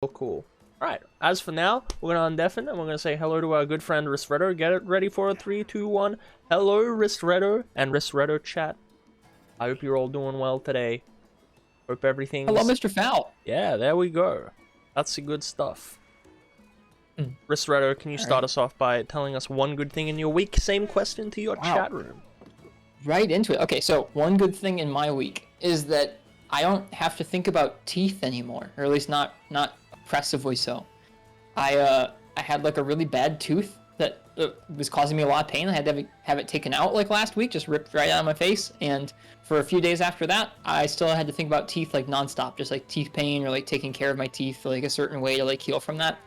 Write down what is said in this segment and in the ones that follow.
Cool. Alright, as for now, we're going to undeafen and we're going to say hello to our good friend Ristretto. Get it ready for a 3, 2, 1. Hello, Ristretto and Ristretto chat. I hope you're all doing well today. Hope everything's... Hello, Mr. Fowl. Yeah, there we go. That's the good stuff. Ristretto, can you start us off by telling us one good thing in your week? Same question to your chat room. Right into it. Okay, so one good thing in my week is that I don't have to think about teeth anymore, or at least not oppressively so. I had like a really bad tooth that was causing me a lot of pain. I had to have it taken out like last week, just ripped right out of my face. And for a few days after that, I still had to think about teeth like nonstop, just like teeth pain or like taking care of my teeth like a certain way to like heal from that.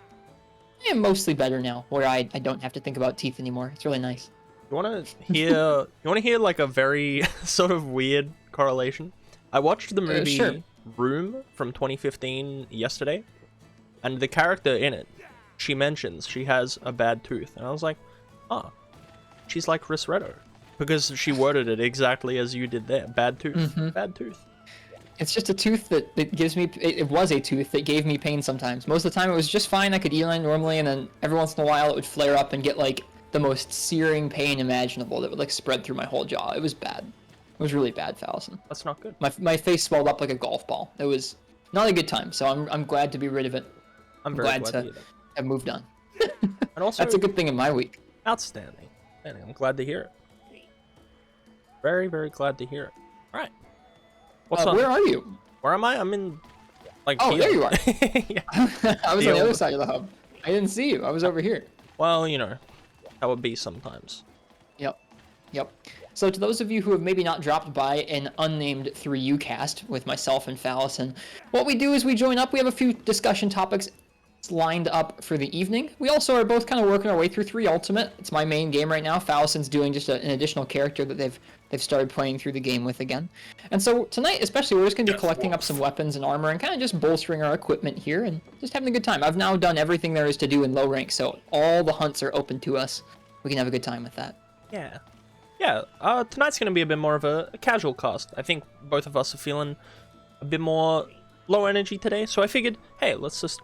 I am mostly better now, where I don't have to think about teeth anymore. It's really nice. You want to hear like a very sort of weird correlation? I watched the movie Room from 2015 yesterday, and the character in it, she mentions she has a bad tooth, and I was like, oh, she's like Ristretto, because she worded it exactly as you did there. Bad tooth, bad tooth. It's just a tooth that gives me, it was a tooth that gave me pain sometimes. Most of the time it was just fine, I could eat on it normally, and then every once in a while it would flare up and get like the most searing pain imaginable that would like spread through my whole jaw. It was bad. It was really bad, Fallison. That's not good. My face swelled up like a golf ball. It was not a good time, so I'm glad to be rid of it. I'm very glad to have moved on. And also, that's a good thing in my week. Outstanding. I'm glad to hear it. Very, very glad to hear it. All right. What's up? Where are you? Where am I? I'm in, like, oh, there you are. Yeah. I was on the other side of the hub. I didn't see you. I was over here. Well, you know, that would be sometimes. Yep. So to those of you who have maybe not dropped by an unnamed 3U cast with myself and Fallison, what we do is we join up. We have a few discussion topics lined up for the evening. We also are both kind of working our way through 3 Ultimate. It's my main game right now. Fallison's doing just an additional character that they've started playing through the game with again. And so tonight, especially, we're just going to be collecting up some weapons and armor and kind of just bolstering our equipment here and just having a good time. I've now done everything there is to do in low rank, so all the hunts are open to us. We can have a good time with that. Yeah. Tonight's going to be a bit more of a casual cast. I think both of us are feeling a bit more low energy today, so I figured, hey, let's just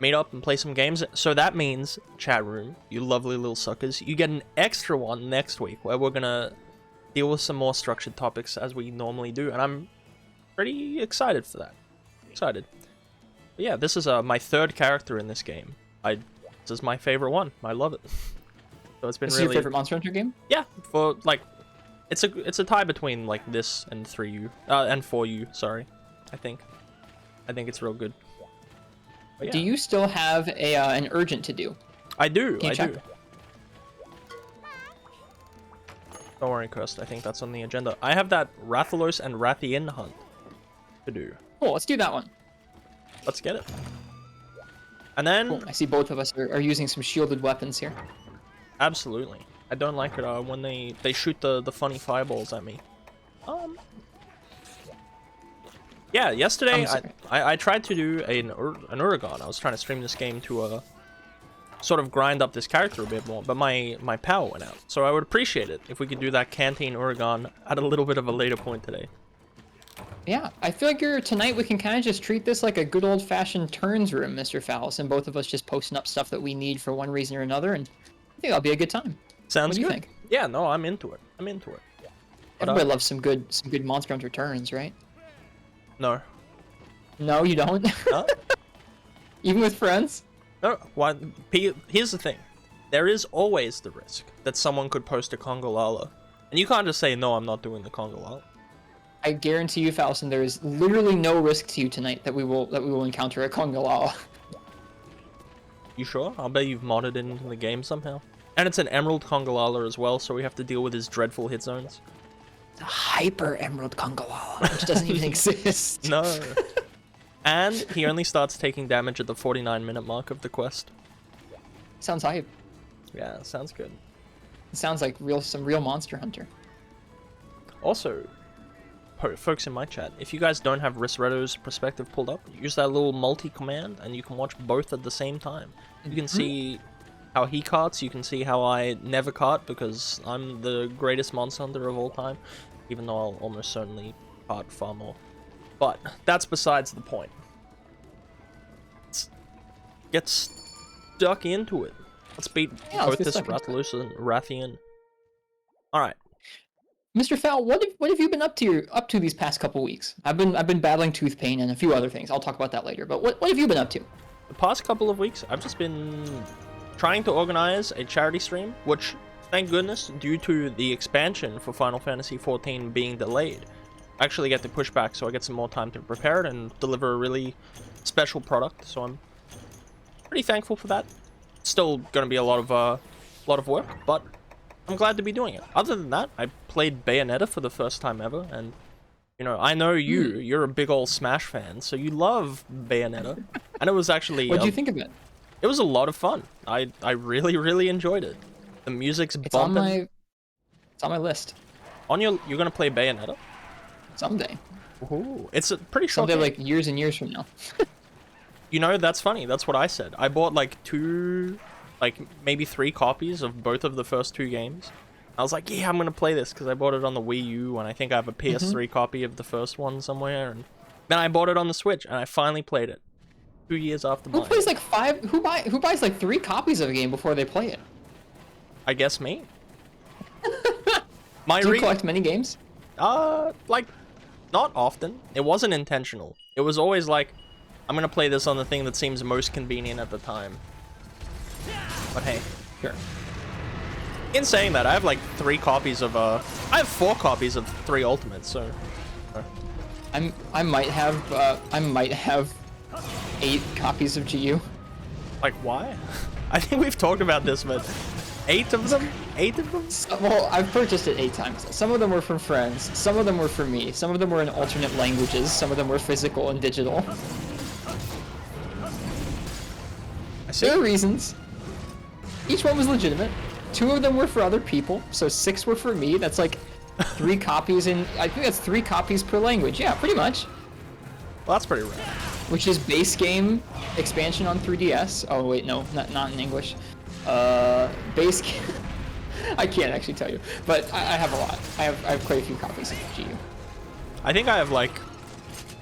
meet up and play some games. So that means, chat room, you lovely little suckers, you get an extra one next week where we're going to deal with some more structured topics as we normally do, and I'm pretty excited for that. But yeah, this is my 3rd character in this game. This is my favorite one. I love it. So it's been This is your favorite Monster Hunter game? Yeah, for like, it's a tie between like this and 3U, and 4U. Sorry, I think it's real good. Yeah. Do you still have an urgent to do? I do. Can you check? Do. Don't worry, Kirst. I think that's on the agenda. I have that Rathalos and Rathian hunt to do. Cool. Let's do that one. Let's get it. And then cool. I see both of us are using some shielded weapons here. Absolutely. I don't like it when they shoot the funny fireballs at me. Yeah, yesterday I tried to do an Uragan. I was trying to stream this game to sort of grind up this character a bit more, but my power went out. So I would appreciate it if we could do that Canteen Uragan at a little bit of a later point today. Yeah, I feel like tonight we can kind of just treat this like a good old-fashioned turns room, Mr. Fowles, and both of us just posting up stuff that we need for one reason or another, and I think that'll be a good time. Sounds good. What do you think? Yeah, no, I'm into it. Everybody loves some good Monster Hunter turns, right? No. No, you don't? Huh? Even with friends? No. Here's the thing. There is always the risk that someone could post a Kongolala. And you can't just say, no, I'm not doing the Kongolala. I guarantee you, Falson, there is literally no risk to you tonight that we will encounter a Kongolala. You sure? I'll bet you've modded it into the game somehow. And it's an Emerald Kongolala as well, so we have to deal with his dreadful hit zones. The Hyper Emerald Kongolala, which doesn't even exist. No. And he only starts taking damage at the 49-minute mark of the quest. Sounds hype. Yeah, sounds good. It sounds like some real Monster Hunter. Also, folks in my chat, if you guys don't have Ristretto's perspective pulled up, use that little multi-command and you can watch both at the same time. You can see how he carts, you can see how I never cart because I'm the greatest monster hunter of all time, even though I'll almost certainly cart far more. But that's besides the point. get stuck into it. Let's beat both this Rathalos and Rathian. All right. Mr. Fowl, what have you been up to these past couple weeks? I've been battling tooth pain and a few other things. I'll talk about that later. But what have you been up to? The past couple of weeks, I've just been trying to organize a charity stream, which, thank goodness, due to the expansion for Final Fantasy XIV being delayed, I actually get to push back, so I get some more time to prepare it and deliver a really special product. So I'm pretty thankful for that. Still going to be a lot of work, but I'm glad to be doing it. Other than that, I played Bayonetta for the first time ever, and you know, I know you're a big old Smash fan, so you love Bayonetta, and it was actually. What did you think of it? It was a lot of fun. I really enjoyed it. The music's bumping. It's on my list. You're gonna play Bayonetta? Someday. Ooh, it's a pretty short game. Like years and years from now. You know, that's funny. That's what I said. I bought like maybe 3 copies of both of the first 2 games. I was like, yeah, I'm gonna play this because I bought it on the Wii U, and I think I have a PS3 copy of the first one somewhere. And then I bought it on the Switch, and I finally played it 2 years after buying. Who plays like 5? Who buys like 3 copies of a game before they play it? I guess me. Do you collect many games? Like, not often. It wasn't intentional. It was always like, I'm gonna play this on the thing that seems most convenient at the time. But hey, sure. In saying that, I have like 3 copies of I have 4 copies of 3 Ultimates, so. I might have 8 copies of GU. Like, why? I think we've talked about this, but 8 of them? 8 of them? Well, I've purchased it 8 times. Some of them were from friends. Some of them were for me. Some of them were in alternate languages. Some of them were physical and digital. I see. There are reasons. Each one was legitimate. 2 of them were for other people, so 6 were for me. That's like 3 copies in. I think that's 3 copies per language. Yeah, pretty much. Well, that's pretty rare. Which is base game, expansion on 3DS. Oh wait, no, not in English. Base game. I can't actually tell you, but I have a lot. I have quite a few copies of GU. I think I have like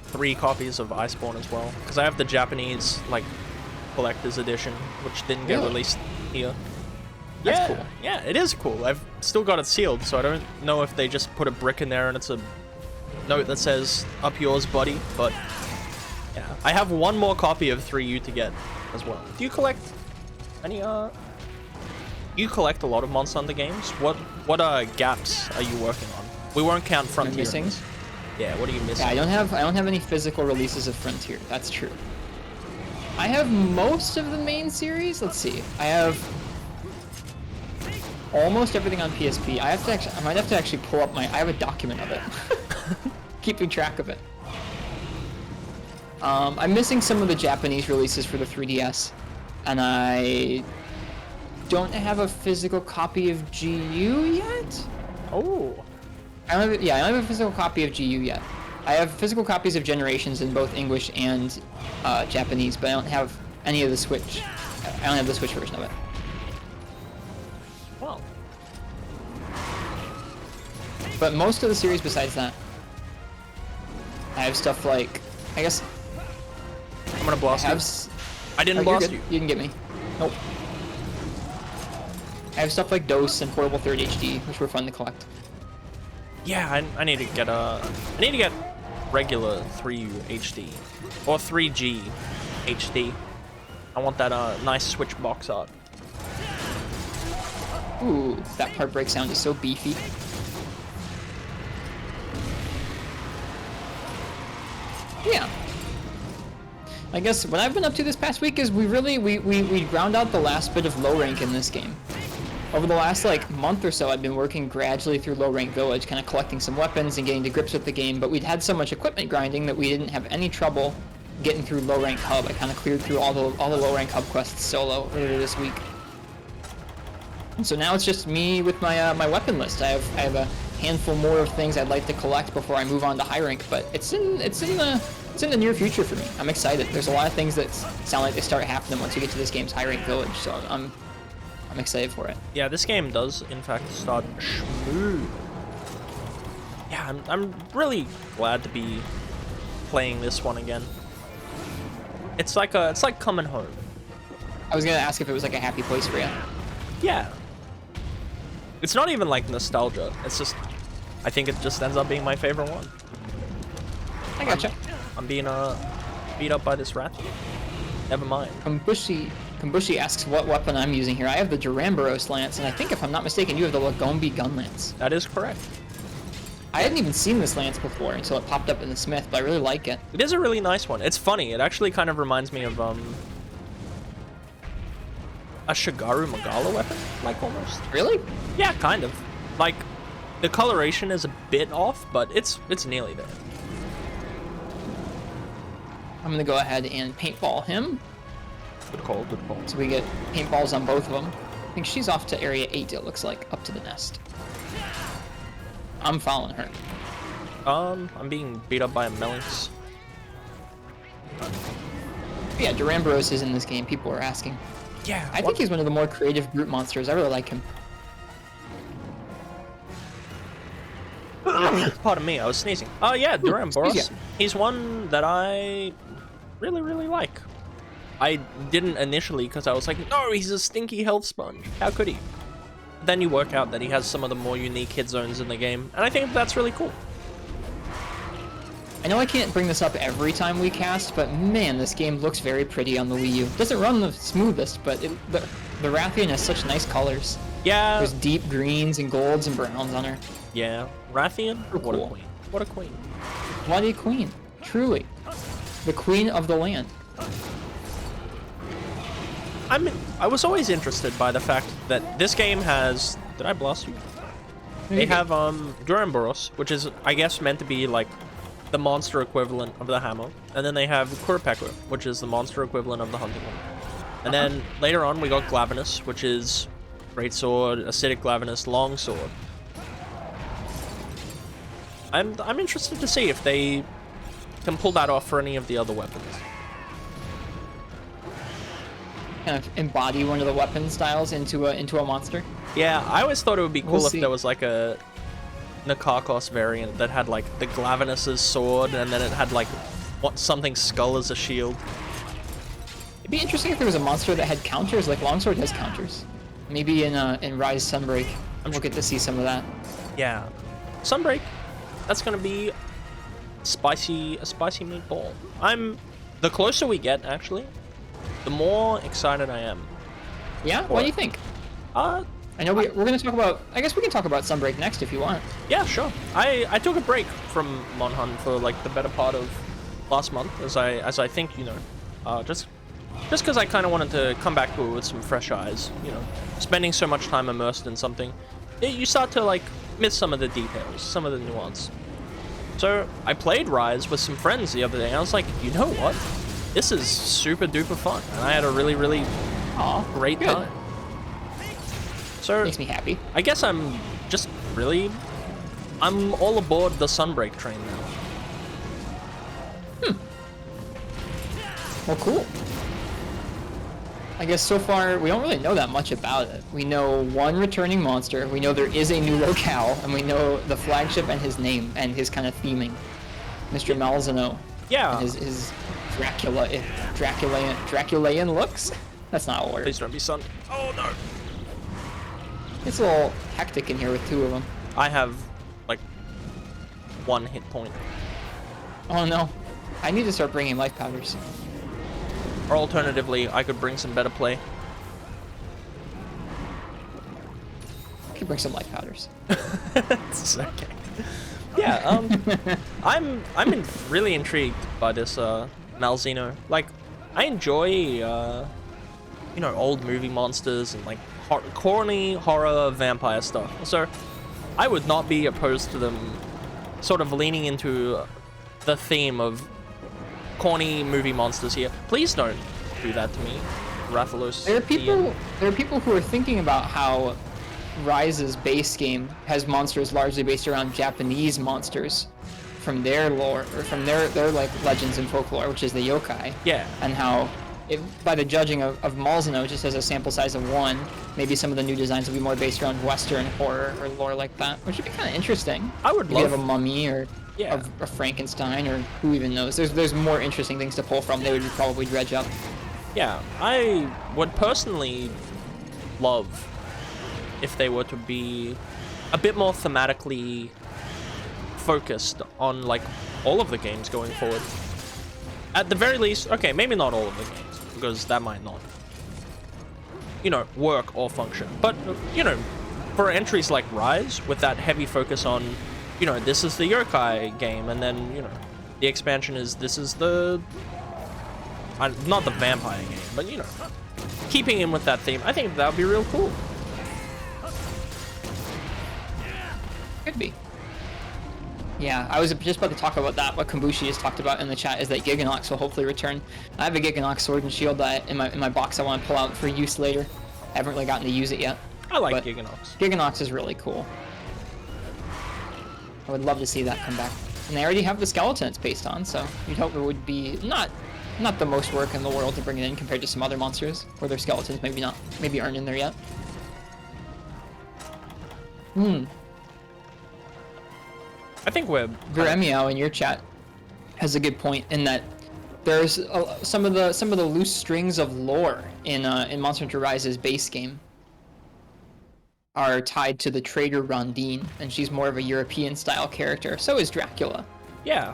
3 copies of Iceborne as well, because I have the Japanese like collector's edition, which didn't get released here. That's cool. Yeah, it is cool. I've still got it sealed, so I don't know if they just put a brick in there and it's a note that says "Up yours, buddy." But yeah, I have 1 more copy of 3U to get as well. Do you collect any? You collect a lot of Monster Hunter games. What gaps are you working on? We won't count Frontier. Missing? Yeah, what are you missing? Yeah, I don't have any physical releases of Frontier. That's true. I have most of the main series. Let's see. I have almost everything on PSP. I might have to actually pull up I have a document of it. Keeping track of it. I'm missing some of the Japanese releases for the 3DS, and I don't have a physical copy of GU yet. Oh. I don't have a physical copy of GU yet. I have physical copies of Generations in both English and Japanese, but I don't have any of the Switch. I don't have the Switch version of it. Well. But most of the series besides that, I have stuff like, I guess. I'm gonna blast you. I didn't blast you. You didn't get me. Nope. I have stuff like DOS and Portable 3rd HD, which were fun to collect. Yeah, I need to get regular 3 HD or 3G HD. I want that nice Switch box art. Ooh, that part break sound is so beefy. Yeah. I guess what I've been up to this past week is we ground out the last bit of low rank in this game. Over the last like month or so, I've been working gradually through Low Rank Village, kind of collecting some weapons and getting to grips with the game, but we'd had so much equipment grinding that we didn't have any trouble getting through Low Rank Hub. I kind of cleared through all the Low Rank Hub quests solo earlier this week. And so now it's just me with my my weapon list. I have a handful more of things I'd like to collect before I move on to high rank, but it's in the near future for me. I'm excited. There's a lot of things that sound like they start happening once you get to this game's high rank village, so I'm excited for it. Yeah, this game does, in fact, start smooth. Yeah, I'm really glad to be playing this one again. It's like coming home. I was gonna ask if it was like a happy place for you. Yeah. It's not even like nostalgia. It's just, I think it just ends up being my favorite one. I gotcha. I'm being beat up by this rat. Never mind. Kambushi asks what weapon I'm using here. I have the Duramboros lance, and I think if I'm not mistaken, you have the Lagombi gun lance. That is correct. I hadn't even seen this lance before until it popped up in the Smith, but I really like it. It is a really nice one. It's funny. It actually kind of reminds me of a Shigaru Magala weapon, like almost. Really? Yeah, kind of. Like, the coloration is a bit off, but it's nearly there. I'm gonna go ahead and paintball him. Good call, good call. So we get paintballs on both of them. I think she's off to area 8, it looks like, up to the nest. I'm following her. I'm being beat up by a Melinx. Yeah, Duramboros is in this game, people are asking. Yeah. I think he's one of the more creative brute monsters. I really like him. Pardon me, I was sneezing. Oh yeah, Duramboros. He's one that I really, really like. I didn't initially because I was like, no, he's a stinky health sponge. How could he? Then you work out that he has some of the more unique hit zones in the game, and I think that's really cool. I know I can't bring this up every time we cast, but man, this game looks very pretty on the Wii U. Doesn't run the smoothest, but the Rathian has such nice colors. Yeah. There's deep greens and golds and browns on her. Yeah. Rathian? What cool. a queen. What a queen. What a queen. Truly. The queen of the land. I was always interested by the fact that this game has... Did I blast you? They have Duramboros, which is, I guess, meant to be like the monster equivalent of the hammer. And then they have Kurapeka, which is the monster equivalent of the hunting one. And then later on we got Glavenus, which is greatsword, acidic Glavenus, longsword. I'm interested to see if they can pull that off for any of the other weapons. Kind of embody one of the weapon styles into a monster. Yeah, I always thought it would be cool if see. there was like a Nakakos variant that had like the Glavenus's sword and then it had like something skull as a shield. It'd be interesting if there was a monster that had counters, like Longsword has counters. Maybe in Rise Sunbreak, we'll get to see some of that. Yeah, Sunbreak. That's gonna be a spicy meatball. The closer we get, actually, the more excited I am. Yeah? What do you think? I know we're going to talk about... I guess we can talk about Sunbreak next if you want. Yeah, sure. I took a break from Monhun for like the better part of last month, as I think, you know, just because I kind of wanted to come back to it with some fresh eyes. You know, spending so much time immersed in something, you start to like miss some of the details, some of the nuance. So I played Rise with some friends the other day, and I was like, you know what? This is super duper fun, and I had a really, really great time. So makes me happy. I guess I'm all aboard the Sunbreak train now. Well, cool. I guess so far we don't really know that much about it. We know one returning monster, we know there is a new locale, and we know the flagship and his name and his kind of theming. Mr. Malzeno. Yeah. And his Draculaean looks? That's not a word. Please don't be sun. Oh no. It's a little hectic in here with two of them. I have like 1 hit point. Oh no. I need to start bringing life powders. Or alternatively, I could bring some better play. I could bring some life powders. It's okay. Yeah, I'm really intrigued by this Malzeno. Like, I enjoy you know, old movie monsters and like corny horror vampire stuff. So I would not be opposed to them sort of leaning into the theme of corny movie monsters here. Please don't do that to me, Rathalos. There are people who are thinking about how Rise's base game has monsters largely based around Japanese monsters from their lore, or from their like legends and folklore, which is the yokai. Yeah. And how, by the judging of Malzeno, just as a sample size of 1, maybe some of the new designs will be more based around Western horror or lore like that, which would be kind of interesting. I would love have a mummy or a Frankenstein, or who even knows. There's more interesting things to pull from. They would probably dredge up. Yeah, I would personally love if they were to be a bit more thematically focused on like all of the games going forward. At the very least, okay, maybe not all of the games, because that might not, you know, work or function. But, you know, for entries like Rise, with that heavy focus on, you know, this is the yokai game, and then, you know, the expansion is this is the not the vampire game, but, you know, keeping in with that theme, I think that would be real cool. Could be. Yeah, I was just about to talk about that. What Kambushi just talked about in the chat is that Giganox will hopefully return. I have a Giganox sword and shield that in my box I want to pull out for use later. I haven't really gotten to use it yet. I like Giganox. Giganox is really cool. I would love to see that come back. And they already have the skeleton it's based on, so you'd hope it would be not the most work in the world to bring it in compared to some other monsters where their skeletons maybe aren't in there yet. I think we're Viremiao in your chat has a good point in that there's some of the loose strings of lore in Monster Hunter Rise's base game are tied to the trader Rondine, and she's more of a European style character. So is Dracula. Yeah.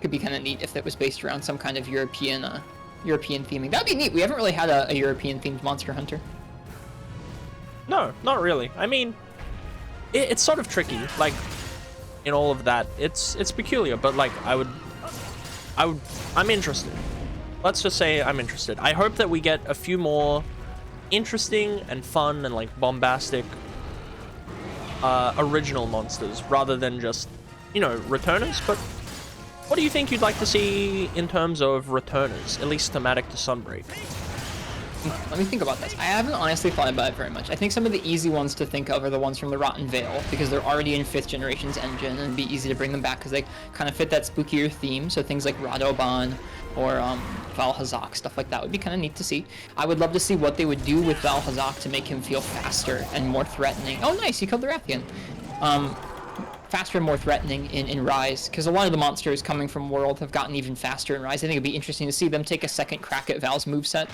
Could be kind of neat if it was based around some kind of European theming. That'd be neat. We haven't really had a European themed Monster Hunter. No, not really. I mean, it's sort of tricky. Like, in all of that, it's peculiar, but like I'm interested. Let's just say I'm interested. I hope that we get a few more interesting and fun and like bombastic original monsters rather than just, you know, returners. But what do you think you'd like to see in terms of returners, at least thematic to Sunbreak? Let me think about this. I haven't honestly thought about it very much. I think some of the easy ones to think of are the ones from the Rotten Vale, because they're already in 5th generation's engine, and it'd be easy to bring them back because they kind of fit that spookier theme. So things like Radoban or Valhazak, stuff like that would be kind of neat to see. I would love to see what they would do with Valhazak to make him feel faster and more threatening. Oh, nice, you killed the Rathian. Faster and more threatening in Rise, because a lot of the monsters coming from World have gotten even faster in Rise. I think it'd be interesting to see them take a second crack at Val's moveset.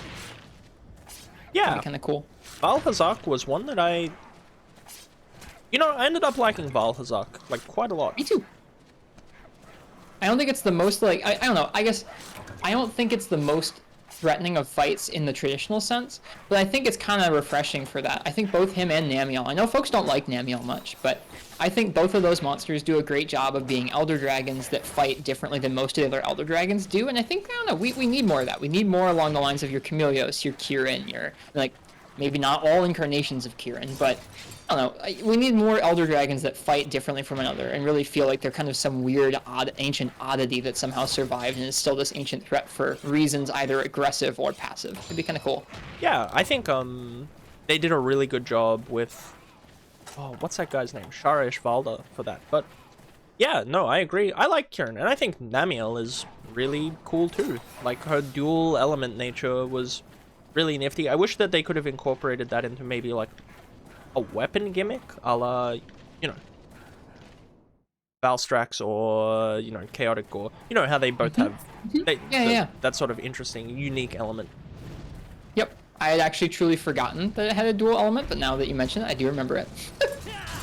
Yeah, kind of cool. Valhazak was one that I ended up liking Valhazak like quite a lot. Me too. I don't think it's the most like I don't know. I guess I don't think it's the most threatening of fights in the traditional sense, but I think it's kind of refreshing for that. I think both him and Namiel. I know folks don't like Namiel much, but I think both of those monsters do a great job of being Elder Dragons that fight differently than most of the other Elder Dragons do, and I think, I don't know, we need more of that. We need more along the lines of your Chameleos, your Kirin, your, like, maybe not all incarnations of Kirin, but, I don't know, we need more Elder Dragons that fight differently from another and really feel like they're kind of some weird, ancient oddity that somehow survived and is still this ancient threat for reasons either aggressive or passive. It'd be kind of cool. Yeah, I think they did a really good job with... Oh, what's that guy's name? Sharish Valda for that. But yeah, no, I agree. I like Kirin, and I think Namiel is really cool too. Like, her dual element nature was really nifty. I wish that they could have incorporated that into maybe like a weapon gimmick, a la, you know, Valstrax or, you know, Chaotic Gore. You know how they both have that sort of interesting, unique element. Yep. I had actually truly forgotten that it had a dual element, but now that you mention it, I do remember it.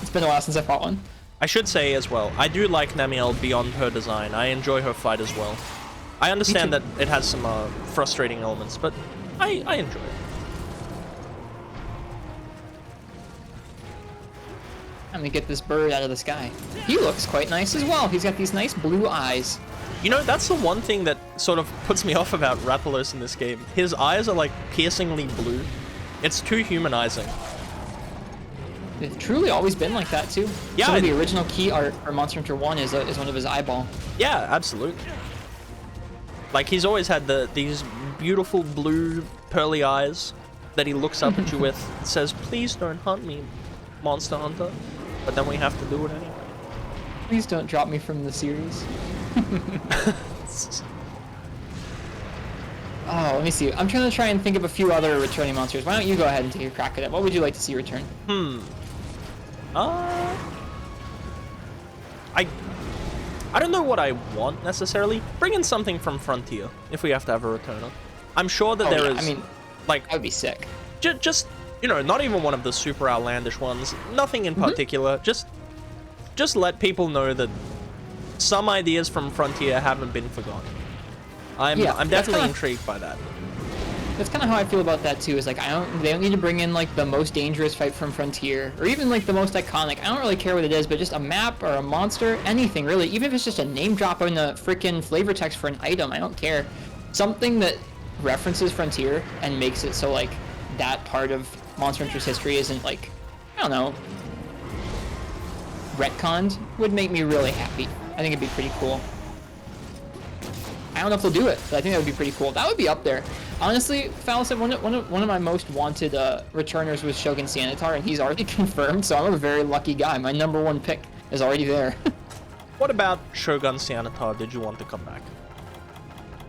It's been a while since I fought one. I should say as well, I do like Namiel beyond her design. I enjoy her fight as well. I understand that it has some frustrating elements, but I enjoy it. Let me get this bird out of the sky. He looks quite nice as well. He's got these nice blue eyes. You know, that's the one thing that sort of puts me off about Rathalos in this game. His eyes are like piercingly blue. It's too humanizing. It's truly always been like that too. Yeah, some of the original key art for Monster Hunter 1 is one of his eyeball. Yeah, absolutely. Like, he's always had these beautiful blue pearly eyes that he looks up at you with and says, "Please don't hunt me, Monster Hunter." But then we have to do it anyway. Please don't drop me from the series. Oh, let me see. I'm trying to and think of a few other returning monsters. Why don't you go ahead and take a crack at it? What would you like to see return? I don't know what I want necessarily. Bring in something from Frontier if we have to have a returner. I'm sure that there is, I mean, like, that would be sick. just not even one of the super outlandish ones. Nothing in particular. Just let people know that some ideas from Frontier haven't been forgotten. I'm definitely intrigued by that. That's kind of how I feel about that too. Is like they don't need to bring in like the most dangerous fight from Frontier, or even like the most iconic. I don't really care what it is, but just a map or a monster, anything really. Even if it's just a name drop in the freaking flavor text for an item, I don't care. Something that references Frontier and makes it so like that part of Monster Hunter's history isn't like, I don't know, retconned would make me really happy. I think it'd be pretty cool. I don't know if they'll do it, but I think that would be pretty cool. That would be up there. Honestly, Phallus said one of my most wanted returners was Shogun Sanitar, and he's already confirmed, so I'm a very lucky guy. My #1 pick is already there. What about Shogun Sanitar did you want to come back?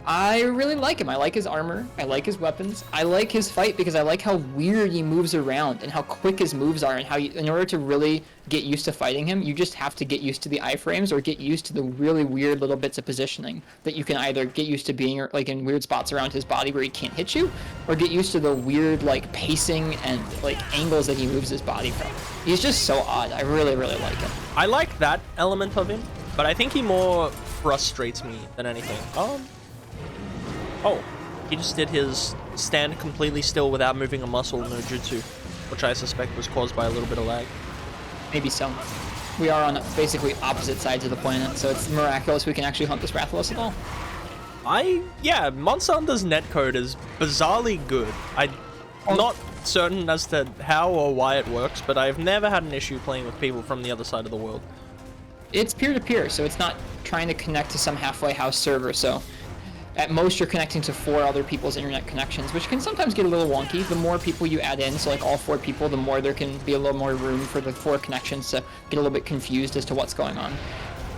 I really like him. I like his armor. I like his weapons. I like his fight because I like how weird he moves around and how quick his moves are, and how in order to really get used to fighting him, you just have to get used to the iframes or get used to the really weird little bits of positioning that you can either get used to being like in weird spots around his body where he can't hit you, or get used to the weird like pacing and like angles that he moves his body from. He's just so odd. I really, really like him. I like that element of him, but I think he more frustrates me than anything. Oh, he just did his stand completely still without moving a muscle no jutsu, which I suspect was caused by a little bit of lag. Maybe so. We are on basically opposite sides of the planet, so it's miraculous we can actually hunt this Rathalos at all. Yeah, Monster Hunter's netcode is bizarrely good. I'm not certain as to how or why it works, but I've never had an issue playing with people from the other side of the world. It's peer-to-peer, so it's not trying to connect to some halfway house server, so at most you're connecting to 4 other people's internet connections, which can sometimes get a little wonky. The more people you add in, so like all 4 people, the more there can be a little more room for the 4 connections to get a little bit confused as to what's going on.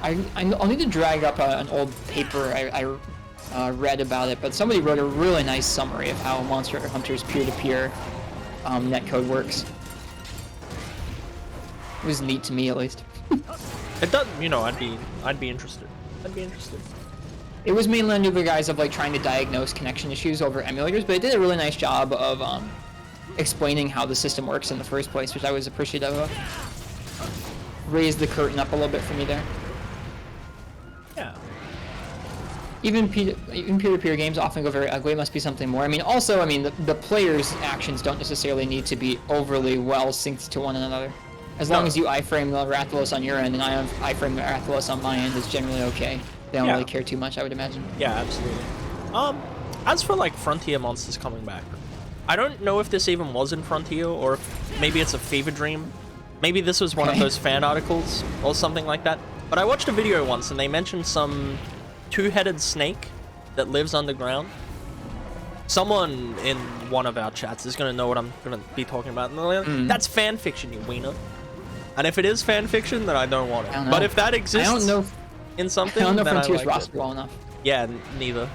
I'll need to drag up an old paper I read about it, but somebody wrote a really nice summary of how Monster Hunter's peer-to-peer netcode works. It was neat to me, at least. It does, I'd be interested. It was mainly under the guise of like trying to diagnose connection issues over emulators, but it did a really nice job of explaining how the system works in the first place, which I was appreciative of. Raised the curtain up a little bit for me there. Yeah. Even peer-to-peer games often go very ugly. It must be something more. The players' actions don't necessarily need to be overly well synced to one another. As long as you iframe the Rathalos on your end and I iframe the Rathalos on my end, it's generally okay. They don't really care too much, I would imagine. Yeah, absolutely. As for like Frontier monsters coming back, I don't know if this even was in Frontier or if maybe it's a fever dream. Maybe this was one of those fan articles or something like that. But I watched a video once and they mentioned some 2-headed snake that lives underground. Someone in one of our chats is going to know what I'm going to be talking about. That's fan fiction, you wiener. And if it is fan fiction, then I don't want it. But if that exists... I don't know. In something, I don't know then Frontier's I like roster well enough. Yeah, neither.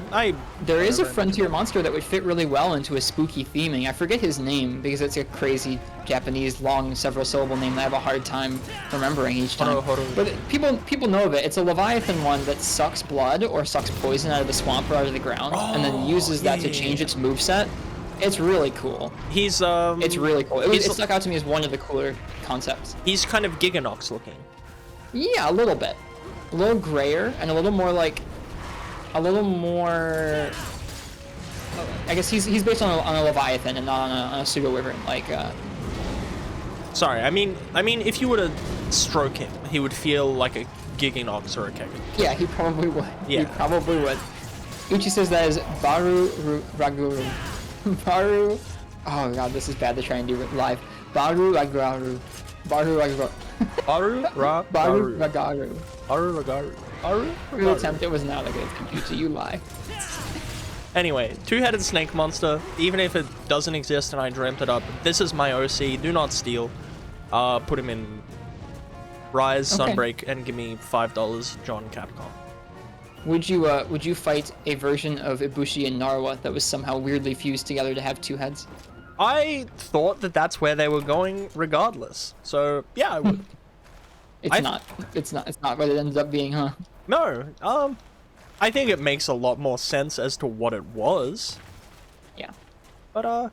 There is a Frontier monster that would fit really well into a spooky theming. I forget his name because it's a crazy Japanese long several syllable name that I have a hard time remembering each time. But people know of it. It's a Leviathan one that sucks blood or sucks poison out of the swamp or out of the ground, and then uses that to change its moveset. It's really cool. It's really cool. It stuck out to me as one of the cooler concepts. He's kind of Giganox looking. Yeah, a little bit. A little grayer and a little more I guess he's based on a Leviathan and not on a pseudo wyvern Sorry, I mean if you were to stroke him, he would feel like a Giganox or a Keg. Yeah, he probably would. Yeah. He probably would. Uchi says that is Baru Raguru. Baru. Oh god, this is bad to try and do it live. Baru Ragaru. Baru Ragaru. Baru Ragaru. Baru Ragaru. Baru Ragaru. The attempt, it was not a good computer, you lie. Anyway, 2-headed snake monster, even if it doesn't exist and I dreamt it up, this is my OC, do not steal. Put him in Rise, Sunbreak, and give me $5, John Capcom. Would you fight a version of Ibushi and Narwa that was somehow weirdly fused together to have 2 heads? I thought that that's where they were going regardless. So, yeah, I would. It's not what it ended up being, huh? No, I think it makes a lot more sense as to what it was. But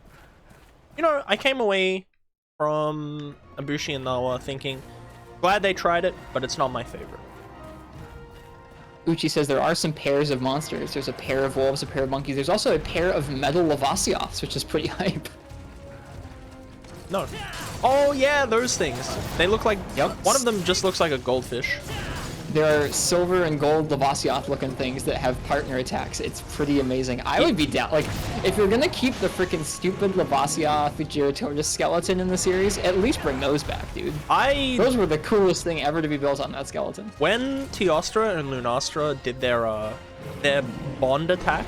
you know, I came away from Ibushi and Nawa thinking, glad they tried it, but it's not my favorite. Uchi says there are some pairs of monsters. There's a pair of wolves, a pair of monkeys. There's also a pair of metal Lavasioths, which is pretty hype. No. Oh yeah, those things. They look like. Yep. One of them just looks like a goldfish. There are silver and gold Lavasioth looking things that have partner attacks. It's pretty amazing. I would be down. Like, if you're gonna keep the freaking stupid Lavasioth Girotornis skeleton in the series, at least bring those back, dude. Those were the coolest thing ever to be built on that skeleton. When Teostra and Lunastra did their bond attack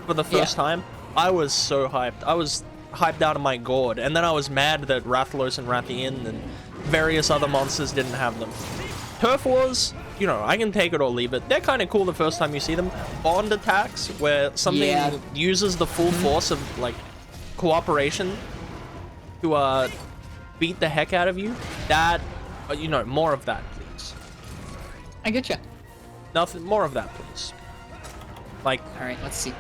for the first time, I was so hyped. I was hyped out of my gourd, and then I was mad that Rathalos and Rathian and various other monsters didn't have them. Turf Wars, you know, I can take it or leave it. They're kind of cool the first time you see them. Bond attacks, where something uses the full force of, like, cooperation to beat the heck out of you. That, you know, more of that, please. I get you. Nothing more of that, please. Like, all right, let's see.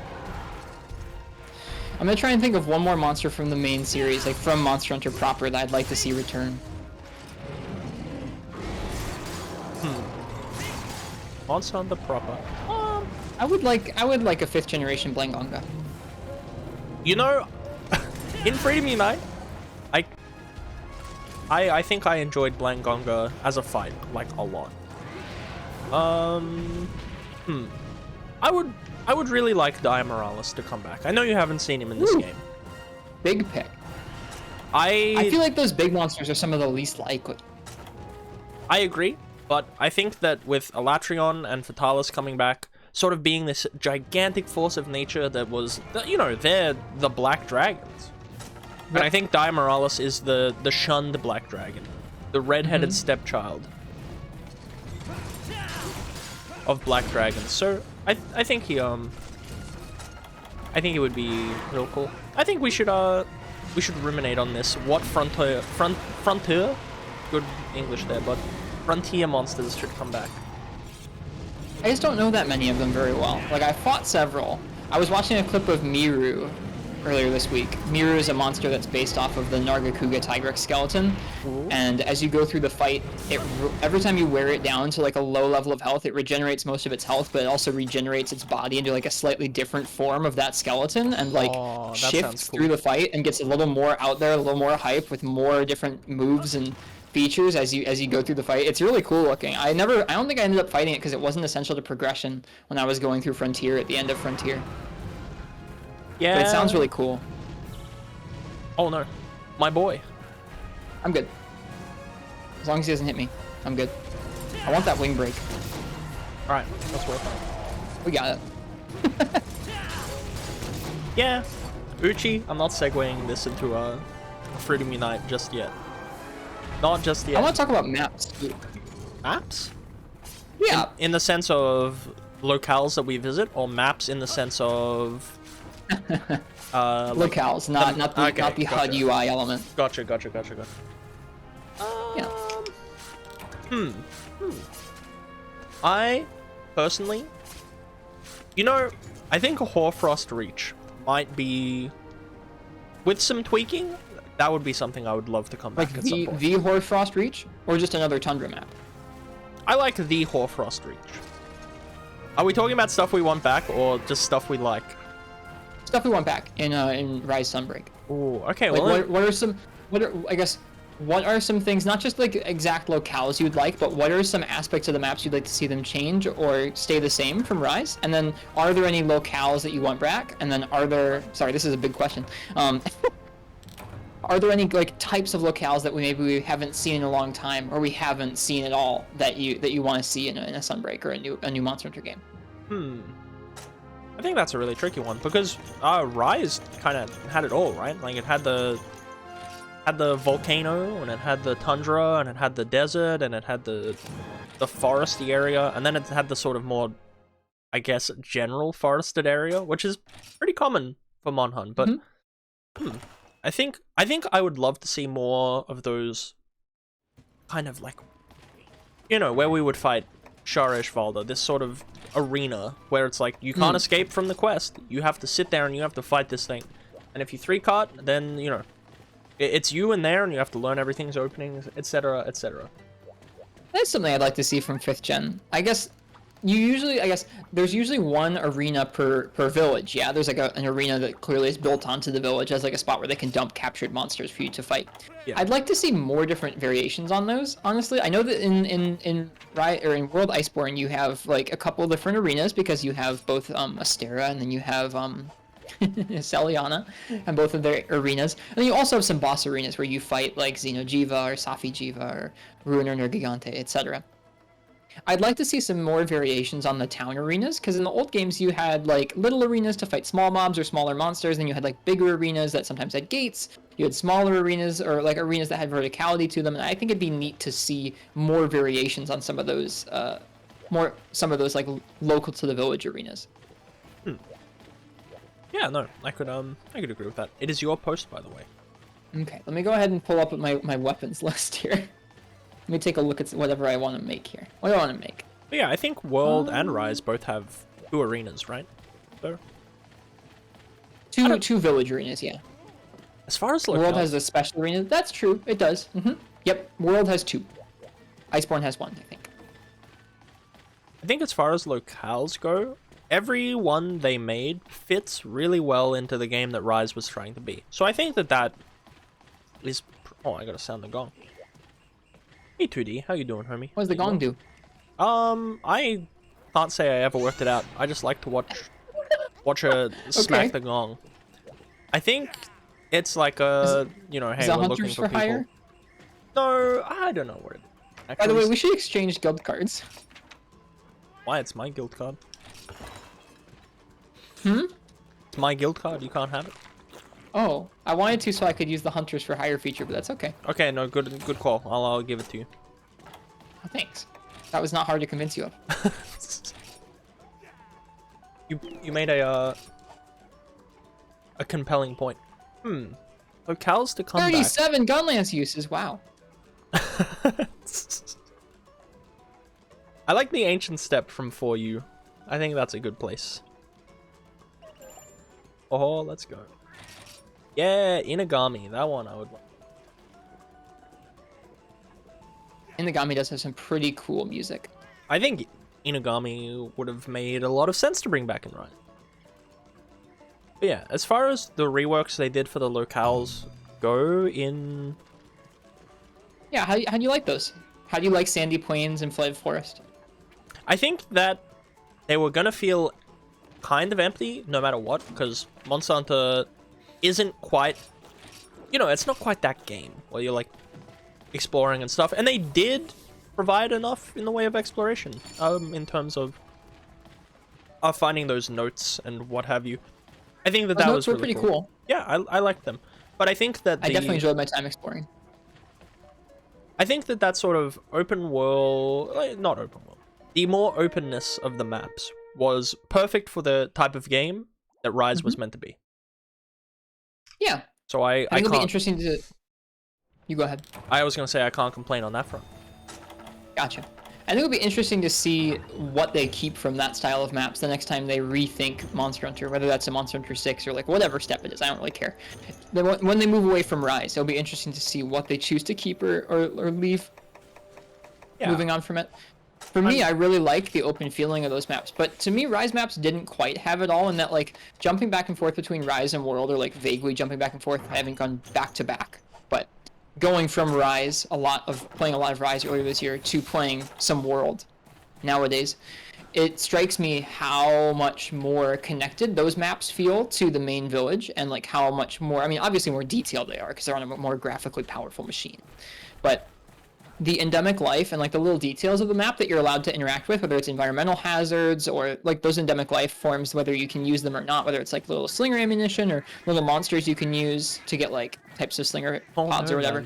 I'm gonna try and think of one more monster from the main series, like from Monster Hunter proper, that I'd like to see return. Monster Hunter proper. I would like a 5th generation Blangonga. You know, in Freedom Unite, I think I enjoyed Blangonga as a fight, like, a lot. I would really like Diamorales to come back. I know you haven't seen him in this game. Big pick. I feel like those big monsters are some of the least likely. I agree, but I think that with Elatrion and Fatalis coming back, sort of being this gigantic force of nature that was, you know, they're the Black Dragons. And I think Diamorales is the shunned Black Dragon, the red-headed stepchild of Black Dragons. So I think he would be real cool. I think we should ruminate on this. What frontier, good English there, but frontier monsters should come back. I just don't know that many of them very well. Like, I fought several. I was watching a clip of Miru earlier this week. Miru is a monster that's based off of the Nargacuga Tigrex skeleton. Ooh. And as you go through the fight, every time you wear it down to like a low level of health, it regenerates most of its health, but it also regenerates its body into like a slightly different form of that skeleton, and like shifts through the fight and gets a little more out there, a little more hype with more different moves and features as you go through the fight. It's really cool looking. I don't think I ended up fighting it because it wasn't essential to progression when I was going through Frontier at the end of Frontier. Yeah. But it sounds really cool. Oh no. My boy. I'm good. As long as he doesn't hit me, I'm good. I want that wing break. Alright, let's work on it. We got it. Yeah. Uchi, I'm not segueing this into Freedom Unite just yet. Not just yet. I want to talk about maps too. Maps? Yeah. In the sense of locales that we visit, or maps in the sense of locales, not the HUD UI element. Gotcha. Yeah. I personally, you know, I think a Hoarfrost Reach might be, with some tweaking, that would be something I would love to come back at some point. The Hoarfrost Reach, or just another Tundra map? I like the Hoarfrost Reach. Are we talking about stuff we want back, or just stuff we like? Stuff we want back in Rise Sunbreak. Ooh, okay. Like, well, what are some things, not just like exact locales you'd like, but what are some aspects of the maps you'd like to see them change or stay the same from Rise? And then, are there any locales that you want back? And then, sorry, this is a big question. Are there any like types of locales that we haven't seen in a long time, or we haven't seen at all, that you want to see in a Sunbreak or a new Monster Hunter game? I think that's a really tricky one, because Rise kind of had it all, right? Like, it had the volcano, and it had the tundra, and it had the desert, and it had the foresty area, and then it had the sort of more, I guess, general forested area, which is pretty common for Mon Hun. But I think I would love to see more of those kind of like, you know, where we would fight Shar-Ishvalda, this sort of arena where it's like you can't escape from the quest. You have to sit there and you have to fight this thing. And if you 3-cart, then, you know, it's you in there, and you have to learn everything's openings, etc., etc. That's something I'd like to see from 5th gen. I guess there's usually one arena per village. Yeah, there's like an arena that clearly is built onto the village as like a spot where they can dump captured monsters for you to fight. Yeah. I'd like to see more different variations on those, honestly. I know that in World Iceborne you have like a couple different arenas because you have both Astera and then you have Celiana and both of their arenas. And then you also have some boss arenas where you fight like Xeno'jiva or Safi-Jiva or Ruiner Nergigante, etc. I'd like to see some more variations on the town arenas, because in the old games you had like little arenas to fight small mobs or smaller monsters, then you had like bigger arenas that sometimes had gates, you had smaller arenas or like arenas that had verticality to them, and I think it'd be neat to see more variations on some of those like local to the village arenas. Yeah, no, I could agree with that. It is your post, by the way. Okay, let me go ahead and pull up my weapons list here. Let me take a look at whatever I want to make here. What do I want to make? But yeah, I think World and Rise both have 2 arenas, right? So two village arenas, yeah. As far as locales, World has a special arena. That's true. It does. Yep. World has 2. Iceborne has 1, I think. I think as far as locales go, every one they made fits really well into the game that Rise was trying to be. So I think that is... Oh, I gotta sound the gong. Hey 2D, how you doing, homie? What does the gong do? I can't say I ever worked it out. I just like to watch her smack the gong. I think it's like a, you know, hey, we're looking for people. Hire? No, I don't know where it... By the way, we should exchange guild cards. Why? It's my guild card. It's my guild card, you can't have it. Oh, I wanted to so I could use the Hunters for Hire feature, but that's okay. Okay, no, good call. I'll give it to you. Oh, thanks. That was not hard to convince you of. You made a compelling point. Locales to come 37 Gunlance uses, wow. I like the Ancient Step from 4U. I think that's a good place. Oh, let's go. Yeah, Inagami. That one I would like. Inagami does have some pretty cool music. I think Inagami would have made a lot of sense to bring back in Rise. But yeah, as far as the reworks they did for the locales go in... Yeah, how do you like those? How do you like Sandy Plains and Flooded Forest? I think that they were gonna feel kind of empty no matter what, because Monster Hunter isn't quite, you know, it's not quite that game where you're like exploring and stuff, and they did provide enough in the way of exploration in terms of finding those notes and what have you. I think that was really pretty cool. Yeah, I liked them, but I think that I definitely enjoyed my time exploring. I think that sort of open world, not open world, the more openness of the maps was perfect for the type of game that Rise was meant to be. Yeah. So I think it'll be interesting to... You go ahead. I was going to say I can't complain on that front. Gotcha. I think it'll be interesting to see what they keep from that style of maps the next time they rethink Monster Hunter, whether that's a Monster Hunter 6 or like whatever step it is. I don't really care. When they move away from Rise, it'll be interesting to see what they choose to keep or leave. Yeah. Moving on from it. For me, I really like the open feeling of those maps, but to me, Rise maps didn't quite have it all in that, like, jumping back and forth between Rise and World, or like vaguely jumping back and forth. I haven't gone back to back, but going from Rise, playing a lot of Rise earlier this year, to playing some World nowadays, it strikes me how much more connected those maps feel to the main village, and like how much more, I mean, obviously more detailed they are, because they're on a more graphically powerful machine, but the endemic life and like the little details of the map that you're allowed to interact with, whether it's environmental hazards or like those endemic life forms, whether you can use them or not, whether it's like little slinger ammunition or little monsters you can use to get like types of slinger pods or whatever.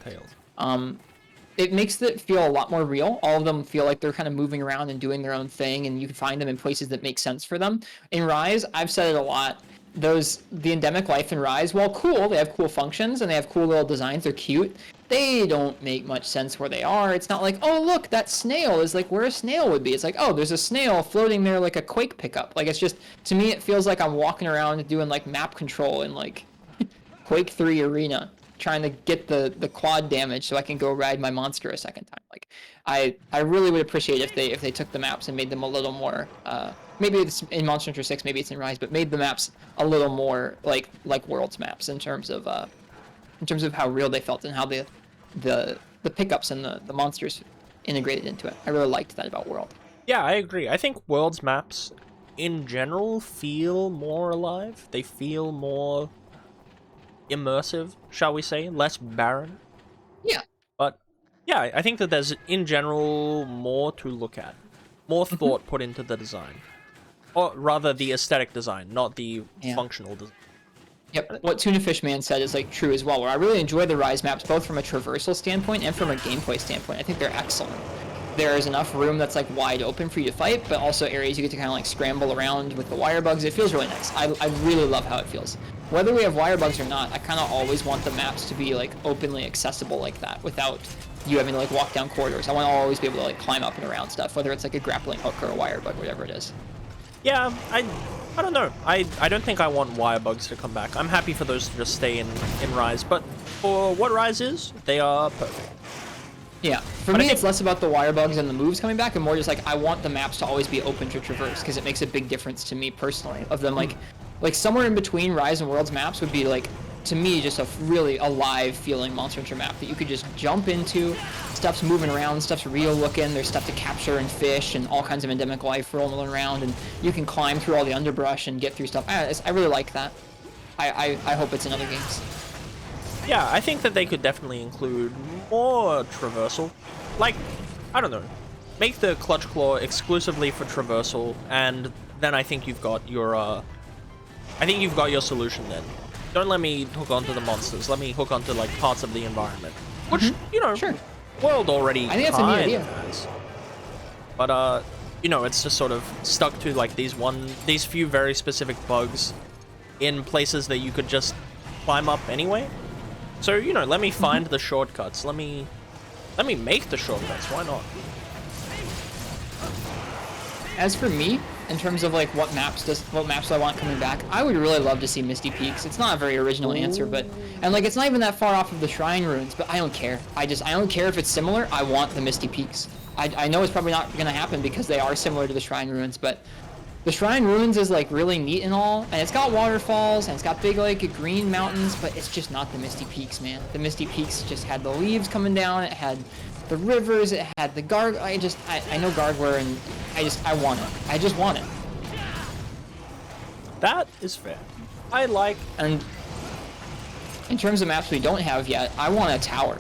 It makes it feel a lot more real. All of them feel like they're kind of moving around and doing their own thing, and you can find them in places that make sense for them. In Rise, I've said it a lot, the endemic life in Rise, while cool, they have cool functions and they have cool little designs, they're cute, they don't make much sense where they are. It's not like, oh look, that snail is like where a snail would be. It's like, oh, there's a snail floating there like a Quake pickup. Like, it's just, to me, it feels like I'm walking around doing like map control in like Quake 3 Arena, trying to get the quad damage so I can go ride my monster a second time. Like, I really would appreciate if they took the maps and made them a little more, maybe it's in Monster Hunter 6, maybe it's in Rise, but made the maps a little more like Worlds maps in terms of how real they felt and how the pickups and the monsters integrated into it. I really liked that about World. Yeah, I agree. I think Worlds maps in general feel more alive. They feel more immersive, shall we say, less barren. Yeah. But yeah, I think that there's in general more to look at, more thought put into the design, or rather the aesthetic design, not the functional design. Yep, what Tuna Fish Man said is like true as well, where I really enjoy the Rise maps both from a traversal standpoint and from a gameplay standpoint. I think they're excellent. There is enough room that's like wide open for you to fight, but also areas you get to kind of like scramble around with the wire bugs. It feels really nice. I really love how it feels. Whether we have wire bugs or not, I kind of always want the maps to be like openly accessible like that without you having to like walk down corridors. I want to always be able to like climb up and around stuff, whether it's like a grappling hook or a wire bug, whatever it is. Yeah, I don't know. I don't think I want wire bugs to come back. I'm happy for those to just stay in Rise, but for what Rise is, they are perfect. Yeah, for me it's less about the wire bugs and the moves coming back and more just like I want the maps to always be open to traverse because it makes a big difference to me personally of them like somewhere in between Rise and Worlds maps would be like to me just a really alive feeling Monster Hunter map that you could just jump into. Stuff's moving around, stuff's real looking, there's stuff to capture and fish and all kinds of endemic life rolling around and you can climb through all the underbrush and get through stuff. I really like that. I hope it's in other games. Yeah, I think that they could definitely include more traversal. Like, I don't know, make the Clutch Claw exclusively for traversal, and then I think you've got your, solution then. Don't let me hook onto the monsters, let me hook onto, like, parts of the environment. Which, you know, sure. World already I think that's a neat idea. has. But, you know, it's just sort of stuck to, like, these few very specific bugs in places that you could just climb up anyway. So, you know, let me find the shortcuts. Let me make the shortcuts. Why not? As for me, in terms of like what maps do I want coming back, I would really love to see Misty Peaks. It's not a very original answer, but and like it's not even that far off of the Shrine Ruins, but I don't care. I don't care if it's similar. I want the Misty Peaks. I know it's probably not gonna happen because they are similar to the Shrine Ruins, but the Shrine Ruins is like really neat and all, and it's got waterfalls and it's got big like green mountains, but it's just not the Misty Peaks, man. The Misty Peaks just had the leaves coming down, it had the rivers, it had the I know Gardware, and I want it. I just want it. That is fair. And in terms of maps we don't have yet, I want a tower.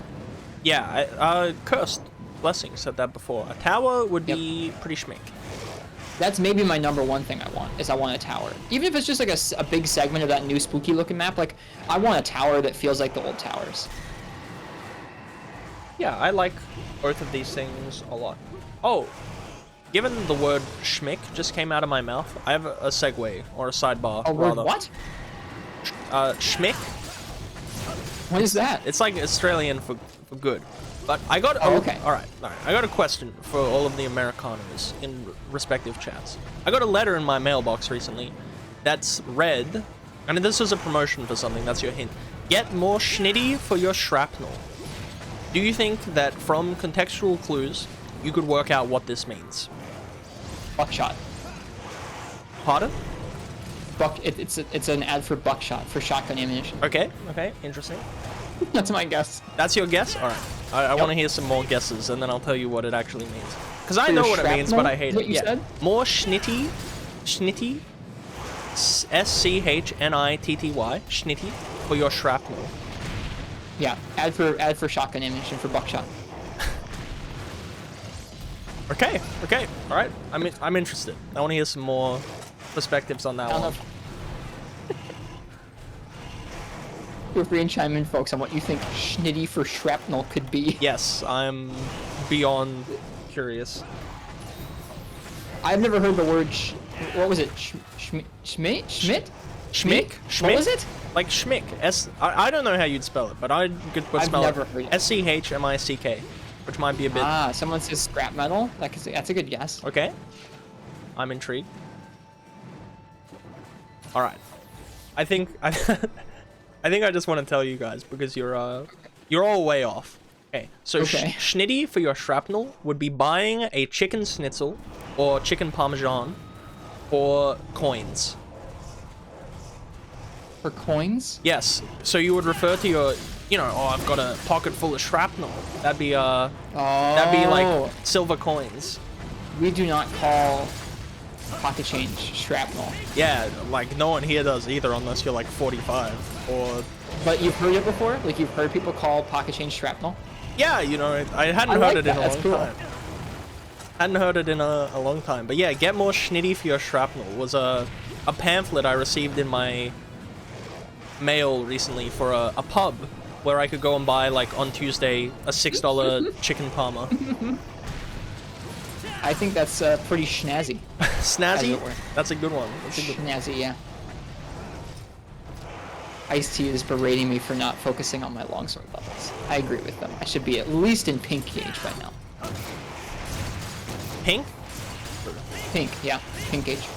Yeah, Cursed Blessing said that before. A tower would be pretty schmick. That's maybe my number one thing I want, is I want a tower. Even if it's just like a big segment of that new spooky looking map, like, I want a tower that feels like the old towers. Yeah, I like both of these things a lot. Oh, given the word schmick just came out of my mouth, I have a segue, or a sidebar, A word what? Schmick. What is that? It's like Australian for good. But I got okay. All right. I got a question for all of the Americanos in respective chats. I got a letter in my mailbox recently that's read, and this is a promotion for something. That's your hint. Get more schnitty for your shrapnel. Do you think that from contextual clues you could work out what this means? Buckshot. Pardon? It's an ad for buckshot, for shotgun ammunition. Okay. Interesting. That's my guess. That's your guess? All right. I want to hear some more guesses, and then I'll tell you what it actually means. Because I know what it means, but I hate what it. You said? More schnitty, S-C-H-N-I-T-T-Y, schnitty, for your shrapnel. Yeah, ad for shotgun ammunition for buckshot. Okay, all right. I'm interested. I want to hear some more perspectives on that one. Feel free and chime in, folks, on what you think schnitty for shrapnel could be. Yes, I'm beyond curious. I've never heard the word what was it? Schmidt? Schmick? What was it? Like schmick. I don't know how you'd spell it, but I could spell never heard it. S-C-H-M-I-C-K, which might be a bit... Ah, someone says scrap metal? That's a good guess. Okay. I'm intrigued. Alright. I think... I think I just want to tell you guys because you're all way off. Okay, so Okay. Schnitty for your shrapnel would be buying a chicken schnitzel or chicken parmesan for coins. For coins? Yes. So you would refer to your, oh, I've got a pocket full of shrapnel. That'd be like silver coins. We do not call pocket change shrapnel. Yeah, like no one here does either unless you're like 45 or... But you've heard it before? Like you've heard people call pocket change shrapnel? Yeah, I hadn't heard it in a long cool. time. Hadn't heard it in a long time. But yeah, get more Schnitty for your shrapnel was a pamphlet I received in my mail recently for a pub where I could go and buy, like, on Tuesday, a $6 chicken parma. I think that's pretty snazzy. Snazzy? That's a good one. Snazzy, yeah. Ice-T is berating me for not focusing on my longsword levels. I agree with them. I should be at least in pink gauge by now. Pink? Pink, yeah. Pink gauge.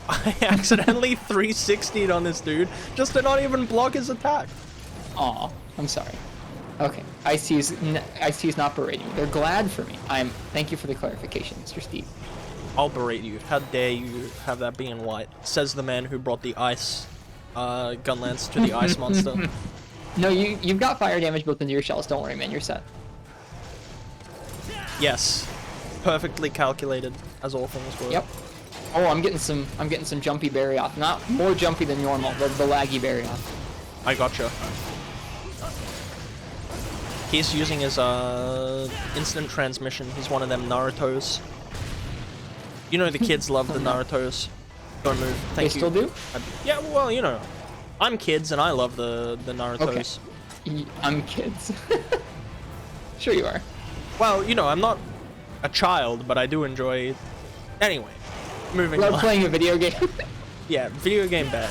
I accidentally 360'd on this dude just to not even block his attack. Aw, I'm sorry. Okay, Ice-T is not berating me. They're glad for me. Thank you for the clarification, Mr. Steve. I'll berate you. How dare you have that be in white? Says the man who brought the ice gun lance to the ice monster. No, you've got fire damage built into your shells. Don't worry, man. You're set. Yes, perfectly calculated, as all things were. Yep. Oh, I'm getting some jumpy berry off. Not more jumpy than normal. The laggy berry off. I gotcha. He's using his instant transmission. He's one of them Narutos. You know the kids love the Narutos. Don't move. Thank They you. still do? Yeah, well, I'm kids and I love the Narutos. Okay. I'm kids. Sure you are. Well, I'm not a child, but I do enjoy... Anyway, moving Love on. playing a video game. Yeah, video game bad.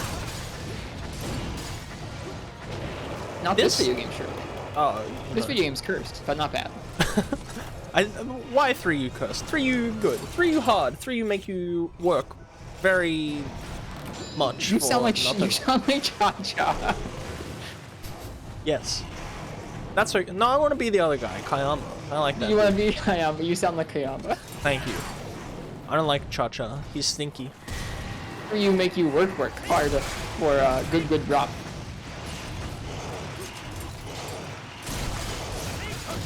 Not this video game, surely. Oh, This video game's cursed, but not bad. Why 3U cursed? 3U good. 3U hard. 3U make you work very much. You for sound like nothing. Cha-Cha. Yes. That's okay. No, I want to be the other guy, Kayama. I like that. You want to be Kayama, you sound like Kayama. Thank you. I don't like Cha-Cha. He's stinky. Or you make you work hard for a good drop.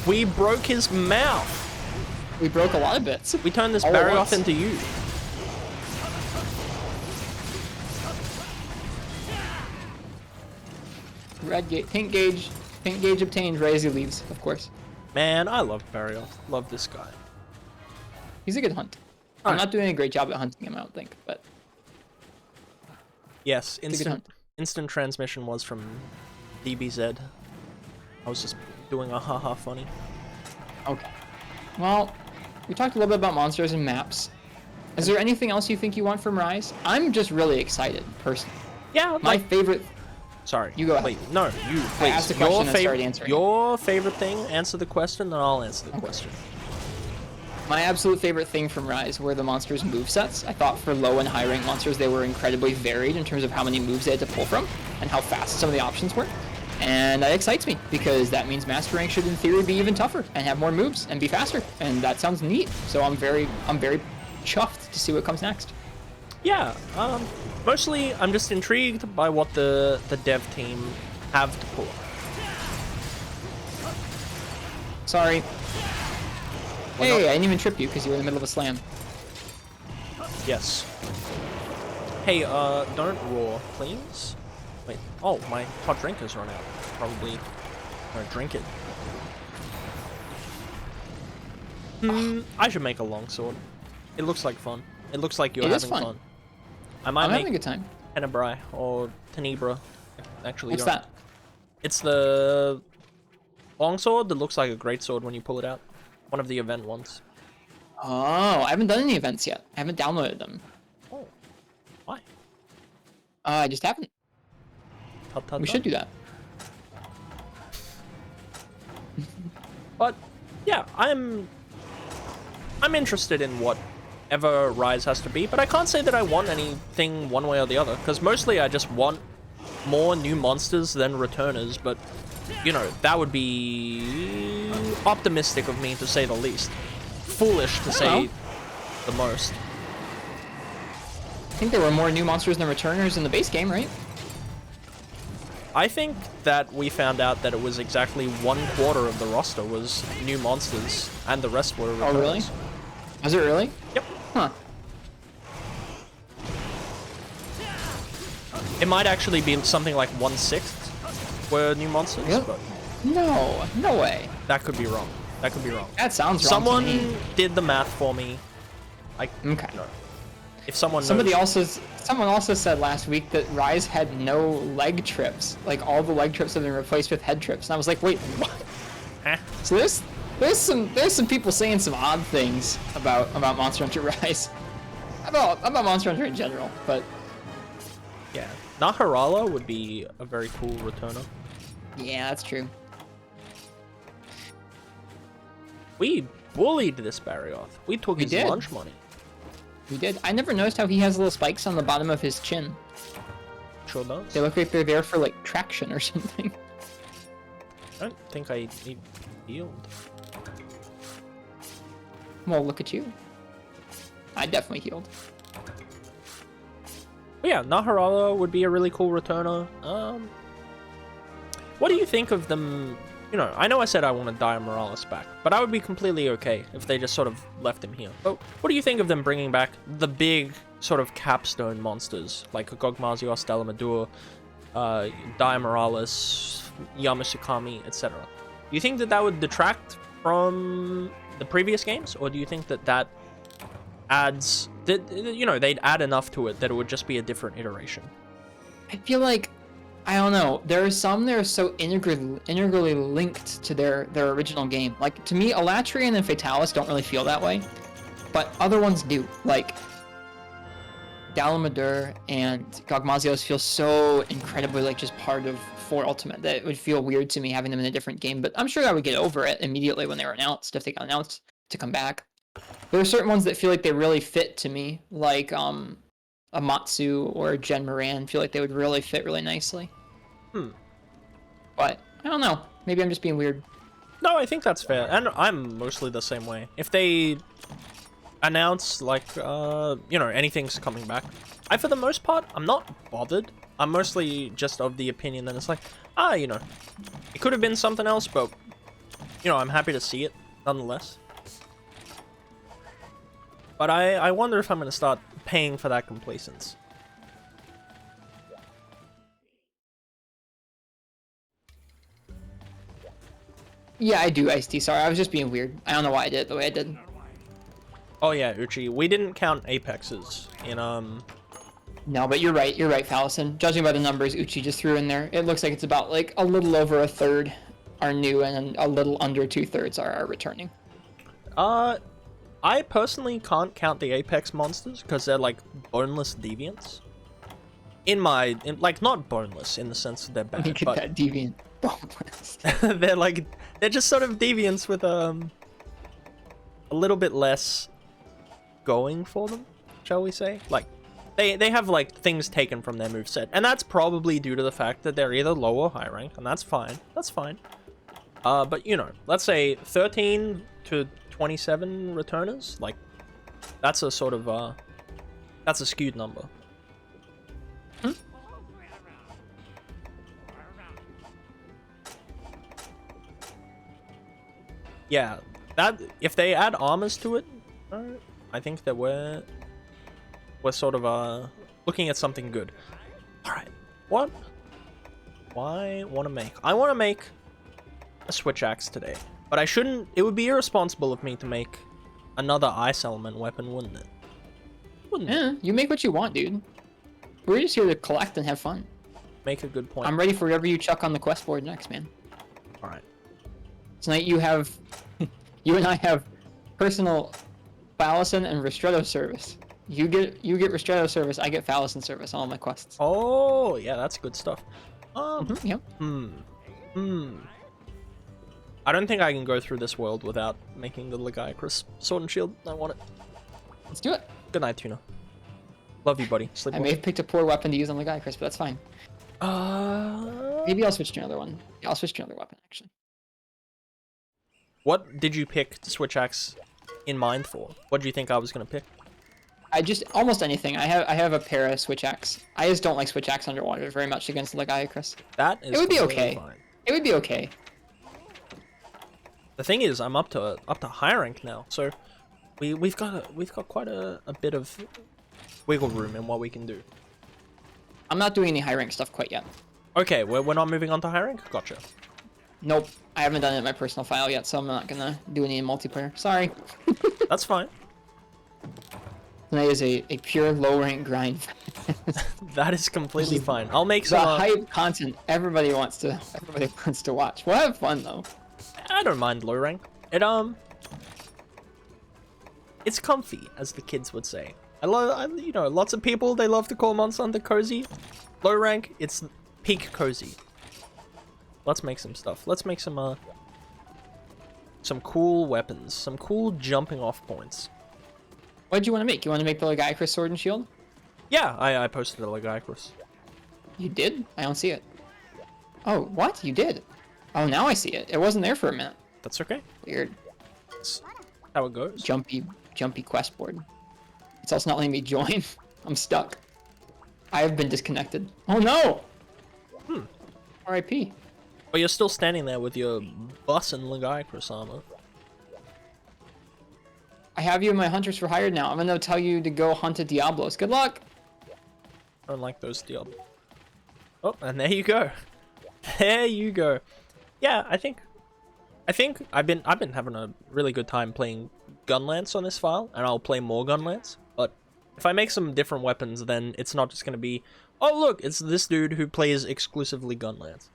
We broke his mouth. We broke a lot of bits. We turned this All at Barry once. off into you. Red gauge, pink gauge obtained. Razy leaves, of course. Man, I love Barrioth. Love this guy. He's a good hunt. I'm not doing a great job at hunting him, I don't think, but Yes, it's a good hunt. instant transmission was from DBZ. I was just doing a haha funny. Okay. Well, we talked a little bit about monsters and maps. Is there anything else you think you want from Rise? I'm just really excited, personally. Yeah, My favorite... Sorry. You go ahead. Wait, no, you. I Please. asked the question and started answering. Your favorite thing, answer the question, then I'll answer the question. My absolute favorite thing from Rise were the monsters' movesets. I thought for low and high rank monsters, they were incredibly varied in terms of how many moves they had to pull from and how fast some of the options were. And that excites me because that means Master Rank should in theory be even tougher and have more moves and be faster. And that sounds neat. So I'm very chuffed to see what comes next. Yeah, mostly I'm just intrigued by what the dev team have to pull off. Sorry. We're Hey, not- I didn't even trip you because you were in the middle of a slam. Yes. Hey, don't roar, please. Wait, oh, my hot drink has run out. Probably gonna drink it. I should make a longsword. It looks like fun. It looks like you're It is having fun. fun. I might I'm make having a good time. Tenebrai or Tenebra. Actually, What's don't. that? It's the longsword that looks like a greatsword when you pull it out. One of the event ones. Oh, I haven't done any events yet. I haven't downloaded them. Oh, why? I just haven't. Tut, tut, We tut. should do that. But yeah, I'm interested in what whatever Rise has to be, but I can't say that I want anything one way or the other, because mostly I just want more new monsters than returners, but, you know, that would be optimistic of me, to say the least. Foolish, to say the most. I think there were more new monsters than returners in the base game, right? I think that we found out that it was exactly 1/4 of the roster was new monsters, and the rest were returners. Oh, really? Was it really? Yep. Huh. It might actually be something like 1/6 were new monsters, Yep. but No way. that could be wrong. That could be wrong. That sounds wrong Someone to me. did the math for me. Okay. If someone Someone also said last week that Rise had no leg trips. Like all the leg trips have been replaced with head trips. And I was like, wait, what? Huh? So there's some people saying some odd things about Monster Hunter Rise. About Monster Hunter in general, but Yeah, Naharala would be a very cool returner. yeah, that's true. We bullied this Barrioth. We took his did. lunch money. We did. I never noticed how he has little spikes on the bottom of his chin. Sure does. They look like they're there for like traction or something. I don't think I need healed. Well, look at you. I definitely healed. But yeah, Naharala would be a really cool returner. What do you think of them? You know, I know I said I want to Dire Morales back, but I would be completely okay if they just sort of left him here. But what do you think of them bringing back the big sort of capstone monsters, like Gogmazios, Dalamadur, Dire Morales, Yamasukami, etc.? Do you think that that would detract from the previous games, or do you think that that adds, that, you know, they'd add enough to it that it would just be a different iteration? I feel like, I don't know, there are some that are so integrally linked to their original game. Like, to me, Elatrian and Fatalis don't really feel that way, but other ones do. Like, Dalamadur and Gogmazios feel so incredibly like just part of 4 Ultimate that it would feel weird to me having them in a different game, but I'm sure I would get over it immediately when they were announced, if they got announced to come back. There are certain ones that feel like they really fit to me, like a Matsu or a Gen Moran feel like they would really fit really nicely. But I don't know. Maybe I'm just being weird. No, I think that's fair, and I'm mostly the same way. If they announce, like, you know, anything's coming back, for the most part, I'm not bothered. I'm mostly just of the opinion that it's like, you know, it could have been something else, but, you know, I'm happy to see it, nonetheless. But I wonder if I'm going to start paying for that complacence. Yeah, I do, Ice-T. Sorry, I was just being weird. I don't know why I did it the way I did. Oh yeah, Uchi, we didn't count Apexes in, No, but you're right, Fallison. Judging by the numbers Uchi just threw in there, it looks like it's about, like, a little over 1/3 are new and a little under 2/3 are returning. I personally can't count the Apex monsters because they're like boneless deviants. Like, not boneless in the sense that they're bad, Look at but that deviant boneless. they're just sort of deviants with a little bit less going for them, shall we say? Like, they have like things taken from their moveset, and that's probably due to the fact that they're either low or high rank, and that's fine. That's fine. But you know, let's say 13 to 27 returners, like, that's a sort of that's a skewed number. Yeah, that, if they add armors to it, I think that we're sort of looking at something good. All right, what? Why want to make? I want to make a switch axe today, but I shouldn't. It would be irresponsible of me to make another ice element weapon, wouldn't it? Wouldn't Yeah, you make what you want, dude. We're just here to collect and have fun. Make a good point. I'm ready for whatever you chuck on the quest board next, man. All right. Tonight you have, you and I have personal Fallison and Ristretto service. You get Ristretto service, I get Fallison service on all my quests. Oh, yeah, that's good stuff. Yep. I don't think I can go through this world without making the Legiacris sword and shield. I want it. Let's do it. Good night, Tuna. Love you, buddy. Sleep I well. may have picked a poor weapon to use on the guy, Chris, but that's fine. Maybe I'll switch to another one. Yeah, I'll switch to another weapon, actually. What did you pick the switch axe in mind for? What do you think I was gonna pick? Almost anything. I have a pair of switch axe. I just don't like switch axe underwater very much against the guy, Chris. That is. It would be okay. Fine. It would be okay. The thing is, I'm up to high rank now, so we've got quite a bit of wiggle room in what we can do. I'm not doing any high rank stuff quite yet. Okay, we're not moving on to high rank? Gotcha. Nope. I haven't done it in my personal file yet, so I'm not gonna do any multiplayer. Sorry. That's fine. Tonight is a pure low rank grind. That is completely fine. I'll make The some hype content everybody wants to watch. We'll have fun though. I don't mind low rank. It's comfy, as the kids would say. You know, lots of people, they love to call Monster Hunter cozy. Low rank, it's peak cozy. Let's make some stuff. Let's make some cool weapons, some cool jumping off points. What did you want to make? You want to make the Legiacrus sword and shield? Yeah, I posted a Legiacrus. You did? I don't see it. Oh, what? You did? Oh, now I see it. It wasn't there for a minute. That's okay. Weird. That's how it goes. Jumpy quest board. It's also not letting me join. I'm stuck. I have been disconnected. Oh no! R.I.P. But you're still standing there with your bus and Legiacrus armor. I have you in my hunters for hire now. I'm gonna tell you to go hunt a Diablos. Good luck! I don't like those Diablos. Oh, and there you go. There you go. Yeah, I think I've been having a really good time playing Gunlance on this file, and I'll play more Gunlance. But if I make some different weapons, then it's not just gonna be, oh look, it's this dude who plays exclusively Gunlance.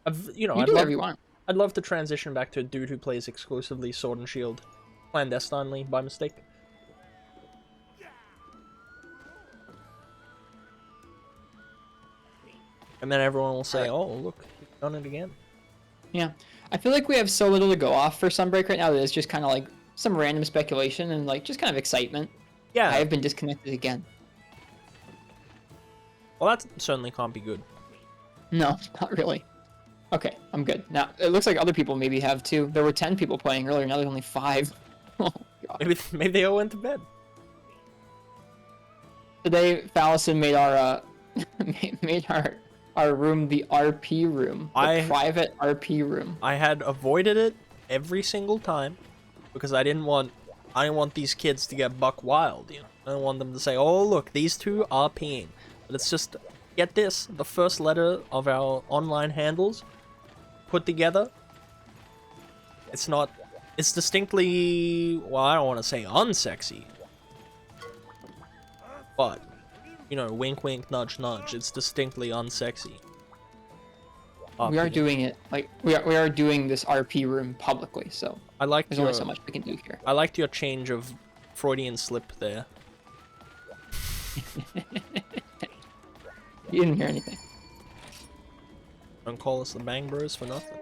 I'd love to transition back to a dude who plays exclusively Sword and Shield, clandestinely by mistake. And then everyone will say, oh look, you've done it again. Yeah. I feel like we have so little to go off for Sunbreak right now that it's just kind of like some random speculation and like just kind of excitement. Yeah. I have been disconnected again. Well, that certainly can't be good. No, not really. Okay, I'm good. Now, it looks like other people maybe have too. There were 10 people playing earlier, now there's only 5. Oh, God. Maybe they all went to bed. Today, Fallison made our our room the RP room. The private RP room. I had avoided it every single time because I didn't want these kids to get buck wild, you know. I don't want them to say, oh look, these two are peeing. But it's just, get this, the first letter of our online handles put together. It's distinctly, well, I don't want to say unsexy, but, you know, wink wink, nudge nudge, it's distinctly unsexy. We are doing it, like, we are doing this RP room publicly, so there's only so much we can do here. I liked your change of Freudian slip there. You didn't hear anything. Don't call us the Bang Bros for nothing.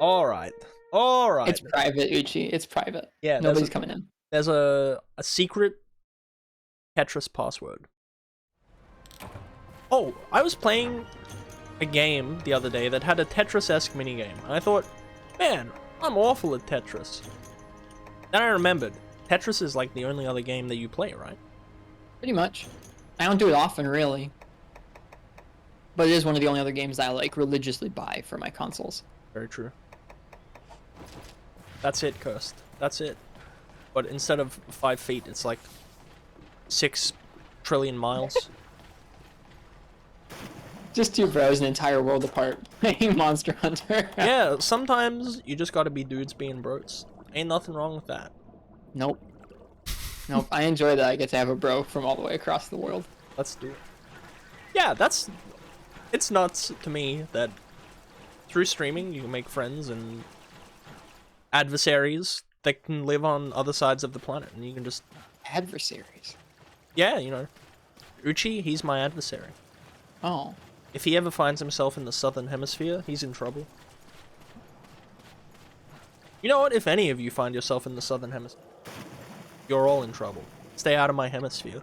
Alright. Alright. It's private, Uchi. It's private. Yeah, nobody's coming in. There's a secret Tetris password. Oh, I was playing a game the other day that had a Tetris-esque minigame. And I thought, man, I'm awful at Tetris. Then I remembered, Tetris is like the only other game that you play, right? Pretty much. I don't do it often, really. But it is one of the only other games that I like religiously buy for my consoles. Very true. That's it, Cursed. That's it. But instead of 5 feet, it's like 6 trillion miles. Just two bros an entire world apart playing Monster Hunter. Yeah, sometimes you just gotta be dudes being bros. Ain't nothing wrong with that. Nope. Nope. I enjoy that I get to have a bro from all the way across the world. Let's do it. Yeah, it's nuts to me that through streaming you can make friends and adversaries that can live on other sides of the planet, and you can just... Adversaries? Yeah, you know. Uchi, he's my adversary. Oh. If he ever finds himself in the southern hemisphere, he's in trouble. You know what? If any of you find yourself in the southern hemisphere, you're all in trouble. Stay out of my hemisphere.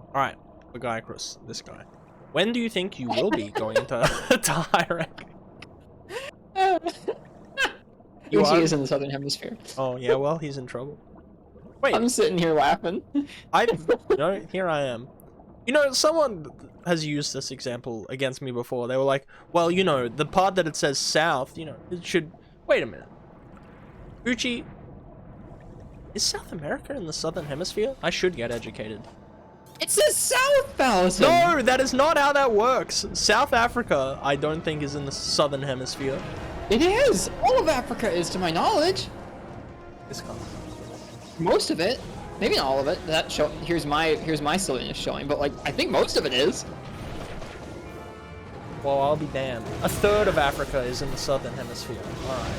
Alright, the guy, Chris, this guy. When do you think you will be going to high rank? He is in the southern hemisphere. Oh, yeah, well, he's in trouble. Wait. I'm sitting here laughing. Here I am. You know, someone has used this example against me before. They were like, well, you know, the part that it says south, you know, it should... Wait a minute. Uchi, is South America in the southern hemisphere? I should get educated. It says south, Bowser! No, that is not how that works. South Africa, I don't think, is in the southern hemisphere. It is! All of Africa is, to my knowledge. This guy. Most of it. Maybe not all of it. Here's my silliness showing, but like I think most of it is. Well, I'll be damned. A third of Africa is in the southern hemisphere. Alright.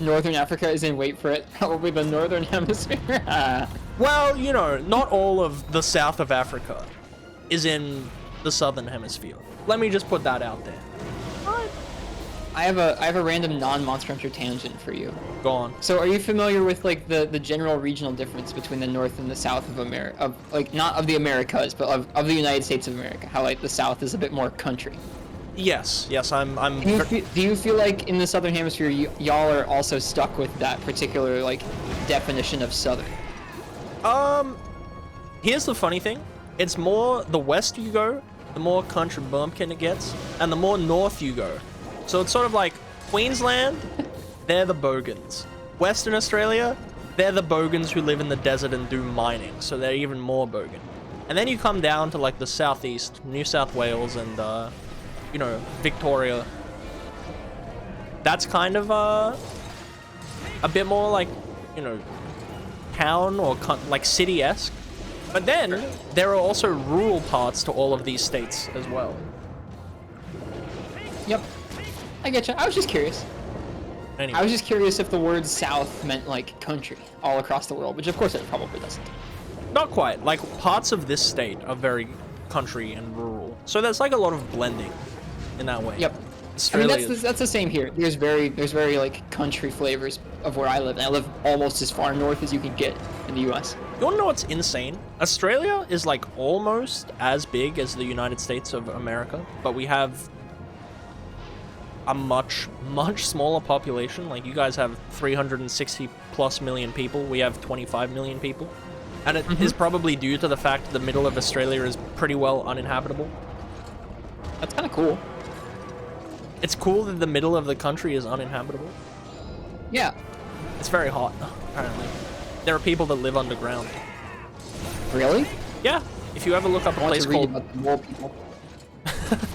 Northern Africa is in, wait for it, probably the northern hemisphere. Well, you know, not all of the south of Africa is in the southern hemisphere. Let me just put that out there. Alright. I have a random non-Monster Hunter tangent for you. Go on. So are you familiar with like the general regional difference between the north and the south of America, like not of the Americas, but of the United States of America? How like the south is a bit more country. Yes, I'm Do you feel like in the southern hemisphere y'all are also stuck with that particular like definition of southern? Here's the funny thing. It's more the west you go, the more country bumpkin it gets, and the more north you go. So it's sort of like Queensland, they're the Bogans. Western Australia, they're the Bogans who live in the desert and do mining, so they're even more Bogan. And then you come down to like the southeast, New South Wales and, you know, Victoria. That's kind of, a bit more like, you know, town or like city-esque. But then there are also rural parts to all of these states as well. Yep. I get you. I was just curious. Anyway. I was just curious if the word south meant like country all across the world, which of course it probably doesn't. Not quite. Like, parts of this state are very country and rural. So there's like a lot of blending in that way. Yep. Australia, I mean, that's the same here. There's very like country flavors of where I live, and I live almost as far north as you can get in the US. You wanna know what's insane? Australia is like almost as big as the United States of America, but we have a much smaller population. Like, you guys have 360 plus million people. We have 25 million people. And it is probably due to the fact that the middle of Australia is pretty well uninhabitable. That's kind of cool. It's cool that the middle of the country is uninhabitable. Yeah. It's very hot, apparently. There are people that live underground. Really? Yeah. If you ever look up a place called... about the mole people.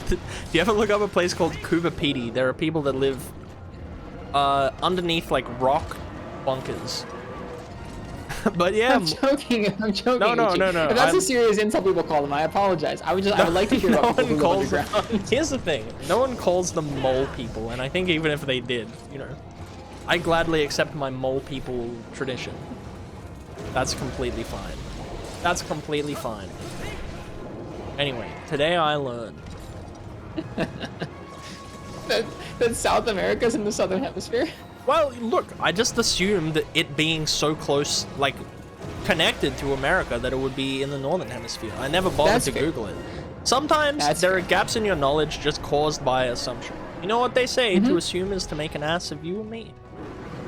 If you ever look up a place called Kubapiti, there are people that live underneath like rock bunkers. But yeah, I'm joking. No. If that's a serious insult people call them, I apologize. I would like to hear about people who live underground. Here's the thing: no one calls them mole people, and I think even if they did, you know, I gladly accept my mole people tradition. That's completely fine. That's completely fine. Anyway, today I learned that South America's in the southern hemisphere. Well, look, I just assumed that it being so close, like, connected to America, that it would be in the northern hemisphere. I never bothered to Google it. Sometimes there are gaps in your knowledge just caused by assumption. You know what they say, to assume is to make an ass of you and me.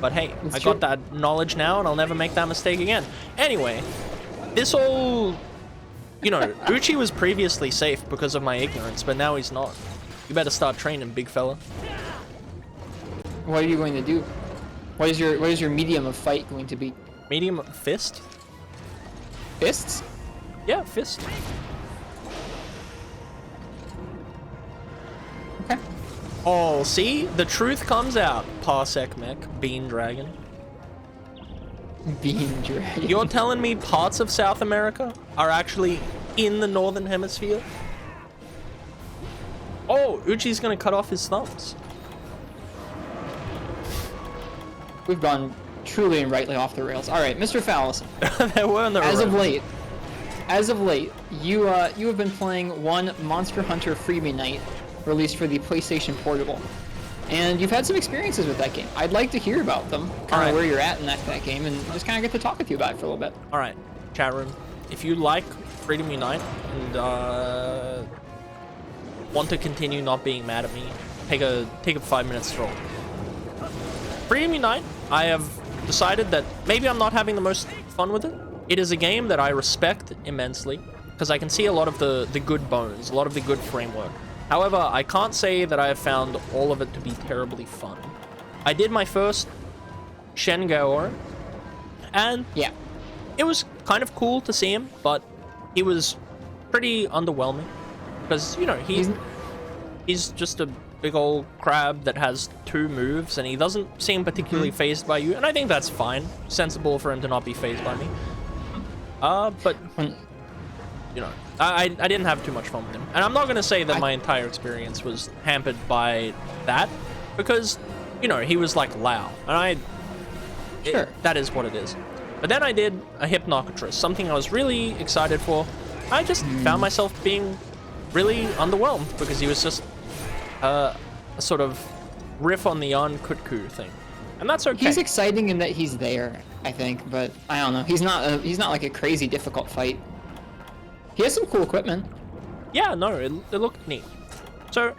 But hey, I got that knowledge now, and I'll never make that mistake again. Anyway, this all... You know, Uchi was previously safe because of my ignorance, but now he's not. You better start training, big fella. What are you going to do? What is your medium of fight going to be? Medium fist? Fists? Yeah, fist. Okay. Oh, see? The truth comes out. Parsec mech, bean dragon. Bean dragon. You're telling me parts of South America are actually in the northern hemisphere? Oh, Uchi's gonna cut off his thumbs. We've gone truly and rightly off the rails. All right, Mr. Fallison. They were on the As of late, you have been playing one Monster Hunter freebie night released for the PlayStation Portable. and you've had some experiences with that game. I'd like to hear about them, kind of where you're at in that game, and just kind of get to talk with you about it for a little bit. All right, chat room. If you like Freedom Unite and want to continue not being mad at me, take a 5-minute stroll. Freedom Unite, I have decided that maybe I'm not having the most fun with it. It is a game that I respect immensely because I can see a lot of the good bones, a lot of the good framework. However, I can't say that I have found all of it to be terribly fun. I did my first Shengaoren, and yeah, it was kind of cool to see him, but he was pretty underwhelming because, you know, he's just a big old crab that has 2 moves, and he doesn't seem particularly phased by you, and I think that's fine. Sensible for him to not be phased by me. But, you know, I didn't have too much fun with him. And I'm not going to say that my entire experience was hampered by that, because, you know, he was like Lao, and that is what it is. But then I did a Hypnocatress, something I was really excited for. I just found myself being really underwhelmed, because he was just a sort of riff on the Kutku thing. And that's okay. He's exciting in that he's there, I think, but I don't know. He's not like a crazy difficult fight. He has some cool equipment. Yeah, no, it looked neat. So,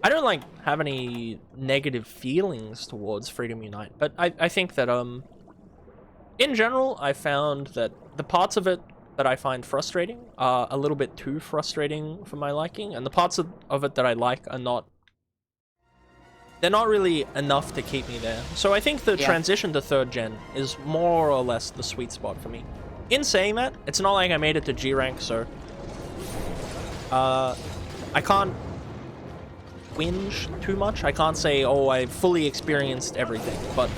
I don't like have any negative feelings towards Freedom Unite, but I think that in general, I found that the parts of it that I find frustrating are a little bit too frustrating for my liking, and the parts of it that I like are not. They're not really enough to keep me there. So I think the transition to 3rd gen is more or less the sweet spot for me. In saying that, it's not like I made it to G rank, so I can't whinge too much. I can't say, oh, I fully experienced everything, but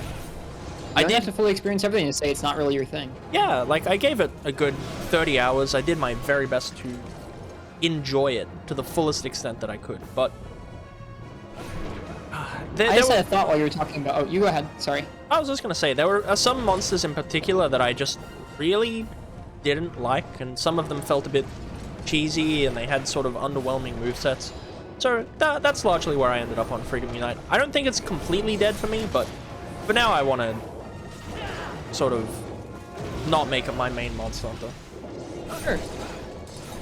I did have to fully experience everything to say it's not really your thing. Yeah, like I gave it a good 30 hours. I did my very best to enjoy it to the fullest extent that I could, but I just had a thought while you were talking about... Oh, you go ahead. Sorry. I was just going to say, there were some monsters in particular that I just really didn't like, and some of them felt a bit cheesy, and they had sort of underwhelming movesets. So that's largely where I ended up on Freedom Unite. I don't think it's completely dead for me, but for now I want to sort of not make it my main monster hunter. Sure.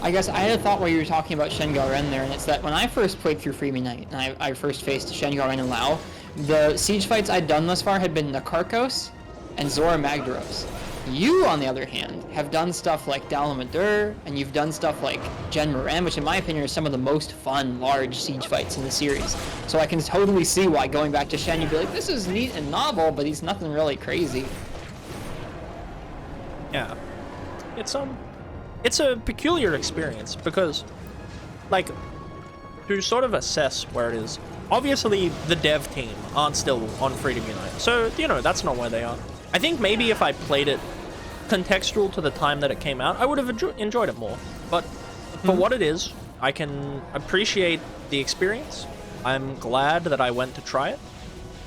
I guess I had a thought while you were talking about Shengaoren there, and it's that when I first played through Freedom Unite, and I first faced Shengaoren and Lao, the siege fights I'd done thus far had been Nakarkos and Zora Magdaros. You, on the other hand, have done stuff like Dalamadur, and you've done stuff like Gen Moran, which in my opinion are some of the most fun, large siege fights in the series. So I can totally see why going back to Shen, you'd be like, this is neat and novel, but he's nothing really crazy. Yeah. It's a peculiar experience, because, like, to sort of assess where it is, obviously the dev team aren't still on Freedom Unite, so, you know, that's not where they are. I think maybe if I played it contextual to the time that it came out, I would have enjoyed it more. But for what it is, I can appreciate the experience. I'm glad that I went to try it,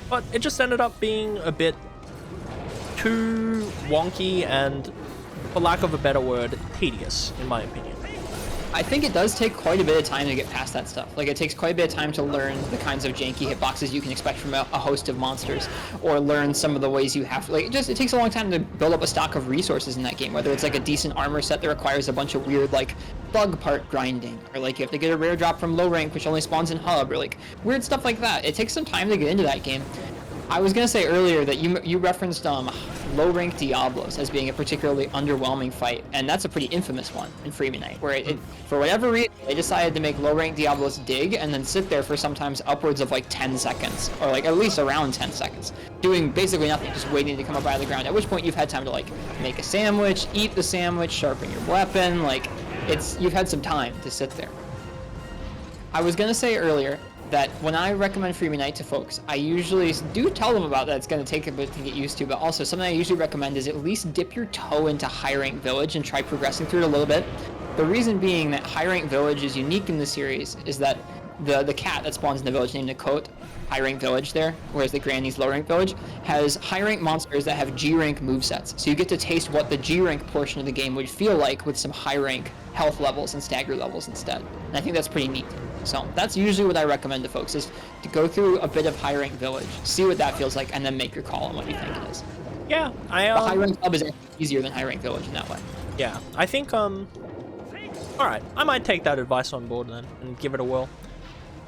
but it just ended up being a bit too wonky and, for lack of a better word, tedious, in my opinion. I think it does take quite a bit of time to get past that stuff. Like, it takes quite a bit of time to learn the kinds of janky hitboxes you can expect from a host of monsters, or learn some of the ways you have to, like, it takes a long time to build up a stock of resources in that game, whether it's like a decent armor set that requires a bunch of weird, like, bug part grinding, or like you have to get a rare drop from low rank which only spawns in hub, or like weird stuff like that. It takes some time to get into that game. I was gonna say earlier that you referenced low rank Diablos as being a particularly underwhelming fight, and that's a pretty infamous one in Freedom Unite, where it for whatever reason they decided to make low rank Diablos dig and then sit there for sometimes upwards of like 10 seconds, or like at least around 10 seconds, doing basically nothing, just waiting to come up out of the ground. At which point you've had time to like make a sandwich, eat the sandwich, sharpen your weapon. Like you've had some time to sit there. I was gonna say earlier that when I recommend Freedom Unite to folks, I usually do tell them about that. It's going to take a bit to get used to, but also something I usually recommend is at least dip your toe into High Rank Village and try progressing through it a little bit. The reason being that High Rank Village is unique in the series is that the cat that spawns in the village named Nakot, High Rank Village there, whereas the Granny's Low Rank Village, has High Rank monsters that have G Rank movesets. So you get to taste what the G Rank portion of the game would feel like with some High Rank health levels and stagger levels instead. And I think that's pretty neat. So that's usually what I recommend to folks, is to go through a bit of high rank village, see what that feels like, and then make your call on what you think it is. Yeah, The high rank hub is easier than high rank village in that way. Yeah, I think, all right, I might take that advice on board then and give it a whirl.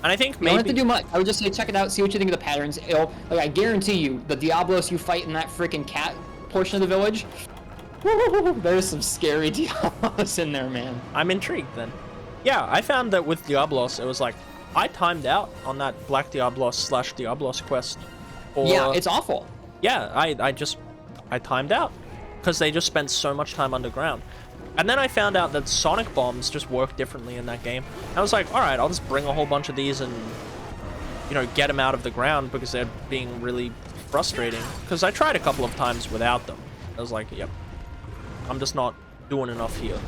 And I think maybe... You don't have to do much. I would just say check it out, see what you think of the patterns. Like, I guarantee you, the Diablos you fight in that freaking cat portion of the village, there's some scary Diablos in there, man. I'm intrigued then. Yeah, I found that with Diablos, it was like, I timed out on that Black Diablos / Diablos quest. Yeah, it's awful. Yeah, I timed out because they just spent so much time underground. And then I found out that sonic bombs just work differently in that game. I was like, all right, I'll just bring a whole bunch of these and, you know, get them out of the ground because they're being really frustrating. Because I tried a couple of times without them. I was like, yep, I'm just not doing enough here.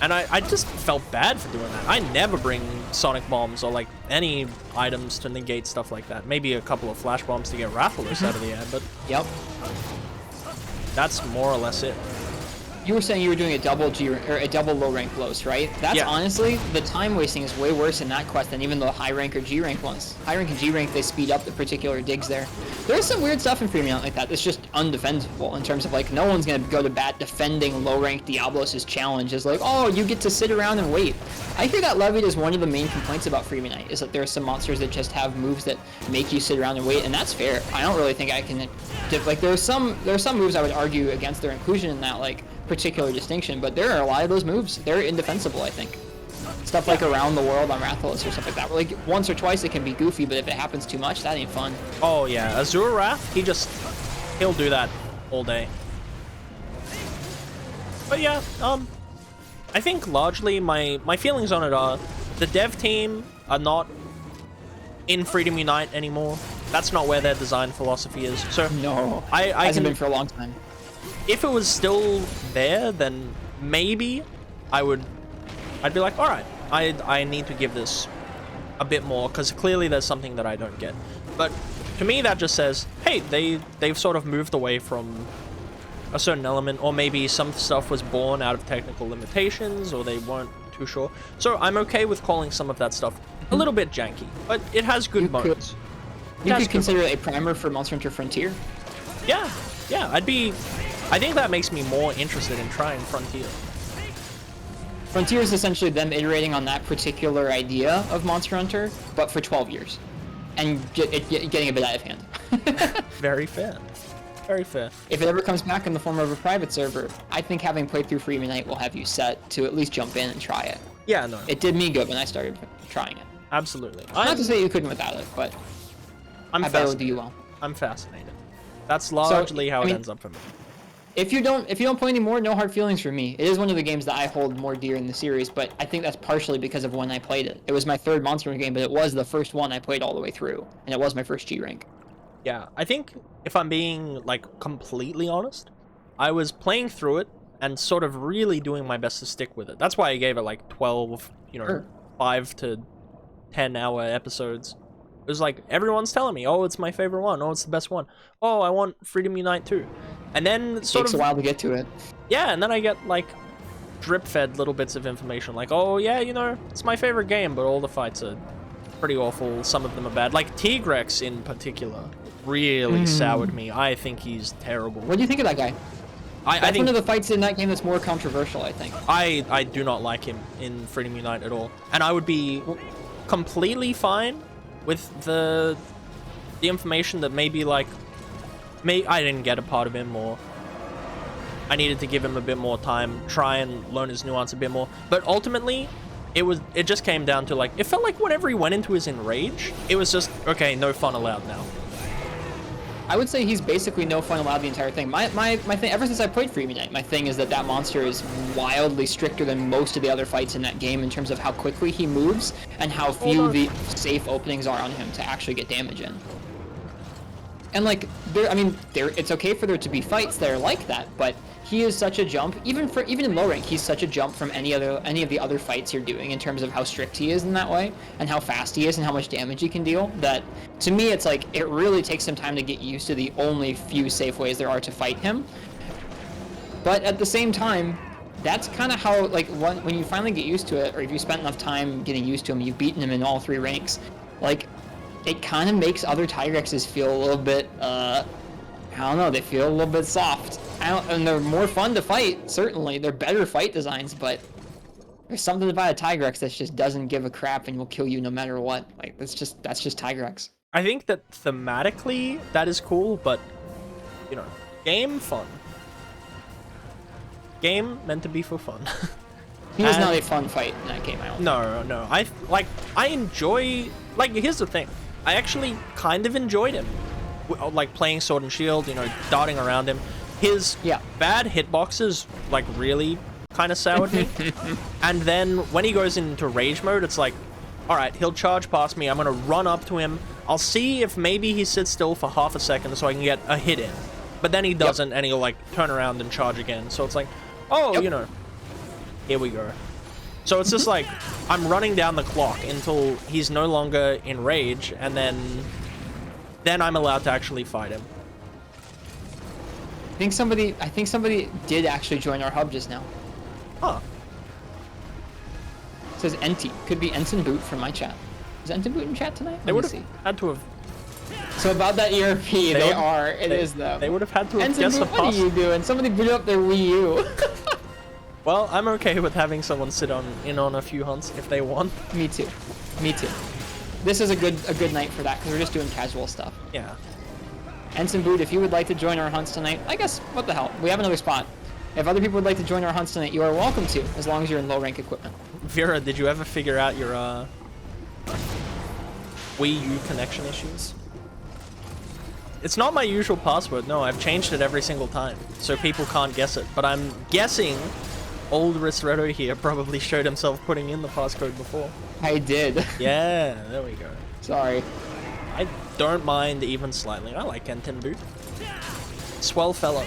And I just felt bad for doing that. I never bring sonic bombs or like any items to negate stuff like that. Maybe a couple of flash bombs to get Rathalos out of the air, but Yep. that's more or less it. You were saying you were doing a double low rank blows, right? That's honestly, the time wasting is way worse in that quest than even the high rank or G rank ones. High rank and G rank, they speed up the particular digs there. There's some weird stuff in Freemium like that that's just undefensible in terms of like, no one's gonna go to bat defending low rank Diablos' challenge is like, oh, you get to sit around and wait. I hear that levied as one of the main complaints about Freemium is that there are some monsters that just have moves that make you sit around and wait, and that's fair. I don't really think I can, like, there are some moves I would argue against their inclusion in that, like, particular distinction, but there are a lot of those moves. They're indefensible, I think. Stuff like Around the World on Rathalos or stuff like that. Where, like, once or twice it can be goofy, but if it happens too much, that ain't fun. Oh yeah, Azure Wrath, he'll do that all day. But yeah, I think largely my feelings on it are the dev team are not in Freedom Unite anymore. That's not where their design philosophy is. So no, I hasn't been for a long time. If it was still there, then maybe I'd be like, all right, I need to give this a bit more because clearly there's something that I don't get. But to me, that just says, hey, they've sort of moved away from a certain element, or maybe some stuff was born out of technical limitations, or they weren't too sure. So I'm okay with calling some of that stuff a little bit janky, but it has good moments. You could consider it a primer for Monster Hunter Frontier. Yeah, I think that makes me more interested in trying Frontier. Frontier is essentially them iterating on that particular idea of Monster Hunter, but for 12 years. And getting a bit out of hand. Very fair. Very fair. If it ever comes back in the form of a private server, I think having played through Freemium Night will have you set to at least jump in and try it. Yeah, no. It did me good when I started trying it. Absolutely. Not to say you couldn't without it, but I bet it would do you well. I'm fascinated. That's largely how it ends up for me. If you don't play anymore, no hard feelings for me. It is one of the games that I hold more dear in the series, but I think that's partially because of when I played it. It was my third Monster Hunter game, but it was the first one I played all the way through, and it was my first G rank. Yeah, I think if I'm being like completely honest, I was playing through it and sort of really doing my best to stick with it. That's why I gave it like 12, 5 to 10 hour episodes. It was like, everyone's telling me, oh, it's my favorite one. Oh, it's the best one. Oh, I want Freedom Unite too. And then it takes a while to get to it. Yeah, and then I get like drip-fed little bits of information like, oh yeah, it's my favorite game, but all the fights are pretty awful. Some of them are bad. Like Tigrex in particular really soured me. I think he's terrible. What do you think of that guy? I think one of the fights in that game that's more controversial, I think. I do not like him in Freedom Unite at all. And I would be completely fine with the information that maybe like I didn't get a part of him, or I needed to give him a bit more time, try and learn his nuance a bit more. But ultimately, it just came down to like, it felt like whenever he went into his enrage, it was just, okay, no fun allowed now. I would say he's basically no fun allowed the entire thing. My thing, ever since I played Freemium Night, my thing is that monster is wildly stricter than most of the other fights in that game in terms of how quickly he moves and how few the safe openings are on him to actually get damage in. And like, it's okay for there to be fights that are like that, but he is such a jump, even in low rank, he's such a jump from any of the other fights you're doing in terms of how strict he is in that way, and how fast he is and how much damage he can deal, that to me it's like, it really takes some time to get used to the only few safe ways there are to fight him. But at the same time, that's kind of how, like, when you finally get used to it, or if you spent enough time getting used to him, you've beaten him in all 3 ranks, like, it kind of makes other Tigrexes feel a little bit, I don't know, they feel a little bit soft. And they're more fun to fight, certainly. They're better fight designs, but there's something about a Tigrex that just doesn't give a crap and will kill you no matter what. Like, that's just Tigrex. I think that thematically, that is cool, but, you know, game fun. Game meant to be for fun. He was not a fun fight in that game, I don't think. No. I enjoy... Like, here's the thing. I actually kind of enjoyed him. Like, playing Sword and Shield, you know, darting around him. His bad hitboxes, like, really kind of soured me. And then when he goes into rage mode, it's like, alright, he'll charge past me. I'm going to run up to him. I'll see if maybe he sits still for half a second so I can get a hit in. But then he doesn't, and he'll, like, turn around and charge again. So it's like, oh, you know, here we go. So it's just like, I'm running down the clock until he's no longer in rage, and then I'm allowed to actually fight him. I think somebody did actually join our hub just now. Huh. It says Enti. Could be Ensign Boot from my chat. Is Ensign Boot in chat tonight? They would have had to have... So about that ERP, it is though. They would have had to have Ensign guessed the Boot, what are you doing? Somebody boot up their Wii U. Well, I'm okay with having someone sit in on a few hunts if they want. Me too. This is a good night for that because we're just doing casual stuff. Yeah. Ensign Boot, if you would like to join our hunts tonight, I guess, what the hell, we have another spot. If other people would like to join our hunts tonight, you are welcome to, as long as you're in low rank equipment. Vera, did you ever figure out your Wii U connection issues? It's not my usual password, no, I've changed it every single time, so people can't guess it. But I'm guessing old Ristretto here probably showed himself putting in the passcode before. I did. Yeah, there we go. Sorry. I don't mind even slightly. I like Ensign Boot. Swell fellow.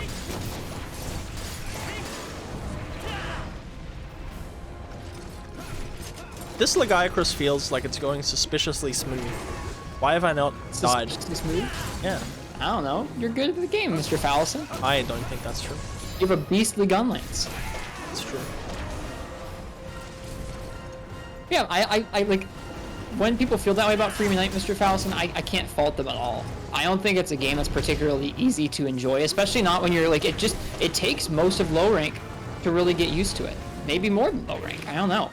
This Legiacrus feels like it's going suspiciously smooth. Why have I not died? Suspiciously smooth? Yeah. I don't know. You're good at the game, Mr. Fallison. I don't think that's true. You have a beastly gun lance. It's true. Yeah, I like, when people feel that way about Freeman Knight, Mr. Fallison, I can't fault them at all. I don't think it's a game that's particularly easy to enjoy, especially not when you're like, it takes most of low rank to really get used to it. Maybe more than low rank, I don't know.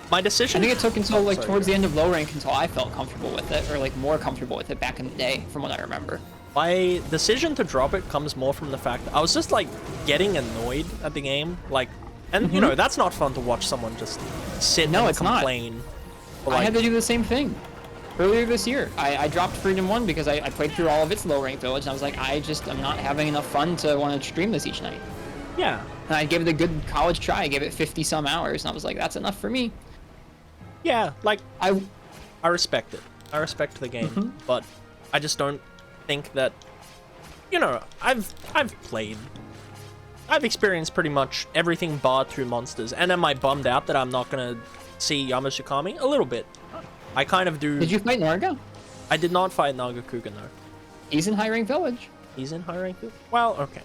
My decision... I think it took until like towards the end of low rank until I felt comfortable with it, or like more comfortable with it back in the day, from what I remember. My decision to drop it comes more from the fact that I was just like getting annoyed at the game, like, and you know, that's not fun to watch someone just sit and complain. But, like, I had to do the same thing earlier this year. I dropped Freedom 1 because I played through all of its low rank village, and I was like, I'm not having enough fun to want to stream this each night. Yeah. And I gave it a good college try. I gave it 50 some hours, and I was like, that's enough for me. Yeah, like I respect it. I respect the game, but I just don't think that, you know, I've experienced pretty much everything bar through monsters, and am I bummed out that I'm not gonna see Yamasukami? A little bit. I kind of do. Did you fight Narga? I did not fight Nagakuga, no. He's in high rank village. He's in high rank village? Well, okay.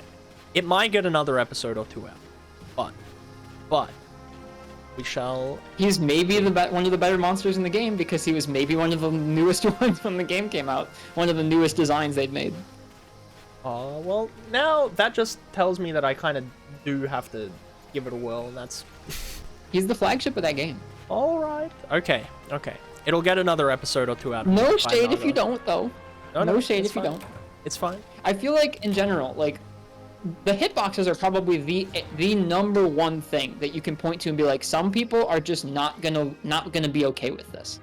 It might get another episode or two out, but we shall... He's maybe one of the better monsters in the game because he was maybe one of the newest ones when the game came out. One of the newest designs they'd made. Well, now that just tells me that I kind of do have to give it a whirl, and that's... He's the flagship of that game. Alright. Okay. It'll get another episode or two out. No shade if you don't, though. No shade if you don't. It's fine. I feel like, in general, like, the hitboxes are probably the number one thing that you can point to and be like, some people are just not gonna be okay with this.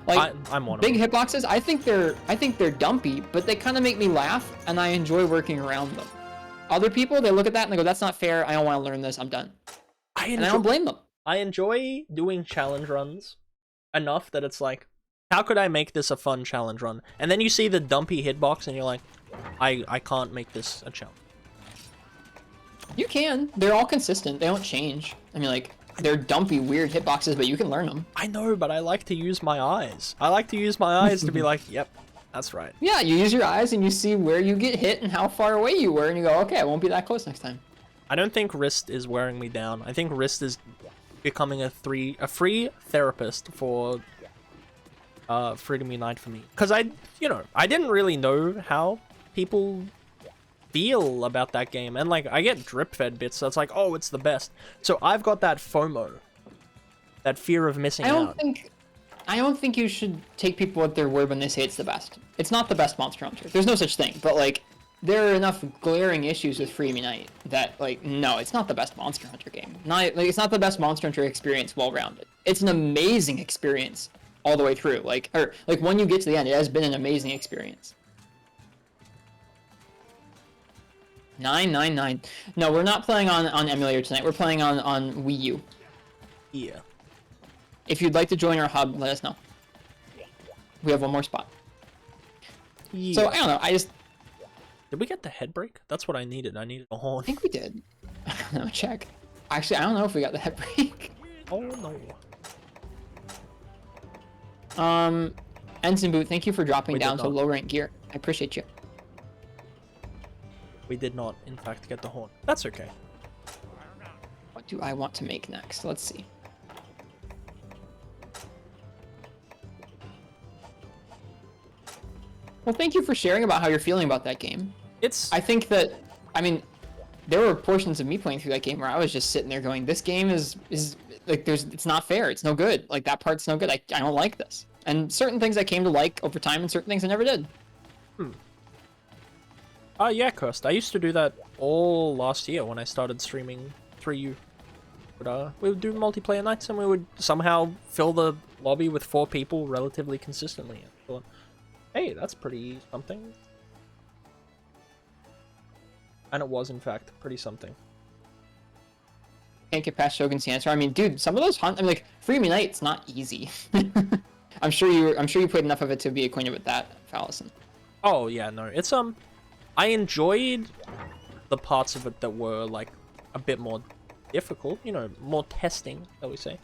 Like, I'm one of big them. hitboxes, I think they're dumpy, but they kind of make me laugh, and I enjoy working around them. Other people, they look at that and they go, "That's not fair. I don't want to learn this. I'm done." And I don't blame them. I enjoy doing challenge runs enough that it's like, how could I make this a fun challenge run? And then you see the dumpy hitbox, and you're like, I can't make this a challenge. You can. They're all consistent. They don't change. I mean, like, they're dumpy, weird hitboxes, but you can learn them. I know, but I like to use my eyes. I like to use my eyes to be like, yep, that's right. Yeah, you use your eyes and you see where you get hit and how far away you were, and you go, okay, I won't be that close next time. I don't think Rist is wearing me down. I think Rist is becoming a free therapist for Freedom Unite for me. Because I didn't really know how people feel about that game. And, like, I get drip-fed bits, so it's like, oh, it's the best. So I've got that FOMO. That fear of missing out. I don't think you should take people at their word when they say it's the best. It's not the best Monster Hunter. There's no such thing. But, like, there are enough glaring issues with Freedom Unite that, like, no, it's not the best Monster Hunter game. It's not the best Monster Hunter experience well-rounded. It's an amazing experience all the way through. Like, when you get to the end, it has been an amazing experience. 999. No, we're not playing on emulator tonight. We're playing on Wii U. Yeah. If you'd like to join our hub, let us know. We have one more spot. Yeah. So, I don't know, Did we get the head break? That's what I needed. I needed a horn. I think we did. No, check. Actually, I don't know if we got the head break. Oh, no. Ensign Boot, thank you for dropping down to low rank gear. I appreciate you. We did not, in fact, get the horn. That's okay. What do I want to make next? Let's see. Well, thank you for sharing about how you're feeling about that game. I think that, I mean, there were portions of me playing through that game where I was just sitting there going, this game is like, it's not fair. It's no good. Like, that part's no good. I don't like this. And certain things I came to like over time and certain things I never did. Yeah, Cursed. I used to do that all last year when I started streaming 3U. But, we would do multiplayer nights and we would somehow fill the lobby with 4 people relatively consistently. I thought, hey, that's pretty something. And it was, in fact, pretty something. Can't get past Shogun's answer. I mean, dude, some of those like, Freedom Unite's not easy. I'm sure you played enough of it to be acquainted with that, Fallison. Oh, yeah, no. It's, I enjoyed the parts of it that were, like, a bit more difficult. You know, more testing, shall we say.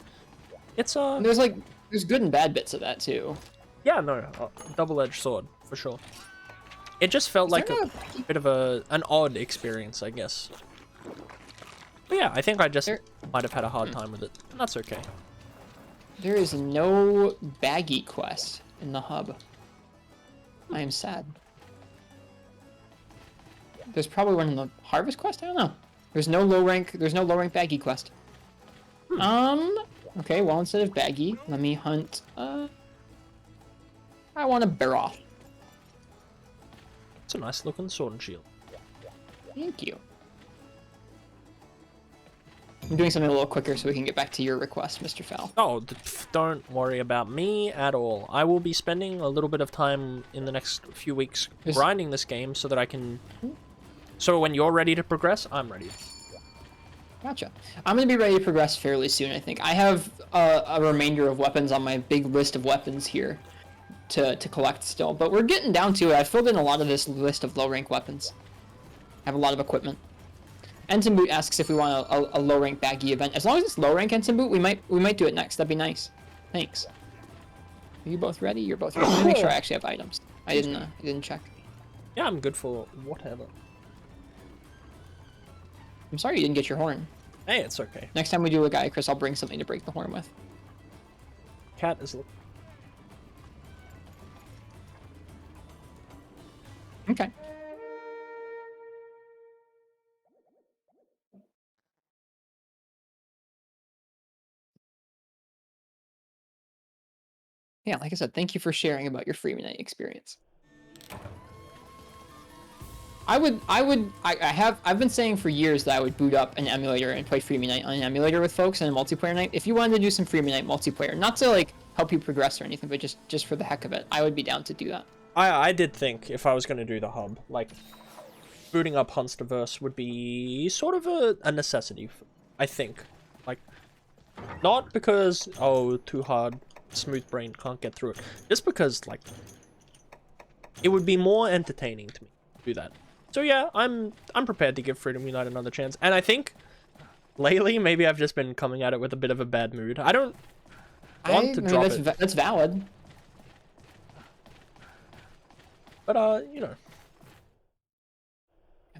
It's, There's good and bad bits of that, too. Yeah, no, double-edged sword, for sure. It just felt like a bit of an odd experience, I guess. But yeah, I think I just might have had a hard time with it, and that's okay. There is no baggy quest in the hub. I am sad. There's probably one in the harvest quest? I don't know. There's no low rank baggy quest. Okay, well, instead of baggy, let me hunt, I want a Baroth. It's a nice looking sword and shield. Thank you. I'm doing something a little quicker so we can get back to your request, Mr. Fowl. Oh, don't worry about me at all. I will be spending a little bit of time in the next few weeks grinding this game so that I can... So when you're ready to progress, I'm ready. Gotcha. I'm going to be ready to progress fairly soon, I think. I have a remainder of weapons on my big list of weapons here to collect still, but we're getting down to it. I filled in a lot of this list of low-rank weapons. I have a lot of equipment. Ensign Boot asks if we want a low-rank baggy event. As long as it's low-rank, Ensign Boot, we might do it next. That'd be nice. Thanks. Are you both ready? You're both ready. Let me make sure I actually have items. I didn't check. Yeah, I'm good for whatever. I'm sorry you didn't get your horn. Hey, it's okay. Next time we do a guy, Chris, I'll bring something to break the horn with. Cat is... Okay. Yeah, like I said, thank you for sharing about your Freedom Unite experience. I've been saying for years that I would boot up an emulator and play Freedom Unite on an emulator with folks in a multiplayer night. If you wanted to do some Freedom Unite multiplayer, not to like help you progress or anything, but just for the heck of it, I would be down to do that. I did think if I was going to do the hub, like, booting up Hunsterverse would be sort of a necessity, I think. Like, not because, oh, too hard, smooth brain, can't get through it. Just because, like, it would be more entertaining to me to do that. So yeah, I'm prepared to give Freedom Unite another chance. And I think, lately, maybe I've just been coming at it with a bit of a bad mood. I don't want to drop it. That's valid. But, you know.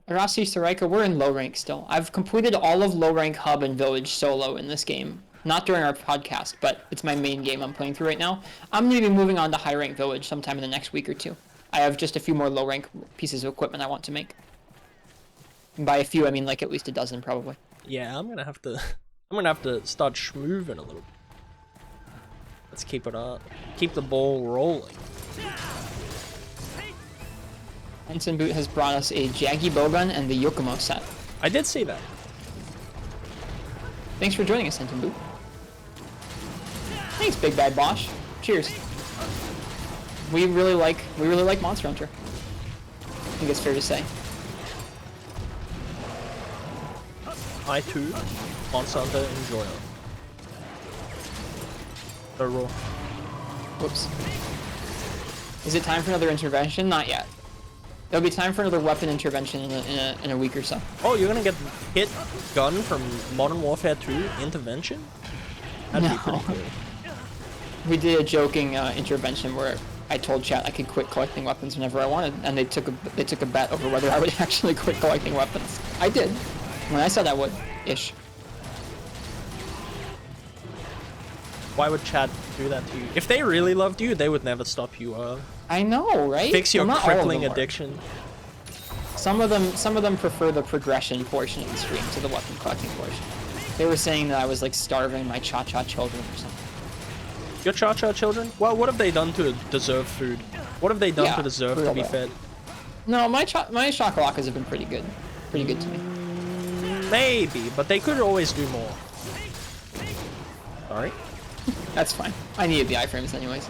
Rossi Sarika, we're in low rank still. I've completed all of low rank hub and village solo in this game. Not during our podcast, but it's my main game I'm playing through right now. I'm going to be moving on to high rank village sometime in the next week or two. I have just a few more low rank pieces of equipment I want to make. And by a few, I mean like at least a dozen probably. Yeah, I'm gonna have to start schmooving a little. Let's keep it up. Keep the ball rolling. Ensign Boot has brought us a Jaggy Bowgun and the Yokomo set. I did see that. Thanks for joining us, Ensign Boot. Thanks, Big Bad Bosch. Cheers. We really like Monster Hunter. I think it's fair to say. I too, Monster Hunter enjoyer. The roll. Whoops. Is it time for another intervention? Not yet. There'll be time for another weapon intervention in a week or so. Oh, you're gonna get hit gun from Modern Warfare 2 intervention? That'd be pretty cool. We did a joking intervention where I told chat I could quit collecting weapons whenever I wanted, and they took a bet over whether I would actually quit collecting weapons. I did. When I said I would, ish. Why would chat do that to you? If they really loved you, they would never stop you. I know, right? Fix your Well, not all of crippling them addiction. Some of them prefer the progression portion of the stream to the weapon collecting portion. They were saying that I was like starving my cha-cha children or something. Your cha-cha children? Well, what have they done to deserve food? What have they done to deserve to be fed? No, my chocolakas have been pretty good. Pretty good to me. Maybe, but they could always do more. Sorry? That's fine. I needed the iframes anyways.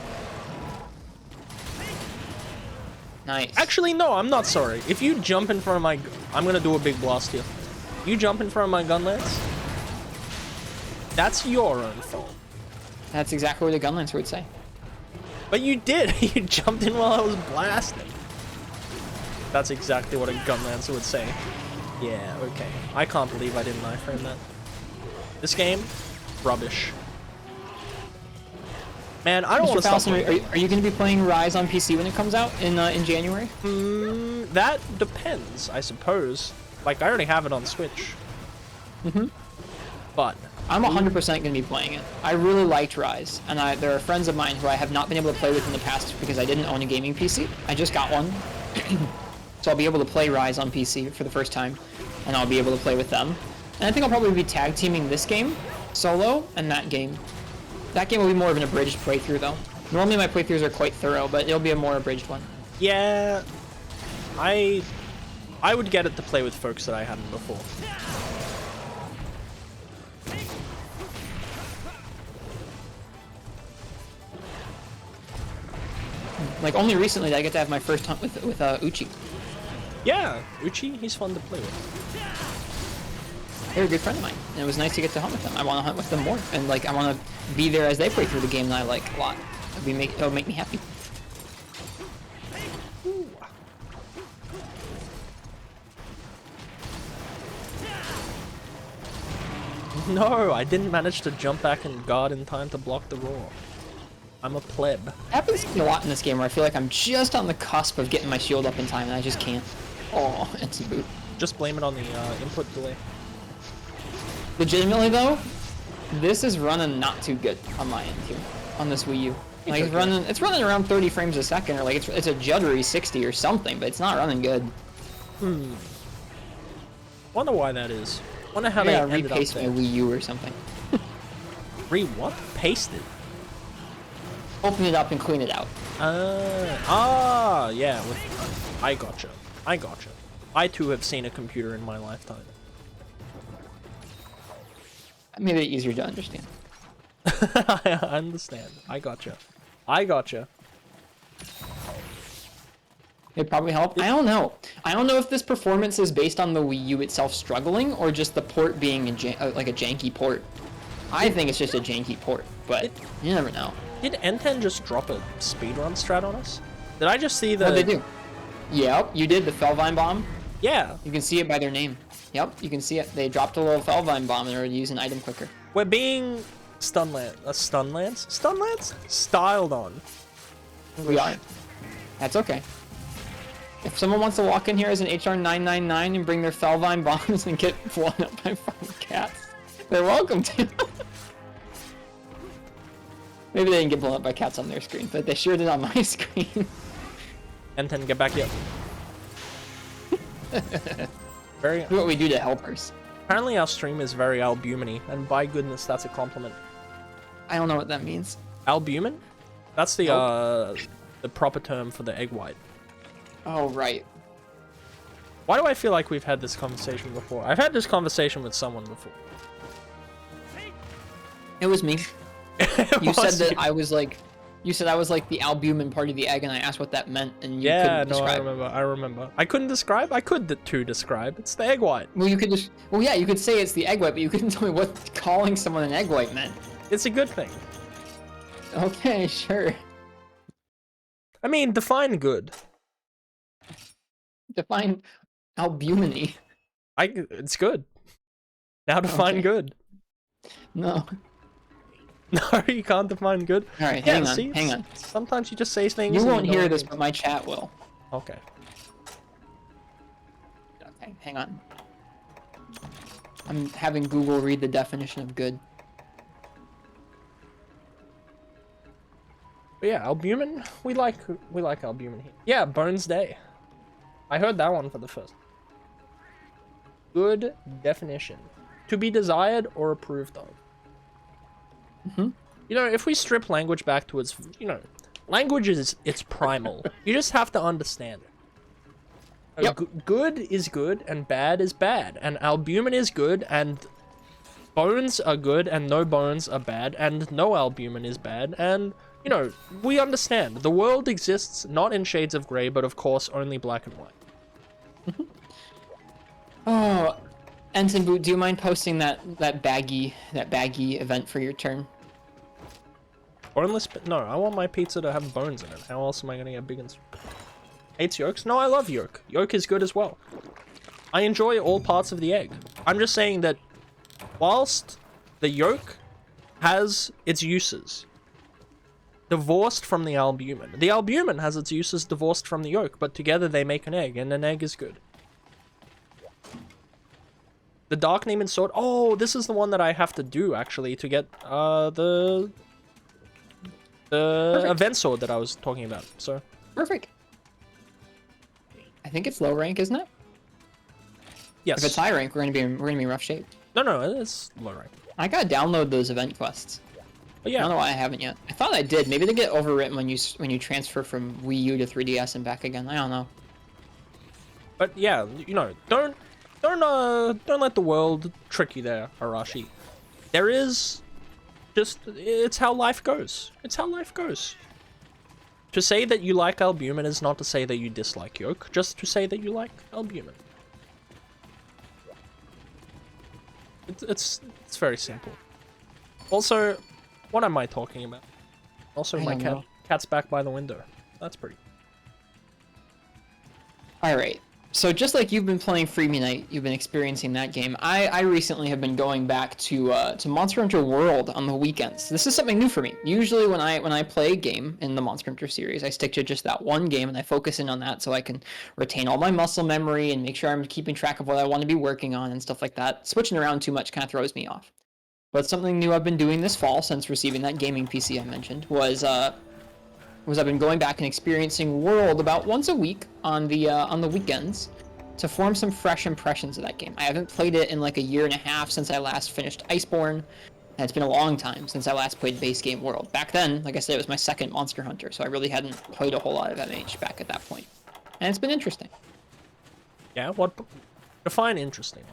Nice. Actually, no, I'm not sorry. If you jump in front of my... I'm gonna do a big blast here. You jump in front of my gun lance, that's your own fault. That's exactly what a gun lancer would say. But you did. You jumped in while I was blasting. That's exactly what a gun lancer would say. Yeah, okay. I can't believe I didn't iframe that. This game, rubbish. Man, I don't want to stop. Are you going to be playing Rise on PC when it comes out in January? That depends, I suppose. Like, I already have it on Switch. But I'm 100% going to be playing it. I really liked Rise, and there are friends of mine who I have not been able to play with in the past because I didn't own a gaming PC. I just got one. So I'll be able to play Rise on PC for the first time, and I'll be able to play with them. And I think I'll probably be tag teaming this game solo and that game. That game will be more of an abridged playthrough, though. Normally my playthroughs are quite thorough, but it'll be a more abridged one. yeah, I would get it to play with folks that I hadn't before. Like, only recently did I get to have my first hunt with Uchi. Yeah, Uchi, he's fun to play with. They're a good friend of mine, and it was nice to get to hunt with them. I want to hunt with them more, and like I want to be there as they play through the game that I like a lot. It'll make me happy. Ooh. No, I didn't manage to jump back and guard in time to block the roar. I'm a pleb. It happens to me a lot in this game where I feel like I'm just on the cusp of getting my shield up in time, and I just can't. Oh, it's a boot. Just blame it on the input delay. Legitimately though, this is running not too good on my end here, on this Wii U. Like it's running around 30 frames a second, or like it's a juddery 60 or something, but it's not running good. Wonder why that is. Wonder how they ended up repaste my there. Wii U or something. What? Paste it? Open it up and clean it out. Yeah. I gotcha. I too have seen a computer in my lifetime. Made it easier to understand. I understand. I gotcha. It probably helped. I don't know. I don't know if this performance is based on the Wii U itself struggling or just the port being like a janky port. I think it's just a janky port, but you never know. Did N10 just drop a speedrun strat on us? Did I just see the... What'd they do? Yep, you did the Felvine bomb. Yeah. You can see it by their name. Yep, you can see it. They dropped a little Felvine bomb in order to use an item quicker. We're being styled on. We are. That's okay. If someone wants to walk in here as an HR 999 and bring their Felvine bombs and get blown up by fucking cats, they're welcome to. Maybe they didn't get blown up by cats on their screen, but they sure did on my screen. And then get back here. Very. That's what we do to helpers. Apparently our stream is very albumin-y, and by goodness, that's a compliment. I don't know what that means. Albumin? That's the proper term for the egg white. Oh, right. Why do I feel like we've had this conversation before? I've had this conversation with someone before. It was me. You said that you. I was like... You said I was like the albumin part of the egg, and I asked what that meant, and you couldn't describe. I remember. I couldn't describe? I could describe. It's the egg white. Well, you could just... Well, yeah, you could say it's the egg white, but you couldn't tell me what calling someone an egg white meant. It's a good thing. Okay, sure. I mean, define good. Define albumin-y. It's good. Now define Okay. good. No. No, you can't define good. All right, Yeah, hang on. Sometimes you just say things. You and won't know hear what this, it but my chat will. means. Okay. Okay, hang on. I'm having Google read the definition of good. But yeah, albumin. We like albumin here. Yeah, Bones Day. I heard that one for the first. Good definition. To be desired or approved of. Mhm. You know, if we strip language back to its, language is its primal. You just have to understand it. Yep. Good is good and bad is bad, and albumin is good and bones are good and no bones are bad and no albumin is bad, and we understand the world exists not in shades of gray, but of course only black and white. Oh, Ensign Boot, do you mind posting that baggy event for your turn? Boneless? No, I want my pizza to have bones in it. How else am I gonna get big and... Hates yolks? No, I love yolk. Yolk is good as well. I enjoy all parts of the egg. I'm just saying that whilst the yolk has its uses divorced from the albumin has its uses divorced from the yolk, but together they make an egg, and an egg is good. The Dark Name and Sword. Oh, this is the one that I have to do, actually, to get the Perfect. event sword that I was talking about. So Perfect. I think it's low rank, isn't it? yes. If it's high rank, we're gonna be in rough shape. No, it's low rank. I gotta download those event quests. But I yeah, don't know why I haven't yet. I thought I did. Maybe they get overwritten when you transfer from Wii U to 3DS and back again. I don't know. but yeah, don't let the world trick you there, Arashi. There is it's how life goes. It's how life goes. To say that you like albumin is not to say that you dislike yolk, just to say that you like albumin. It's very simple. Also, what am I talking about? Also, I my don't know. cat's back by the window. That's pretty. Alright, so just like you've been playing Freebie Night, you've been experiencing that game, I recently have been going back to Monster Hunter World on the weekends. This is something new for me. Usually when I play a game in the Monster Hunter series, I stick to just that one game and I focus in on that so I can retain all my muscle memory and make sure I'm keeping track of what I want to be working on and stuff like that. Switching around too much kind of throws me off. But something new I've been doing this fall since receiving that gaming PC I mentioned was I've been going back and experiencing World about once a week on the weekends to form some fresh impressions of that game. I haven't played it in like a year and a half since I last finished Iceborne, and it's been a long time since I last played base game World. Back then, like I said, it was my second Monster Hunter, so I really hadn't played a whole lot of MH back at that point. And it's been interesting. Yeah, what? Define interesting.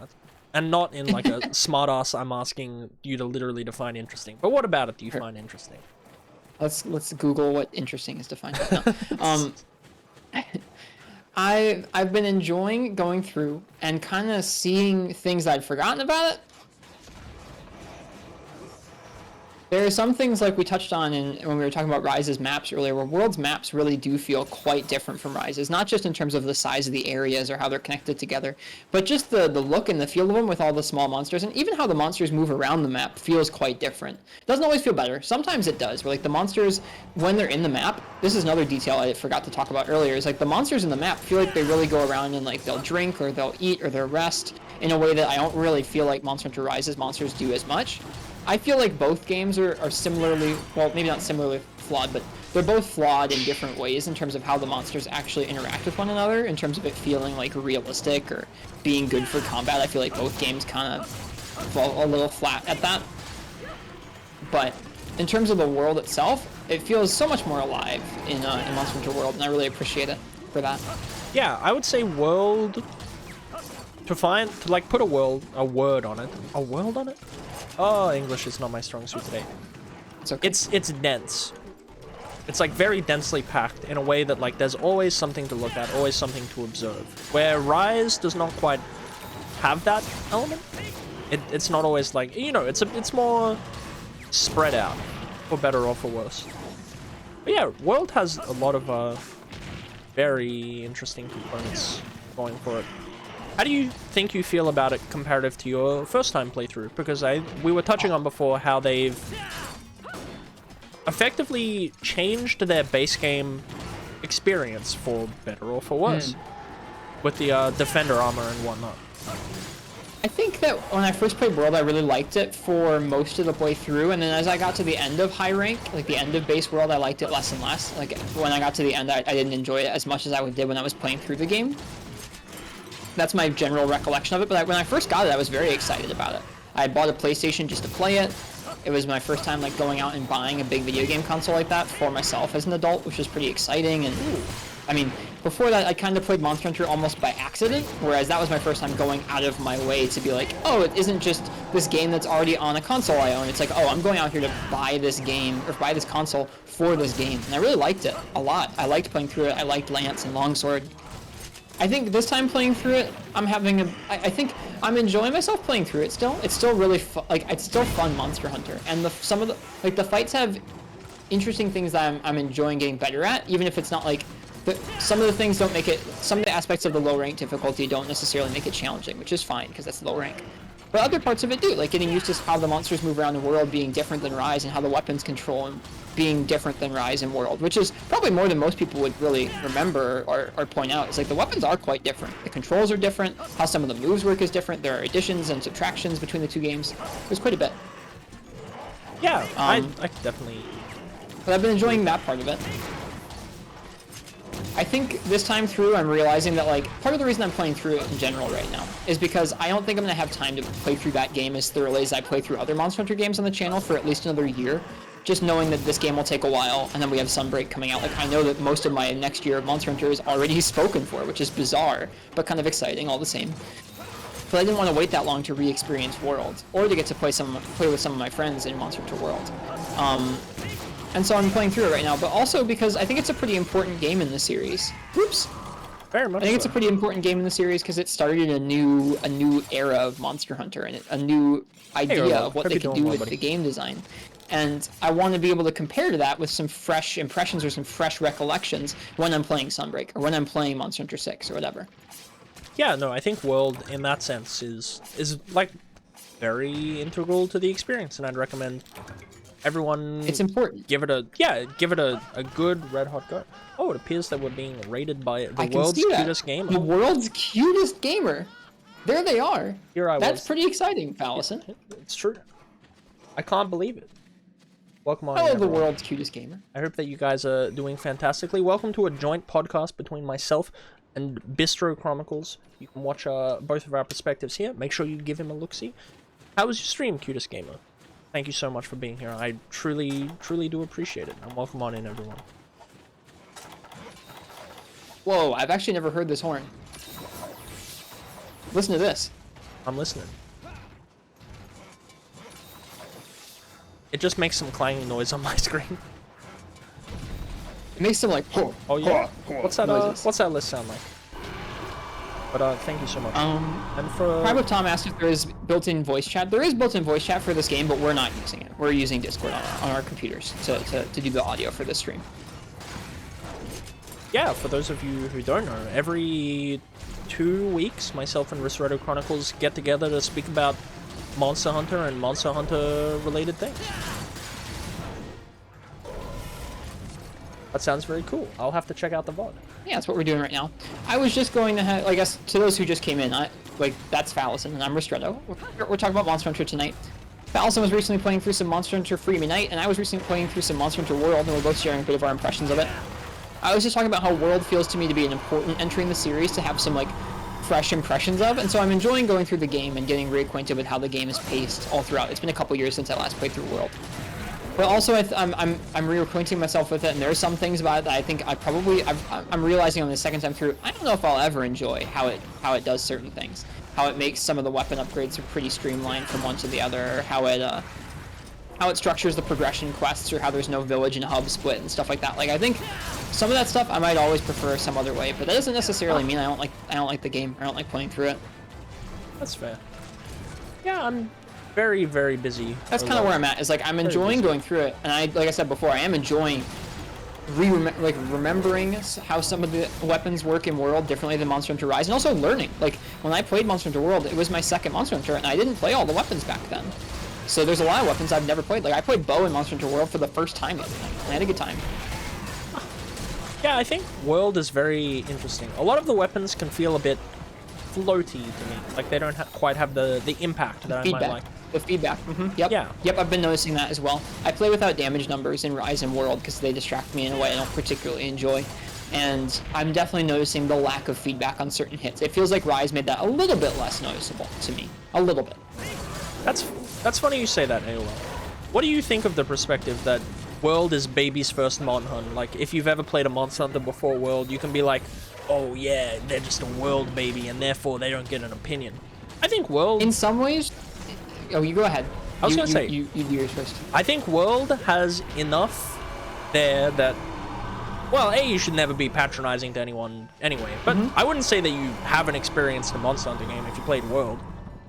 And not in like a smart ass, I'm asking you to literally define interesting. But what about it do you find interesting? Let's Google what interesting is defined. No. I've been enjoying going through and kind of seeing things that I'd forgotten about it. There are some things like we touched on when we were talking about Rise's maps earlier, where World's maps really do feel quite different from Rise's, not just in terms of the size of the areas or how they're connected together, but just the look and the feel of them with all the small monsters, and even how the monsters move around the map feels quite different. It doesn't always feel better. Sometimes it does, where like the monsters, when they're in the map, this is another detail I forgot to talk about earlier, is like the monsters in the map feel like they really go around and like they'll drink or they'll eat or they'll rest in a way that I don't really feel like Monster Hunter Rise's monsters do as much. I feel like both games are similarly, well, maybe not similarly flawed, but they're both flawed in different ways in terms of how the monsters actually interact with one another, in terms of it feeling like realistic or being good for combat. I feel like both games kind of fall a little flat at that. But in terms of the world itself, it feels so much more alive in Monster Hunter World, and I really appreciate it for that. Yeah, I would say world... to like put a word on it. A world on it? Oh, English is not my strong suit today. It's okay. It's dense. It's like very densely packed in a way that like there's always something to look at, always something to observe. Where Rise does not quite have that element. It's not always like, you know, it's more spread out, for better or for worse. But yeah, World has a lot of very interesting components going for it. How do you think you feel about it comparative to your first time playthrough? Because we were touching on before how they've effectively changed their base game experience for better or for worse with the defender armor and whatnot. I think that when I first played World, I really liked it for most of the playthrough, and then as I got to the end of high rank, like the end of base World, I liked it less and less. Like when I got to the end, I didn't enjoy it as much as I did when I was playing through the game. That's my general recollection of it, but when I first got it, I was very excited about it. I had bought a PlayStation just to play it. It was my first time like going out and buying a big video game console like that for myself as an adult, which was pretty exciting. And I mean, before that, I kind of played Monster Hunter almost by accident, whereas that was my first time going out of my way to be like, oh, it isn't just this game that's already on a console I own. It's like, oh, I'm going out here to buy this game, or buy this console for this game. And I really liked it a lot. I liked playing through it. I liked Lance and Longsword. I think this time playing through it, I think I'm enjoying myself playing through it still. It's still really it's still fun Monster Hunter. And some of the fights have interesting things that I'm enjoying getting better at, even if it's not like, some of the things don't make it, some of the aspects of the low rank difficulty don't necessarily make it challenging, which is fine, because that's low rank. But other parts of it do, like getting used to how the monsters move around the world being different than Rise, and how the weapons control and being different than Rise and World, which is probably more than most people would really remember or point out. It's like the weapons are quite different. The controls are different, how some of the moves work is different, there are additions and subtractions between the two games. There's quite a bit. Yeah, I definitely... But I've been enjoying that part of it. I think this time through, I'm realizing that, like, part of the reason I'm playing through it in general right now is because I don't think I'm going to have time to play through that game as thoroughly as I play through other Monster Hunter games on the channel for at least another year. Just knowing that this game will take a while, and then we have Sunbreak coming out. Like, I know that most of my next year of Monster Hunter is already spoken for, which is bizarre, but kind of exciting all the same. But I didn't want to wait that long to re-experience World, or to get to play with some of my friends in Monster Hunter World. And so I'm playing through it right now, but also because I think it's a pretty important game in the series. Whoops. Very much I think so. it's a pretty important game in the series because it started a new era of Monster Hunter and a new idea of what they could do with the game design. And I want to be able to compare to that with some fresh impressions or some fresh recollections when I'm playing Sunbreak or when I'm playing Monster Hunter 6 or whatever. Yeah, no, I think World in that sense is like very integral to the experience, and I'd recommend everyone, it's important. give it a good red hot go. Oh, it appears that we're being rated by the world's cutest gamer. The world's cutest gamer. There they are. Here I was. That's pretty exciting, Allison. It's true. I can't believe it. Welcome on. Hello, the world's cutest gamer. I hope that you guys are doing fantastically. Welcome to a joint podcast between myself and RistrettoChronicles. You can watch both of our perspectives here. Make sure you give him a look-see. How was your stream, cutest gamer? Thank you so much for being here. I truly, truly do appreciate it. And welcome on in, everyone. Whoa, I've actually never heard this horn. Listen to this. I'm listening. It just makes some clanging noise on my screen. It makes some like oh yeah. What's that? What's that list sound like? But thank you so much. And for Private Tom asked if there is built-in voice chat. There is built-in voice chat for this game, but we're not using it. We're using Discord on our computers to do the audio for this stream. Yeah, for those of you who don't know, every 2 weeks, myself and RistrettoChronicles get together to speak about Monster Hunter and Monster Hunter related things. That sounds very cool. I'll have to check out the VOD. Yeah, that's what we're doing right now. I was just going to have, I guess, to those who just came in, that's Fallison, and I'm Ristretto. We're talking about Monster Hunter tonight. Fallison was recently playing through some Monster Hunter Freemium Night, and I was recently playing through some Monster Hunter World, and we're both sharing a bit of our impressions of it. I was just talking about how World feels to me to be an important entry in the series to have some, fresh impressions of, and so I'm enjoying going through the game and getting reacquainted with how the game is paced all throughout. It's been a couple years since I last played through World. But also, I'm reacquainting myself with it, and there are some things about it that I think I'm realizing on the second time through, I don't know if I'll ever enjoy how it does certain things. How it makes some of the weapon upgrades are pretty streamlined from one to the other, how it structures the progression quests, or how there's no village and hub split and stuff like that. I think some of that stuff I might always prefer some other way, but that doesn't necessarily mean I don't like the game. I don't like playing through it. That's fair. Yeah, I'm very, very busy. That's kind of where I'm at. Is I'm enjoying going through it, and like I said before, I am enjoying remembering how some of the weapons work in World differently than Monster Hunter Rise, and also learning. When I played Monster Hunter World, it was my second Monster Hunter, and I didn't play all the weapons back then. So there's a lot of weapons I've never played. I played Bow in Monster Hunter World for the first time the other night, and I had a good time. Yeah, I think World is very interesting. A lot of the weapons can feel a bit floaty to me. They don't quite have the impact that I might like. The feedback. Yep. Yeah. Yep, I've been noticing that as well. I play without damage numbers in Rise and World because they distract me in a way I don't particularly enjoy. And I'm definitely noticing the lack of feedback on certain hits. It feels like Rise made that a little bit less noticeable to me. A little bit. That's funny you say that, AOL. What do you think of the perspective that World is baby's first Mon Hun? If you've ever played a Monster Hunter before World, you can be like, oh yeah, they're just a World baby, and therefore they don't get an opinion. I think World... In some ways... Oh, you go ahead. I was going to say... You do yours first. I think World has enough there that... Well, A, you should never be patronizing to anyone anyway, but I wouldn't say that you haven't experienced a Monster Hunter game if you played World.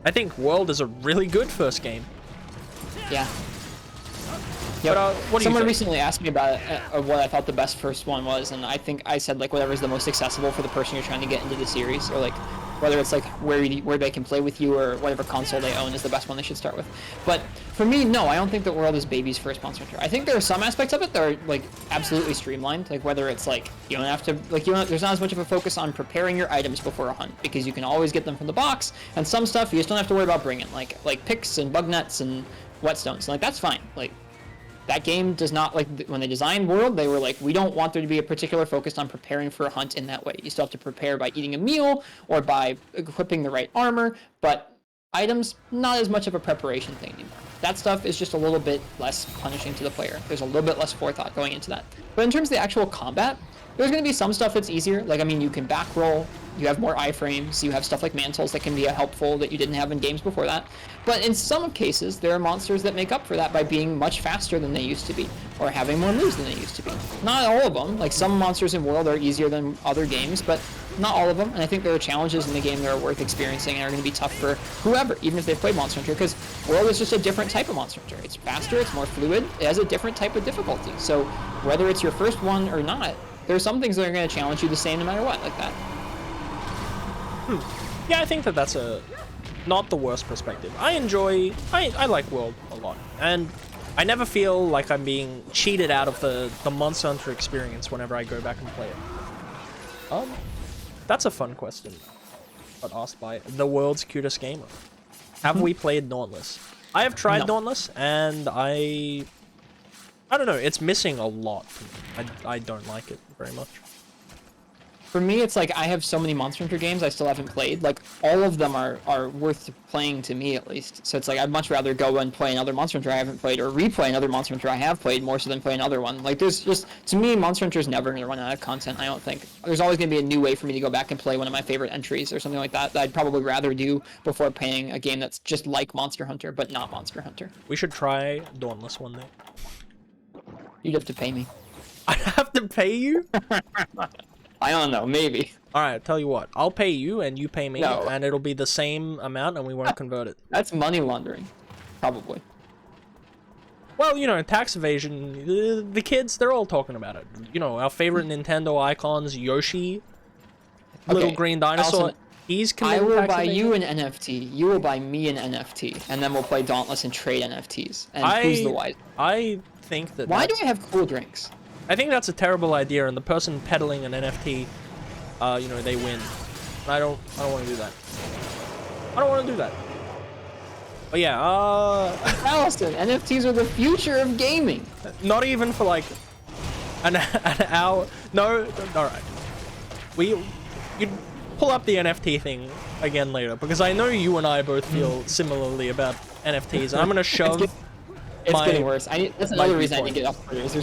I think World is a really good first game. Yeah. Yep. But, what do Someone you think? recently asked me about what I thought the best first one was, and I think I said whatever's the most accessible for the person you're trying to get into the series, or whether it's where they can play with you or whatever console they own is the best one they should start with. But for me, no, I don't think that World is baby's first Monster Hunter. I think there are some aspects of it that are absolutely streamlined, whether it's you don't have to there's not as much of a focus on preparing your items before a hunt because you can always get them from the box, and some stuff you just don't have to worry about bringing, like picks and bug nets and whetstones. That's fine. That game does not, when they designed World, they were we don't want there to be a particular focus on preparing for a hunt in that way. You still have to prepare by eating a meal or by equipping the right armor, but items, not as much of a preparation thing anymore. That stuff is just a little bit less punishing to the player. There's a little bit less forethought going into that. But in terms of the actual combat, there's going to be some stuff that's easier. You can back roll, you have more iframes, you have stuff like mantles that can be helpful that you didn't have in games before that. But in some cases, there are monsters that make up for that by being much faster than they used to be, or having more moves than they used to be. Not all of them. Some monsters in World are easier than other games, but not all of them. And I think there are challenges in the game that are worth experiencing and are going to be tough for whoever, even if they've played Monster Hunter, because World is just a different type of Monster Hunter. It's faster, it's more fluid, it has a different type of difficulty. So whether it's your first one or not, there are some things that are going to challenge you the same no matter what, like that. Yeah, I think that's not the worst perspective. I like World a lot, and I never feel like I'm being cheated out of the Monster Hunter experience whenever I go back and play it. That's a fun question, but asked by the world's cutest gamer. Have we played Dauntless? I have tried Dauntless, and I don't know, it's missing a lot for me. I don't like it very much. For me, it's I have so many Monster Hunter games I still haven't played. All of them are worth playing to me, at least. So it's I'd much rather go and play another Monster Hunter I haven't played, or replay another Monster Hunter I have played, more so than play another one. There's just, to me, Monster Hunter's never going to run out of content, I don't think. There's always going to be a new way for me to go back and play one of my favorite entries, or something like that I'd probably rather do before playing a game that's just like Monster Hunter, but not Monster Hunter. We should try Dauntless one day. You'd have to pay me. I'd have to pay you? I don't know, maybe. All right, tell you what. I'll pay you and you pay me, No. and it'll be the same amount, and we won't convert it. That's money laundering, probably. Well, you know, tax evasion, the kids, they're all talking about it. You know, our favorite Nintendo icons, Yoshi, little green dinosaur, Allison, he's I committing will tax buy evasion. you an NFT. You will buy me an NFT, and then we'll play Dauntless and trade NFTs. And who's the wise? I think that Why do that's- I have cool drinks? I think that's a terrible idea, and the person peddling an NFT, you know, they win. I don't want to do that. I don't want to do that. But yeah, Allison, NFTs are the future of gaming. not even for like an hour. No, all right. You pull up the NFT thing again later, because I know you and I both feel similarly about NFTs, and I'm gonna shove. It's getting worse. That's another reason I viewpoint. need to get off Twitter. Is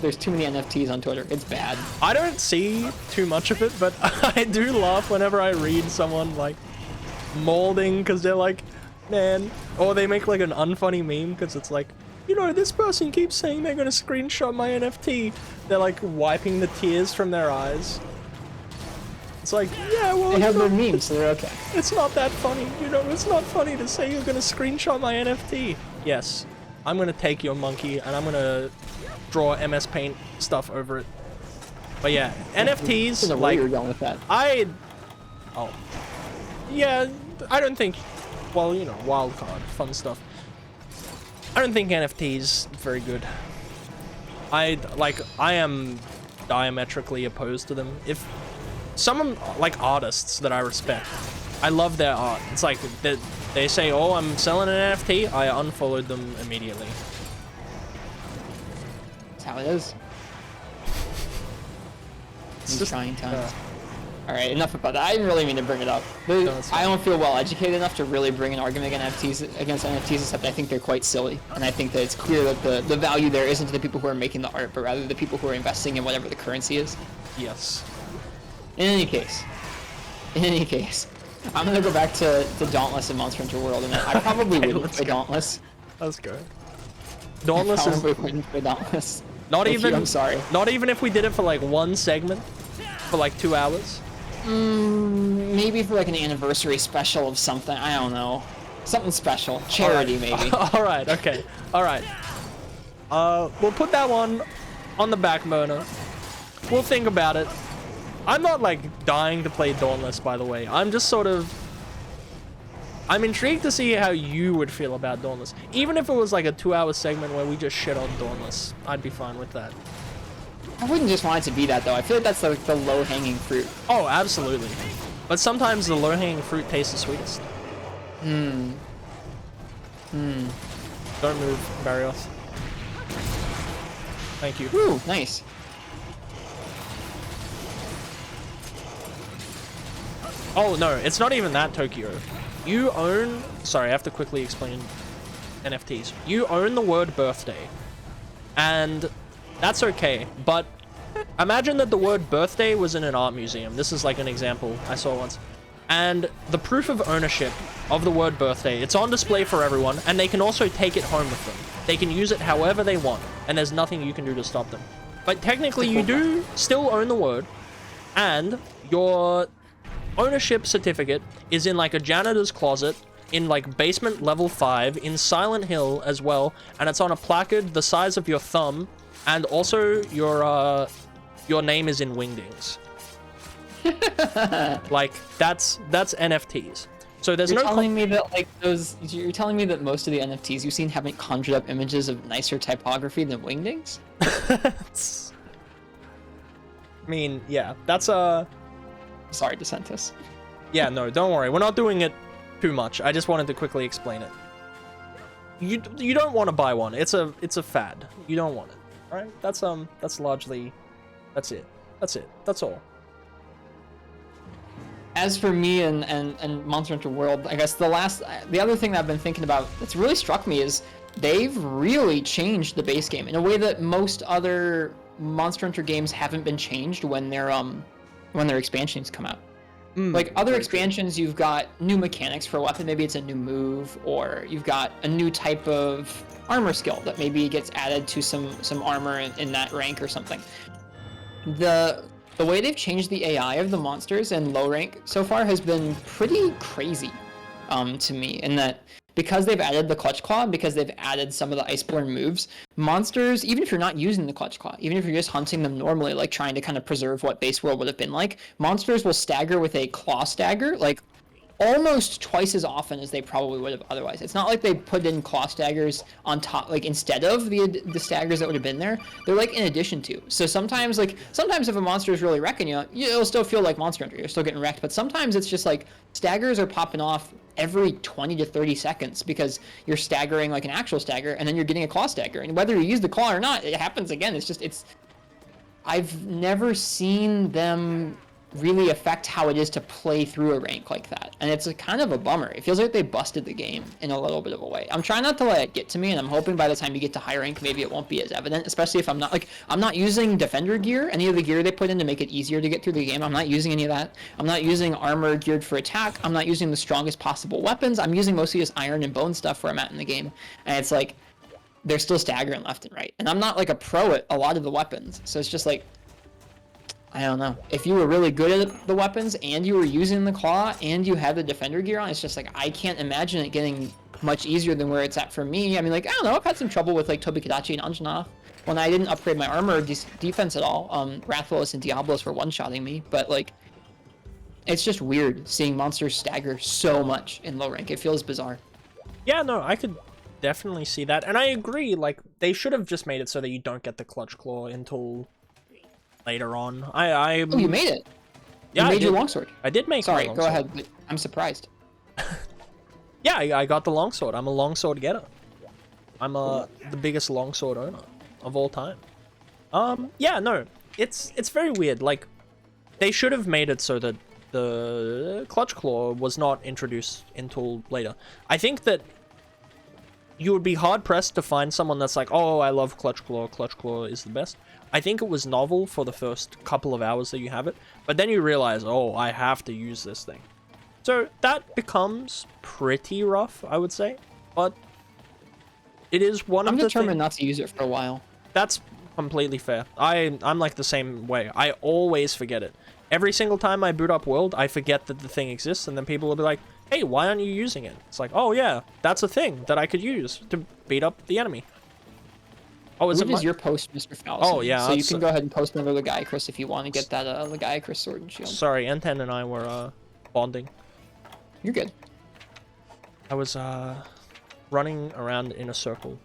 there's too many NFTs on Twitter. It's bad. I don't see too much of it, but I do laugh whenever I read someone like molding, because they're like, man, or they make like an unfunny meme because it's like, you know, this person keeps saying they're gonna screenshot my NFT. They're like wiping the tears from their eyes. It's like, yeah, well, They have it's their not, memes, so they're okay. it's not that funny. You know, it's not funny to say you're gonna screenshot my NFT. Yes, I'm gonna take your monkey and I'm gonna draw MS Paint stuff over it. But yeah, NFTs, I don't know where like, you're going with that. yeah, I don't think, well, you know, wildcard, fun stuff. I don't think NFTs very good. I am diametrically opposed to them. If someone, like artists that I respect, I love their art. It's like, they say, oh, I'm selling an NFT, I unfollowed them immediately. That's how it is. It's These trying times. Alright, enough about that. I didn't really mean to bring it up. it's I fine. don't feel well educated enough to really bring an argument against NFTs, except I think they're quite silly. And I think that it's clear that the value there isn't to the people who are making the art, but rather the people who are investing in whatever the currency is. Yes. In any case, I'm gonna go back to Dauntless and Monster Hunter World, and I probably Okay, wouldn't let's play go. Dauntless. Let's go. Dauntless is Probably wouldn't play Dauntless. not If you- even, I'm sorry. not even if we did it for like one segment, for like 2 hours. Maybe for like an anniversary special of something. I don't know. Something special. Charity, maybe. All right, okay. All right. We'll put that one on the back burner. We'll think about it. I'm not like dying to play Dauntless, by the way. I'm just sort of, I'm intrigued to see how you would feel about Dauntless. Even if it was like a 2-hour segment where we just shit on Dauntless, I'd be fine with that. I wouldn't just want it to be that, though. I feel like that's like the low-hanging fruit. Oh, absolutely. But sometimes the low-hanging fruit tastes the sweetest. Don't move, Barrios. Thank you. Woo, nice. Oh, no, it's not even that, Tokyo. You own... Sorry, I have to quickly explain NFTs. You own the word birthday. And that's okay, but imagine that the word birthday was in an art museum. This is like an example I saw once. And the proof of ownership of the word birthday, it's on display for everyone, and they can also take it home with them. They can use it however they want, and there's nothing you can do to stop them. But technically, you do still own the word, and your ownership certificate is in like a janitor's closet in like basement level 5 in Silent Hill as well, and it's on a placard the size of your thumb, and also your name is in Wingdings. Like that's NFTs. So there's You're no telling me that like you're telling me that most of the NFTs you've seen haven't conjured up images of nicer typography than Wingdings? I mean, yeah, that's Sorry, DeSantis. yeah, no, don't worry. We're not doing it too much. I just wanted to quickly explain it. You don't want to buy one. It's a fad. You don't want it. All right? That's largely that's it. That's all. As for me and Monster Hunter World, I guess the other thing that I've been thinking about that's really struck me is they've really changed the base game in a way that most other Monster Hunter games haven't been changed when their expansions come out. Like other expansions, you've got new mechanics for a weapon. Maybe it's a new move, or you've got a new type of armor skill that maybe gets added to some armor in that rank or something. The the way they've changed the AI of the monsters in low rank so far has been pretty crazy to me, in that because they've added the Clutch Claw, because they've added some of the Iceborne moves, monsters, even if you're not using the Clutch Claw, even if you're just hunting them normally, like trying to kind of preserve what base world would have been like, monsters will stagger with a Claw Stagger, like almost twice as often as they probably would have otherwise. It's not like they put in Claw Staggers on top, like instead of the staggers that would have been there. They're like in addition to. So sometimes if a monster is really wrecking you, it'll still feel like Monster Hunter. You're still getting wrecked. But sometimes it's just like staggers are popping off every 20 to 30 seconds because you're staggering like an actual stagger, and then you're getting a Claw Stagger. And whether you use the claw or not, it happens again. I've never seen them really affect how it is to play through a rank like that, and it's kind of a bummer. It feels like they busted the game in a little bit of a way. I'm trying not to let it get to me, and I'm hoping by the time you get to high rank, maybe it won't be as evident, especially if I'm not using defender gear, any of the gear they put in to make it easier to get through the game. I'm not using any of that. I'm not using armor geared for attack. I'm not using the strongest possible weapons. I'm using mostly just iron and bone stuff where I'm at in the game, and it's like they're still staggering left and right, and I'm not like a pro at a lot of the weapons, so it's just like, I don't know. If you were really good at the weapons and you were using the claw and you had the defender gear on, it's just like, I can't imagine it getting much easier than where it's at for me. I mean, like, I don't know, I've had some trouble with like Tobikadachi and Anjanath when I didn't upgrade my armor or defense at all. Rathalos and Diablos were one-shotting me, but like, it's just weird seeing monsters stagger so much in low rank. It feels bizarre. Yeah, no, I could definitely see that, and I agree. Like, they should have just made it so that you don't get the Clutch Claw until later on. Oh, you made it. Yeah, you made your longsword. I did make. Sorry, go ahead. I'm surprised. Yeah, I got the longsword. I'm a longsword getter. I'm the biggest longsword owner of all time. Yeah, no, it's very weird. Like, they should have made it so that the Clutch Claw was not introduced until later. I think that you would be hard pressed to find someone that's like, oh, I love Clutch Claw. Clutch Claw is the best. I think it was novel for the first couple of hours that you have it, but then you realize, oh, I have to use this thing. So that becomes pretty rough, I would say, but it is one of the things. I'm determined not to use it for a while. That's completely fair. I'm like the same way. I always forget it. Every single time I boot up World, I forget that the thing exists, and then people will be like, hey, why aren't you using it? It's like, oh yeah, that's a thing that I could use to beat up the enemy. Oh, is your post, Mr. Fallison? Oh, yeah. So you can go ahead and post another Legiacris if you want to get that Legiacris sword and shield. Sorry, N10 and I were bonding. You're good. I was running around in a circle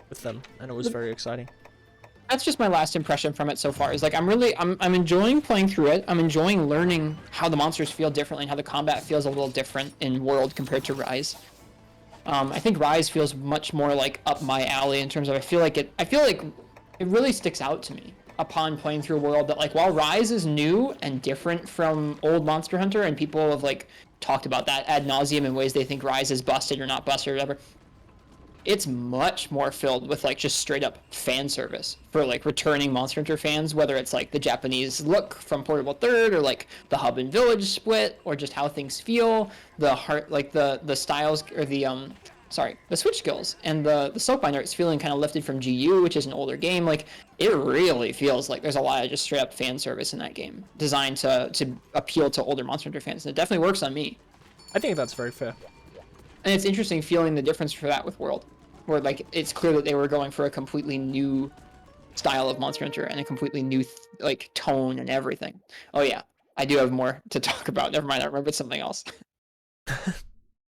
with them, and it was very exciting. That's just my last impression from it so far. Is like I'm enjoying playing through it. I'm enjoying learning how the monsters feel differently and how the combat feels a little different in World compared to Rise. I think Rise feels much more like up my alley in terms of I feel like it really sticks out to me upon playing through a World that, like, while Rise is new and different from old Monster Hunter, and people have like talked about that ad nauseum in ways they think Rise is busted or not busted or whatever, it's much more filled with like just straight up fan service for like returning Monster Hunter fans, whether it's like the Japanese look from Portable Third or like the hub and village split or just how things feel, the styles or the switch skills and the soapbinder. It's feeling kind of lifted from GU, which is an older game. Like, it really feels like there's a lot of just straight up fan service in that game designed to appeal to older Monster Hunter fans, and it definitely works on me. I think that's very fair. And it's interesting feeling the difference for that with World, where like it's clear that they were going for a completely new style of Monster Hunter and a completely new like tone and everything. Oh yeah, I do have more to talk about. Never mind, I remembered something else.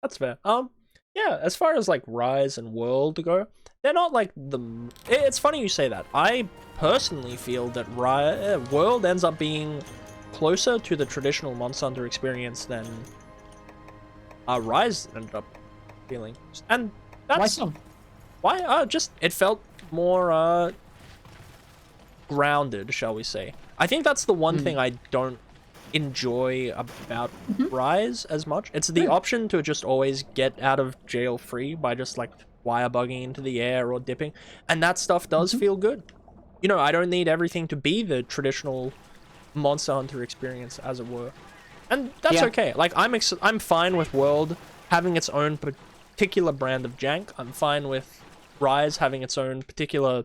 That's fair. Yeah, as far as like Rise and World go, they're not like the. It's funny you say that. I personally feel that World ends up being closer to the traditional Monster Hunter experience than Rise ended up feeling, and that's why so? Why? Just it felt more grounded, shall we say? I think that's the one thing I don't enjoy about Rise as much. It's the option to just always get out of jail free by just like wire bugging into the air or dipping, and that stuff does feel good. You know, I don't need everything to be the traditional Monster Hunter experience, as it were. And that's okay. Like, I'm fine with World having its own particular brand of jank. I'm fine with Rise having its own particular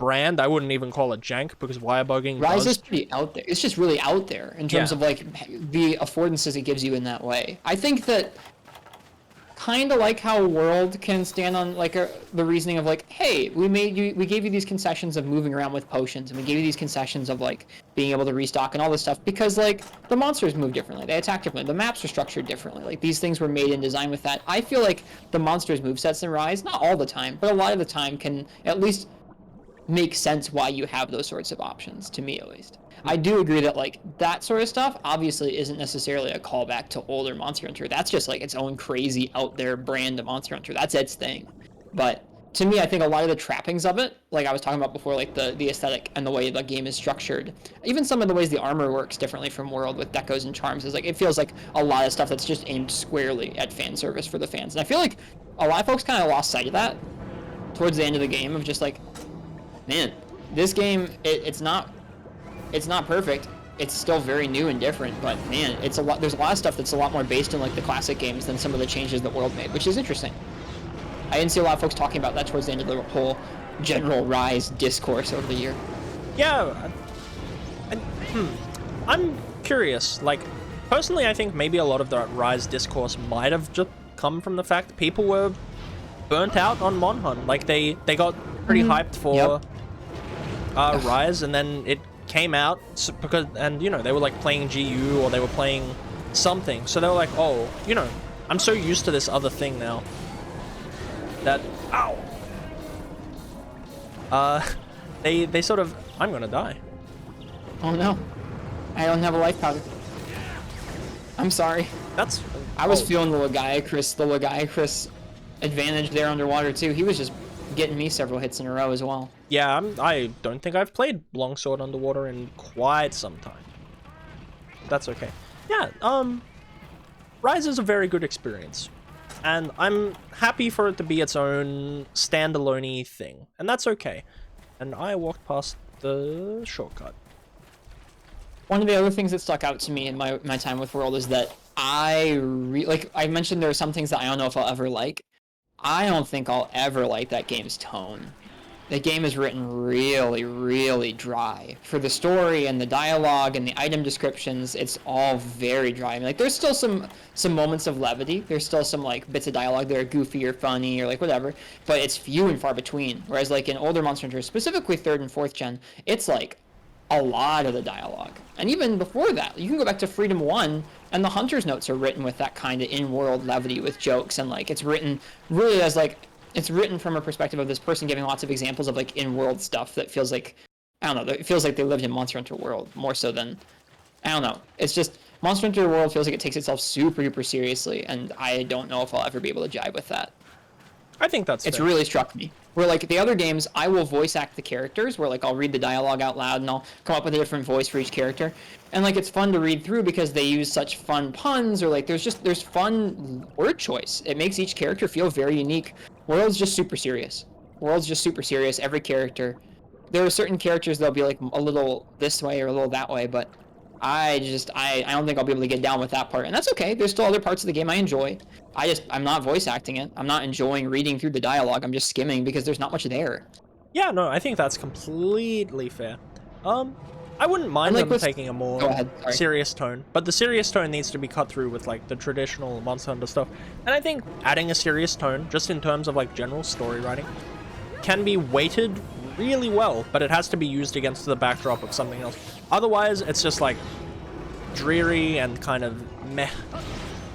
brand, I wouldn't even call it jank, because wire bugging Rise is pretty out there. It's just really out there in terms of like the affordances it gives you in that way. I think that kind of like how World can stand on like the reasoning of like, hey, we gave you these concessions of moving around with potions, and we gave you these concessions of like being able to restock and all this stuff because like the monsters move differently, they attack differently, the maps are structured differently. Like these things were made and designed with that. I feel like the monsters' movesets in Rise, not all the time, but a lot of the time, can at least make sense why you have those sorts of options, to me at least. I do agree that like that sort of stuff obviously isn't necessarily a callback to older Monster Hunter. That's just like its own crazy out there brand of Monster Hunter. That's its thing. But to me, I think a lot of the trappings of it, like I was talking about before, like the aesthetic and the way the game is structured, even some of the ways the armor works differently from World with decos and charms, is like it feels like a lot of stuff that's just aimed squarely at fan service for the fans. And I feel like a lot of folks kind of lost sight of that towards the end of the game, of just like, man, this game, it's not perfect. It's still very new and different, but man, it's a lot. There's a lot of stuff that's a lot more based in like the classic games than some of the changes that World made, which is interesting. I didn't see a lot of folks talking about that towards the end of the whole general Rise discourse over the year. Yeah, I'm curious. Like, personally, I think maybe a lot of the Rise discourse might have just come from the fact that people were burnt out on Mon Hun. Like, they got pretty hyped for Rise, and then it came out because, and you know, they were like playing GU or they were playing something, so they were like, oh, you know, I'm so used to this other thing now that they sort of, I'm gonna die. Oh no, I don't have a life powder. I'm sorry. I was feeling the Legiacris advantage there underwater too. He was just getting me several hits in a row as well. Yeah, I don't think I've played Longsword underwater in quite some time. That's okay. Yeah, Rise is a very good experience, and I'm happy for it to be its own standalone-y thing, and that's okay. And I walked past the shortcut. One of the other things that stuck out to me in my time with World is that I mentioned there are some things that I don't know if I'll ever like. I don't think I'll ever like that game's tone. The game is written really, really dry. For the story and the dialogue and the item descriptions, it's all very dry. I mean, like, there's still some moments of levity. There's still some, like, bits of dialogue that are goofy or funny or, like, whatever. But it's few and far between. Whereas, like, in older Monster Hunter, specifically 3rd and 4th gen, it's, like, a lot of the dialogue. And even before that, you can go back to Freedom 1, and the Hunter's Notes are written with that kind of in-world levity with jokes. And, like, it's written really as, like, it's written from a perspective of this person giving lots of examples of like in-world stuff that feels like, I don't know, it feels like they lived in Monster Hunter World more so than, I don't know. It's just, Monster Hunter World feels like it takes itself super duper seriously, and I don't know if I'll ever be able to jive with that. I think that's It's fair. really struck me. Where like the other games, I will voice act the characters, where like I'll read the dialogue out loud and I'll come up with a different voice for each character. And like it's fun to read through because they use such fun puns, or like there's fun word choice. It makes each character feel very unique. World's just super serious. Every character. There are certain characters that'll be like a little this way or a little that way, but I don't think I'll be able to get down with that part. And that's okay. There's still other parts of the game I enjoy. I'm not voice acting it. I'm not enjoying reading through the dialogue. I'm just skimming because there's not much there. Yeah, no, I think that's completely fair. I wouldn't mind them taking a more serious tone, but the serious tone needs to be cut through with like the traditional Monster Hunter stuff. And I think adding a serious tone, just in terms of like general story writing, can be weighted really well, but it has to be used against the backdrop of something else. Otherwise, it's just like dreary and kind of meh.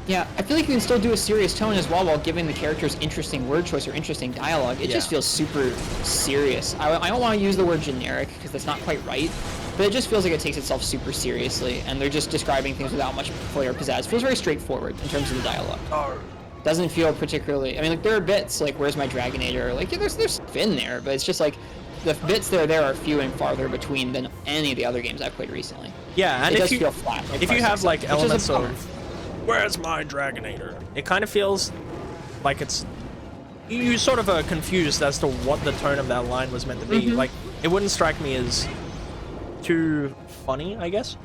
Yeah, I feel like you can still do a serious tone as well while giving the characters interesting word choice or interesting dialogue. It just feels super serious. I don't want to use the word generic because that's not quite right, but it just feels like it takes itself super seriously, and they're just describing things without much flair or pizzazz. It feels very straightforward in terms of the dialogue. Doesn't feel particularly, I mean, like there are bits like where's my Dragonator, like yeah, there's stuff in there, but it's just like the bits there are few and farther between than any of the other games I've played recently. Yeah, and if you feel flat, like if you have like elements of where's my Dragonator, it kind of feels like it's you sort of are confused as to what the tone of that line was meant to be. Like it wouldn't strike me as too funny, I guess.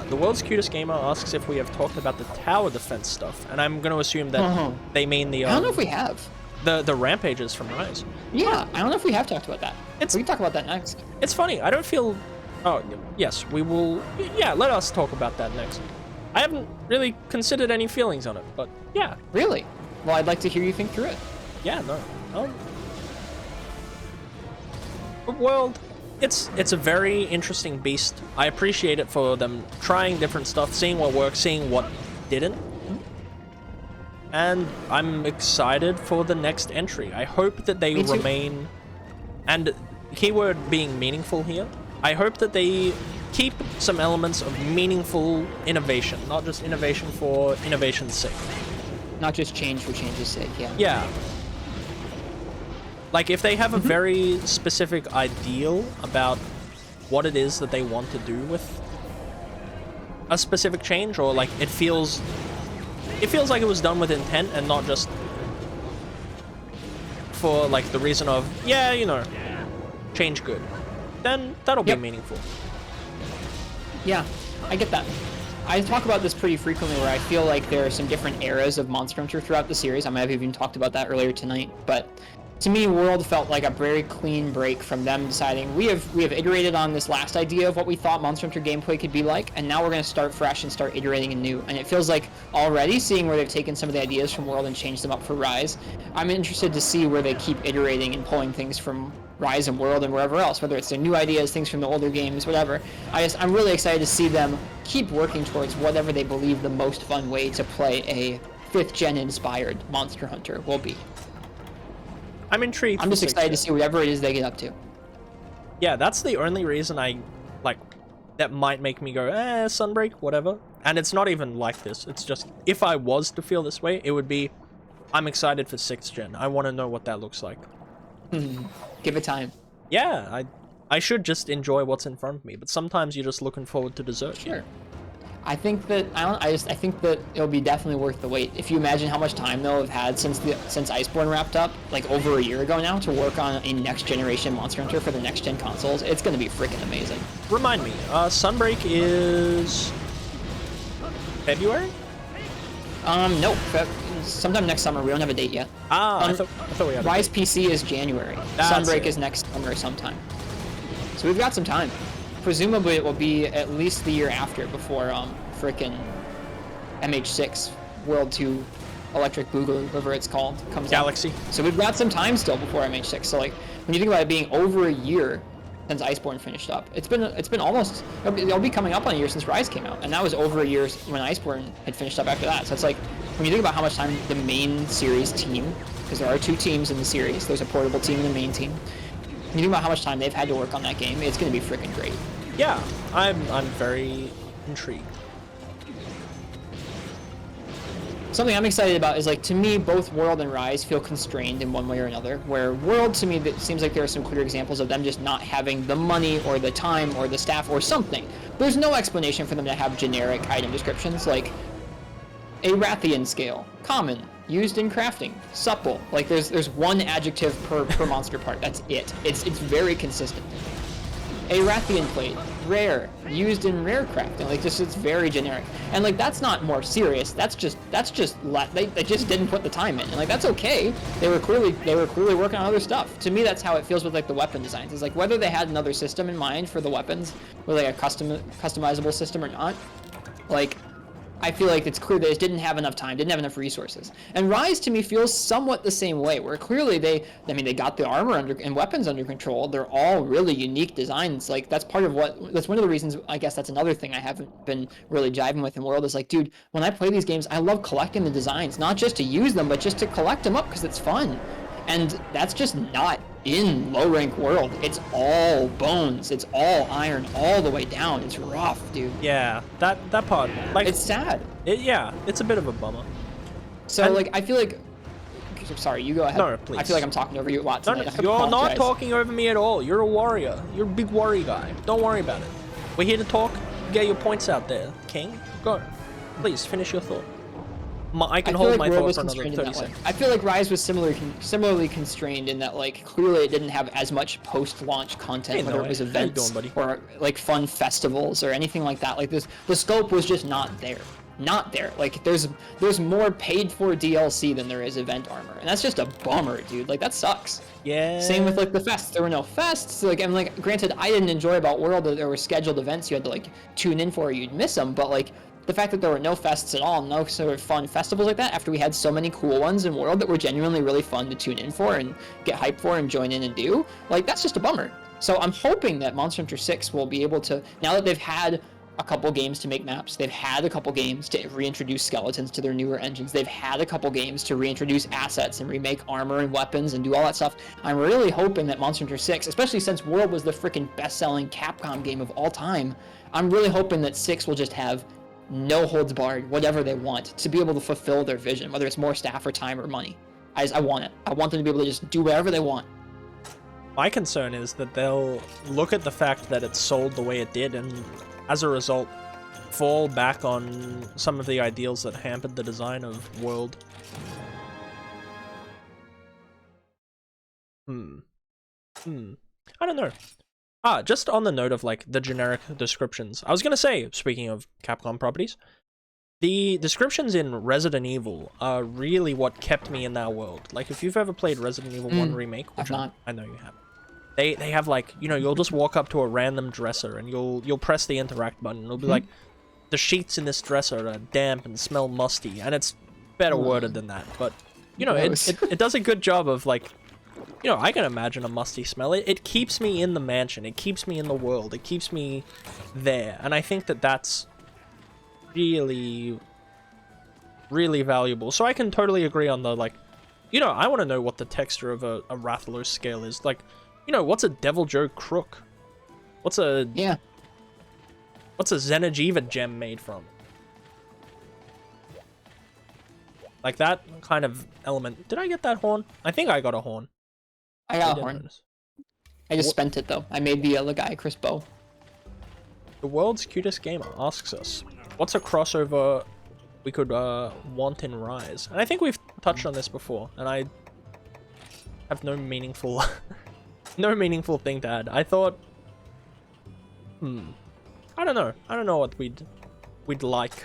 The world's cutest gamer asks if we have talked about the tower defense stuff, and I'm going to assume that they mean the. I don't know if we have. The rampages from Rise. Yeah, I don't know if we have talked about that. It's- We can talk about that next. It's funny. I don't feel. Oh yes, we will. Yeah, let us talk about that next. I haven't really considered any feelings on it, but yeah, Really? Well, I'd like to hear you think through it. yeah, no. The world, it's a very interesting beast. I appreciate it for them trying different stuff, seeing what works, seeing what didn't. And I'm excited for the next entry. I hope that they Me too. remain, and keyword being meaningful here, I hope that they keep some elements of meaningful innovation, not just innovation for innovation's sake. Not just change for change's sake, yeah. Yeah. Like, if they have a very specific ideal about what it is that they want to do with a specific change, or like it feels like it was done with intent and not just for like the reason of, yeah, you know, change good, then that'll be Yep. meaningful. Yeah, I get that. I talk about this pretty frequently where I feel like there are some different eras of Monster Hunter throughout the series. I might have even talked about that earlier tonight, but to me, World felt like a very clean break from them deciding we have iterated on this last idea of what we thought Monster Hunter gameplay could be like, and now we're going to start fresh and start iterating anew. And it feels like already seeing where they've taken some of the ideas from World and changed them up for Rise. I'm interested to see where they keep iterating and pulling things from Rise and World and wherever else, whether it's their new ideas, things from the older games, whatever. I'm really excited to see them keep working towards whatever they believe the most fun way to play a 5th gen inspired Monster Hunter will be. I'm intrigued. I'm just excited to see whatever it is they get up to. Yeah, that's the only reason I, like, that might make me go, Sunbreak, whatever. And it's not even like this. It's just, if I was to feel this way, it would be, I'm excited for 6th gen. I want to know what that looks like. Give it time. Yeah, I should just enjoy what's in front of me, but sometimes you're just looking forward to dessert. Sure. I think that I think that it'll be definitely worth the wait. If you imagine how much time they'll have had since Iceborne wrapped up, like over a year ago now, to work on a next generation Monster Hunter for the next gen consoles, it's going to be freaking amazing. Remind me, Sunbreak is February? No, sometime next summer. We don't have a date yet. I thought we had a Rise PC is January. That's Sunbreak it. is next summer sometime. So we've got some time. Presumably it will be at least the year after before frickin' MH6 World 2 Electric Boogaloo, whatever it's called, comes Galaxy. out. So we've got some time still before MH6. So like when you think about it being over a year since Iceborne finished up, it's been almost, it'll be coming up on a year since Rise came out, and that was over a year when Iceborne had finished up after that. So it's like when you think about how much time the main series team, because there are 2 teams in the series, there's a portable team and a main team. When you think about how much time they've had to work on that game, it's going to be freaking great. Yeah, I'm very intrigued. Something I'm excited about is, like, to me, both World and Rise feel constrained in one way or another, where World, to me, it seems like there are some clear examples of them just not having the money or the time or the staff or something. There's no explanation for them to have generic item descriptions, like a Rathian scale, common, used in crafting, supple. Like, there's one adjective per monster part. That's it. It's very consistent. A Rathian plate, rare, used in rare crafting. Like, just, it's very generic. And like, that's not more serious. They just didn't put the time in. And like, that's okay. They were clearly working on other stuff. To me, that's how it feels with like the weapon designs. It's like whether they had another system in mind for the weapons, with like a customizable system or not. Like, I feel like it's clear they just didn't have enough time, didn't have enough resources. And Rise, to me, feels somewhat the same way, where clearly they got the armor and weapons under control. They're all really unique designs. Like, that's one of the reasons, I guess that's another thing I haven't been really jiving with in World, is like, dude, when I play these games, I love collecting the designs, not just to use them, but just to collect them up because it's fun. And that's just not in low rank World. It's all bones. It's all iron all the way down. It's rough, dude. Yeah, that part, like, It's sad. It's a bit of a bummer. So, like, I feel like... Sorry, you go ahead. No, please. I feel like I'm talking over you a lot No, tonight. I you're not apologize. talking over me at all. You're a warrior. You're a big warrior guy. Don't worry about it. We're here to talk. Get your points out there, King. Go. Please, finish your thought. I can hold my thought for another 30 seconds. I feel like Rise was similarly constrained in that, like, clearly it didn't have as much post-launch content, Hey, whether Noah. it was How you events doing, buddy? or like fun festivals or anything like that. Like, the scope was just not there. not there. Like, there's more paid for DLC than there is event armor, and that's just a bummer, dude. Like, that sucks. Yeah. Same with like the fests. There were no fests. Like, and like, granted, I didn't enjoy about World that there were scheduled events you had to like tune in for, or you'd miss them. But like, the fact that there were no fests at all, no sort of fun festivals like that, after we had so many cool ones in World that were genuinely really fun to tune in for and get hyped for and join in and do, like, that's just a bummer. So I'm hoping that Monster Hunter 6 will be able to, now that they've had a couple games to make maps, they've had a couple games to reintroduce skeletons to their newer engines, they've had a couple games to reintroduce assets and remake armor and weapons and do all that stuff. I'm really hoping that Monster Hunter 6, especially since World was the freaking best-selling Capcom game of all time, I'm really hoping that 6 will just have no holds barred, whatever they want, to be able to fulfill their vision, whether it's more staff or time or money. I want it. I want them to be able to just do whatever they want. My concern is that they'll look at the fact that it sold the way it did, and as a result, fall back on some of the ideals that hampered the design of World. I don't know. Just on the note of, like, the generic descriptions, I was gonna say, speaking of Capcom properties, the descriptions in Resident Evil are really what kept me in that world. Like, if you've ever played Resident Evil 1 Remake, which I know you have, they have, like, you know, you'll just walk up to a random dresser and you'll press the interact button and it'll be like, the sheets in this dresser are damp and smell musty, and it's better worded than that, but, you know, it does a good job of, like, you know, I can imagine a musty smell. It keeps me in the mansion, it keeps me in the world, it keeps me there, and I think that that's really, really valuable. So I can totally agree on the, like, you know, I want to know what the texture of a Rathalos scale is. Like, you know, what's a Devil Joe Crook? What's a Zenajiva gem made from? Like, that kind of element. Did I get that horn? I think I got a horn. I got a horn. I just spent it, though. I made the Legai bow. The world's cutest gamer asks us, what's a crossover we could want in Rise? And I think we've touched on this before, and I have no meaningful thing to add. I thought, I don't know. I don't know what we'd like.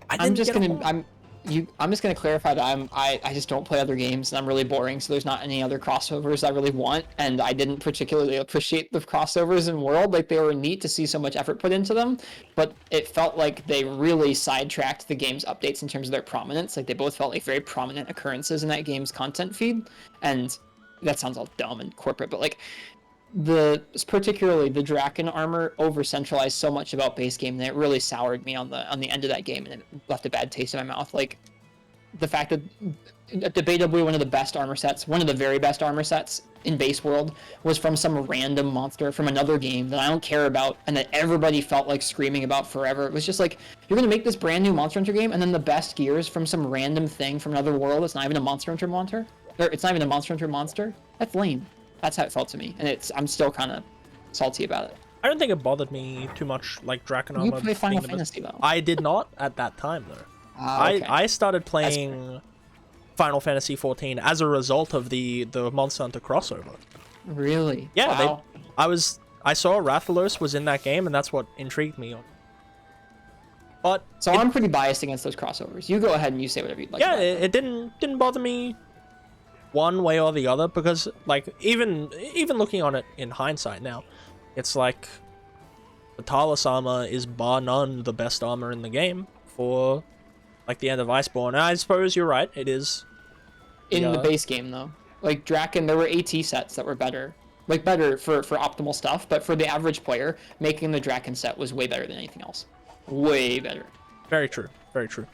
I'm just gonna clarify that I just don't play other games, and I'm really boring, so there's not any other crossovers I really want, and I didn't particularly appreciate the crossovers in World. Like, they were neat to see so much effort put into them, but it felt like they really sidetracked the game's updates in terms of their prominence. Like, they both felt like very prominent occurrences in that game's content feed, and that sounds all dumb and corporate, but like, particularly the Draken armor over-centralized so much about base game that it really soured me on the end of that game, and it left a bad taste in my mouth. Like, the fact that debatably one of the best armor sets, one of the very best armor sets in base World, was from some random monster from another game that I don't care about, and that everybody felt like screaming about forever. It was just like, you're gonna make this brand new Monster Hunter game, and then the best gears from some random thing from another world. It's not even a Monster Hunter monster, or it's not even a Monster Hunter monster. That's lame. That's how it felt to me, and I'm still kind of salty about it. I don't think it bothered me too much, like, Draken armor. You play Final Fantasy, though. I did not at that time, though. Okay. I started playing Final Fantasy 14 as a result of the Monster Hunter crossover. Really? Yeah, wow. I saw Rathalos was in that game, and that's what intrigued me. But so I'm pretty biased against those crossovers. You go ahead and you say whatever you'd like. Yeah, it didn't bother me one way or the other, because, like, even looking on it in hindsight now, it's like the Talos armor is bar none the best armor in the game for, like, the end of Iceborne. And I suppose you're right, it is in the base game, though. Like, Draken, there were AT sets that were better, like, better for optimal stuff, but for the average player, making the Draken set was way better than anything else. Way better. Very true, very true.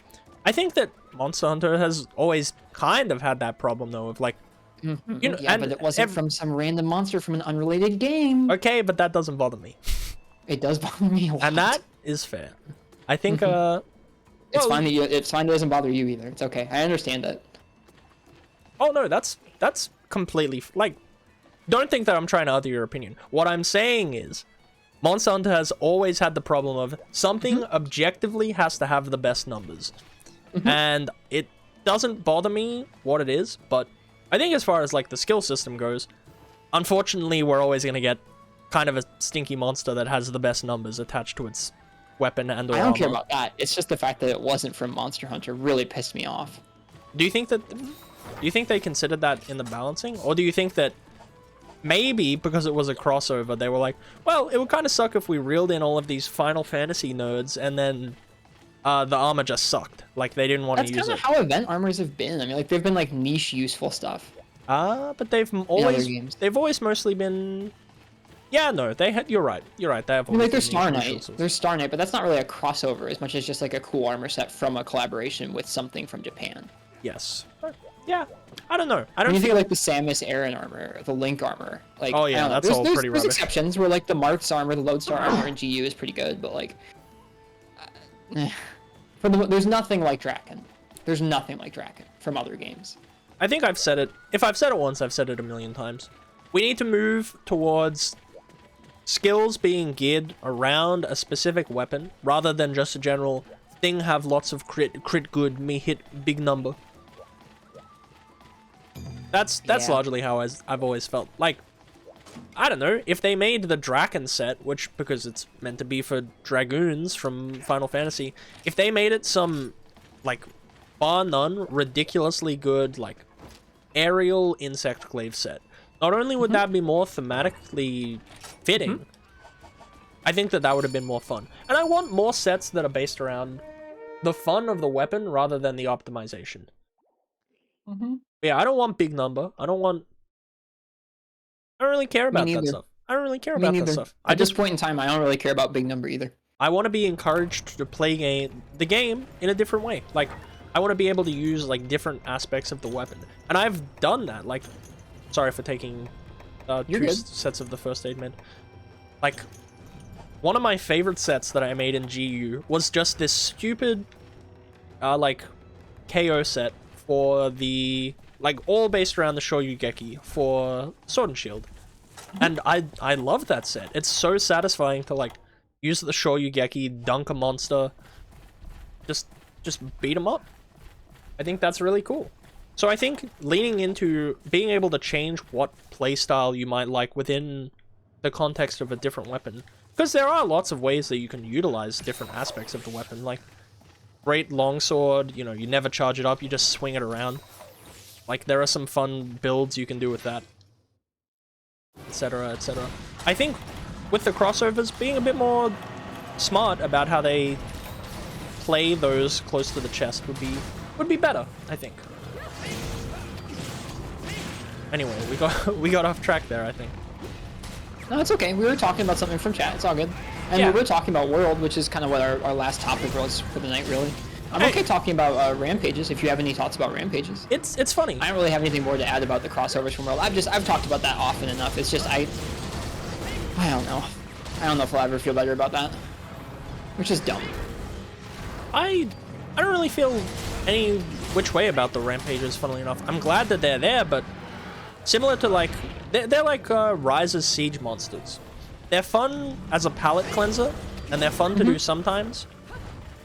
I think that Monster Hunter has always kind of had that problem, though, of, like, you know, yeah, but it wasn't from some random monster from an unrelated game. Okay, but that doesn't bother me. It does bother me a lot. And that is fair. I think, it's fine that it doesn't bother you either. It's okay. I understand that. Oh, no, that's completely, like, don't think that I'm trying to alter your opinion. What I'm saying is, Monster Hunter has always had the problem of something objectively has to have the best numbers. And it doesn't bother me what it is, but I think as far as, like, the skill system goes, unfortunately, we're always going to get kind of a stinky monster that has the best numbers attached to its weapon and or I don't care armor. about that. It's just the fact that it wasn't from Monster Hunter really pissed me off. Do you think they considered that in the balancing, or do you think that maybe because it was a crossover, they were like, well, it would kind of suck if we reeled in all of these Final Fantasy nerds and then the armor just sucked. Like they didn't want to use it. That's kind of how event armors have been. I mean, like they've been like niche useful stuff. But they've always mostly been. Yeah, no, you're right. You're right. They have. I mean, like there's Star Knight. There's Star Knight, but that's not really a crossover as much as just like a cool armor set from a collaboration with something from Japan. Yes. Yeah. I don't know. When you think of like the Samus Aran armor, the Link armor, like oh yeah, that's all pretty rubbish. There's exceptions where like the Marth's armor, the Lodestar armor in GU is pretty good, but like, there's nothing like Draken. There's nothing like Draken from other games. I think I've said it. If I've said it once, I've said it a million times. We need to move towards skills being geared around a specific weapon rather than just a general thing have lots of crit good, me hit big number. That's largely how I've always felt. Like, I don't know, if they made the Draken set, which, because it's meant to be for Dragoons from Final Fantasy, if they made it some, like, bar none, ridiculously good, like, aerial insect glaive set, not only would that be more thematically fitting, I think that would have been more fun. And I want more sets that are based around the fun of the weapon rather than the optimization. Yeah, I don't want big number. I don't really care about that stuff. I don't really care about that stuff. At this point in time, I don't really care about big number either. I want to be encouraged to play the game in a different way. Like, I want to be able to use, like, different aspects of the weapon. And I've done that. Like, sorry for taking two sets of the first aid med. Like, one of my favorite sets that I made in GU was just this stupid, like, KO set for the, like, all based around the Shoryugeki for Sword and Shield. And I love that set. It's so satisfying to, like, use the Shoryugeki, dunk a monster, just beat him up. I think that's really cool. So I think leaning into being able to change what playstyle you might like within the context of a different weapon, because there are lots of ways that you can utilize different aspects of the weapon, like great longsword, you know, you never charge it up, you just swing it around. Like, there are some fun builds you can do with that, etc, etc. I think with the crossovers, being a bit more smart about how they play those close to the chest would be better, I think. Anyway, we got off track there, I think. No, it's okay. We were talking about something from chat. It's all good. And we were talking about World, which is kind of what our last topic was for the night, really. I'm okay talking about Rampages, if you have any thoughts about Rampages. It's funny. I don't really have anything more to add about the crossovers from World. I've talked about that often enough. It's just, I don't know. I don't know if I'll ever feel better about that. Which is dumb. I don't really feel any which way about the Rampages, funnily enough. I'm glad that they're there, but similar to, like, they're like Rise's siege monsters. They're fun as a palate cleanser, and they're fun to do sometimes,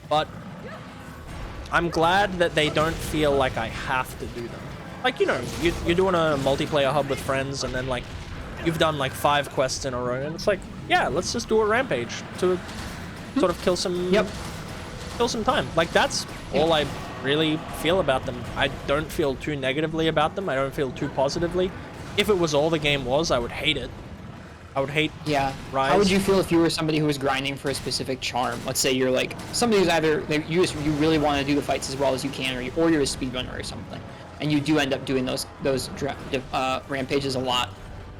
but I'm glad that they don't feel like I have to do them. Like, you know, you're doing a multiplayer hub with friends, and then, like, you've done, like, 5 quests in a row, and it's like, yeah, let's just do a Rampage to sort of kill some time. Like, that's all I really feel about them. I don't feel too negatively about them. I don't feel too positively. If it was all the game was, I would hate it. I would hate Rise. How would you feel if you were somebody who was grinding for a specific charm? Let's say you're like somebody who's either you really want to do the fights as well as you can, or you're a speedrunner or something, and you do end up doing those Rampages a lot.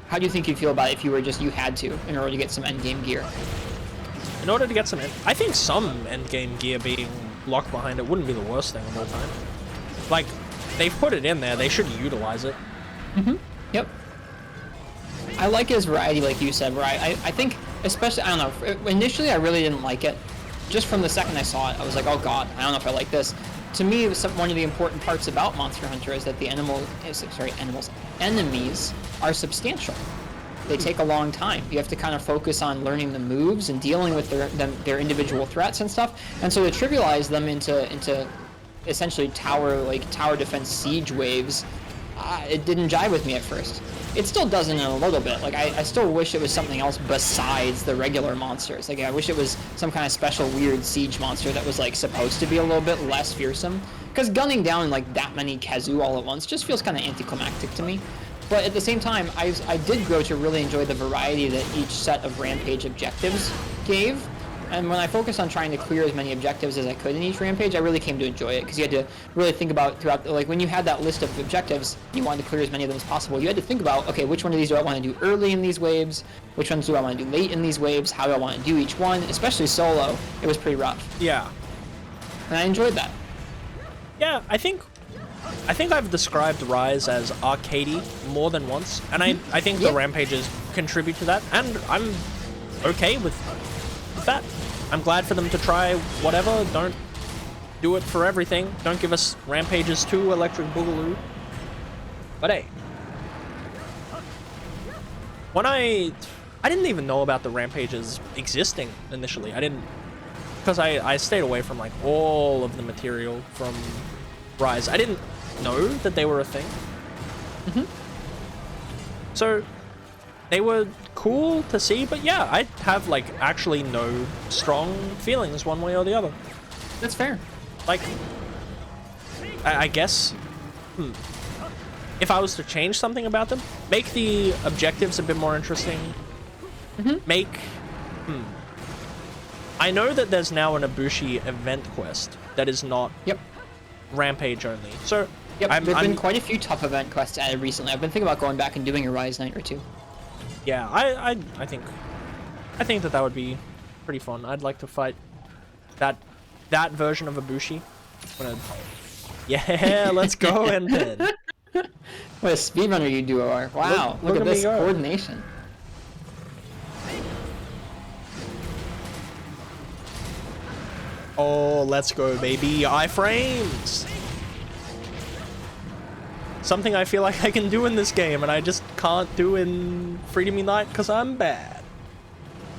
How do you think you'd feel about it if you had to in order to get some endgame gear? In order to get some, I think some endgame gear being locked behind it wouldn't be the worst thing of all time. Like, they've put it in there, they should utilize it. Yep. I like his variety, like you said, where I think, especially, I don't know, initially I really didn't like it. Just from the second I saw it, I was like, oh god, I don't know if I like this. To me, it was one of the important parts about Monster Hunter is that the enemies are substantial. They take a long time. You have to kind of focus on learning the moves and dealing with their individual threats and stuff. And so to trivialize them into essentially tower defense siege waves, it didn't jive with me at first. it still doesn't in a little bit. Like, I still wish it was something else besides the regular monsters. Like, I wish it was some kind of special weird siege monster that was, like, supposed to be a little bit less fearsome. Because gunning down, like, that many Kazoo all at once just feels kind of anticlimactic to me. But at the same time, I did grow to really enjoy the variety that each set of Rampage objectives gave. And when I focused on trying to clear as many objectives as I could in each Rampage, I really came to enjoy it, because you had to really think about throughout, like, when you had that list of objectives, you wanted to clear as many of them as possible, you had to think about, okay, which one of these do I want to do early in these waves, which ones do I want to do late in these waves, how do I want to do each one, especially solo. It was pretty rough. Yeah. And I enjoyed that. Yeah, I think I've described Rise as arcadey more than once, and I think the Rampages contribute to that, and I'm okay with that. I'm glad for them to try whatever. Don't do it for everything. Don't give us Rampages 2 Electric Boogaloo. But hey, when I didn't even know about the Rampages existing initially. I didn't, because I stayed away from, like, all of the material from Rise. I didn't know that they were a thing. So they were cool to see, but yeah, I have, like, actually no strong feelings one way or the other. That's fair. Like, I guess, if I was to change something about them, make the objectives a bit more interesting. Make, I know that there's now an Ibushi event quest that is not Rampage only. So there've been quite a few tough event quests added recently. I've been thinking about going back and doing a Rise night or two. Yeah, I think that would be pretty fun. I'd like to fight that version of Ibushi. Yeah, let's go, Enten. What a speedrunner you duo are. Wow, look at this coordination. Oh, let's go, baby. Iframes! Something I feel like I can do in this game, and I just can't do in Freedom Unite because I'm bad.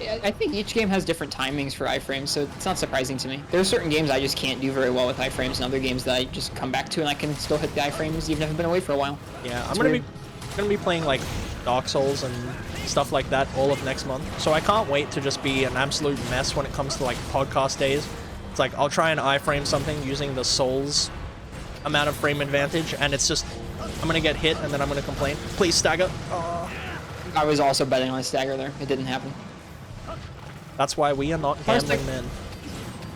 I think each game has different timings for iframes, so it's not surprising to me. There are certain games I just can't do very well with iframes, and other games that I just come back to and I can still hit the iframes even if I've been away for a while. Yeah, I'm gonna be playing, like, Dark Souls and stuff like that all of next month, so I can't wait to just be an absolute mess when it comes to, like, podcast days. It's like, I'll try and iframe something using the Souls amount of frame advantage, and it's just, I'm gonna get hit and then I'm gonna complain. Please stagger. Oh. I was also betting on a stagger there. It didn't happen. That's why we are not gambling men.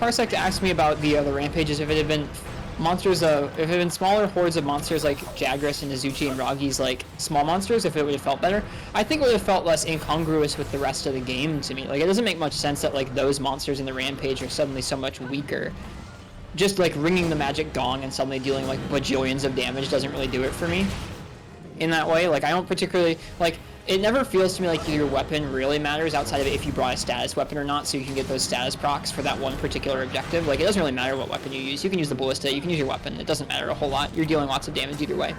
Parsec asked me about the other Rampages. If it had been monsters, if it had been smaller hordes of monsters like Jagras and Azuchi and Ragi's, like, small monsters, if it would have felt better. I think it would have felt less incongruous with the rest of the game to me. Like, it doesn't make much sense that, like, those monsters in the Rampage are suddenly so much weaker. Just, like, ringing the magic gong and suddenly dealing, like, bajillions of damage doesn't really do it for me in that way. Like, I don't particularly, like, it never feels to me like your weapon really matters outside of if you brought a status weapon or not, so you can get those status procs for that one particular objective. Like, it doesn't really matter what weapon you use. You can use the ballista, you can use your weapon. It doesn't matter a whole lot. You're dealing lots of damage either way.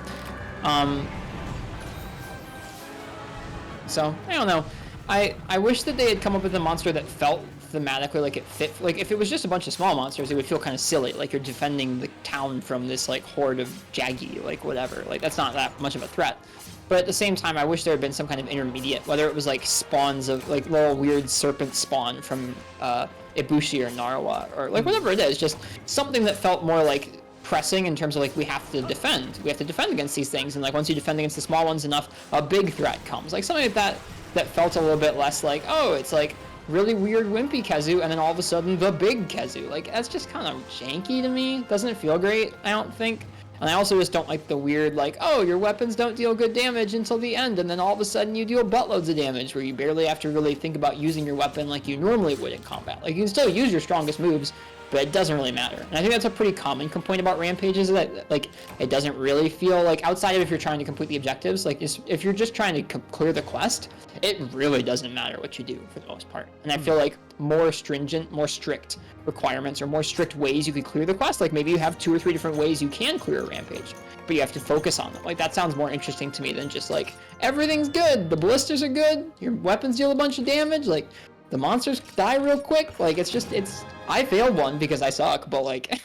So, I don't know. I wish that they had come up with a monster that felt thematically like it fit. Like, if it was just a bunch of small monsters, it would feel kind of silly. Like, you're defending the town from this, like, horde of Jaggy, like, whatever. Like, that's not that much of a threat. But at the same time, I wish there had been some kind of intermediate, whether it was, like, spawns of, like, little weird serpent spawn from Ibushi or Narwa, or, like, whatever it is, just something that felt more, like, pressing in terms of, like, we have to defend. We have to defend against these things, and, like, once you defend against the small ones enough, a big threat comes. Like, something like that felt a little bit less like, oh, it's, like, really weird wimpy Kazoo, and then all of a sudden, the big Kazoo. Like, that's just kind of janky to me. Doesn't feel great, I don't think. And I also just don't like the weird, like, oh, your weapons don't deal good damage until the end, and then all of a sudden you deal buttloads of damage, where you barely have to really think about using your weapon like you normally would in combat. Like, you can still use your strongest moves, but it doesn't really matter. And I think that's a pretty common complaint about Rampages, is that, like, it doesn't really feel like, outside of if you're trying to complete the objectives, like, if you're just trying to clear the quest, it really doesn't matter what you do for the most part. And I feel like more stringent, more strict requirements or more strict ways you could clear the quest, like maybe you have 2 or 3 different ways you can clear a Rampage, but you have to focus on them. Like, that sounds more interesting to me than just, like, everything's good, the ballistas are good, your weapons deal a bunch of damage, like, the monsters die real quick. Like, it's just, I failed one because I suck, but, like,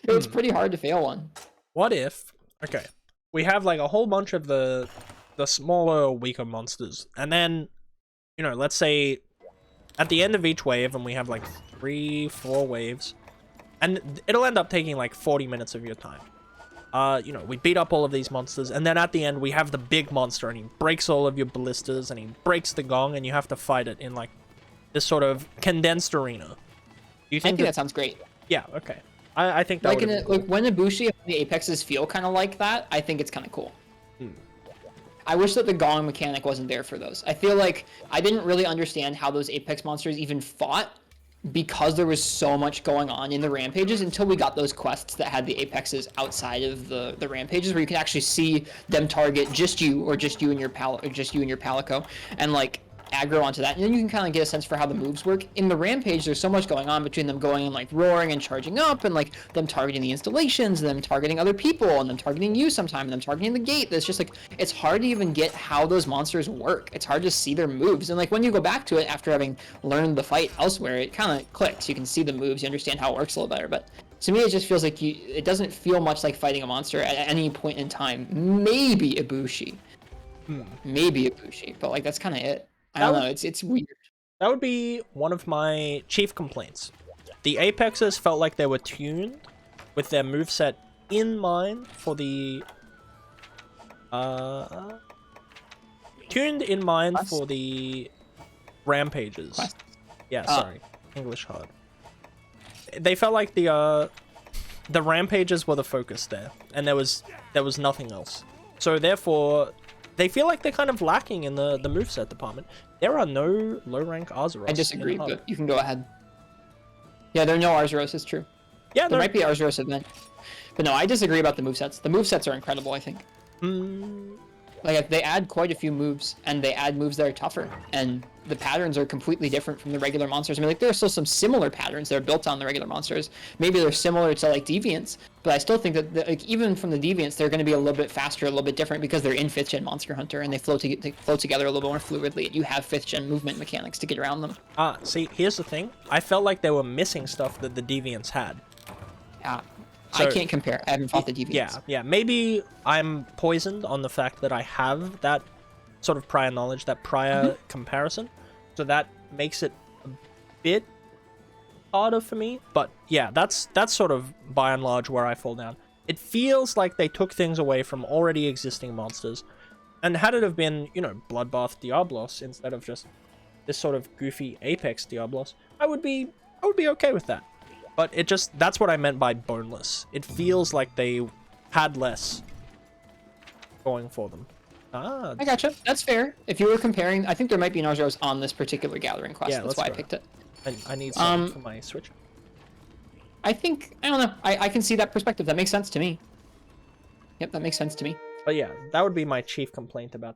it's pretty hard to fail one. What if, okay, we have, like, a whole bunch of the the smaller, weaker monsters. And then, let's say at the end of each wave, and we have like 3-4 waves, and it'll end up taking like 40 minutes of your time. We beat up all of these monsters, and then at the end we have the big monster, and he breaks all of your ballistas, and he breaks the gong, and you have to fight it in like this sort of condensed arena. Do you think I think that sounds great. Yeah, okay. I think that like cool. when Ibushi and the Apexes feel kind of like that, I think it's kind of cool. I wish that the gong mechanic wasn't there for those. I feel like I didn't really understand how those Apex monsters even fought because there was so much going on in the rampages until we got those quests that had the Apexes outside of the rampages, where you can actually see them target just you or just you and your Palico, and like aggro onto that, and then you can kind of get a sense for how the moves work. In the rampage, there's so much going on between them going and like roaring and charging up, and like them targeting the installations, and them targeting other people, and them targeting you sometime, and them targeting the gate. That's just like, it's hard to even get how those monsters work. It's hard to see their moves, and like when you go back to it after having learned the fight elsewhere, it kind of clicks. You can see the moves, you understand how it works a little better. But to me, it just feels like it doesn't feel much like fighting a monster at any point in time. Maybe Ibushi, but like that's kind of it. I don't know, it's weird. That would be one of my chief complaints. The Apexes felt like they were tuned with their moveset in mind for the... tuned in mind for the rampages. Yeah, sorry. English hard. They felt like the rampages were the focus there, and there was nothing else. So therefore, they feel like they're kind of lacking in the moveset department. There are no low-rank Arzuros. I disagree, but you can go ahead. Yeah, there are no Arzuros, it's true. Yeah, there might be Arzuros event. But no, I disagree about the movesets. The movesets are incredible, I think. Like, they add quite a few moves, and they add moves that are tougher, and the patterns are completely different from the regular monsters. I mean, like, there are still some similar patterns that are built on the regular monsters. Maybe they're similar to, like, Deviants, but I still think that, like, even from the Deviants, they're going to be a little bit faster, a little bit different, because they're in 5th gen Monster Hunter, and they flow together a little bit more fluidly. You have 5th gen movement mechanics to get around them. See, here's the thing. I felt like they were missing stuff that the Deviants had. Yeah. So, I can't compare. I haven't fought the Deviants. Yeah. Maybe I'm poisoned on the fact that I have that sort of prior knowledge, that prior comparison. So that makes it a bit harder for me. But yeah, that's sort of by and large where I fall down. It feels like they took things away from already existing monsters. And had it have been, Bloodbath Diablos instead of just this sort of goofy Apex Diablos, I would be okay with that. But that's what I meant by boneless. It feels like they had less going for them. I gotcha. That's fair. If you were comparing, I think there might be an Arzuros on this particular gathering quest. Yeah, that's why I picked it. I need some for my Switch. I don't know. I can see that perspective. That makes sense to me. Yep, that makes sense to me. But yeah, that would be my chief complaint about.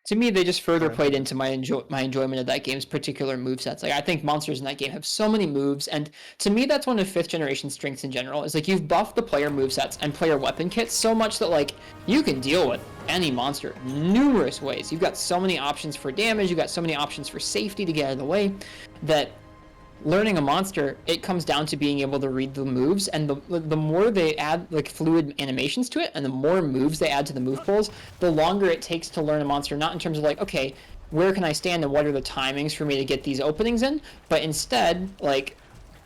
To me, they just further played into my enjoyment of that game's particular movesets. Like, I think monsters in that game have so many moves, and to me, that's one of 5th generation strengths in general. Is like, you've buffed the player movesets and player weapon kits so much that, like, you can deal with any monster numerous ways. You've got so many options for damage, you've got so many options for safety to get out of the way, that learning a monster, it comes down to being able to read the moves, and the more they add like fluid animations to it, and the more moves they add to the move pools, the longer it takes to learn a monster, not in terms of like, okay, where can I stand and what are the timings for me to get these openings in, but instead, like,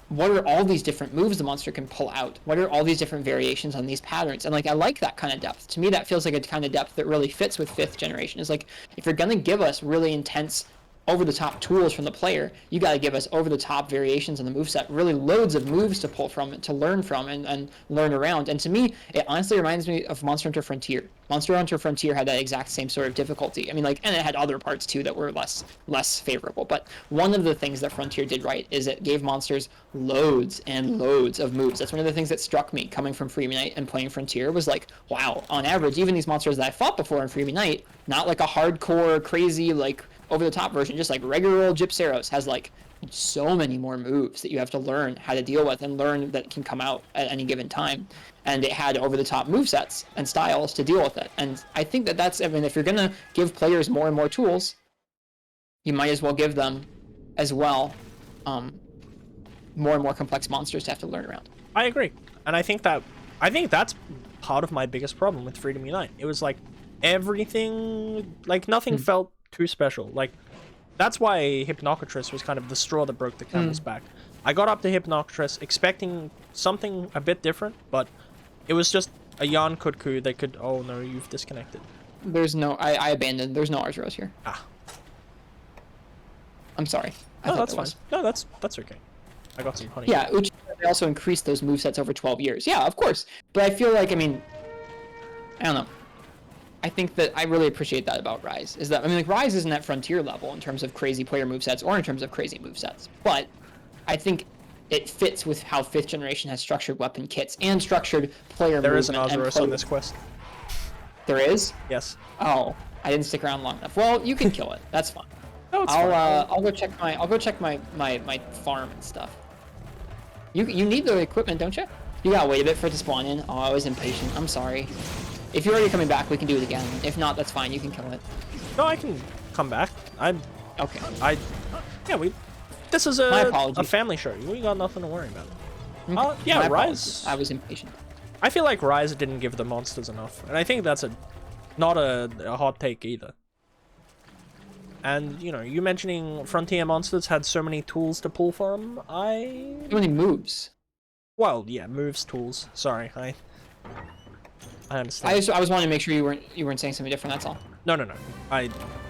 what are all these different moves the monster can pull out? What are all these different variations on these patterns? And like, I like that kind of depth. To me, that feels like a kind of depth that really fits with 5th generation. Is like, if you're gonna give us really intense over-the-top tools from the player, you got to give us over-the-top variations on the moveset, really loads of moves to pull from, to learn from, and learn around. And to me, it honestly reminds me of Monster Hunter Frontier. Monster Hunter Frontier had that exact same sort of difficulty. I mean, like, and it had other parts too that were less favorable. But one of the things that Frontier did right is it gave monsters loads and loads of moves. That's one of the things that struck me coming from Freebie Night and playing Frontier, was like, wow, on average, even these monsters that I fought before in Freebie Night, not like a hardcore, crazy, like, over-the-top version, just like regular old Gypseros, has like so many more moves that you have to learn how to deal with and learn that can come out at any given time. And it had over-the-top movesets and styles to deal with it. And I think that's, I mean, if you're going to give players more and more tools, you might as well give them as well more and more complex monsters to have to learn around. I agree. And I think that's part of my biggest problem with Freedom Unite. It was like, everything, like, nothing felt too special. Like, that's why Hypnocatress was kind of the straw that broke the camel's back. I got up to Hypnocatress expecting something a bit different, but it was just a Yarn Kutku that could... Oh no, you've disconnected. There's no... I abandoned. There's no Arzuros here. Ah. I'm sorry. No, that's fine. No, that's okay. I got some honey. Yeah, Uchiha, they also increased those movesets over 12 years. Yeah, of course. But I feel like, I mean... I don't know. I think that I really appreciate that about Rise. Is that, I mean, like, Rise isn't at Frontier level in terms of crazy player movesets or in terms of crazy movesets. But I think it fits with how 5th generation has structured weapon kits and structured player movement. There is an Arzuros on this quest. There is? Yes. Oh, I didn't stick around long enough. Well, you can kill it. That's fine. No, it's fine. I'll go check my farm and stuff. You need the equipment, don't you? You gotta wait a bit for it to spawn in. Oh, I was impatient. I'm sorry. If you're already coming back, we can do it again. If not, that's fine. You can kill it. No, I can come back. Okay. Yeah, this is a family show. We got nothing to worry about. Yeah, My Rise. apologies. I was impatient. I feel like Rise didn't give the monsters enough, and I think that's not a hot take either. And, you know, you mentioning Frontier monsters had so many tools to pull from, Too many moves. Well, yeah, moves, tools. Sorry, I understand. I was wanting to make sure you weren't saying something different, that's all. No.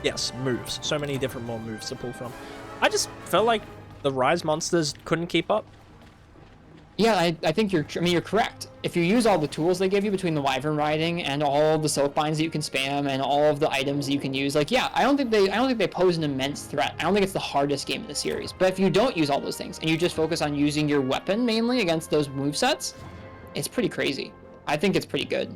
Yes, moves. So many different more moves to pull from. I just felt like the Rise monsters couldn't keep up. Yeah, I think you're correct. If you use all the tools they give you between the Wyvern riding and all the soak binds that you can spam and all of the items that you can use, like, yeah, I don't think they pose an immense threat. I don't think it's the hardest game in the series. But if you don't use all those things and you just focus on using your weapon mainly against those movesets, it's pretty crazy. I think it's pretty good.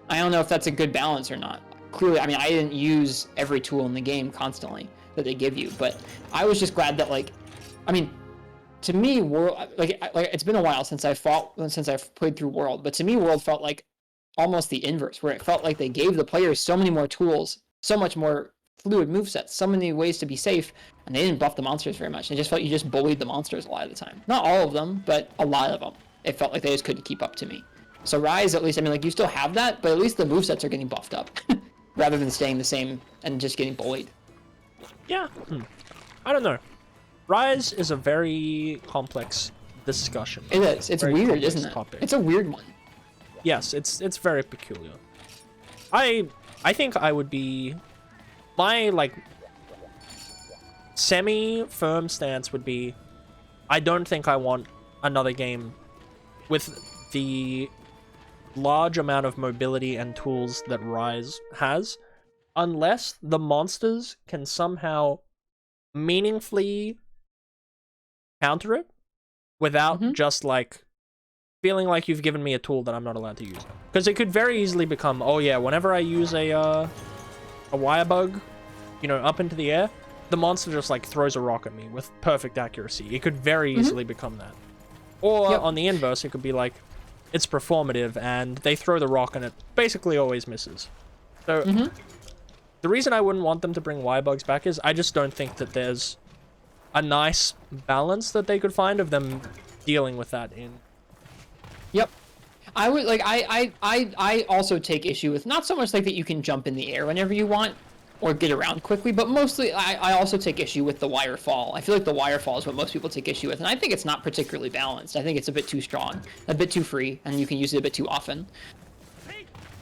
I don't know if that's a good balance or not. Clearly, I mean, I didn't use every tool in the game constantly that they give you, but I was just glad that, like, I mean, to me, World, like it's been a while since I've played through World, but to me, World felt like almost the inverse, where it felt like they gave the players so many more tools, so much more fluid movesets, so many ways to be safe, and they didn't buff the monsters very much. It just felt you just bullied the monsters a lot of the time. Not all of them, but a lot of them. It felt like they just couldn't keep up to me. So Rise, at least, I mean, like, you still have that, but at least the movesets are getting buffed up, rather than staying the same and just getting bullied. Yeah. I don't know. Rise is a very complex discussion. It is. It's weird, isn't it? Topic. It's a weird one. Yes, it's very peculiar. I think I would be... My, like, semi-firm stance would be... I don't think I want another game with the large amount of mobility and tools that Rise has, unless the monsters can somehow meaningfully counter it without just, like, feeling like you've given me a tool that I'm not allowed to use. Because it could very easily become, oh yeah, whenever I use a wire bug, you know, up into the air, the monster just, like, throws a rock at me with perfect accuracy. It could very easily become that. Or on the inverse, it could be like, it's performative and they throw the rock and it basically always misses. So the reason I wouldn't want them to bring wire bugs back is I just don't think that there's a nice balance that they could find of them dealing with that in. Yep. I would, like, I also take issue with, not so much like that you can jump in the air whenever you want or get around quickly, but mostly I also take issue with the wire fall. I feel like the wire fall is what most people take issue with, and I think it's not particularly balanced. I think it's a bit too strong, a bit too free, and you can use it a bit too often.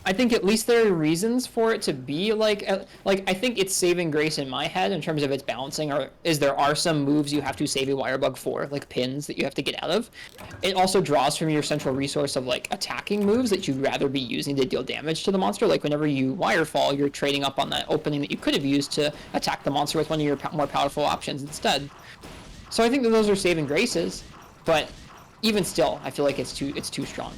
I think at least there are reasons for it to be like I think it's saving grace in my head in terms of its balancing, or is there are some moves you have to save a wire bug for, like pins that you have to get out of. It also draws from your central resource of, like, attacking moves that you'd rather be using to deal damage to the monster. Like whenever you wire fall, you're trading up on that opening that you could have used to attack the monster with one of your more powerful options instead. So I think that those are saving graces, but even still, I feel like it's too strong.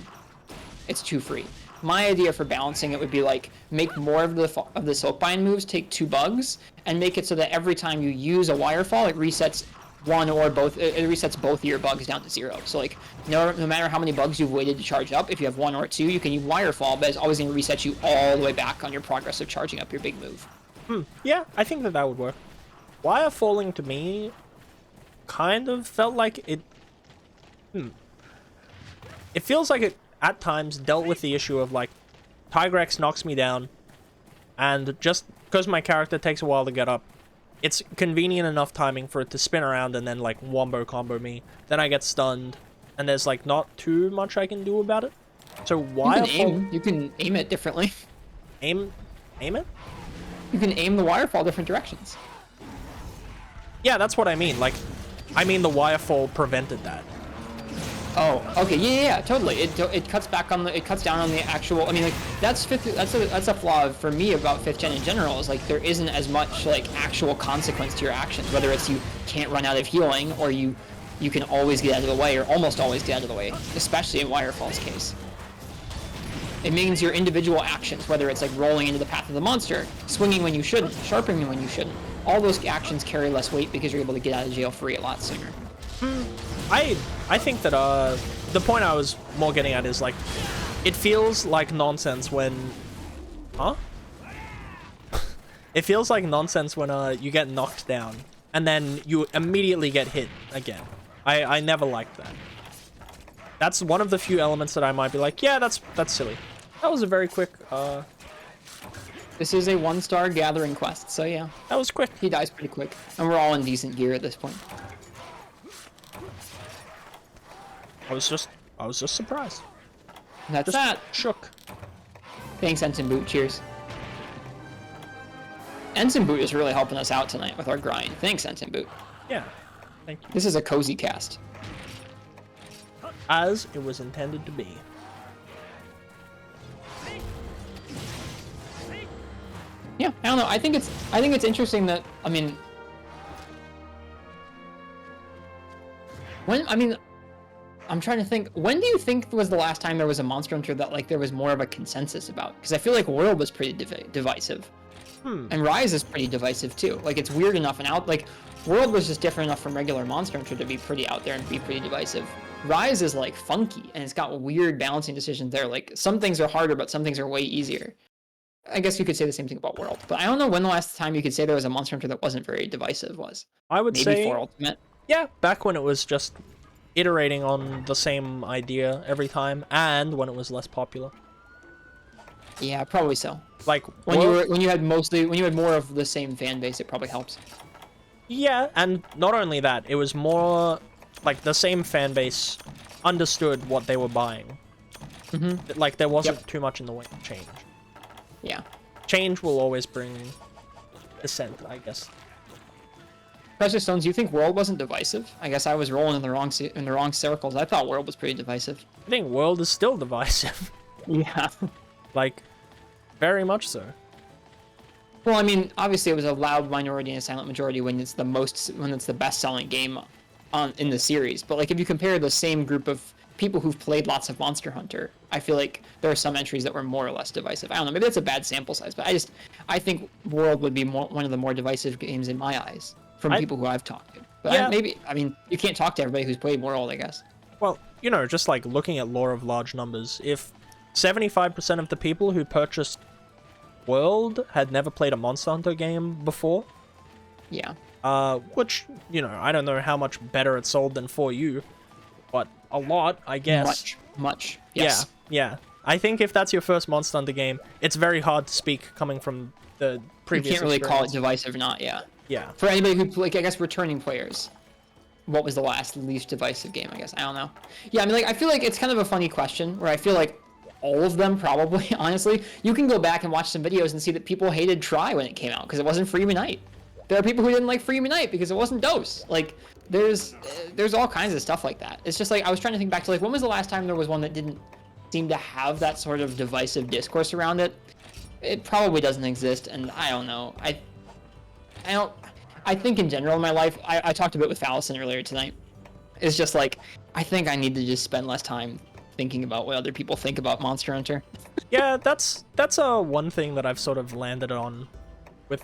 It's too free. My idea for balancing it would be, like, make more of the soakbind moves take 2 bugs, and make it so that every time you use a wirefall, it resets one or both. It resets both of your bugs down to 0. So, like, no matter how many bugs you've waited to charge up, if you have 1 or 2, you can use wirefall, but it's always going to reset you all the way back on your progress of charging up your big move. Yeah, I think that would work. Wire falling to me kind of felt like it. It feels like it at times dealt with the issue of, like, Tigrex knocks me down, and just because my character takes a while to get up, it's convenient enough timing for it to spin around and then like wombo combo me. Then I get stunned, and there's like not too much I can do about it. So why you can aim it differently. Aim it? You can aim the wirefall different directions. Yeah, that's what I mean. Like, I mean the wirefall prevented that. Oh, okay, yeah, totally. It cuts back on it cuts down on the actual. I mean, like that's a flaw for me about 5th gen in general. Is like there isn't as much like actual consequence to your actions. Whether it's you can't run out of healing or you can always get out of the way or almost always get out of the way, especially in wirefall's case. It means your individual actions, whether it's like rolling into the path of the monster, swinging when you shouldn't, sharpening when you shouldn't, all those actions carry less weight because you're able to get out of jail free a lot sooner. I think that the point I was more getting at is like, it feels like nonsense when, it feels like nonsense when you get knocked down and then you immediately get hit again. I never liked that. That's one of the few elements that I might be like, yeah, that's silly. That was a very quick, This is a 1-star gathering quest, so yeah. That was quick. He dies pretty quick, and we're all in decent gear at this point. I was just surprised. And that's Just that. shook. Thanks, Ensign Boot. Cheers. Ensign Boot is really helping us out tonight with our grind. Thanks, Ensign Boot. Yeah, thank you. This is a cozy cast. As it was intended to be. Yeah, I don't know. I think it's interesting that I'm trying to think. When do you think was the last time there was a Monster Hunter that like there was more of a consensus about? Because I feel like World was pretty divisive, and Rise is pretty divisive too. Like it's weird enough and out. Like World was just different enough from regular Monster Hunter to be pretty out there and be pretty divisive. Rise is like funky and it's got weird balancing decisions there. Like some things are harder, but some things are way easier. I guess you could say the same thing about World, but I don't know when the last time you could say there was a Monster Hunter that wasn't very divisive was. I would Maybe say for Ultimate. Yeah, back when it was just iterating on the same idea every time, and when it was less popular. Yeah, probably so. Like when you had more of the same fan base, it probably helps. Yeah, and not only that, it was more like the same fan base understood what they were buying. Like there wasn't too much in the way of change. Yeah. Change will always bring dissent, I guess. Precious Stones, you think World wasn't divisive? I guess I was rolling in the wrong circles. I thought World was pretty divisive. I think World is still divisive. Yeah. Like, very much so. Well, I mean, obviously it was a loud minority and a silent majority when it's the best-selling game in the series. But like if you compare the same group of people who've played lots of Monster Hunter, I feel like there are some entries that were more or less divisive. I don't know, maybe that's a bad sample size, but I think World would be one of the more divisive games in my eyes from people who I've talked to. But yeah. You can't talk to everybody who's played World, I guess. Well, just like looking at law of large numbers, if 75% of the people who purchased World had never played a Monster Hunter game before, yeah. Which, I don't know how much better it sold than For You, but a lot, I guess. Much. Yes. Yeah. I think if that's your first Monster Hunter game, it's very hard to speak coming from the previous You can't really call it experience. divisive or not, yeah. Yeah. For anybody who, like, I guess returning players, what was the least divisive game, I guess? I don't know. Yeah, I mean, like, I feel like it's kind of a funny question, where I feel like all of them probably, honestly. You can go back and watch some videos and see that people hated Try when it came out, because it wasn't Free Unite. There are people who didn't like Free Unite because it wasn't Dose. Like, there's all kinds of stuff like that. It's just like, I was trying to think back to, like, when was the last time there was one that didn't seem to have that sort of divisive discourse around it? It probably doesn't exist, and I don't know. I think in general in my life, I talked a bit with Fallison earlier tonight. It's just like, I think I need to just spend less time thinking about what other people think about Monster Hunter. Yeah, that's one thing that I've sort of landed on with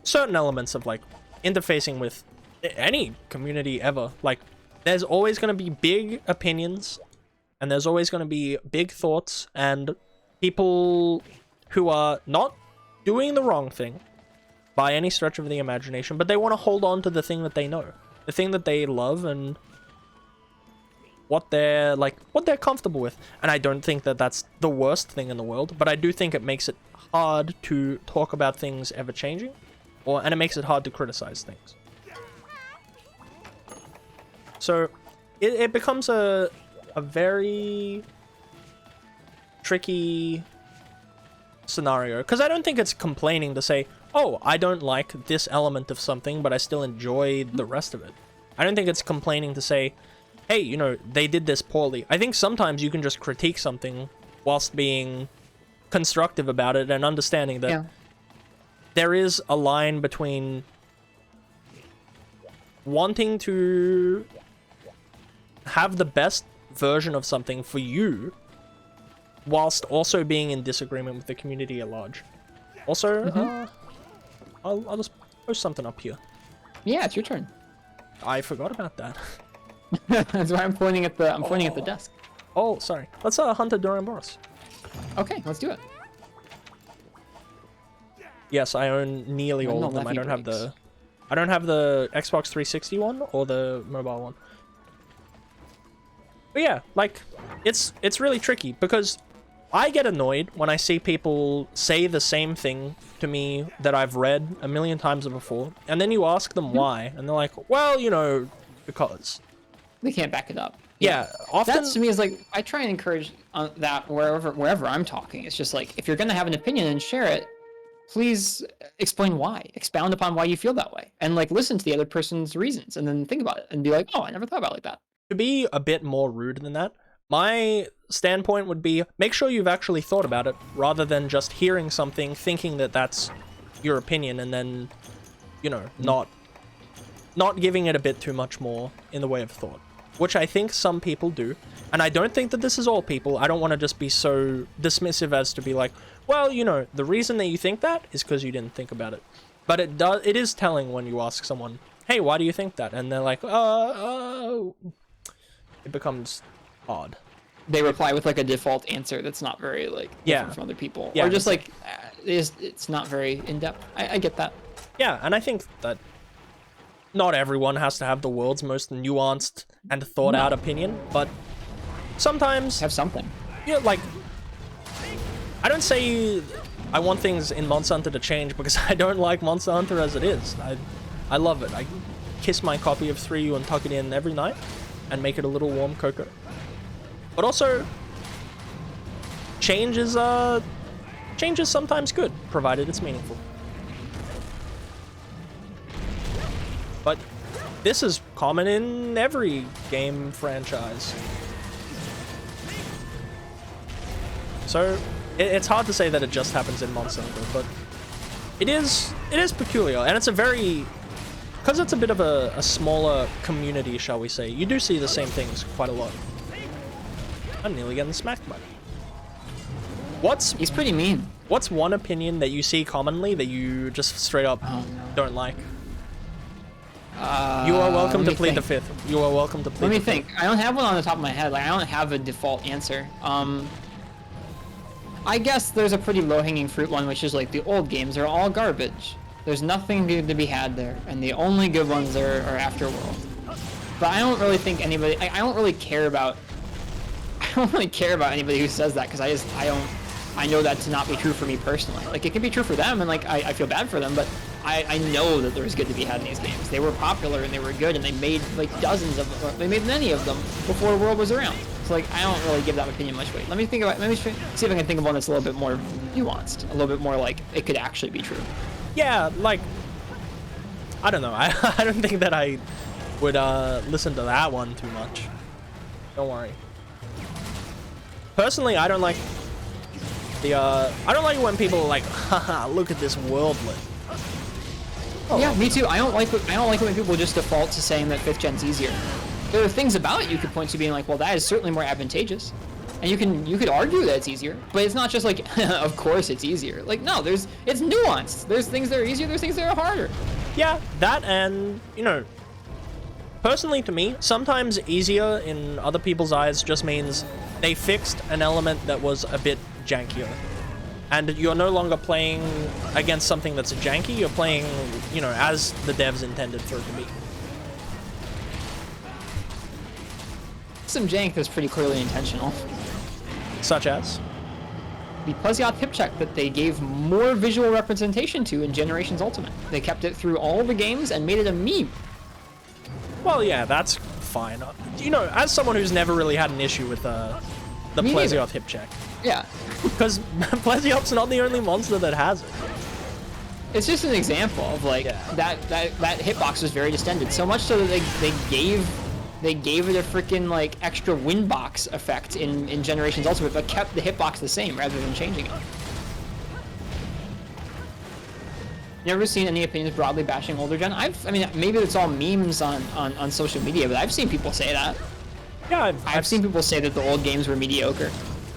certain elements of, like, interfacing with any community ever. Like, there's always going to be big opinions, and there's always going to be big thoughts, and people who are not doing the wrong thing by any stretch of the imagination, but they want to hold on to the thing that they know, the thing that they love, and what they're comfortable with. And I don't think that that's the worst thing in the world, but I do think it makes it hard to talk about things ever changing, and it makes it hard to criticize things. So it becomes a very tricky scenario, because I don't think it's complaining to say, oh, I don't like this element of something, but I still enjoy the rest of it. I don't think it's complaining to say, hey, you know, they did this poorly. I think sometimes you can just critique something whilst being constructive about it and understanding that there is a line between wanting to have the best version of something for you whilst also being in disagreement with the community at large. Also, I'll just post something up here. Yeah, it's your turn. I forgot about that. That's why I'm pointing at the desk. Oh, sorry. Let's hunt a Dorian Boros. Okay, let's do it. Yes, I own nearly all of them. I don't have the Xbox 360 one or the mobile one. But yeah, like, it's really tricky, because I get annoyed when I see people say the same thing to me that I've read a million times before, and then you ask them why, and they're like, well, you know, because. They can't back it up. Yeah, often... That to me is like, I try and encourage that wherever I'm talking. It's just like, if you're going to have an opinion and share it, please explain why. Expound upon why you feel that way. And like, listen to the other person's reasons, and then think about it and be like, oh, I never thought about it like that. To be a bit more rude than that, my standpoint would be, make sure you've actually thought about it, rather than just hearing something, thinking that that's your opinion, and then, you know, not giving it a bit too much more in the way of thought. Which I think some people do. And I don't think that this is all people. I don't want to just be so dismissive as to be like, well, you know, the reason that you think that is because you didn't think about it. But it is telling when you ask someone, hey, why do you think that? And they're like, it becomes odd. They reply with like a default answer that's not very like different from other people. Yeah, or just like, it's not very in-depth. I get that. Yeah, and I think that not everyone has to have the world's most nuanced and thought out opinion, but sometimes have something. Yeah, like, I don't say I want things in Monster Hunter to change, because I don't like Monster Hunter as it is. I love it. I kiss my copy of 3U and tuck it in every night and make it a little warm cocoa. But also, change is sometimes good, provided it's meaningful. But this is common in every game franchise. So it's hard to say that it just happens in Monster Hunter, but it is peculiar, and it's a very, because it's a bit of a smaller community, shall we say, you do see the same things quite a lot. I'm nearly getting smacked by it. He's pretty mean. What's one opinion that you see commonly that you just straight up don't like? You are welcome to plead the fifth. You are welcome to plead the fifth. Let me think. I don't have one on the top of my head. Like, I don't have a default answer. I guess there's a pretty low-hanging fruit one, which is like the old games are all garbage. There's nothing good to be had there, and the only good ones are Afterworld. But I don't really think anybody. I don't really care about anybody who says that, because I know that to not be true for me personally. Like, it can be true for them, and like I feel bad for them, but I know that there's good to be had in these games. They were popular and they were good, and they made like dozens of them. They made many of them before World was around. So like, I don't really give that opinion much weight. Let me see if I can think of one that's a little bit more nuanced, a little bit more like it could actually be true. Yeah, like, I don't know. I don't think that I would listen to that one too much. Don't worry. Personally, I don't like when people are like, haha, look at this worldlet. Oh. Yeah, me too. I don't like when people just default to saying that 5th gen's easier. There are things about it you could point to being like, well, that is certainly more advantageous. And you could argue that it's easier, but it's not just like, of course it's easier. Like, no, it's nuanced. There's things that are easier, there's things that are harder. Yeah, that, and, you know, personally to me, sometimes easier in other people's eyes just means they fixed an element that was a bit jankier. And you're no longer playing against something that's janky, you're playing, you know, as the devs intended for it to be. Some jank that's pretty clearly intentional. Such as? the Plesioth hip check that they gave more visual representation to in Generations Ultimate. They kept it through all the games and made it a meme. Well, yeah, that's fine. You know, as someone who's never really had an issue with the Plesioth hip check. Yeah. Because Plesioth's not the only monster that has it. It's just an example of like that hitbox was very distended, so much so that they gave it a freaking like extra win box effect in Generations Ultimate, but kept the hitbox the same rather than changing it. Never seen any opinions broadly bashing older gen. I mean, maybe it's all memes on social media, but I've seen people say that. Yeah, I've seen people say that the old games were mediocre,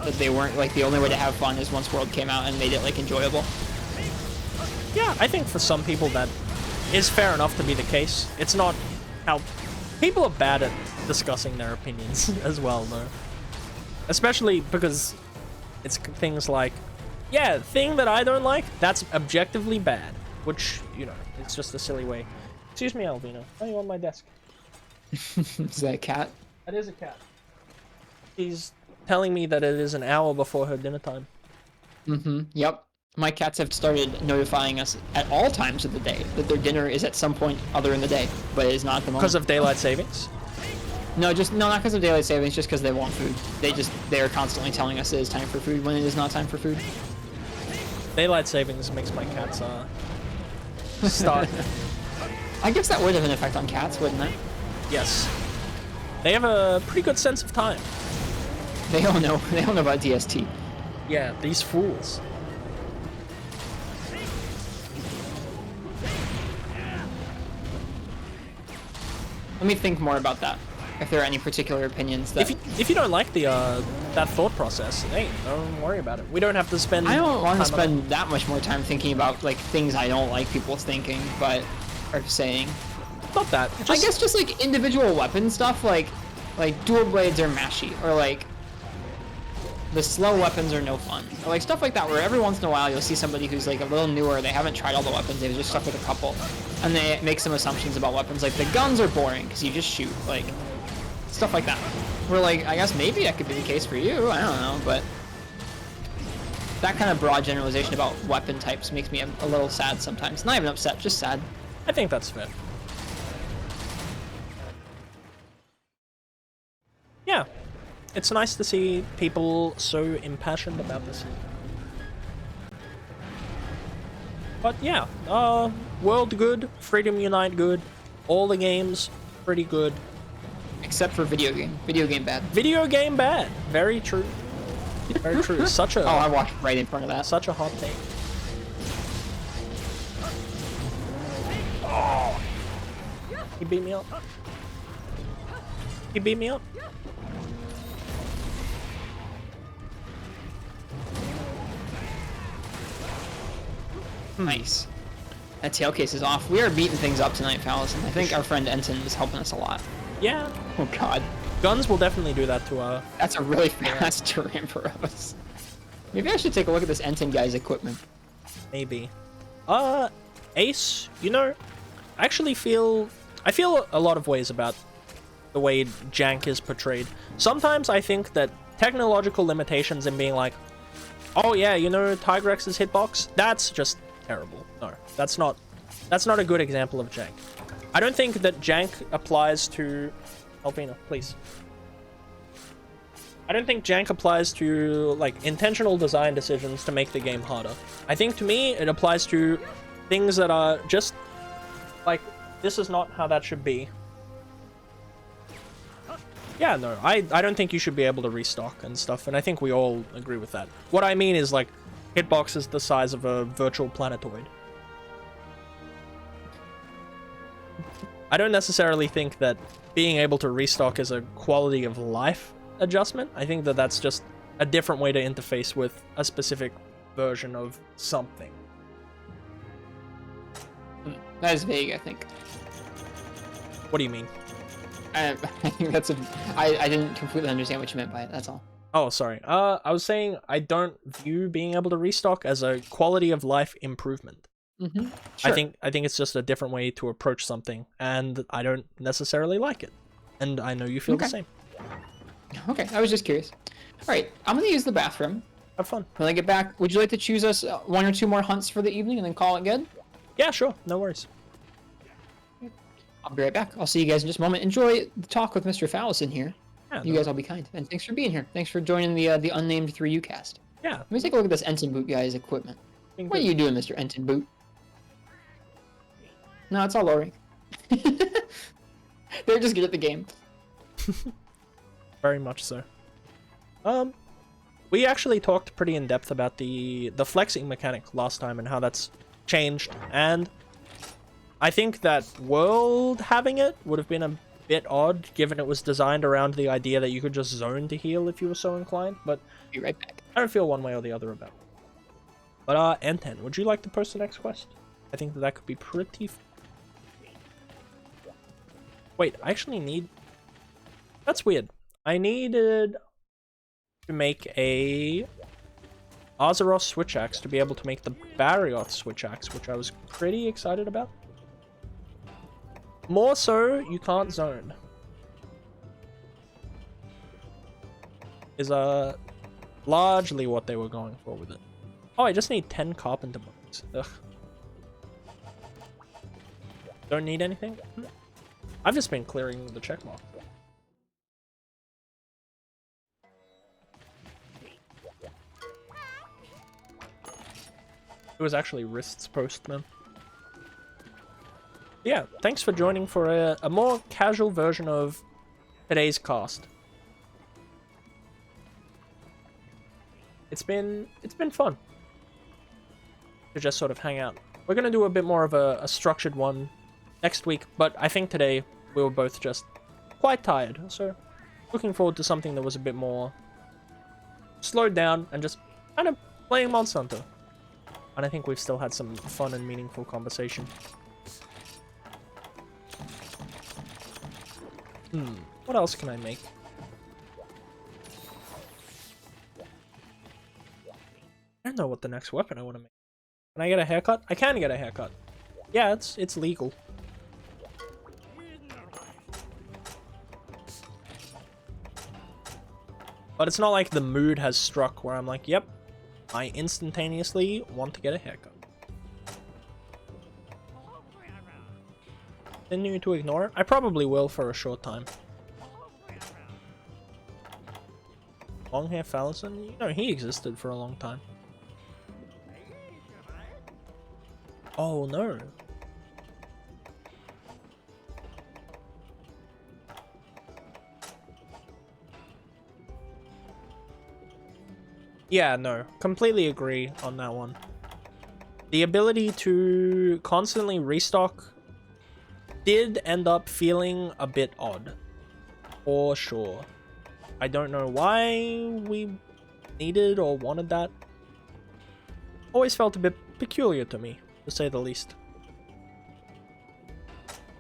that they weren't like the only way to have fun is once World came out and made it like enjoyable. Yeah, I think for some people that is fair enough to be the case. It's not how people are bad at discussing their opinions as well, though. Especially because it's things like, yeah, thing that I don't like, that's objectively bad, which, you know, it's just a silly way. Excuse me, Alvina. Are you on my desk? Is that a cat? That is a cat. She's telling me that it is an hour before her dinner time. Yep. My cats have started notifying us at all times of the day that their dinner is at some point other in the day, but it is not at the moment. Because of daylight savings? No, not because of daylight savings, just because they want food. They are constantly telling us it is time for food when it is not time for food. Daylight savings makes my cats start. I guess that would have an effect on cats, wouldn't it? Yes. They have a pretty good sense of time. They don't know. They don't know about DST. Yeah, these fools. Let me think more about that. If there are any particular opinions that... If you don't like the that thought process, hey, don't worry about it. We don't have to spend... I don't want to spend that much more time thinking about like things I don't like people thinking, but are saying. Not that. I guess just like individual weapon stuff, like dual blades are mashy, or like the slow weapons are no fun, or like stuff like that. Where every once in a while you'll see somebody who's like a little newer, they haven't tried all the weapons, they've just stuck with a couple, and they make some assumptions about weapons. Like the guns are boring because you just shoot, like stuff like that. We're like, I guess maybe that could be the case for you. I don't know, but that kind of broad generalization about weapon types makes me a little sad sometimes. Not even upset, just sad. I think that's fair. Yeah, it's nice to see people so impassioned about this. But yeah, World good, Freedom Unite good, all the games pretty good. Except for video game. Video game bad. Video game bad. Very true. Very true. Such a... Oh, I walked right in front of that. Such a hot take. Oh! He beat me up. He beat me up. Nice. That tail case is off. We are beating things up tonight, Phallus, and I think our friend Enton is helping us a lot. Yeah. Oh god. Guns will definitely do that to our... That's a really fast terrain for us. Maybe I should take a look at this Enton guy's equipment. Maybe. Ace, you know, I feel a lot of ways about the way jank is portrayed. Sometimes I think that technological limitations in being like, oh yeah, you know, Tigrex's hitbox, that's just terrible. No, that's not a good example of jank. I don't think that jank applies to... Alpina, please. I don't think jank applies to, like, intentional design decisions to make the game harder. I think, to me, it applies to things that are just, like, this is not how that should be. Yeah, no, I don't think you should be able to restock and stuff, and I think we all agree with that. What I mean is, like, hitboxes the size of a virtual planetoid. I don't necessarily think that being able to restock is a quality of life adjustment. I think that that's just a different way to interface with a specific version of something. That is vague, I think. What do you mean? I think that's I didn't completely understand what you meant by it, that's all. Oh, sorry. I was saying I don't view being able to restock as a quality of life improvement. Mm-hmm. Sure. I think it's just a different way to approach something, and I don't necessarily like it. And I know you feel the same. Okay, I was just curious. All right, I'm gonna use the bathroom. Have fun. When I get back, would you like to choose us 1 or 2 more hunts for the evening and then call it good? Yeah, sure. No worries. I'll be right back. I'll see you guys in just a moment. Enjoy the talk with Mr. Fallison here. Yeah, You guys all be kind. And thanks for being here. Thanks for joining the unnamed 3U cast. Yeah. Let me take a look at this Ensign Boot guy's equipment. What are you doing, Mr. Ensign Boot? No, it's all low rank. They're just good at the game. Very much so. We actually talked pretty in depth about the flexing mechanic last time and how that's changed, and I think that World having it would have been a bit odd, given it was designed around the idea that you could just zone to heal if you were so inclined, but Be right back. I don't feel one way or the other about it. But, N10, would you like to post the next quest? I think that could be pretty... Wait, I actually need... That's weird. I needed to make a Azeroth switch axe to be able to make the Barioth switch axe, which I was pretty excited about. More so, you can't zone. Is largely what they were going for with it. Oh, I just need 10 carpenter bones. Ugh. Don't need anything? I've just been clearing the checkmark. It was actually Wrist's post, man. Yeah, thanks for joining for a more casual version of today's cast. It's been fun to just sort of hang out. We're gonna do a bit more of a structured one next week, but I think today we were both just quite tired, so looking forward to something that was a bit more slowed down and just kind of playing Monster Hunter. And I think we've still had some fun and meaningful conversation. What else can I make? I don't know what the next weapon I want to make. Can I get a haircut? I can get a haircut. Yeah, it's legal. But it's not like the mood has struck where I'm like, yep, I instantaneously want to get a haircut. Continue to ignore it? I probably will for a short time. Long hair Fallison? You know, he existed for a long time. Oh no. Yeah, no. Completely agree on that one. The ability to constantly restock did end up feeling a bit odd. For sure. I don't know why we needed or wanted that. Always felt a bit peculiar to me, to say the least.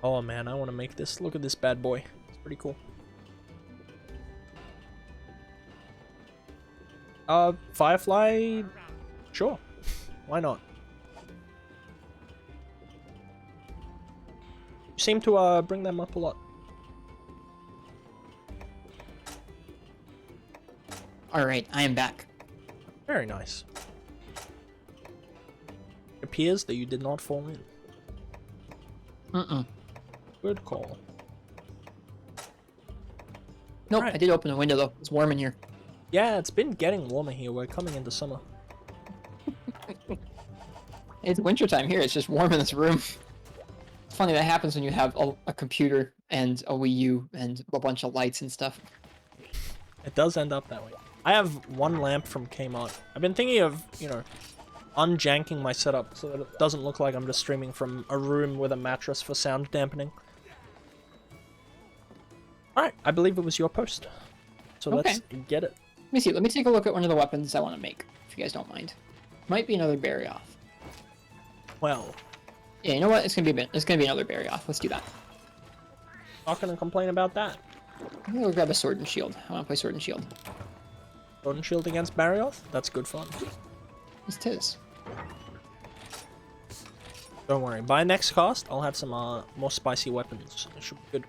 Oh man, I want to make this. Look at this bad boy. It's pretty cool. Firefly? Sure. Why not? You seem to bring them up a lot. Alright, I am back. Very nice. It appears that you did not fall in. Good call. Nope, Right. I did open the window though. It's warm in here. Yeah, it's been getting warmer here. We're coming into summer. It's wintertime here. It's just warm in this room. It's funny that happens when you have a computer and a Wii U and a bunch of lights and stuff. It does end up that way. I have one lamp from Kmart. I've been thinking of, you know, unjanking my setup so that it doesn't look like I'm just streaming from a room with a mattress for sound dampening. Alright, I believe it was your post. So let's get it. Let me see. Let me take a look at one of the weapons I want to make, if you guys don't mind. Might be another Barioth. Well, Yeah, you know what? It's gonna be another Barioth. Let's do that. not gonna complain about that. I'm gonna go grab a sword and shield. I want to play sword and shield. Sword and shield against Barioth? That's good fun. This tis. Don't worry. By next cast, I'll have some more spicy weapons. It should be good.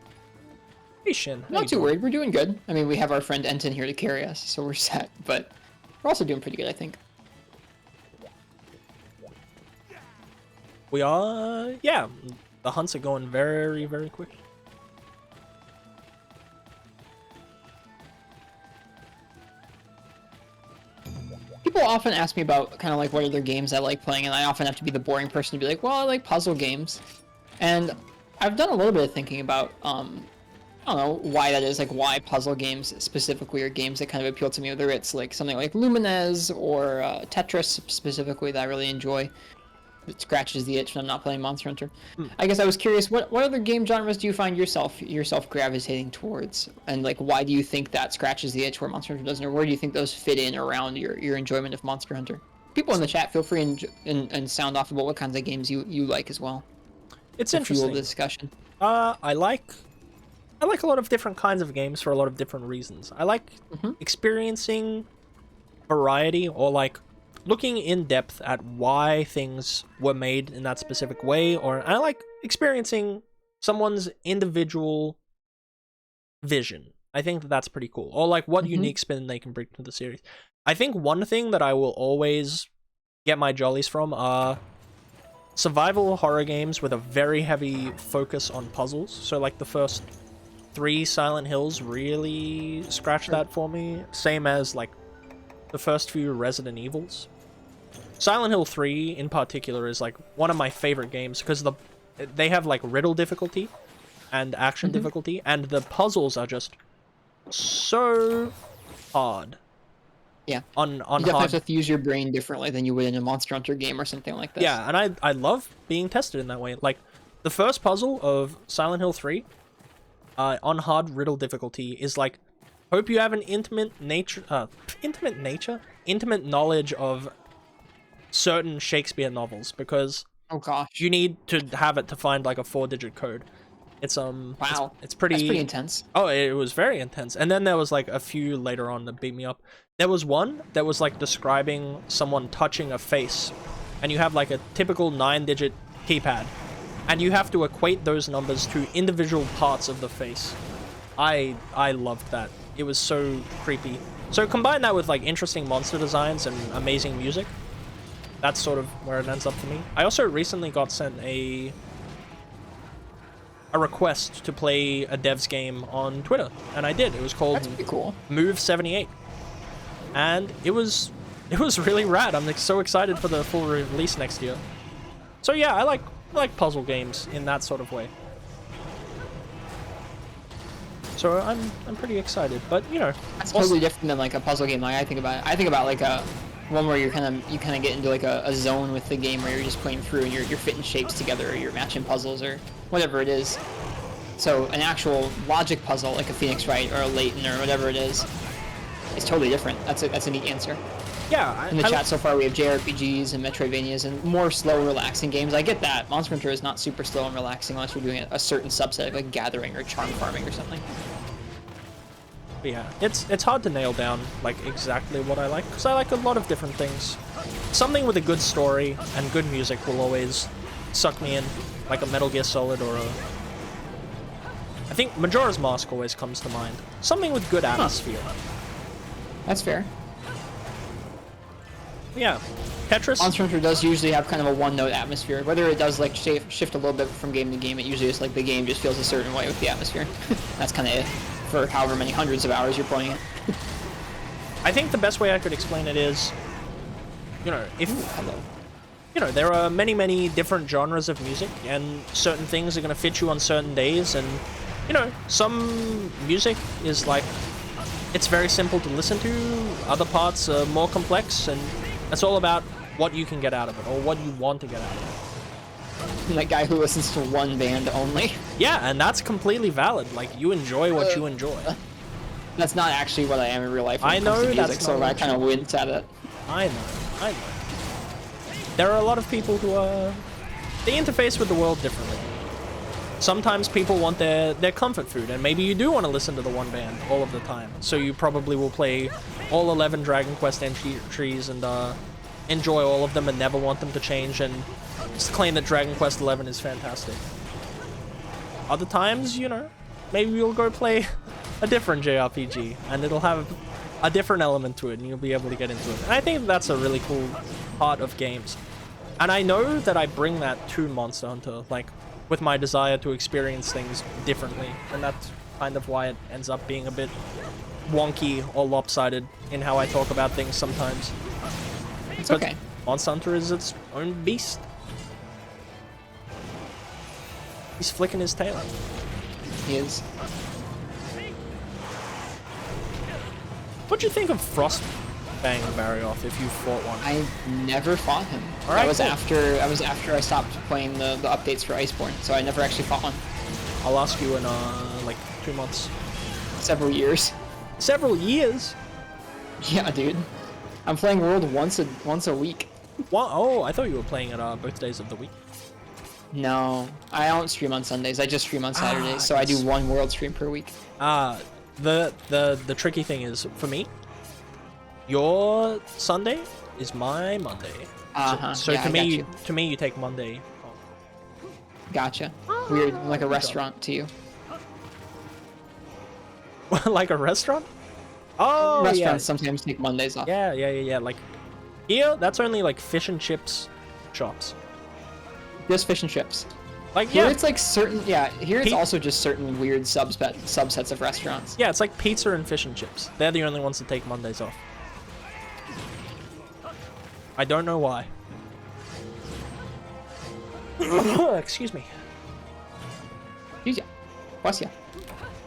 Hey Shin. how you Not too doing? worried. We're doing good. I mean, we have our friend Enton here to carry us, so we're set. But We're also doing pretty good, I think. We are, yeah. The hunts are going very, very quick. People often ask me about kind of like what other games I like playing, and I often have to be the boring person to be like, well, I like puzzle games. And I've done a little bit of thinking about, I don't know why that is, like why puzzle games specifically are games that kind of appeal to me, whether it's like something like Lumines or Tetris specifically that I really enjoy. It scratches the itch when I'm not playing Monster Hunter. I guess I was curious, what other game genres do you find yourself gravitating towards, and like why do you think that scratches the itch where Monster Hunter doesn't, or where do you think those fit in around your enjoyment of Monster Hunter? People in the chat, feel free and sound off about what kinds of games you like as well. It's interesting. Fuel the discussion. I like a lot of different kinds of games for a lot of different reasons. I like experiencing variety, or like looking in depth at why things were made in that specific way, or I like experiencing someone's individual vision. I think that's pretty cool. Or like what unique spin they can bring to the series. I think one thing that I will always get my jollies from are survival horror games with a very heavy focus on puzzles. So like the first 3 Silent Hills really scratched that for me. Same as like the first few Resident Evils. Silent Hill 3 in particular is like one of my favorite games because they have like riddle difficulty and action difficulty, and the puzzles are just so hard. Yeah. On you definitely hard... have to use your brain differently than you would in a Monster Hunter game or something like this. Yeah, and I love being tested in that way. Like the first puzzle of Silent Hill 3 on hard riddle difficulty is like, hope you have an intimate knowledge of certain Shakespeare novels, because oh gosh, you need to have it to find like a 4-digit code. It's wow, it's pretty... That's pretty intense. Oh, it was very intense. And then there was like a few later on that beat me up. There was one that was like describing someone touching a face, and you have like a typical 9-digit keypad, and you have to equate those numbers to individual parts of the face. I loved that. It was so creepy. So combine that with like interesting monster designs and amazing music. That's sort of where it ends up for me. I also recently got sent a request to play a devs game on Twitter, and I did. It was called That's pretty cool. Move 78, and it was really rad. I'm like so excited for the full release next year. So yeah, I like puzzle games in that sort of way. So I'm pretty excited, but you know, that's totally different than like a puzzle game. Like I think about like a one where you kind of get into like a zone with the game where you're just playing through and you're fitting shapes together, or you're matching puzzles or whatever it is. So an actual logic puzzle like a Phoenix Wright or a Layton or whatever it is totally different. That's a neat answer. Yeah. In the chat so far we have JRPGs and Metroidvanias and more slow, relaxing games. I get that. Monster Hunter is not super slow and relaxing unless you're doing a certain subset like gathering or charm farming or something. But yeah, it's hard to nail down like exactly what I like, because I like a lot of different things. Something with a good story and good music will always suck me in, like a Metal Gear Solid or a... I think Majora's Mask always comes to mind. Something with good atmosphere. That's fair. Yeah, Tetris. Monster Hunter does usually have kind of a one-note atmosphere. Whether it does like shift a little bit from game to game, it usually is like the game just feels a certain way with the atmosphere. That's kind of it for however many hundreds of hours you're playing it. I think the best way I could explain it is, you know, if hello. You know, there are many different genres of music, and certain things are going to fit you on certain days, and you know, some music is like, it's very simple to listen to, other parts are more complex, and it's all about what you can get out of it, or what you want to get out of it. That guy who listens to one band only. Yeah, and that's completely valid. Like, you enjoy what you enjoy. That's not actually what I am in real life. I know music, that's so I kind of wince at it. I know. There are a lot of people who they interface with the world differently. Sometimes people want their comfort food, and maybe you do want to listen to the one band all of the time. So you probably will play all 11 Dragon Quest entries and enjoy all of them and never want them to change, and just claim that Dragon Quest 11 is fantastic. Other times, you know, maybe you'll go play a different JRPG, and it'll have a different element to it, and you'll be able to get into it. And I think that's a really cool part of games. And I know that I bring that to Monster Hunter, like, with my desire to experience things differently. And that's kind of why it ends up being a bit wonky or lopsided in how I talk about things sometimes. It's okay. Monster Hunter is its own beast. He's flicking his tail. He is. What'd you think of Frostbang Barioth if you fought one? I never fought him. Alright, that was cool. after I stopped playing the updates for Iceborne, so I never actually fought one. I'll ask you in like 2 months. Several years. Several years? Yeah, dude. I'm playing World once a week. What? Oh, I thought you were playing at both days of the week. No, I don't stream on Sundays. I just stream on Saturdays, so I do one World stream per week. The tricky thing is, for me, your Sunday is my Monday. So yeah, to me, you take Monday home. Gotcha. Weird, like a restaurant to you. Like a restaurant? Oh, Restaurants sometimes take Mondays off. Yeah. Like here, that's only like fish and chips shops. Just fish and chips. Like here yeah, it's like certain. Yeah, here it's also just certain weird subsets of restaurants. yeah, it's like pizza and fish and chips. They're the only ones that take Mondays off. I don't know why. Excuse me. Yeah. Bless ya.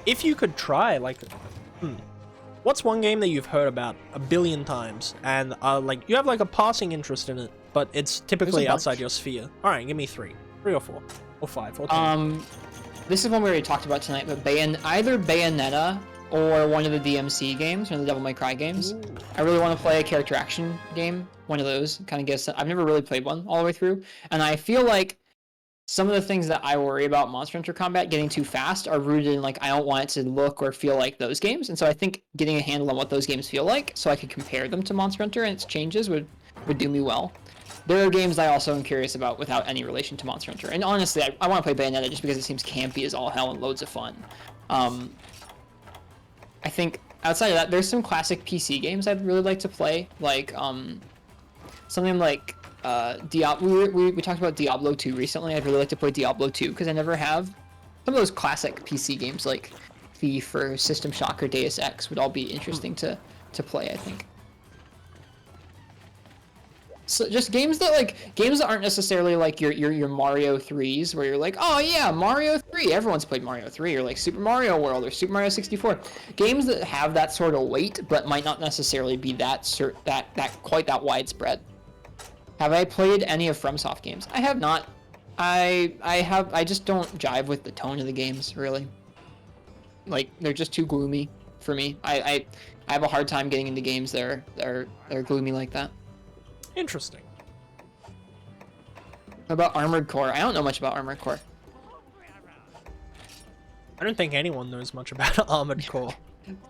If you could try, like, what's one game that you've heard about a billion times and like you have like a passing interest in it, but it's typically outside your sphere? All right, give me 3 or 4 or 5 or 10. This is one we already talked about tonight, but either Bayonetta or one of the DMC games, one of the Devil May Cry games. Ooh. I really want to play a character action game, one of those. Kind of guess I've never really played one all the way through, and I feel like some of the things that I worry about Monster Hunter combat getting too fast are rooted in like I don't want it to look or feel like those games, and so I think getting a handle on what those games feel like, so I could compare them to Monster Hunter and its changes would do me well. There are games I also am curious about without any relation to Monster Hunter, and honestly, I want to play Bayonetta just because it seems campy as all hell and loads of fun. I think outside of that, there's some classic PC games I'd really like to play, like something like Diablo. We talked about Diablo 2 recently. I'd really like to play Diablo 2 because I never have. Some of those classic PC games like Thief or System Shock or Deus Ex would all be interesting to play, I think. So just games that aren't necessarily like your Mario 3s where you're like, oh yeah, Mario 3, everyone's played Mario 3, or like Super Mario World or Super Mario 64. Games that have that sort of weight but might not necessarily be that quite that widespread. Have I played any of FromSoft games? I have not. I just don't jive with the tone of the games, really. Like, they're just too gloomy for me. I have a hard time getting into games that are gloomy like that. Interesting. What about Armored Core? I don't know much about Armored Core. I don't think anyone knows much about Armored Core.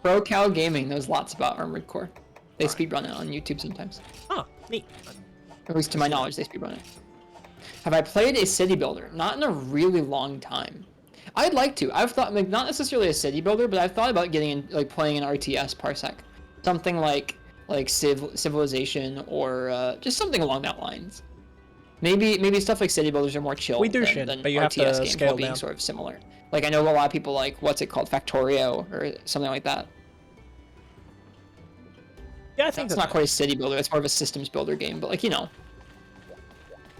Pro Cow Gaming knows lots about Armored Core. They speedrun it on YouTube sometimes. Oh, neat. At least to my knowledge, they speedrun it. Have I played a city builder? Not in a really long time. I'd like to. I've thought, like, not necessarily a city builder, but I've thought about getting in, like, playing an RTS parsec. Something like Civilization or just something along that lines. Maybe stuff like city builders are more chill than but you RTS have to games scale while being down. sort of similar. Like, I know a lot of people like, what's it called, Factorio or something like that. Yeah, I think it's not quite a city builder. It's more of a systems builder game, but like, you know.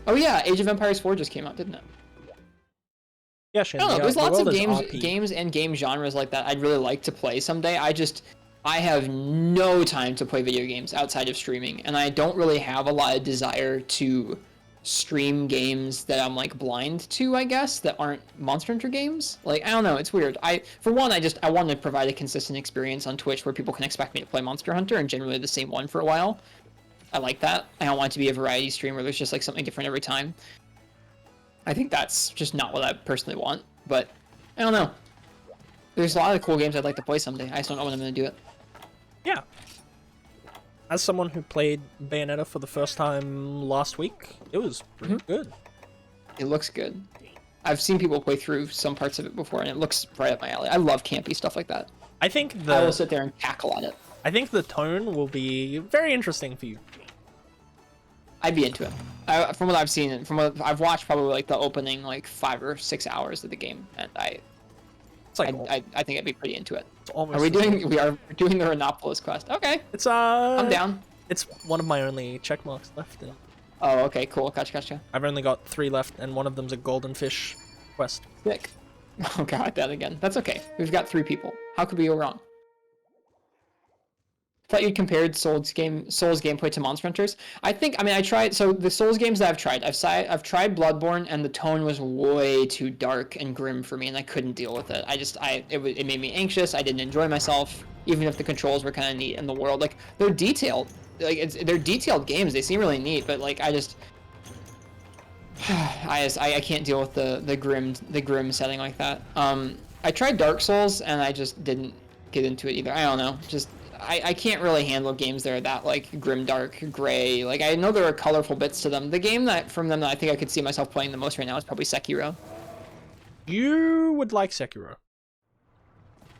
Oh yeah, Age of Empires 4 just came out, didn't it? Yeah, sure. I don't know. There's lots of games and game genres like that I'd really like to play someday. I have no time to play video games outside of streaming, and I don't really have a lot of desire to stream games that I'm like blind to, I guess, that aren't Monster Hunter games. Like, I don't know, it's weird. For one, I want to provide a consistent experience on Twitch where people can expect me to play Monster Hunter and generally the same one for a while. I like that. I don't want it to be a variety stream where there's just like something different every time. I think that's just not what I personally want, but I don't know. There's a lot of cool games I'd like to play someday. I just don't know when I'm going to do it. Yeah. As someone who played Bayonetta for the first time last week, it was pretty good. It looks good. I've seen people play through some parts of it before, and it looks right up my alley. I love campy stuff like that. I think I will sit there and cackle on it. I think the tone will be very interesting for you. I'd be into it. From what I've seen, from what I've watched, probably like the opening like 5 or 6 hours of the game, and I think I'd be pretty into it. Are we doing? We are doing the Rhinopolis quest. Okay. It's I'm down. It's one of my only check marks left. Oh, okay, cool. Gotcha. I've only got 3 left, and one of them's a golden fish quest. Sick. Oh god, that again. That's okay. We've got 3 people. How could we go wrong? Thought you compared Souls gameplay to Monster Hunters. I tried. So the Souls games that I've tried Bloodborne, and the tone was way too dark and grim for me, and I couldn't deal with it. It made me anxious. I didn't enjoy myself, even if the controls were kind of neat in the world. Like they're detailed, they're detailed games. They seem really neat, but like I can't deal with the grim setting like that. I tried Dark Souls, and I just didn't get into it either. I don't know, just. I can't really handle games that are that like grim, dark, gray. Like I know there are colorful bits to them. The game from them that I think I could see myself playing the most right now is probably Sekiro. You would like Sekiro.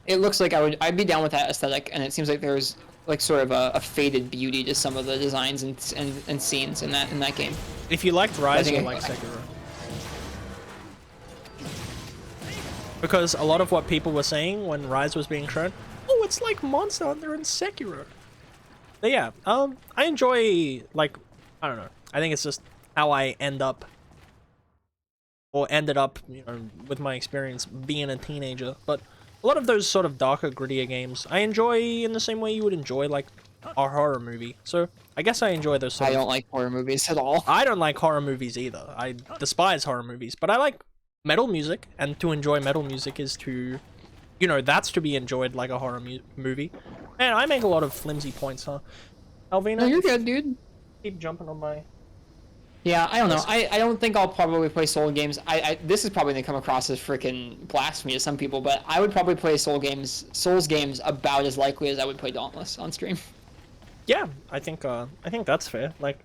It looks like I'd be down with that aesthetic, and it seems like there's like sort of a faded beauty to some of the designs and scenes in that game. If you liked Rise, you'll like Sekiro. Because a lot of what people were saying when Rise was being shown, oh, it's like Monster Hunter and Sekiro. But yeah, I enjoy, like, I don't know. I think it's just how I ended up, you know, with my experience being a teenager. But a lot of those sort of darker, grittier games, I enjoy in the same way you would enjoy, like, a horror movie. So I guess I enjoy those sort of... I don't like horror movies at all. I don't like horror movies either. I despise horror movies. But I like metal music, and to enjoy metal music is to... You know, that's to be enjoyed like a horror movie. Man, I make a lot of flimsy points, huh? Alvina? No, you're good, dude. Keep jumping on my... Yeah, I don't know. I don't think I'll probably play Soul games. This is probably going to come across as freaking blasphemy to some people, but I would probably play Souls games about as likely as I would play Dauntless on stream. Yeah, I think that's fair. Like,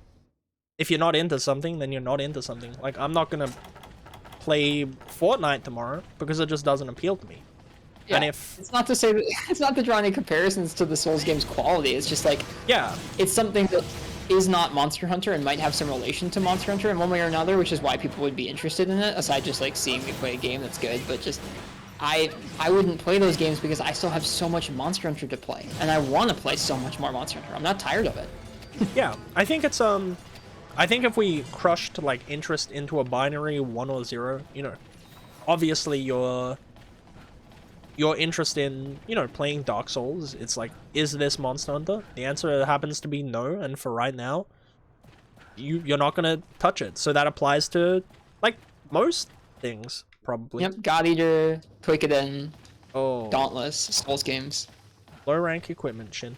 if you're not into something, then you're not into something. Like, I'm not going to play Fortnite tomorrow because it just doesn't appeal to me. Yeah, and if it's not to say that, it's not to draw any comparisons to the Souls game's quality. It's just like, yeah, it's something that is not Monster Hunter and might have some relation to Monster Hunter in one way or another, which is why people would be interested in it, aside just like seeing me play a game that's good. But just I wouldn't play those games because I still have so much Monster Hunter to play, and I want to play so much more Monster Hunter. I'm not tired of it. Yeah, I think it's I think if we crushed like interest into a binary 1 or 0, you know, obviously your interest in, you know, playing Dark Souls, it's like, is this Monster Hunter? The answer happens to be no, and for right now, you're not gonna touch it. So that applies to, like, most things, probably. Yep, God Eater, Toikoden, oh, Dauntless, Souls games. Low rank equipment, Shin.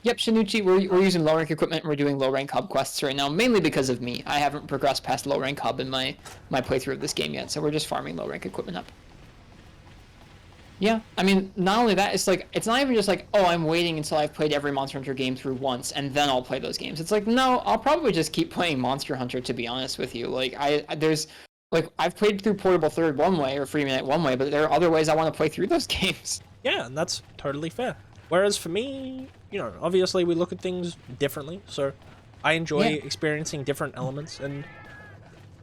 Yep, Shinichi, we're using low rank equipment, and we're doing low rank hub quests right now, mainly because of me. I haven't progressed past low rank hub in my playthrough of this game yet, so we're just farming low rank equipment up. Yeah, I mean, not only that, it's like, it's not even just like, oh, I'm waiting until I've played every Monster Hunter game through once, and then I'll play those games. It's like, no, I'll probably just keep playing Monster Hunter, to be honest with you. Like, I've played through Portable Third one way, or Freedom Unite one way, but there are other ways I want to play through those games. Yeah, and that's totally fair. Whereas for me, you know, obviously we look at things differently, so I enjoy experiencing different elements and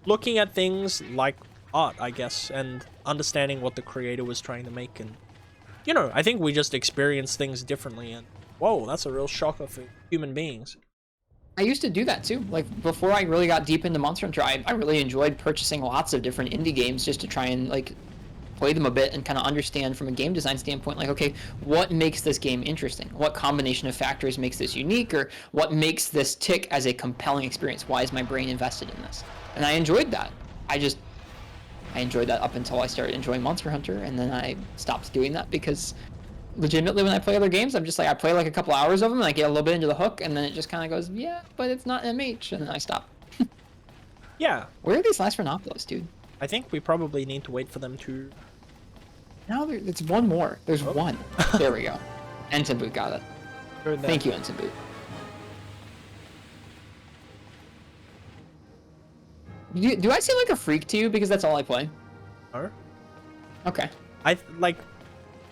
looking at things like art, I guess, and understanding what the creator was trying to make. And, you know, I think we just experience things differently, and whoa, that's a real shocker for human beings. I used to do that too. Like, before I really got deep into Monster Hunter, I really enjoyed purchasing lots of different indie games just to try and, like, play them a bit and kind of understand from a game design standpoint, like, okay, what makes this game interesting? What combination of factors makes this unique? Or what makes this tick as a compelling experience? Why is my brain invested in this? And I enjoyed that. I enjoyed that up until I started enjoying Monster Hunter, and then I stopped doing that because legitimately when I play other games, I'm just like, I play like a couple hours of them, and I get a little bit into the hook, and then it just kind of goes, yeah, but it's not MH, and then I stop. Yeah. Where are these last Rhinopolis, dude? I think we probably need to wait for them to... No, it's one more. There's one. There we go. Ensign Boot got it. Thank you, Ensign Boot. Do I seem like a freak to you because that's all I play? Or? Okay.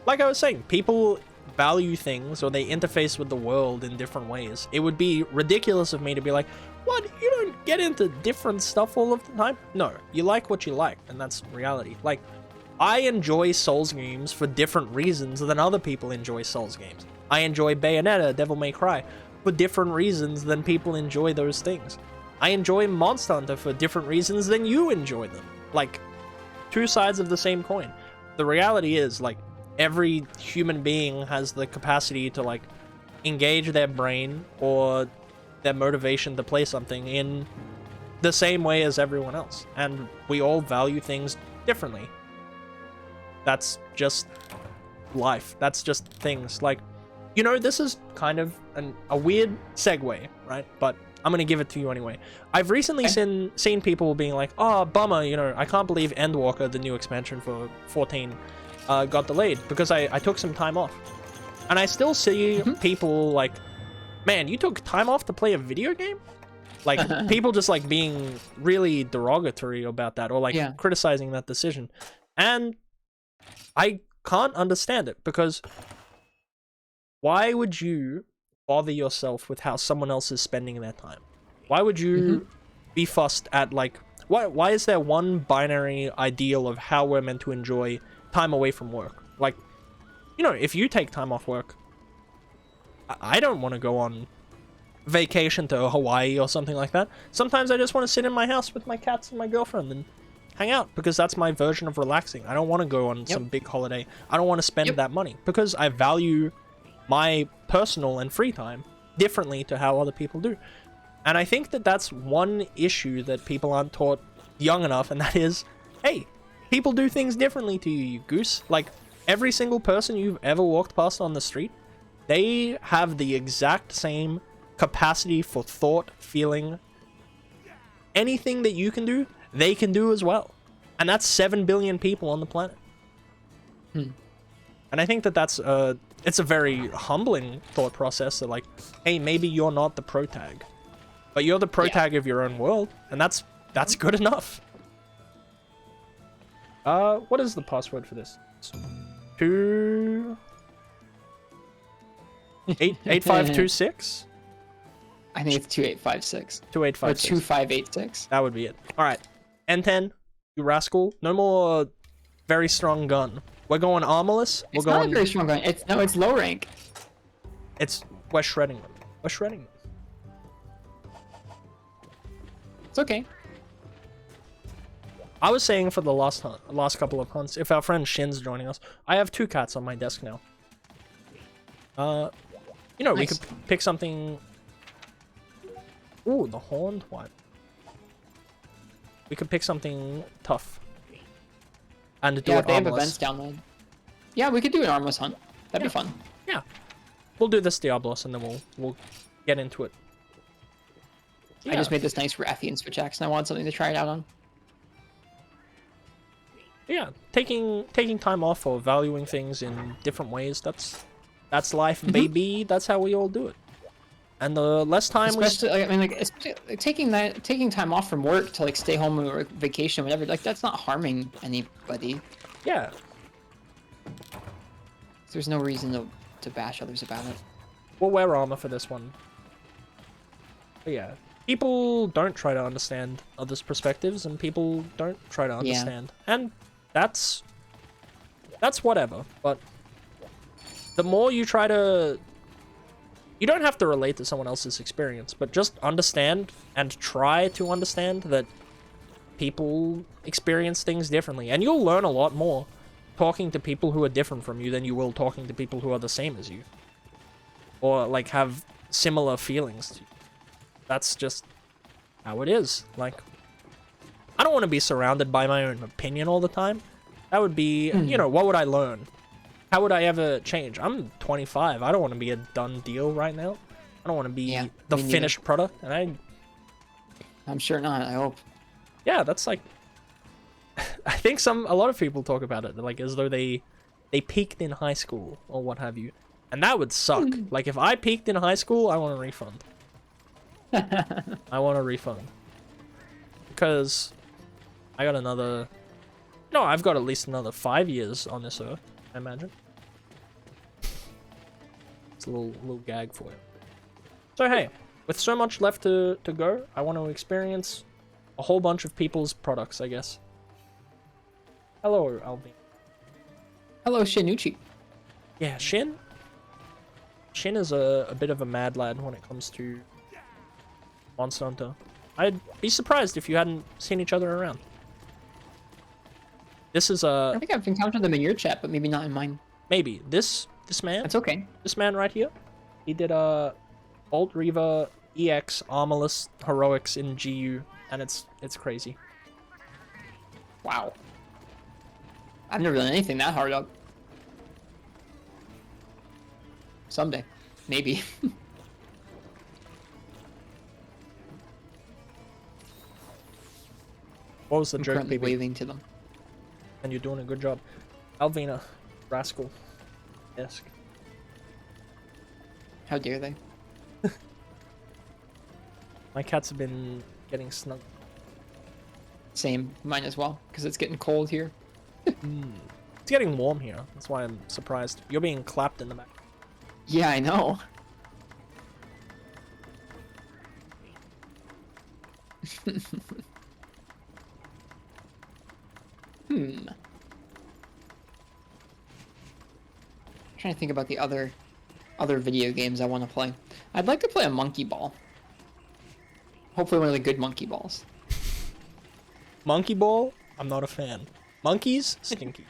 like I was saying, people value things or they interface with the world in different ways. It would be ridiculous of me to be like, what, you don't get into different stuff all of the time? No, you like what you like, and that's reality. Like, I enjoy Souls games for different reasons than other people enjoy Souls games. I enjoy Bayonetta, Devil May Cry for different reasons than people enjoy those things. I enjoy Monster Hunter for different reasons than you enjoy them. Like, two sides of the same coin. The reality is, like, every human being has the capacity to, like, engage their brain or their motivation to play something in the same way as everyone else. And we all value things differently. That's just life. That's just things. Like, you know, this is kind of a weird segue, right? But I'm going to give it to you anyway. I've recently seen people being like, oh, bummer, you know, I can't believe Endwalker, the new expansion for 14, got delayed because I took some time off. And I still see people like, man, you took time off to play a video game? Like, people just, like, being really derogatory about that or, like, criticizing that decision. And I can't understand it because why would you bother yourself with how someone else is spending their time? Why would you be fussed at, like, why is there one binary ideal of how we're meant to enjoy time away from work? Like, you know, if you take time off work, I don't want to go on vacation to Hawaii or something like that. Sometimes I just want to sit in my house with my cats and my girlfriend and hang out because that's my version of relaxing. I don't want to go on some big holiday. I don't want to spend that money because I value my personal and free time differently to how other people do. And I think that that's one issue that people aren't taught young enough, and that is, hey, people do things differently to you, you goose. Like, every single person you've ever walked past on the street, they have the exact same capacity for thought, feeling. Anything that you can do, they can do as well. And that's 7 billion people on the planet. And I think that that's it's a very humbling thought process that, like, hey, maybe you're not the protag, but you're the protag of your own world, and that's good enough. What is the password for this? 8526? I think it's 2856. 2856. Or 2586. That would be it. Alright. N10, you rascal. No more very strong gun. We're going armorless. It's not a very strong gun. It's low rank. We're shredding them. We're shredding them. It's okay. I was saying for the last couple of hunts, if our friend Shin's joining us, I have 2 cats on my desk now. You know, we could pick something. Ooh, the horned one. We could pick something tough. And do it they have armless. events down there. Yeah, we could do an armless hunt. That'd be fun. Yeah. We'll do this Diablos and then we'll get into it. I just made this nice Rathian switch axe and I want something to try it out on. Yeah, taking time off or valuing things in different ways, that's life, baby. That's how we all do it. And the less time taking time off from work to, like, stay home or vacation, whatever, like, that's not harming anybody. Yeah. There's no reason to bash others about it. We'll wear armor for this one. But yeah, people don't try to understand others' perspectives, and people don't try to understand. And that's whatever. But the more you try to... You don't have to relate to someone else's experience, but just understand and try to understand that people experience things differently. And you'll learn a lot more talking to people who are different from you than you will talking to people who are the same as you. Or, like, have similar feelings. That's just how it is. Like, I don't want to be surrounded by my own opinion all the time. That would be, you know, what would I learn? How would I ever change? I'm 25. I don't want to be a done deal right now. I don't want to be the finished product. And I'm sure not. I hope. Yeah, that's like... I think a lot of people talk about it, like, as though they peaked in high school or what have you. And that would suck. Like, if I peaked in high school, I want a refund. I want a refund. Because I got another... No, I've got at least another 5 years on this earth, I imagine. It's a little gag for you. So hey, with so much left to go, I want to experience a whole bunch of people's products, I guess. Hello, Alvin. Hello, Shinuchi. Yeah, Shin is a bit of a mad lad when it comes to Monster Hunter. I'd be surprised if you hadn't seen each other around. This is I think I've encountered them in your chat, but maybe not in mine. maybe this man. That's okay. This man right here. He did Bolt Reaver EX Armorless Heroics in GU, and it's crazy. Wow. I've never done anything that hard up. Someday. Maybe. What was the I'm joke, currently baby? waving to them. And you're doing a good job. Alvina, rascal. Desk. How dare they? My cats have been getting snug. Same. Mine as well, because it's getting cold here. It's getting warm here. That's why I'm surprised. You're being clapped in the back. Yeah, I know. Trying to think about the other video games I want to play. I'd like to play a monkey ball. Hopefully one of the good monkey balls. Monkey Ball? I'm not a fan. Monkeys? Stinky.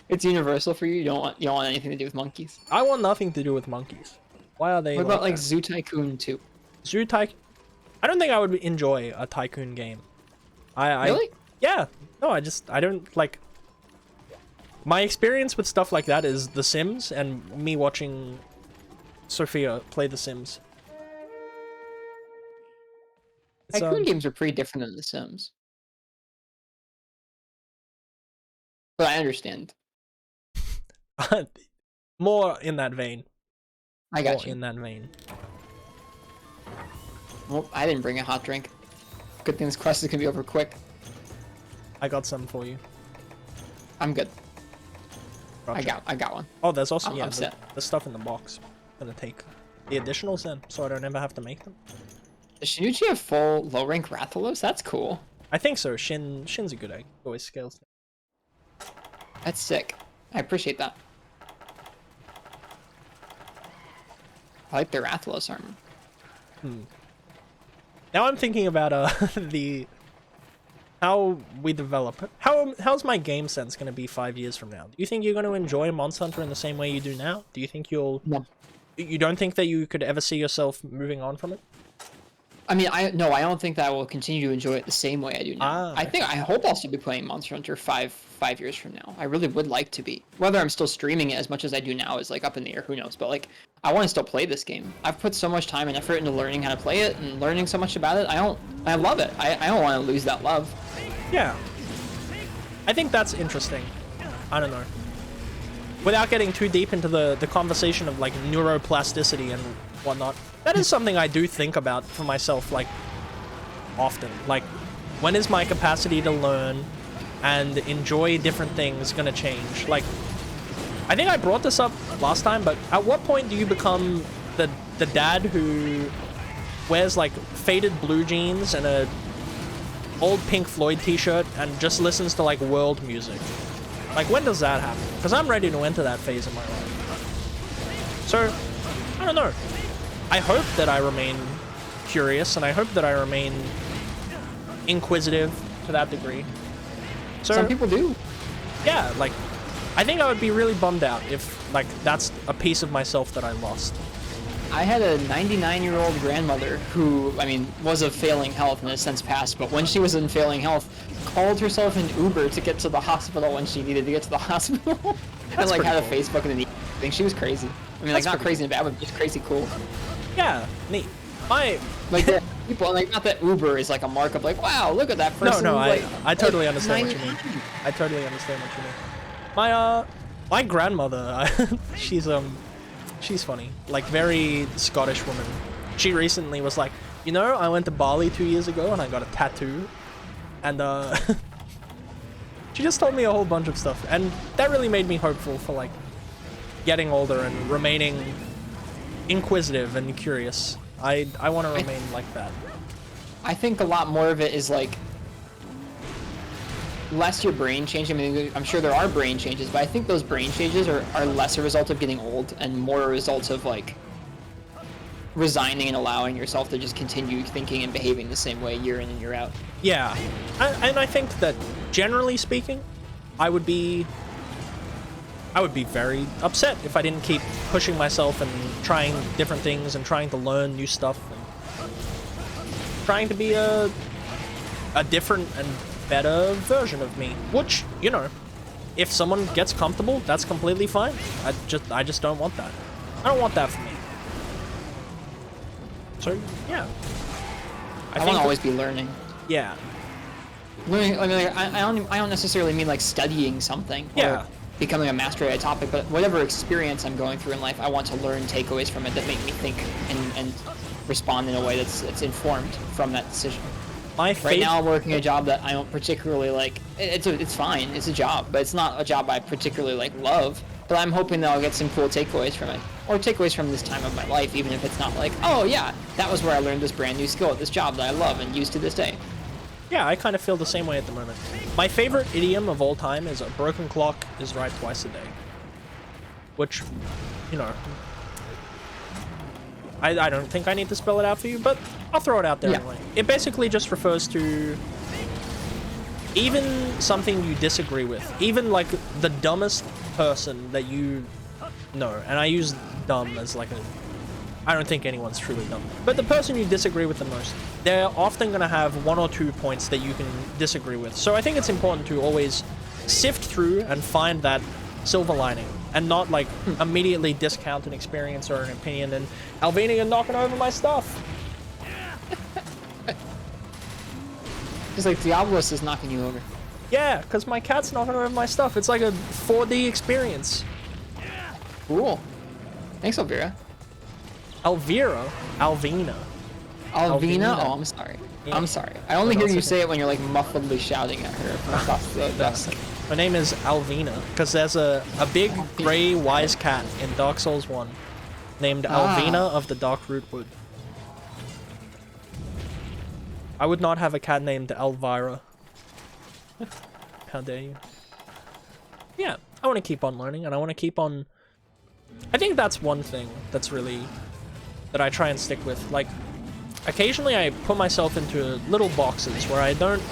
It's universal for you. You don't want anything to do with monkeys. I want nothing to do with monkeys. Why are they What about like that? Zoo Tycoon 2? Zoo Tycoon? I don't think I would enjoy a tycoon game. Really? Yeah. No, I don't like... My experience with stuff like that is The Sims and me watching Sophia play The Sims. Tycoon games are pretty different than The Sims. But I understand. More in that vein. I got More you. in that vein. Well, I didn't bring a hot drink. Good thing this quest is gonna be over quick. I got some for you. I'm good. Gotcha. I got one. Oh, there's also I'm set. the stuff in the box. I'm gonna take the additionals then, so I don't ever have to make them. Does Shinuchi have full low rank Rathalos? That's cool. I think so. Shin's a good egg. Always scales. That's sick. I appreciate that. I like the Rathalos armor. Now I'm thinking about how we develop. How's my game sense gonna be 5 years from now? Do you think you're gonna enjoy Monster Hunter in the same way you do now? Do you think you'll? No. You don't think that you could ever see yourself moving on from it? I mean, I don't think that I will continue to enjoy it the same way I do now. I hope I'll still be playing Monster Hunter five years from now. I really would like to be. Whether I'm still streaming it as much as I do now is like up in the air. Who knows? But like, I want to still play this game. I've put so much time and effort into learning how to play it and learning so much about it. I love it. I don't want to lose that love. Yeah. I think that's interesting. I don't know. Without getting too deep into the conversation of like neuroplasticity and whatnot, that is something I do think about for myself, like, often. Like, when is my capacity to learn and enjoy different things gonna change? Like, I think I brought this up last time, but at what point do you become the dad who wears like faded blue jeans and a old Pink Floyd t-shirt and just listens to like world music? Like, when does that happen? Because I'm ready to enter that phase of my life. So, I don't know. I hope that I remain curious, and I hope that I remain inquisitive to that degree. So, Some people do. yeah, like, I think I would be really bummed out if, like, that's a piece of myself that I lost. I had a 99-year-old grandmother who, I mean, was of failing health and has since passed, but when she was in failing health, called herself an Uber to get to the hospital when she needed to get to the hospital. And like had a cool. Facebook and I think she was crazy. I mean, like, not crazy and bad, but just crazy cool. Yeah, neat. Like, there are people, like, not that Uber is like a mark of like, wow, look at that person. No, who's, I totally like, understand what you mean. I totally understand what you mean. My grandmother, she's funny. Like, very Scottish woman. She recently was like, you know, I went to Bali 2 years ago and I got a tattoo. And, she just told me a whole bunch of stuff. And that really made me hopeful for, like, getting older and remaining inquisitive and curious. I want to remain like that. I think a lot more of it is like less your brain changing. I mean, I'm sure there are brain changes, but I think those brain changes are less a result of getting old and more a result of like resigning and allowing yourself to just continue thinking and behaving the same way year in and year out. Yeah, and I think that generally speaking, I would be very upset if I didn't keep pushing myself and trying different things and trying to learn new stuff and trying to be a different and better version of me. Which, you know, if someone gets comfortable, that's completely fine. I just don't want that. I don't want that for me. So yeah, I want to always be learning. Yeah. Learning. I mean, I don't necessarily mean like studying something. Yeah. Or becoming a master at a topic, but whatever experience I'm going through in life, I want to learn takeaways from it that make me think and respond in a way that's informed from that decision. Right now, I'm working a job that I don't particularly like. It's fine. It's a job, but it's not a job I particularly like love. But I'm hoping that I'll get some cool takeaways from it, or takeaways from this time of my life, even if it's not like, oh yeah, that was where I learned this brand new skill at this job that I love and use to this day. Yeah, I kind of feel the same way at the moment. My favorite idiom of all time is a broken clock is right twice a day. Which, you know, I don't think I need to spell it out for you, but I'll throw it out there anyway. It basically just refers to even something you disagree with, even like the dumbest person that you know, and I use dumb as like I don't think anyone's truly dumb, but the person you disagree with the most, they're often going to have one or two points that you can disagree with. So I think it's important to always sift through and find that silver lining and not like immediately discount an experience or an opinion. And Alvina, you're knocking over my stuff. It's like Diablos is knocking you over. Yeah, because my cat's knocking over my stuff. It's like a 4D experience. Cool. Thanks, Elvira. Alvina. Alvina? Oh, I'm sorry. Yeah. I'm sorry. I only hear you say it when you're like muffledly shouting at her from across the desk. My name is Alvina, because there's a big gray wise cat in Dark Souls 1 named Alvina of the Dark Rootwood. I would not have a cat named Elvira. How dare you? Yeah, I want to keep on learning, and I want to keep on... I think that's one thing that's really... that I try and stick with. Like, occasionally I put myself into little boxes where I don't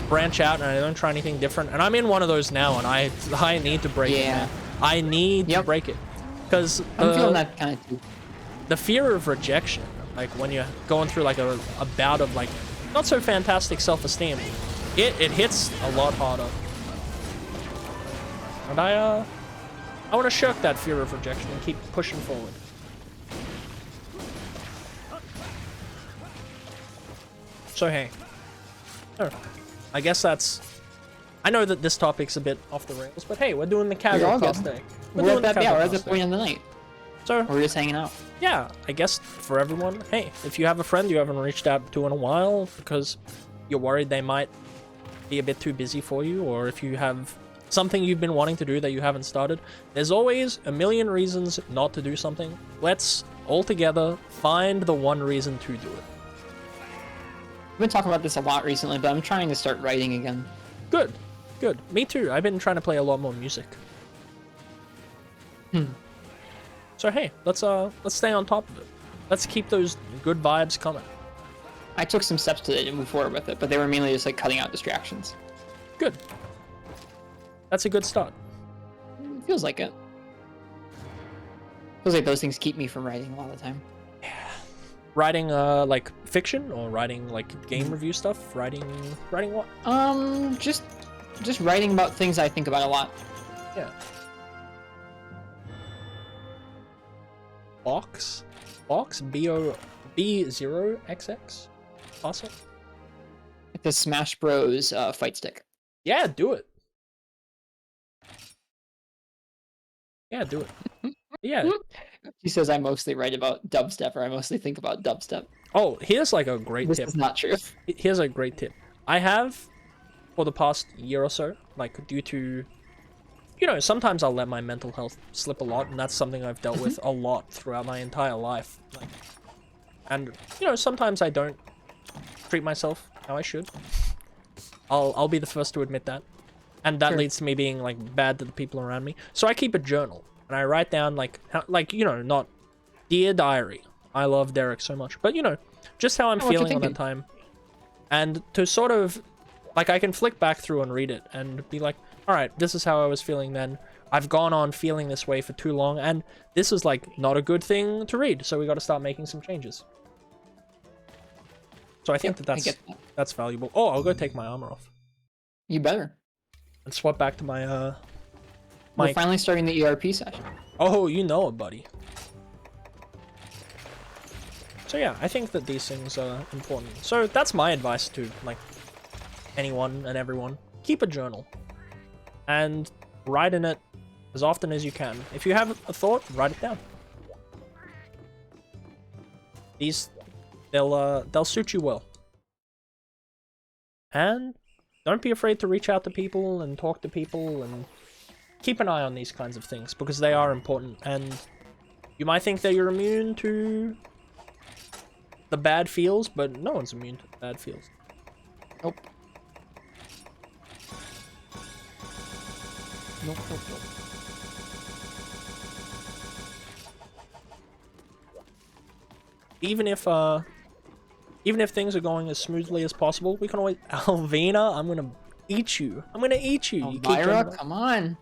branch out and I don't try anything different. And I'm in one of those now, and I need to break it. Man. I need to break it. Because I'm feeling that kind of too. The fear of rejection, like when you're going through like a bout of like not so fantastic self-esteem, it hits a lot harder. And I want to shirk that fear of rejection and keep pushing forward. So hey, I guess that's... I know that this topic's a bit off the rails, but hey, we're doing the casual cast day. We're at the point of the night. So we're just hanging out. Yeah, I guess for everyone, hey, if you have a friend you haven't reached out to in a while because you're worried they might be a bit too busy for you, or if you have something you've been wanting to do that you haven't started, there's always a million reasons not to do something. Let's all together find the one reason to do it. I've been talking about this a lot recently, but I'm trying to start writing again. Good, good. Me too. I've been trying to play a lot more music. So hey, let's stay on top of it. Let's keep those good vibes coming. I took some steps today to move forward with it, but they were mainly just like cutting out distractions. Good. That's a good start. Feels like it. Feels like those things keep me from writing a lot of the time. Yeah. Writing like fiction or writing like game review stuff? Writing what? Just writing about things I think about a lot. Yeah. Box B0XX. Awesome. The Smash Bros fight stick. Yeah, do it. Yeah, do it. Yeah. He says I mostly write about dubstep, or I mostly think about dubstep. Oh, here's like a great tip. This is not true. Here's a great tip. I have, for the past year or so, like due to you know, sometimes I'll let my mental health slip a lot, and that's something I've dealt with a lot throughout my entire life. Like, and, you know, sometimes I don't treat myself how I should. I'll be the first to admit that. And that leads to me being, like, bad to the people around me. So I keep a journal, and I write down, like, you know, not Dear Diary. I love Derek so much. But, you know, just how I'm feeling on that time. And to sort of, like, I can flick back through and read it and be like, all right, this is how I was feeling then. I've gone on feeling this way for too long, and this is, like, not a good thing to read, so we got to start making some changes. So I think that's valuable. Oh, I'll go take my armor off. You better. And swap back to my, We're finally starting the ERP session. Oh, you know it, buddy. So yeah, I think that these things are important. So that's my advice to, like, anyone and everyone. Keep a journal. And write in it as often as you can. If you have a thought, write it down. They'll suit you well. And don't be afraid to reach out to people and talk to people and keep an eye on these kinds of things because they are important. And you might think that you're immune to the bad feels, but no one's immune to bad feels. Nope. Nope. Even if things are going as smoothly as possible, we can always... Alvina, I'm gonna eat you. I'm gonna eat you. Elvira, come on.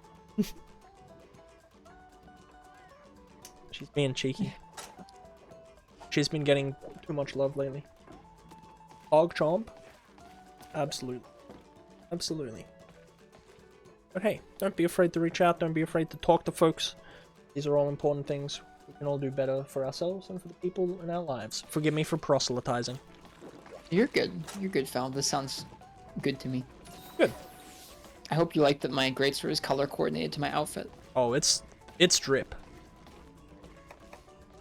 She's being cheeky. She's been getting too much love lately. Hog chomp? Absolutely. Absolutely. But hey, don't be afraid to reach out. Don't be afraid to talk to folks. These are all important things. We can all do better for ourselves and for the people in our lives. Forgive me for proselytizing. You're good. You're good, Fal. This sounds good to me. Good. I hope you like that my greatsword is color coordinated to my outfit. Oh, it's drip.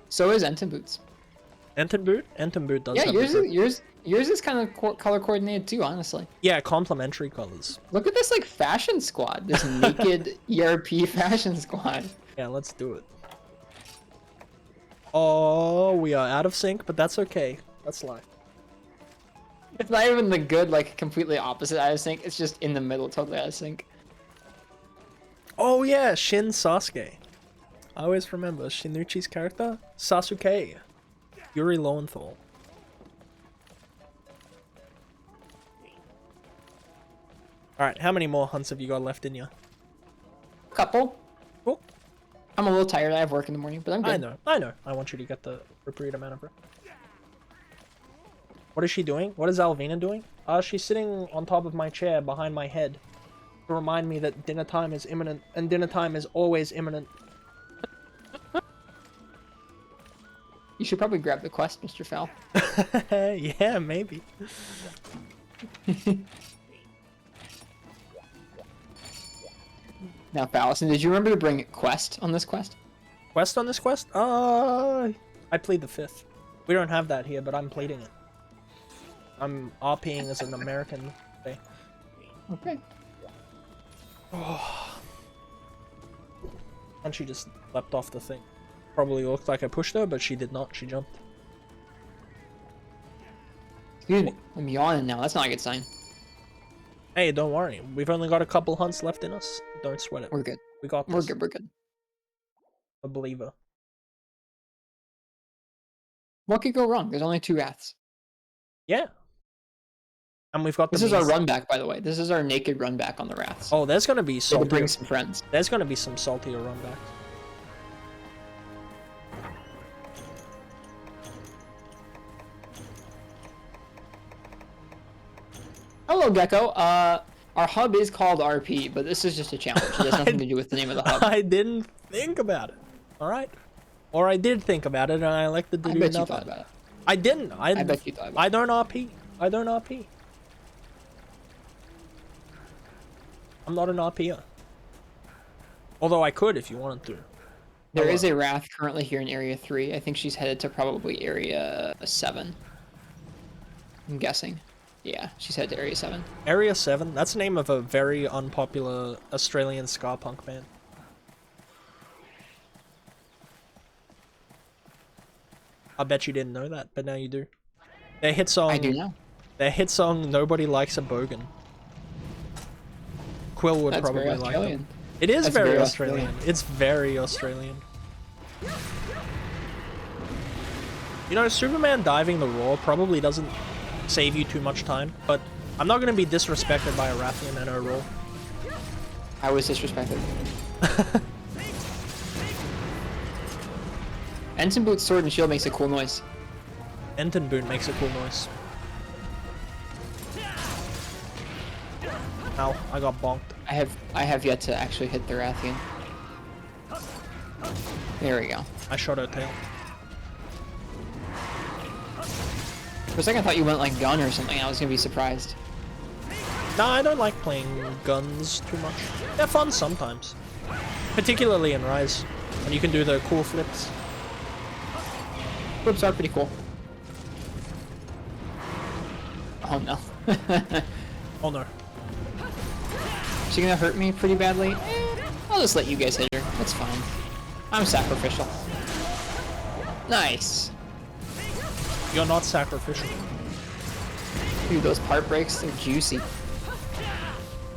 So is Enton Boots. Enton Boot? Enton Boot does have yours is kind of color coordinated too, honestly. Yeah, complementary colors. Look at this, like, fashion squad. This naked ERP fashion squad. Yeah, let's do it. Oh, we are out of sync, but that's okay. That's life. It's not even the good, like, completely opposite out of sync. It's just in the middle, totally out of sync. Oh yeah, Shin Sasuke. I always remember Shinuchi's character, Sasuke. Yuri Lowenthal. Alright, how many more hunts have you got left in you? Couple. Cool. I'm a little tired. I have work in the morning, but I'm good. I know. I want you to get the appropriate amount of rest. What is she doing? What is Alvina doing? She's sitting on top of my chair behind my head to remind me that dinner time is imminent, and dinner time is always imminent. You should probably grab the quest, Mr. Fal. Yeah, maybe. Now, Fallison, did you remember to bring quest on this quest? Quest on this quest? I plead the fifth. We don't have that here, but I'm pleading it. I'm RPing as an American today. Okay. Oh. And she just leapt off the thing. Probably looked like I pushed her, but she did not. She jumped. Excuse me. I'm yawning now. That's not a good sign. Hey, don't worry. We've only got a couple hunts left in us. Don't sweat it. We're good. We got this. We're good. A believer. What could go wrong? There's only 2 wraths. Yeah. And we've got this is our run back, by the way. This is our naked run back on the wraths. Oh, there's gonna be salty. Bring some friends. There's gonna be some saltier run backs. Hello, Gecko. Our hub is called RP, but this is just a challenge. It has nothing to do with the name of the hub. I didn't think about it. All right. Or I did think about it, and I elected to do nothing. I bet you thought about it. I didn't. I bet you thought about it. I don't RP. I don't RP. I'm not an RPer. Although I could if you wanted to. There is a Wrath currently here in Area 3. I think she's headed to probably Area 7. I'm guessing. Yeah, she's headed to Area 7. Area 7? That's the name of a very unpopular Australian ska punk band. I bet you didn't know that, but now you do. Their hit song... I do now. Their hit song, Nobody Likes a Bogan. Quill would That's probably very like Australian. them. It is That's very very Australian. Australian. It's very Australian. You know, Superman diving the Raw probably doesn't save you too much time, but I'm not going to be disrespected by a Rathian and a Raw. I was disrespected. Ensign Boot's sword and shield makes a cool noise. Enton Boot makes a cool noise. Ow, I got bonked. I have yet to actually hit the Rathian. There we go. I shot her tail. For a second I thought you went like gun or something. I was gonna be surprised. No, I don't like playing guns too much. They're fun sometimes. Particularly in Rise, when you can do the cool flips. Flips are pretty cool. Oh no. Oh no. Is she gonna hurt me pretty badly? I'll just let you guys hit her. That's fine. I'm sacrificial. Nice. You're not sacrificial. Dude, those part breaks, they're juicy.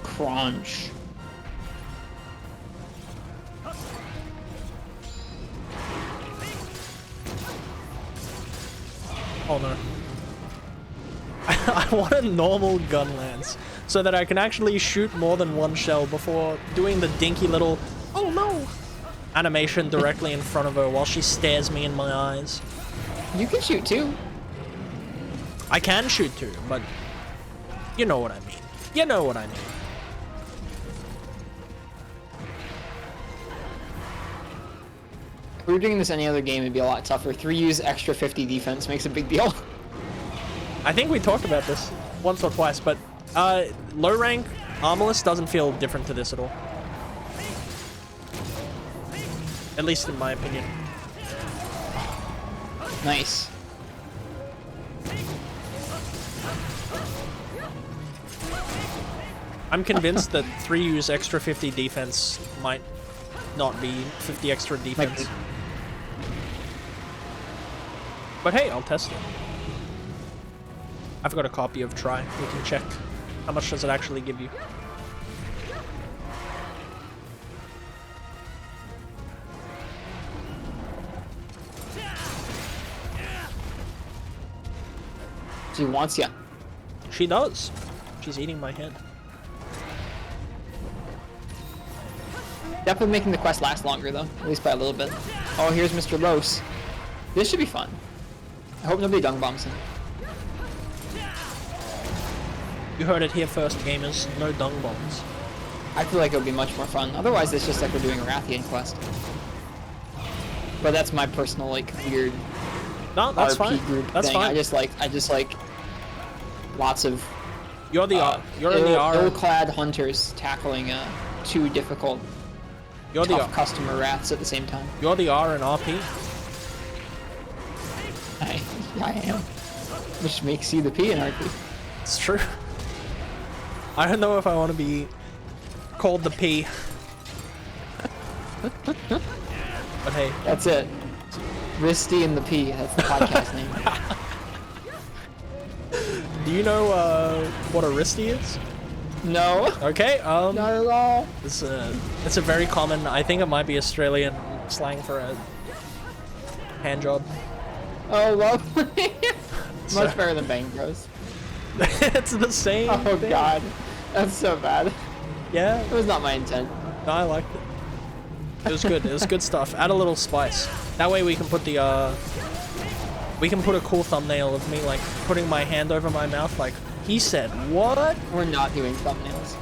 Crunch. Oh no. I want a normal gun lance so that I can actually shoot more than one shell before doing the dinky little "oh no" animation directly in front of her while she stares me in my eyes. You can shoot too. I can shoot too, but you know what I mean. You know what I mean. If we were doing this any other game, it'd be a lot tougher. 3U's extra 50 defense makes a big deal. I think we talked about this once or twice, but low rank Armorless doesn't feel different to this at all. At least in my opinion. Nice. I'm convinced that 3U's extra 50 defense might not be 50 extra defense. But hey, I'll test it. I've got a copy of Try. We can check. How much does it actually give you? She wants ya. She does. She's eating my head. Definitely making the quest last longer though, at least by a little bit. Oh, here's Mr. Los. This should be fun. I hope nobody dung bombs him. You heard it here first, gamers. No dung bombs. I feel like it would be much more fun. Otherwise, it's just like we're doing a Rathian quest. But that's my personal like weird No, that's RP fine. group That's thing. fine. I just like lots of You're the you're in the R. ill-clad hunters tackling two difficult, You're the tough customer rats at the same time. You're the R and RP. I am. Which makes you the P in RP. It's true. I don't know if I want to be called the P. But hey. That's it. Risty and the P. That's the podcast name. Do you know what a wristy is? No. Okay. Not at all. It's a very common. I think it might be Australian slang for a hand job. Oh, lovely. So- Much better than Bang Bros. It's the same. Oh thing. god. That's so bad. Yeah. It was not my intent. No, I liked it. It was good. It was good stuff. Add a little spice. That way we can put the we can put a cool thumbnail of me like putting my hand over my mouth like he said what? We're not doing thumbnails.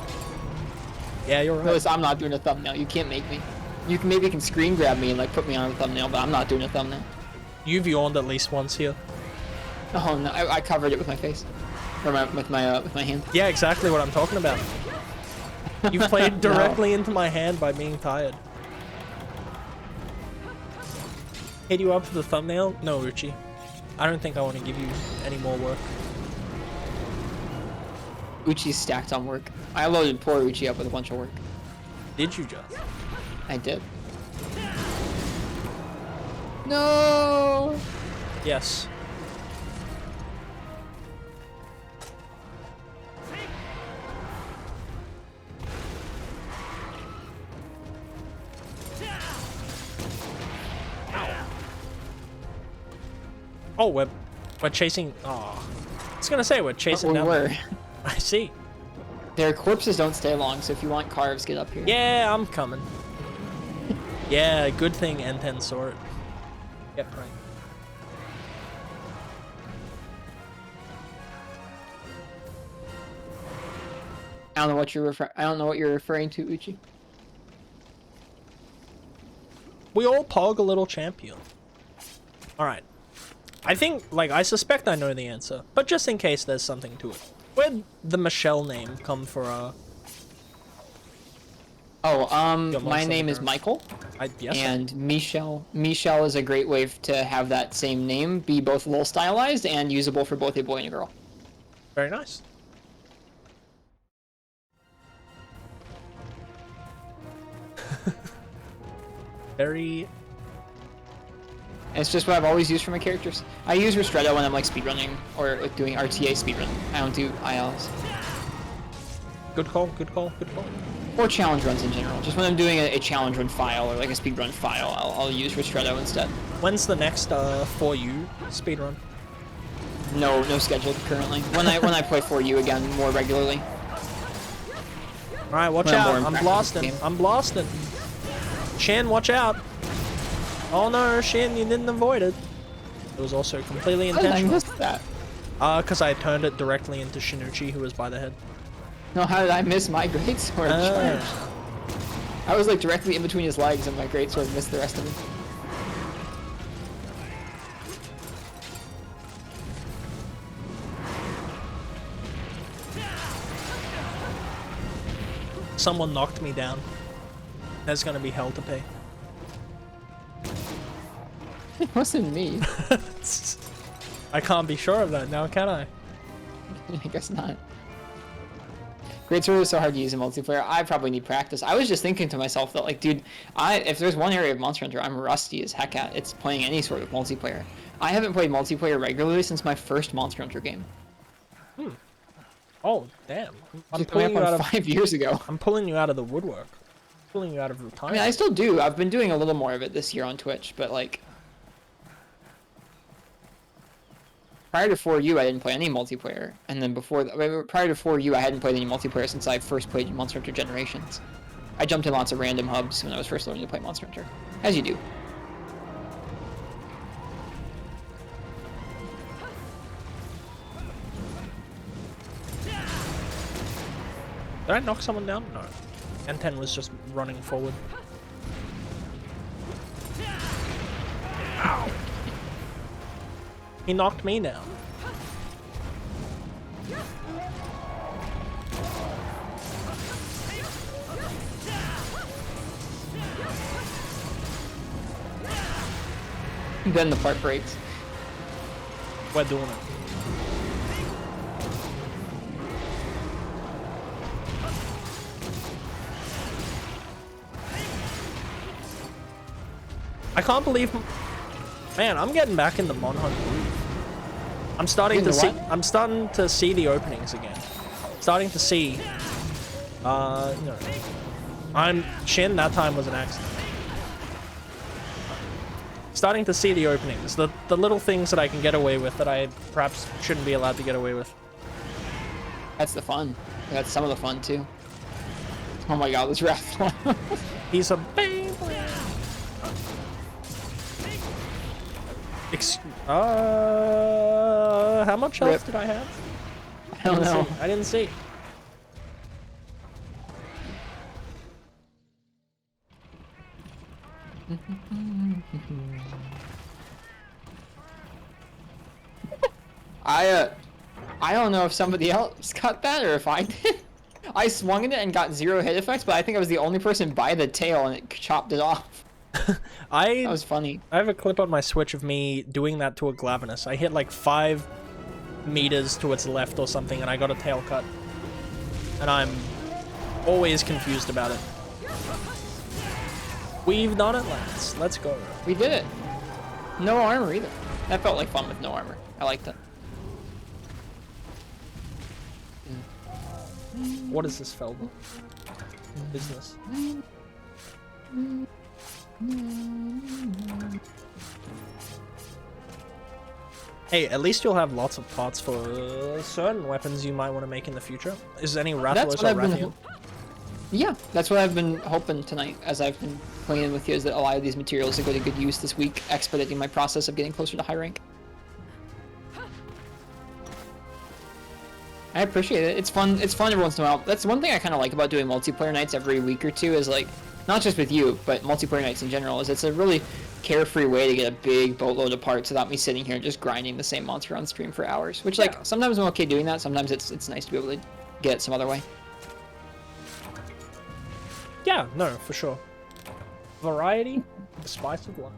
Yeah, you're right. Notice I'm not doing a thumbnail. You can't make me. You can maybe screen grab me and like put me on a thumbnail, but I'm not doing a thumbnail. You've yawned at least once here. Oh no, I covered it with my face. Or with my hand. Yeah, exactly what I'm talking about. You played directly into my hand by being tired. Hit you up for the thumbnail? No, Uchi. I don't think I want to give you any more work. Uchi's stacked on work. I loaded poor Uchi up with a bunch of work. Did you just? I did. No! Yes. Oh, we're chasing. Oh, I was gonna say we're chasing We down. were. I see. Their corpses don't stay long, so if you want carves, get up here. Yeah, I'm coming. Yeah, good thing N10 saw it. Yep, right. I don't know what you're referring to, Uchi. We all pog a little champion. Alright. I think, like, I suspect I know the answer, but just in case there's something to it. Where'd the Michelle name come for, my name is Michael. Yes. And Michelle is a great way to have that same name be both a little stylized and usable for both a boy and a girl. Very nice. Very... And it's just what I've always used for my characters. I use Ristretto when I'm like speedrunning or like doing RTA speedrun. I don't do ILs. Good call, good call, good call. Or challenge runs in general. Just when I'm doing a challenge run file or like a speedrun file, I'll use Ristretto instead. When's the next For You speedrun? No scheduled currently. When I play For You again more regularly. Alright, watch When I'm more out. in I'm practice blasting. game. I'm blasting. Shin, watch out. Oh no, Shin, you didn't avoid it. It was also completely How did I intentional. miss that? Because I turned it directly into Shinuchi, who was by the head. No, how did I miss my greatsword charge? I was like directly in between his legs and my greatsword missed the rest of him. Someone knocked me down. There's gonna be hell to pay. It wasn't me. I can't be sure of that now, can I? I guess not. Greatsword is so hard to use in multiplayer. I probably need practice. I was just thinking to myself that, like, dude, if there's one area of Monster Hunter I'm rusty as heck at, it's playing any sort of multiplayer. I haven't played multiplayer regularly since my first Monster Hunter game. Oh, damn. I'm Just coming pulling you up out on of 5 years ago. I'm pulling you out of the woodwork. Pulling you out of I retirement. mean, I still do. I've been doing a little more of it this year on Twitch, but like prior to 4U, I didn't play any multiplayer, and then prior to 4U, I hadn't played any multiplayer since I first played Monster Hunter Generations. I jumped in lots of random hubs when I was first learning to play Monster Hunter, as you do. Did I knock someone down? No. N10 was just running forward. Ow. He knocked me down. Then the part breaks. We're doing it. I can't believe, man, I'm getting back in the Mon Hunt groove. I'm starting to see the openings again. Starting to see, no. Shin, that time was an accident. Starting to see the openings, the little things that I can get away with that I perhaps shouldn't be allowed to get away with. That's the fun. That's some of the fun too. Oh my god, this Wrath. He's a baby. How much health did I have? I don't know. I didn't see. I don't know if somebody else got that or if I did. I swung at it and got 0 hit effects, but I think I was the only person by the tail and it chopped it off. That was funny. I have a clip on my Switch of me doing that to a Glavenus. I hit like 5 meters to its left or something and I got a tail cut. and I'm always confused about it. We've done it, lads. Let's go. We did it. No armor either. That felt like fun with no armor. I liked it. What is this, Felden? Business. Hey, at least you'll have lots of parts for certain weapons you might want to make in the future. Is any Rathalos or Rathian? Yeah, that's what I've been hoping tonight as I've been playing with you, is that a lot of these materials will go to good use this week, expediting my process of getting closer to high rank. I appreciate it. It's fun. It's fun every once in a while. That's one thing I kind of like about doing multiplayer nights every week or two, is like, not just with you, but multiplayer nights in general, is it's a really carefree way to get a big boatload of parts without me sitting here and just grinding the same monster on stream for hours. Which, like, sometimes I'm okay doing that. Sometimes it's nice to be able to get it some other way. Yeah, no, for sure. Variety, the spice of life.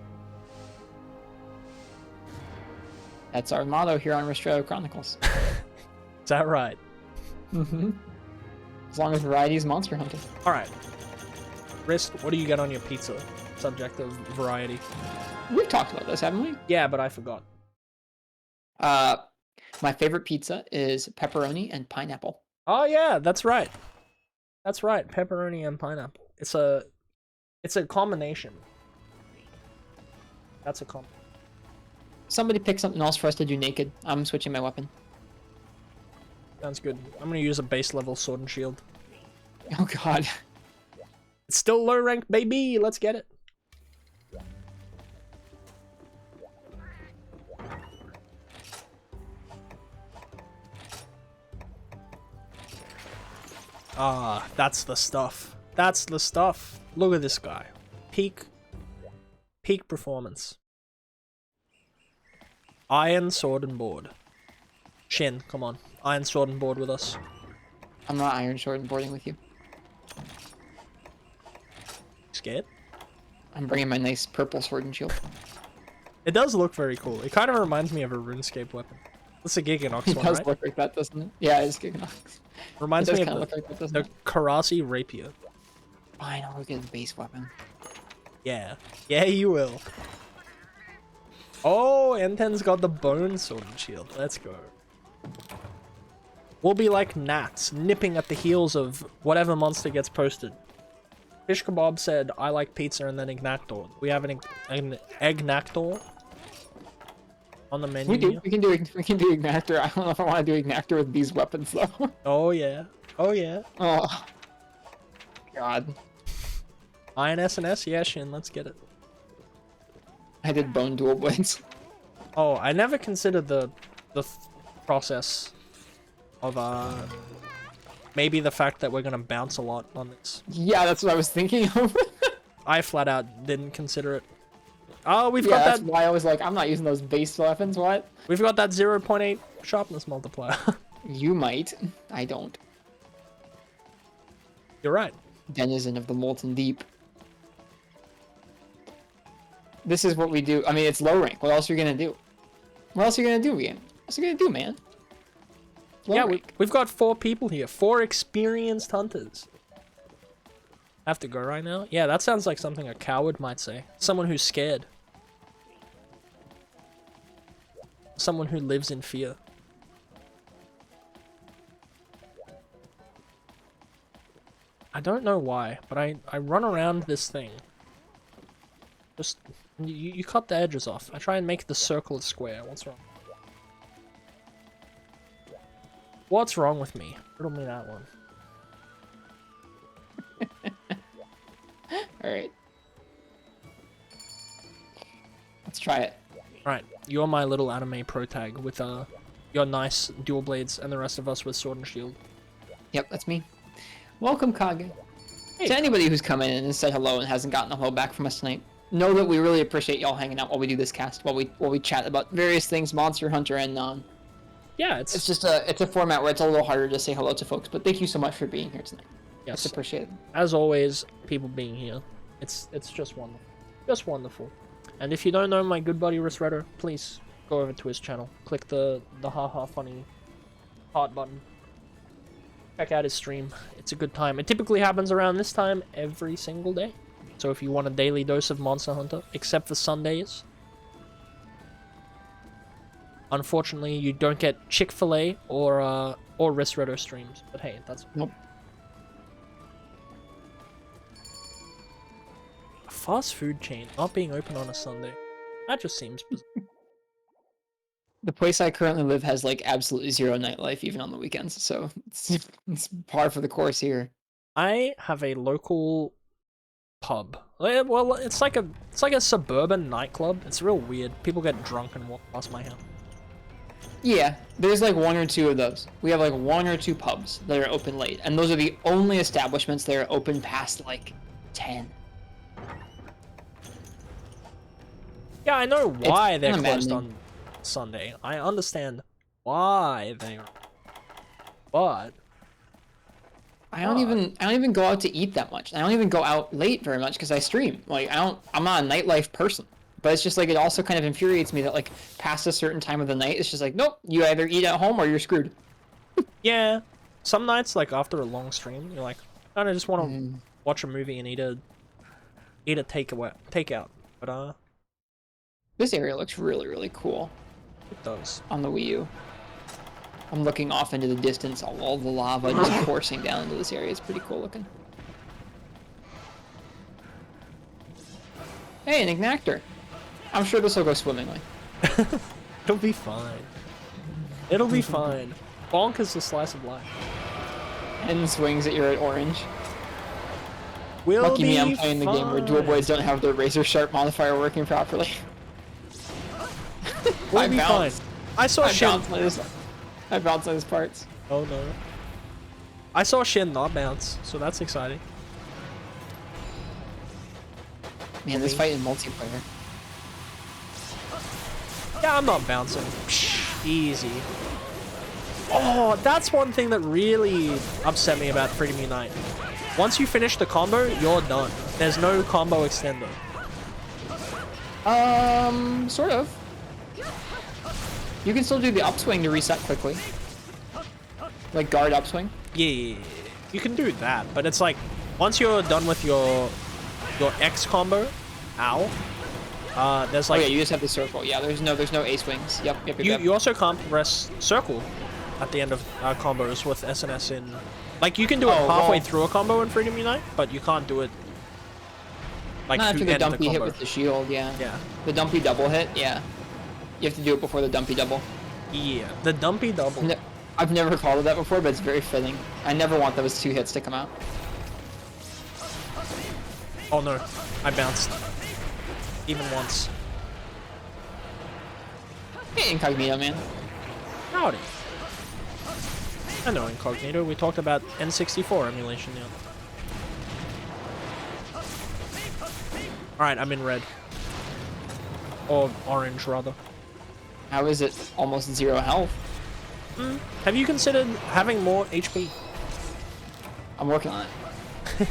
That's our motto here on RistrettoChronicles. Is that right? Mm-hmm. As long as variety is monster hunting. Alright. Rist, what do you get on your pizza? Subject of variety. We've talked about this, haven't we? Yeah, but I forgot. My favorite pizza is pepperoni and pineapple. Oh yeah, that's right. That's right, pepperoni and pineapple. It's a combination. That's a combination. Somebody pick something else for us to do naked. I'm switching my weapon. Sounds good. I'm gonna use a base level sword and shield. Oh god. It's still low rank, baby! Let's get it. Ah, that's the stuff. That's the stuff. Look at this guy. Peak performance. Iron sword and board. Shin, come on. Iron sword and board with us. I'm not iron sword and boarding with you. Scared? I'm bringing my nice purple sword and shield. It does look very cool. It kind of reminds me of a RuneScape weapon. That's a Giganox It one, does right? look like that, doesn't it? Yeah, it's Giganox. Reminds me of look like that, doesn't the it? Karasi Rapier. Fine, I'll look at the base weapon. Yeah. Yeah, you will. Oh, N10's got the bone sword and shield. Let's go. We'll be like gnats, nipping at the heels of whatever monster gets posted. Fish Kebab said, I like pizza, and then Ignactor. We have an Ignactor on the menu. We do. Here. We can do Ignactor. I don't know if I want to do Ignactor with these weapons though. Oh yeah. Oh yeah. Oh. God. Iron SNS? Yeah, Shin, let's get it. I did bone dual blades. Oh, I never considered the process of maybe the fact that we're gonna bounce a lot on this. Yeah, that's what I was thinking of. I flat out didn't consider it. Oh, we've Yeah, got that's that. why I was like, I'm not using those base weapons. What? We've got that 0.8 sharpness multiplier. You might. I don't. You're right. Denizen of the molten deep. This is what we do. I mean, it's low rank. What else are you gonna do? What else are you gonna do, Ian? What's you gonna do, man? Low Yeah, rank. we've got 4 people here. 4 experienced hunters. Have to go right now? Yeah, that sounds like something a coward might say. Someone who's scared. Someone who lives in fear. I don't know why, but I run around this thing. Just, you cut the edges off. I try and make the circle a square. What's wrong? What's wrong with me? Riddle me that one. Alright. Let's try it. Right, you're my little anime pro tag with your nice dual blades, and the rest of us with sword and shield. Yep, that's me. Welcome, Kage. Hey. To anybody who's come in and said hello and hasn't gotten a hello back from us tonight, know that we really appreciate y'all hanging out while we do this cast, while we chat about various things, Monster Hunter and non. Yeah, It's just a format where it's a little harder to say hello to folks, but thank you so much for being here tonight. yes. It's appreciated. As always, people being here, it's just wonderful, just wonderful. And if you don't know my good buddy Ristretto, please go over to his channel, click the haha funny heart button, check out his stream. It's a good time. It typically happens around this time every single day. So if you want a daily dose of Monster Hunter, except for Sundays, unfortunately you don't get Chick-fil-A or Ristretto streams. But hey, that's Nope. a fast food chain not being open on a Sunday. That just seems bizarre. The place I currently live has like absolutely zero nightlife, even on the weekends. So it's par for the course here. I have a local pub. Well, it's like a suburban nightclub. It's real weird. People get drunk and walk past my house. Yeah, there's like one or two of those. We have like one or two pubs that are open late, and those are the only establishments that are open past like 10. Yeah, I know why they're kinda closed maddening. on Sunday. I understand why they are, but I don't even go out to eat that much. I don't even go out late very much because I stream. Like I'm not a nightlife person. But it's just like it also kind of infuriates me that like past a certain time of the night, it's just like, nope, you either eat at home or you're screwed. yeah, some nights like after a long stream, you're like, I just want to watch a movie and eat a takeout. But This area looks really, really cool it does. on the Wii U. I'm looking off into the distance, all the lava just coursing down into this area. It's pretty cool looking. Hey, an Ignactor. I'm sure this will go swimmingly. It'll be fine. It'll be fine. Bonk is the slice of life. And swings that you're at orange. We'll Lucky be me, I'm playing the game where dual boys don't have their razor sharp modifier working properly. We'll be fine. I saw Shin. I bounced on his parts. Oh no. I saw Shin not bounce, so that's exciting. Man, this fight in multiplayer. Yeah, I'm not bouncing. Psh, easy. Oh, that's one thing that really upset me about Freedom Unite. Once you finish the combo, you're done. There's no combo extender. Sort of. You can still do the upswing to reset quickly. Like guard upswing. Yeah, you can do that, but it's like, once you're done with your X combo, ow, there's like... Oh yeah, you just have the circle. Yeah, there's no A-swings. Yep. You also can't press circle at the end of combos with SNS in... Like, you can do it halfway through a combo in Freedom Unite, but you can't do it... Like, not after the end dumpy hit combo. with the shield, yeah. Yeah. The dumpy double hit, yeah. You have to do it before the dumpy double. Yeah, the dumpy double. I've never called it that before, but it's very fitting. I never want those two hits to come out. Oh no, I bounced. Even once. Hey, Incognito, man. Howdy. I know Incognito, we talked about N64 emulation now. Alright, I'm in red. Or orange, rather. How is it almost 0 health? Have you considered having more HP? I'm working on it.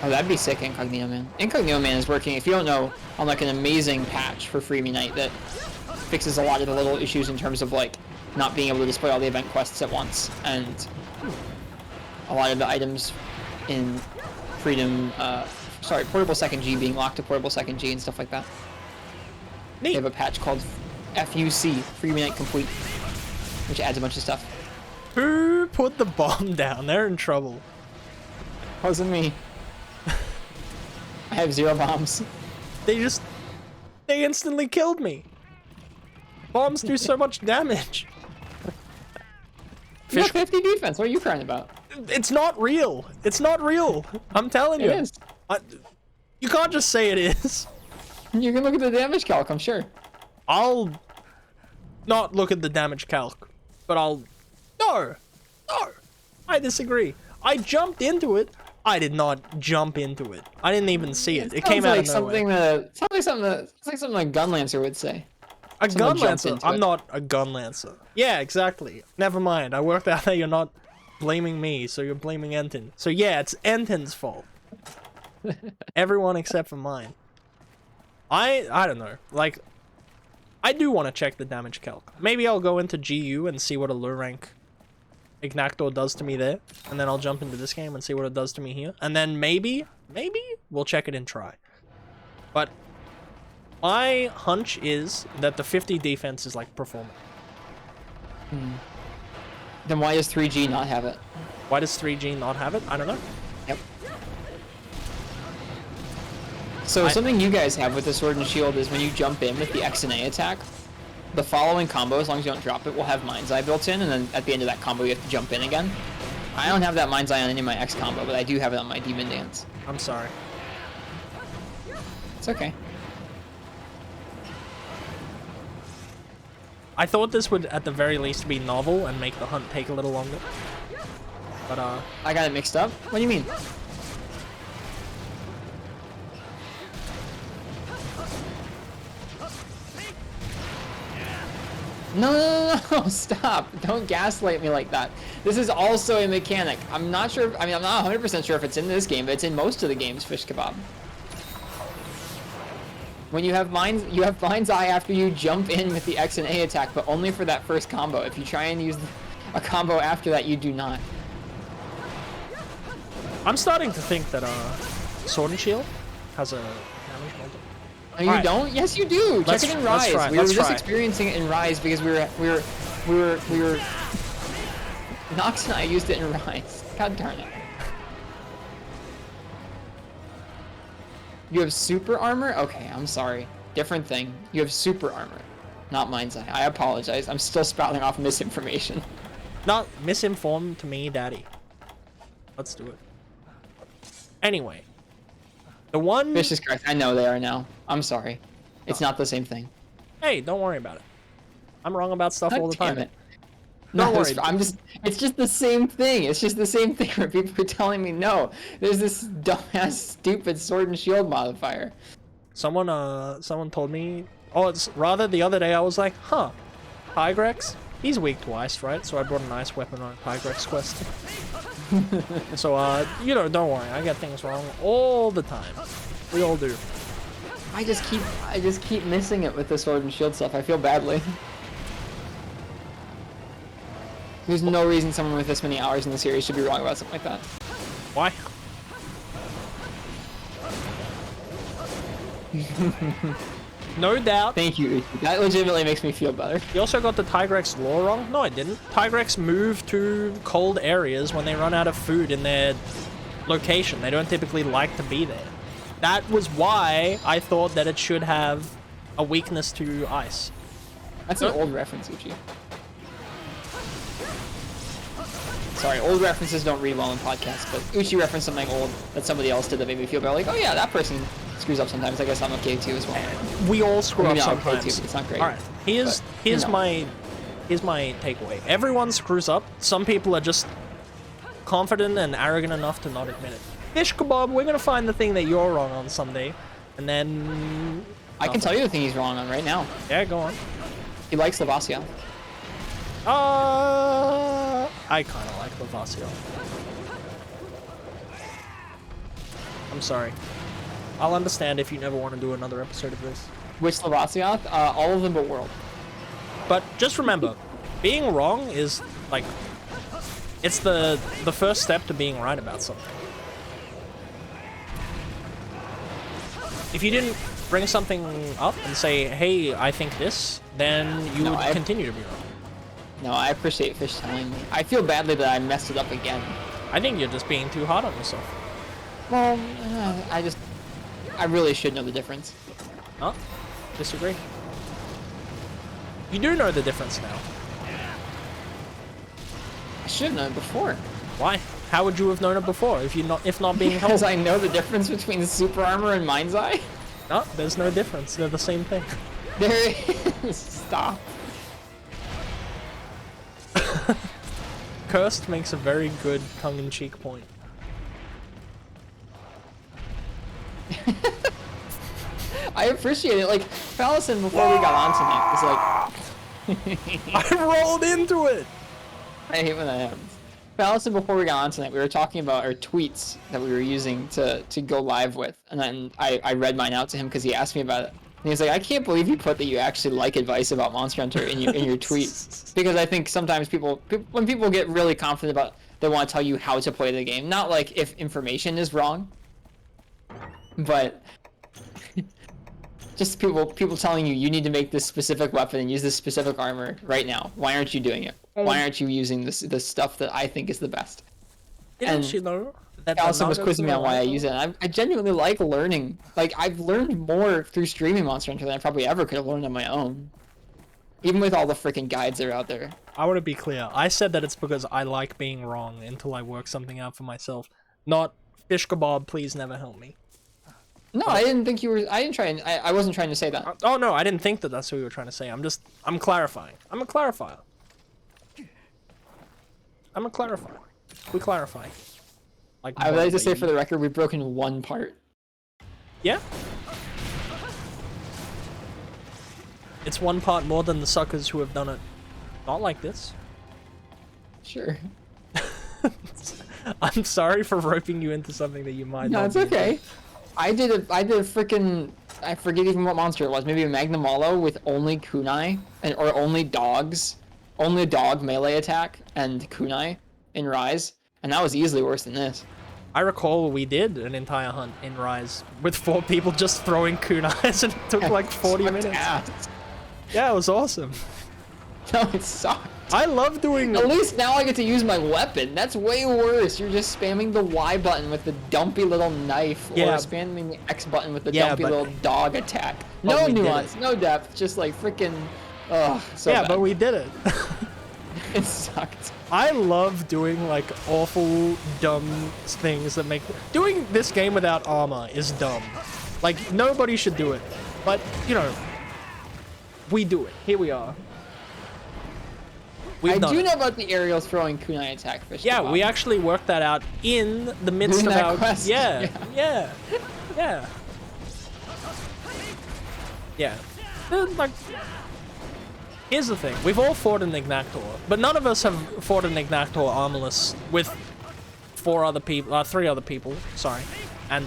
Oh, that'd be sick, Incognito Man. Incognito Man is working, if you don't know, on like an amazing patch for Free Me Night that fixes a lot of the little issues in terms of like not being able to display all the event quests at once, and a lot of the items in Portable Second G being locked to Portable Second G and stuff like that. Neat. They have a patch called FUC, Free Me Night Complete, which adds a bunch of stuff. Who put the bomb down? They're in trouble. Wasn't me. I have 0 bombs. They instantly killed me. Bombs do so much damage. You have 50 defense. What are you crying about? It's not real. It's not real. I'm telling you. It is. You can't just say it is. You can look at the damage calc, I'm sure. I'll not look at the damage calc, but I'll... No! I disagree. I jumped into it. I did not jump into it. I didn't even see it. It came out of nowhere. Sounds like something a Gunlancer would say. A gun lancer? I'm not a gun lancer. Yeah, exactly. Never mind. I worked out that you're not blaming me, so you're blaming Enton. So yeah, it's Enton's fault. Everyone except for mine. I don't know. Like, I do want to check the damage calc. Maybe I'll go into GU and see what a low rank Ignactor does to me there, and then I'll jump into this game and see what it does to me here, and then maybe we'll check it and try. But my hunch is that the 50 defense is like performing. Then why does 3G not have it? Why does 3G not have it? I don't know. Yep. So something you guys have with the Sword and Shield is when you jump in with the X and A attack, the following combo, as long as you don't drop it, will have Mind's Eye built in, and then at the end of that combo you have to jump in again. I don't have that Mind's Eye on any of my X combo, but I do have it on my Demon Dance. I'm sorry. It's okay. I thought this would at the very least be novel and make the hunt take a little longer. But I got it mixed up? What do you mean? No, stop. Don't gaslight me like that. This is also a mechanic. I'm not sure, I'm not 100% sure if it's in this game, but it's in most of the games, Fish Kebab. When you have Mind's Eye after you jump in with the X and A attack, but only for that first combo. If you try and use a combo after that, you do not. I'm starting to think that Sword and Shield has a damage multiplier. No, you don't? Yes, you do. Check it in Rise. We were just experiencing it in Rise because we were. Nox and I used it in Rise. God darn it. You have super armor? Okay, I'm sorry. Different thing. You have super armor, not Mind's Eye. I apologize. I'm still spouting off misinformation. Not misinformed to me, Daddy. Let's do it. Anyway. The one... Fish is correct. I know they are now. I'm sorry. It's not the same thing. Hey, don't worry about it. I'm wrong about stuff all the time. It. No, it's just the same thing. It's just the same thing where people are telling me, no, there's this dumbass, stupid Sword and Shield modifier. Someone told me, oh, it's rather the other day I was like, huh, Tigrex? He's weak to ice, right? So I brought an ice weapon on Tigrex quest. So, you know, don't worry, I get things wrong all the time. We all do. I just keep missing it with the Sword and Shield stuff. I feel badly. There's no reason someone with this many hours in the series should be wrong about something like that. Why? No doubt. Thank you. That legitimately makes me feel better. You also got the Tigrex lore wrong? No, I didn't. Tigrex move to cold areas when they run out of food in their location. They don't typically like to be there. That was why I thought that it should have a weakness to ice. That's an old reference, Uchi. Sorry, old references don't read well in podcasts, but Uchi referenced something old that somebody else did that made me feel better. Like, oh yeah, that person screws up sometimes. I guess I'm okay too as well. We all screw up sometimes. Okay too, it's not great. All right, here's my takeaway. Everyone screws up. Some people are just confident and arrogant enough to not admit it. Fish Kebab, we're gonna find the thing that you're wrong on someday, and then I can tell you the thing he's wrong on right now. Yeah, go on. He likes Lavasia. I kind of like Lavasia. I'm sorry. I'll understand if you never want to do another episode of this. Which Lavasioth? All of them but World. But just remember, being wrong is, like, it's the first step to being right about something. If you didn't bring something up and say, hey, I think this, then you would continue to be wrong. No, I appreciate Fish telling me. I feel badly that I messed it up again. I think you're just being too hard on yourself. Well, I really should know the difference. Huh? Disagree. You do know the difference now. I should have known it before. Why? How would you have known it before if not being Because I know the difference between super armor and Mind's Eye? No, there's no difference. They're the same thing. There is. Stop. Cursed makes a very good tongue-in-cheek point. I appreciate it. Like, Fallison, before we got on tonight, was like... I rolled into it! I hate when that happens. Allison, before we got on tonight, we were talking about our tweets that we were using to go live with, and then I read mine out to him because he asked me about it. And he's like, I can't believe you put that you actually like advice about Monster Hunter in your tweet, because I think sometimes when people get really confident about, they want to tell you how to play the game, not like if information is wrong, but just people telling you need to make this specific weapon and use this specific armor right now. Why aren't you doing it? Why aren't you using the stuff that I think is the best? Didn't you know that Allison was quizzing me on why I use it. And I genuinely like learning. Like, I've learned more through streaming Monster Hunter than I probably ever could have learned on my own. Even with all the freaking guides that are out there. I want to be clear. I said that it's because I like being wrong until I work something out for myself. Not, fish kebab, please never help me. No, I didn't think you were. I didn't try and. I wasn't trying to say that. Oh no, I didn't think that that's what you were trying to say. I'm clarifying. I'm a clarifier. We clarify. Like, I would like to say for the record, we've broken one part. Yeah. It's one part more than the suckers who have done it. Not like this. Sure. I'm sorry for roping you into something that you might not. No, it's okay. I did a freaking, I forget even what monster it was. Maybe a Magnum Mallow with only kunai or only dogs, only dog melee attack and kunai in Rise, and that was easily worse than this. I recall we did an entire hunt in Rise with 4 people just throwing kunais, and it took like 40 minutes. Ass. Yeah, it was awesome. No, it sucked. I love doing. At least now I get to use my weapon. That's way worse. You're just spamming the Y button with the dumpy little knife, or spamming the X button with the dumpy little dog attack. No nuance, no depth, just like freaking. Ugh, so bad. But we did it. It sucked. I love doing like awful, dumb things that make. Doing this game without armor is dumb. Like, nobody should do it. But, you know, we do it. Here we are. I do know about the aerial throwing kunai attack fish. Yeah, we actually worked that out in the midst of our quest. Yeah. Like, here's the thing: we've all fought an Ignactor, but none of us have fought an Ignactor armorless with 3 other people. Sorry, and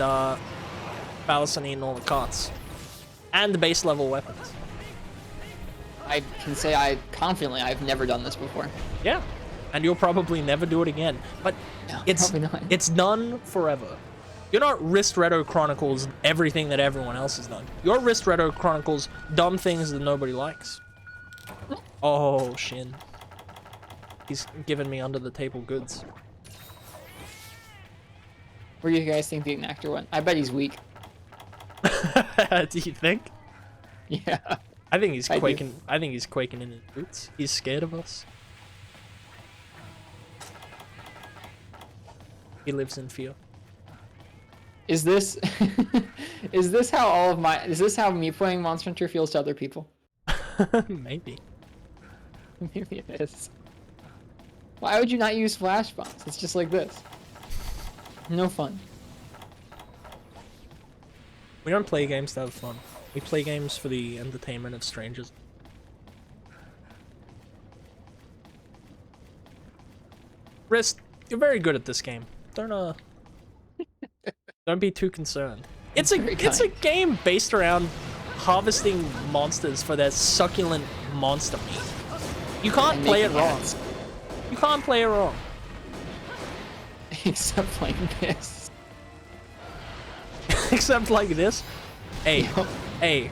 Balisani and all the carts, and the base level weapons. I can say confidently I've never done this before. Yeah, and you'll probably never do it again. But no, it's done forever. You're not RistrettoChronicles everything that everyone else has done. You're RistrettoChronicles dumb things that nobody likes. Oh, Shin. He's giving me under the table goods. Where do you guys think the Ignactor went? I bet he's weak. Do you think? Yeah. I think he's quaking. I think he's quaking in his boots. He's scared of us. He lives in fear. Is this is this how me playing Monster Hunter feels to other people? Maybe. Maybe it is. Why would you not use flash bombs? It's just like this. No fun. We don't play games to have fun. We play games for the entertainment of strangers. Rist, you're very good at this game. Don't be too concerned. It's a game based around harvesting monsters for their succulent monster meat. You can't play it wrong. You can't play it wrong. Except playing this. Except like this. Hey, hey,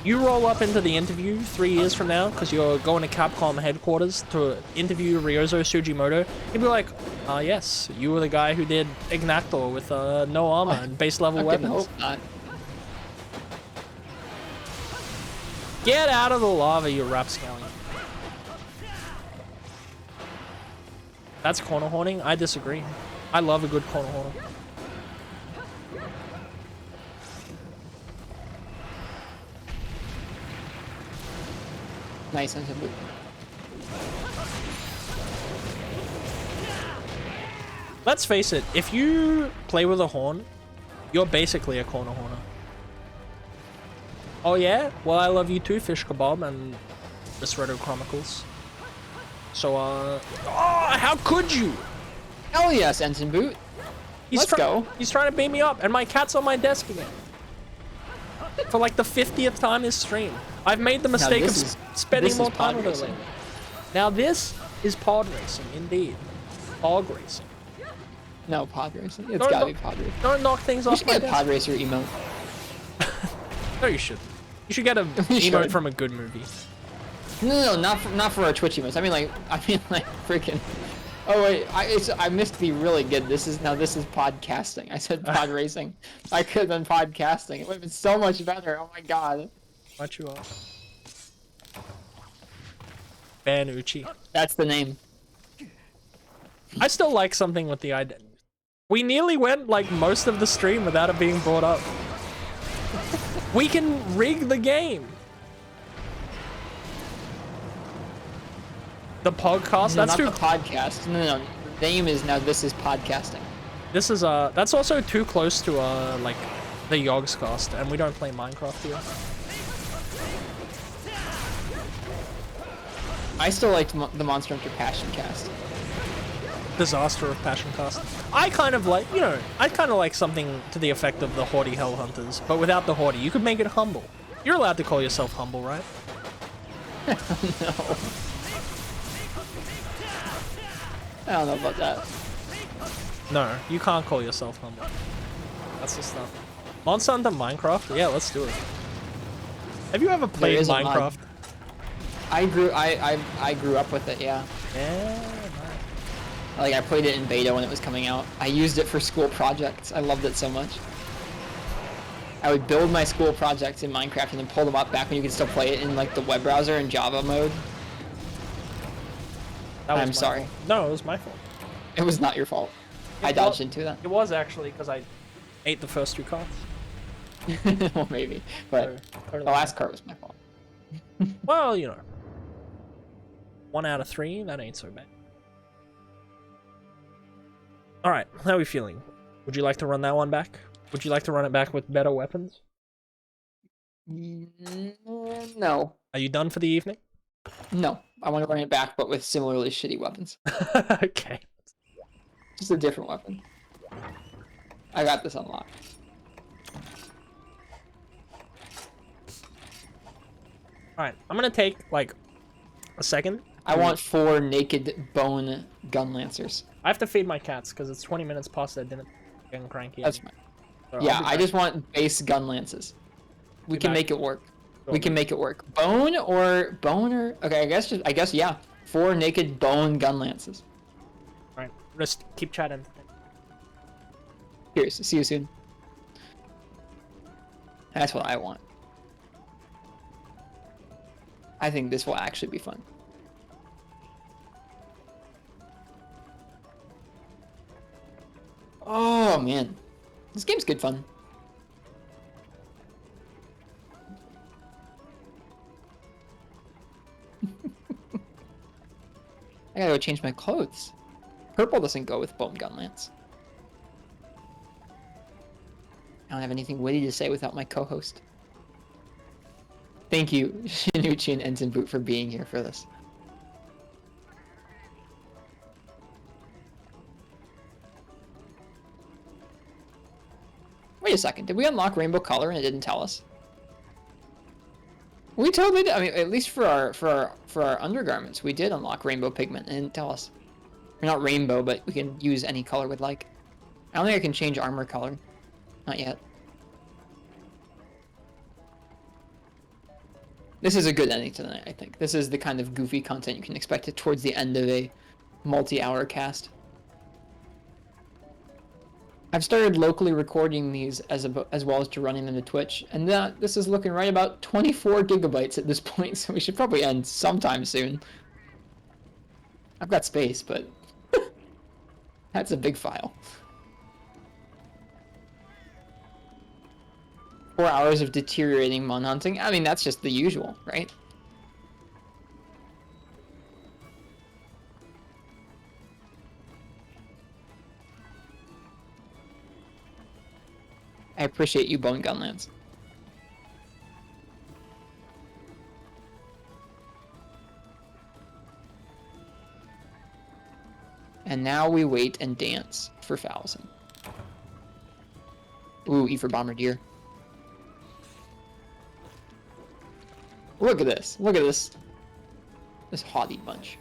you roll up into the interview 3 years from now because you're going to Capcom headquarters to interview Ryozo Sugimoto. You'd be like, yes, you were the guy who did Ignactor with no armor and base level weapons. Hope not. Get out of the lava, you rapscallion. That's corner horning? I disagree. I love a good corner horn. Nice into boot. Let's face it, if you play with a horn, you're basically a corner horner. Oh yeah? Well, I love you too, Fish Kebab and RistrettoChronicles. So, how could you? Hell yes, Ensign Boot. Let's go. He's trying to bait me up, and my cat's on my desk again. For like the 50th time this stream. I've made the mistake of spending more time with it. Now this is pod racing, indeed. Pod racing. No, pod racing. It's gotta be pod racing. Don't knock things off. You should get a pod racer emote. No, you should. You should get a emote from a good movie. No, not for our Twitch emotes. I mean like freaking. Oh wait, I missed the really good. This is podcasting. I said pod racing. I could have done podcasting. It would have been so much better. Oh my god. Watch you off. Banucci. That's the name. I still like something with the identity. We nearly went like most of the stream without it being brought up. We can rig the game. The podcast? No, That's not the podcast. No. The name is now this is podcasting. This is that's also too close to like the Yogs cast, and we don't play Minecraft here. I still liked the Monster Hunter Passion cast. Disaster of Passion cast. I kind of like, I kind of like something to the effect of the Haughty Hell Hunters, but without the Haughty. You could make it humble. You're allowed to call yourself humble, right? No. I don't know about that. No, you can't call yourself humble. That's the stuff. Monster Hunter Minecraft? Yeah, let's do it. Have you ever played Minecraft? I grew up with it, yeah. Yeah, nice. Like I played it in beta when it was coming out. I used it for school projects. I loved it so much. I would build my school projects in Minecraft and then pull them up back when you could still play it in like the web browser in Java mode. I'm sorry. Fault. No, it was my fault. It was not your fault. I dodged into that. It was actually because I ate the first 2 cards. Well, maybe, but the last card was my fault. Well, 1 out of 3, that ain't so bad. Alright, how are we feeling? Would you like to run that one back? Would you like to run it back with better weapons? No. Are you done for the evening? No. I want to run it back, but with similarly shitty weapons. Okay. Just a different weapon. I got this unlocked. Alright, I'm gonna take, like, a second. I want 4 naked bone gun lancers. I have to feed my cats, because it's 20 minutes past their dinner. Getting cranky. That's fine. So yeah, I just want base gun lances. We can make it work. We can make it work. Bone or... Okay, I guess, yeah. 4 naked bone gun lances. Alright, just keep chatting. Cheers. See you soon. That's what I want. I think this will actually be fun. Oh, man. This game's good fun. I gotta go change my clothes. Purple doesn't go with bone gun lance. I don't have anything witty to say without my co-host. Thank you, Shinuchi and Ensign Boot, for being here for this. Wait a second, did we unlock rainbow color and it didn't tell us? We totally did. I mean, at least for our undergarments, we did unlock rainbow pigment and it didn't tell us. Or not rainbow, but we can use any color we'd like. I don't think I can change armor color. Not yet. This is a good ending to the night, I think. This is the kind of goofy content you can expect towards the end of a multi-hour cast. I've started locally recording these as well as to running them to Twitch, and this is looking right about 24 gigabytes at this point, so we should probably end sometime soon. I've got space, but that's a big file. 4 hours of deteriorating mon hunting. I mean, that's just the usual, right? I appreciate you, Bone Gunlands. And now we wait and dance for Fallison. Ooh, E for Bombardier. Look at this. Look at this. This haughty bunch.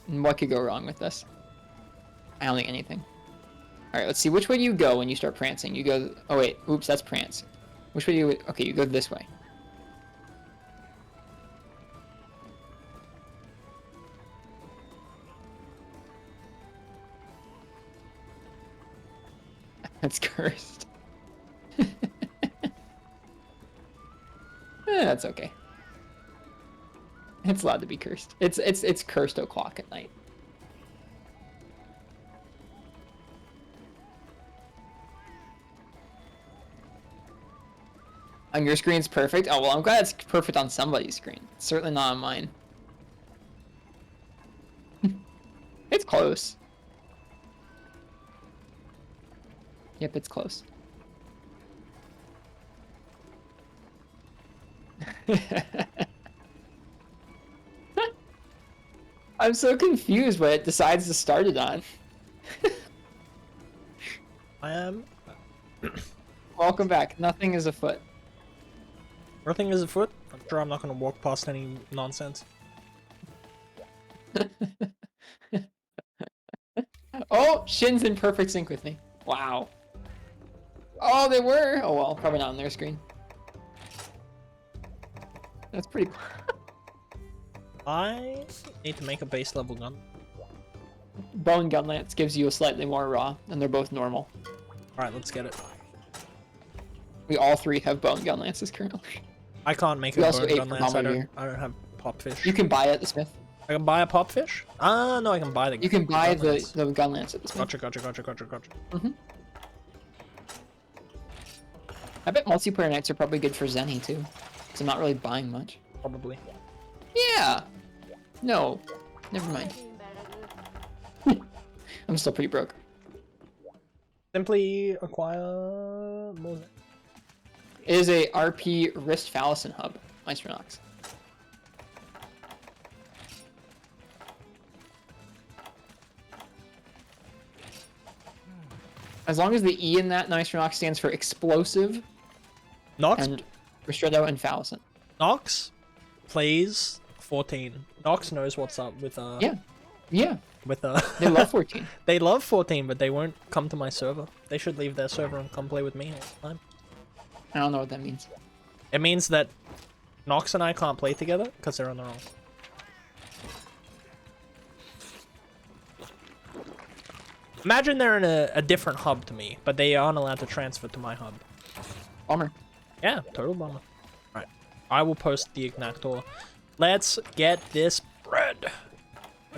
And what could go wrong with this? I don't think anything. Alright, let's see. Which way do you go when you start prancing? You go... Oh, wait. Oops, that's prance. Which way do you... Okay, you go this way. That's cursed. That's okay. It's allowed to be cursed. It's cursed o'clock at night. On your screen's perfect? Oh, well, I'm glad it's perfect on somebody's screen. It's certainly not on mine. It's close. Yep, it's close. I'm so confused what it decides to start it on. I am. Welcome back. Nothing is afoot. Nothing is afoot. I'm sure I'm not going to walk past any nonsense. Oh, Shin's in perfect sync with me. Wow. Oh, they were. Oh well, probably not on their screen. That's pretty cool. I need to make a base level gun. Bone gun lance gives you a slightly more raw, and they're both normal. Alright, let's get it. We all three have bone gun lances currently. I can't make We a also bone ate gun from lance. Bombardier. I don't have pop fish. You can buy it at the smith. I can buy a pop fish? Ah, no, I can buy the. You can buy gun lance. the gun lance at the smith. Gotcha. Mm-hmm. I bet multiplayer nights are probably good for Zenny too, because I'm not really buying much. Probably. Yeah. No. Never mind. I'm still pretty broke. Simply acquire more. It is a RP wrist Fallison hub, Maestronox. As long as the E in that Maestronox stands for explosive Nox. and Ristretto and Fallison. Nox plays 14. Nox knows what's up with Yeah. With They love 14. They love 14, but they won't come to my server. They should leave their server and come play with me all the time. I don't know what that means. It means that Nox and I can't play together because they're on their own. Imagine they're in a different hub to me, but they aren't allowed to transfer to my hub. Bummer. Yeah, total bummer. Right, I will post the Ignactor. Let's get this bread.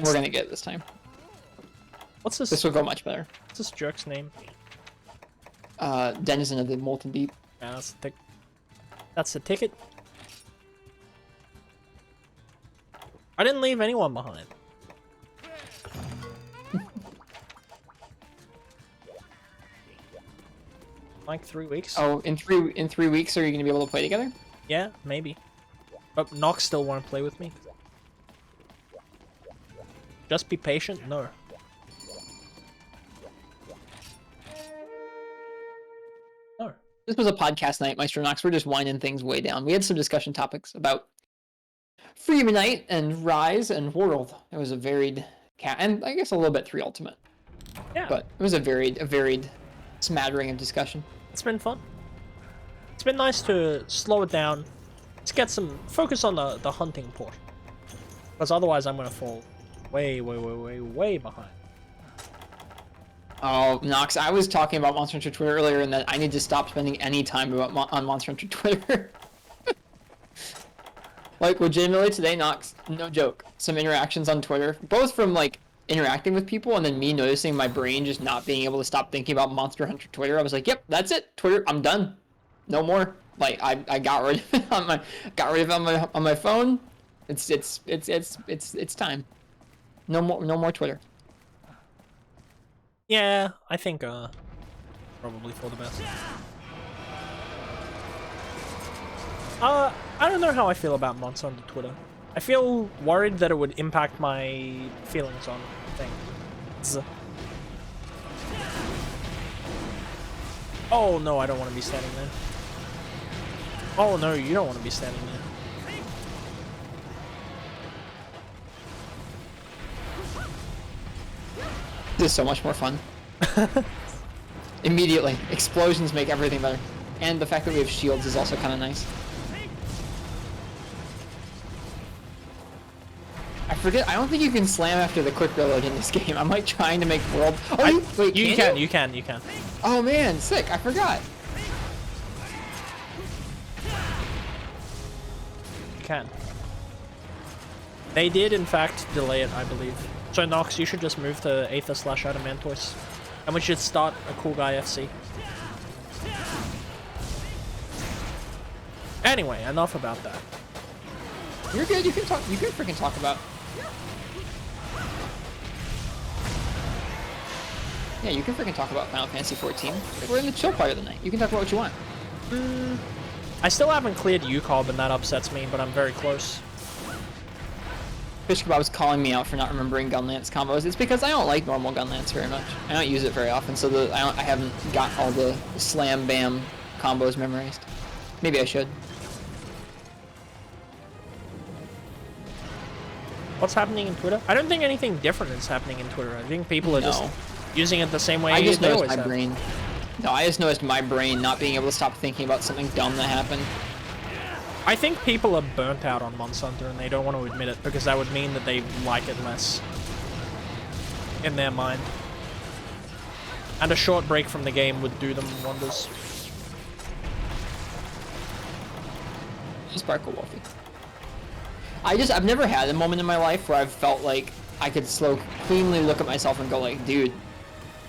We're gonna get it this time. What's this? This will go much better. What's this jerk's name? Denizen of the Molten Deep. Yeah, that's the ticket. I didn't leave anyone behind. Like 3 weeks. Oh, in three weeks, are you gonna be able to play together? Yeah, maybe. But Nox still won't play with me. Just be patient? No. No. This was a podcast night, Maestronox. We're just winding things way down. We had some discussion topics about Freedom Unite and Rise and World. It was a varied and I guess a little bit 3 Ultimate. Yeah. But it was a varied smattering of discussion. It's been fun. It's been nice to slow it down. Let's get some focus on the hunting portion. Because otherwise I'm gonna fall way behind. Oh, Nox, I was talking about Monster Hunter Twitter earlier and that I need to stop spending any time on Monster Hunter Twitter. Like, legitimately today, Nox, no joke, some interactions on Twitter, both from, like, interacting with people and then me noticing my brain just not being able to stop thinking about Monster Hunter Twitter. I was like, yep, that's it, Twitter, I'm done. No more. Like, I got rid of it on my phone. It's time. No more Twitter. Yeah, I think probably for the best. I don't know how I feel about mods on Twitter. I feel worried that it would impact my feelings on things. Oh no, I don't want to be standing there. Oh no, you don't want to be standing there. This is so much more fun. Immediately, explosions make everything better. And the fact that we have shields is also kind of nice. I forget, I don't think you can slam after the quick reload in this game. I'm like trying to make world... Oh, wait, you can. Oh man, sick, I forgot. You can. They did, in fact, delay it, I believe. So, Nox, you should just move to Aether/Adamanthois. And we should start a Cool Guy FC. Anyway, enough about that. You're good, you can freaking talk about... Yeah, you can freaking talk about Final Fantasy 14. We're in the chill part of the night. You can talk about what you want. I still haven't cleared UCOB, and that upsets me, but I'm very close. Fish Kebab was calling me out for not remembering Gunlance combos. It's because I don't like normal Gunlance very much. I don't use it very often, so I haven't got all the slam bam combos memorized. Maybe I should. What's happening in Twitter? I don't think anything different is happening in Twitter. I think people are just using it the same way I just they noticed always my have. brain. No, I just noticed my brain not being able to stop thinking about something dumb that happened. I think people are burnt out on Monster Hunter and they don't want to admit it because that would mean that they like it less in their mind. And a short break from the game would do them wonders. Sparkle Wolfie. I've never had a moment in my life where I've felt like I could cleanly look at myself and go like, dude,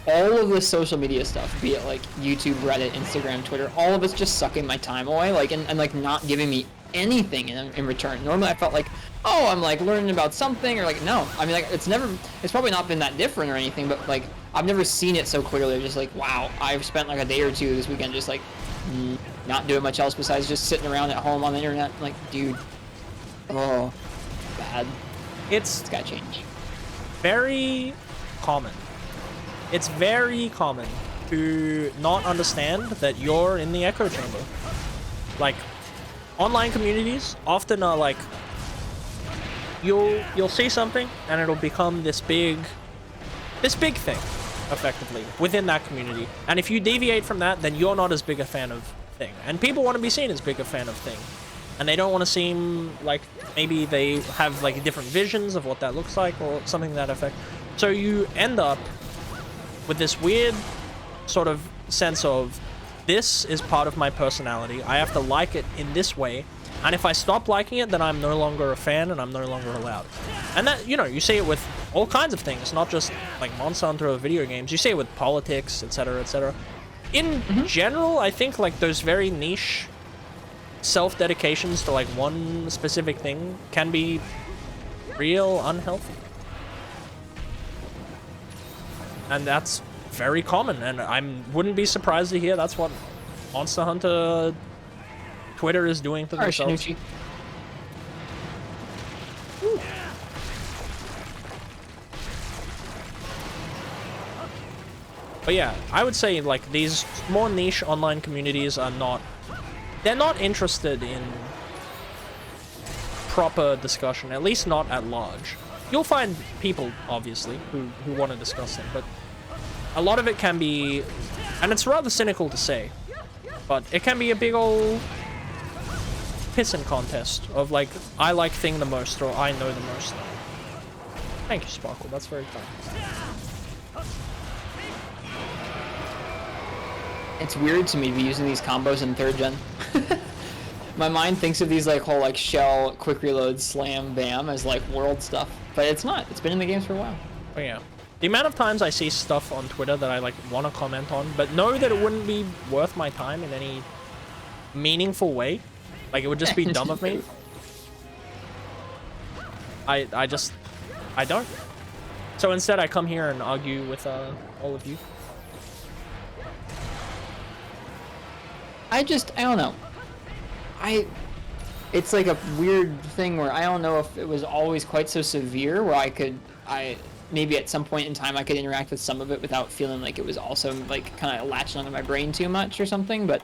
all of this social media stuff, be it like YouTube, Reddit, Instagram, Twitter, all of it's just sucking my time away, like, and like not giving me anything in return. Normally I felt like, oh, I'm like learning about something, or like, no. I mean, like, it's probably not been that different or anything, but like, I've never seen it so clearly. Just like, wow, I've spent like a day or two this weekend just like not doing much else besides just sitting around at home on the internet. Like, dude, oh, bad. It's gotta change. Very common. It's very common to not understand that you're in the echo chamber. Like, online communities often are like, you'll see something and it'll become this big thing, effectively, within that community. And if you deviate from that, then you're not as big a fan of thing. And people want to be seen as big a fan of thing. And they don't want to seem like maybe they have like different visions of what that looks like or something to that effect. So you end up with this weird sort of sense of, this is part of my personality. I have to like it in this way. And if I stop liking it, then I'm no longer a fan and I'm no longer allowed. And that, you know, you see it with all kinds of things, not just like Monster Hunter or video games. You see it with politics, etc., etc. In general, I think like those very niche self-dedications to like one specific thing can be real unhealthy. And that's very common, and I wouldn't be surprised to hear that's what Monster Hunter Twitter is doing to themselves. But yeah, I would say like these more niche online communities are not, they're not interested in proper discussion, at least not at large. You'll find people, obviously, who want to discuss them, but a lot of it can be, and it's rather cynical to say, but it can be a big ol' pissing contest of like, I like thing the most, or I know the most. Thank you, Sparkle, that's very kind. It's weird to me to be using these combos in 3rd gen. My mind thinks of these like whole like shell, quick reload, slam, bam as like world stuff, but it's not. It's been in the games for a while. Oh yeah. The amount of times I see stuff on Twitter that I like want to comment on, but know that it wouldn't be worth my time in any meaningful way. Like, it would just be dumb of me. I don't. So instead I come here and argue with all of you? I don't know. It's like a weird thing where I don't know if it was always quite so severe where maybe at some point in time I could interact with some of it without feeling like it was also like kind of latching onto my brain too much or something, but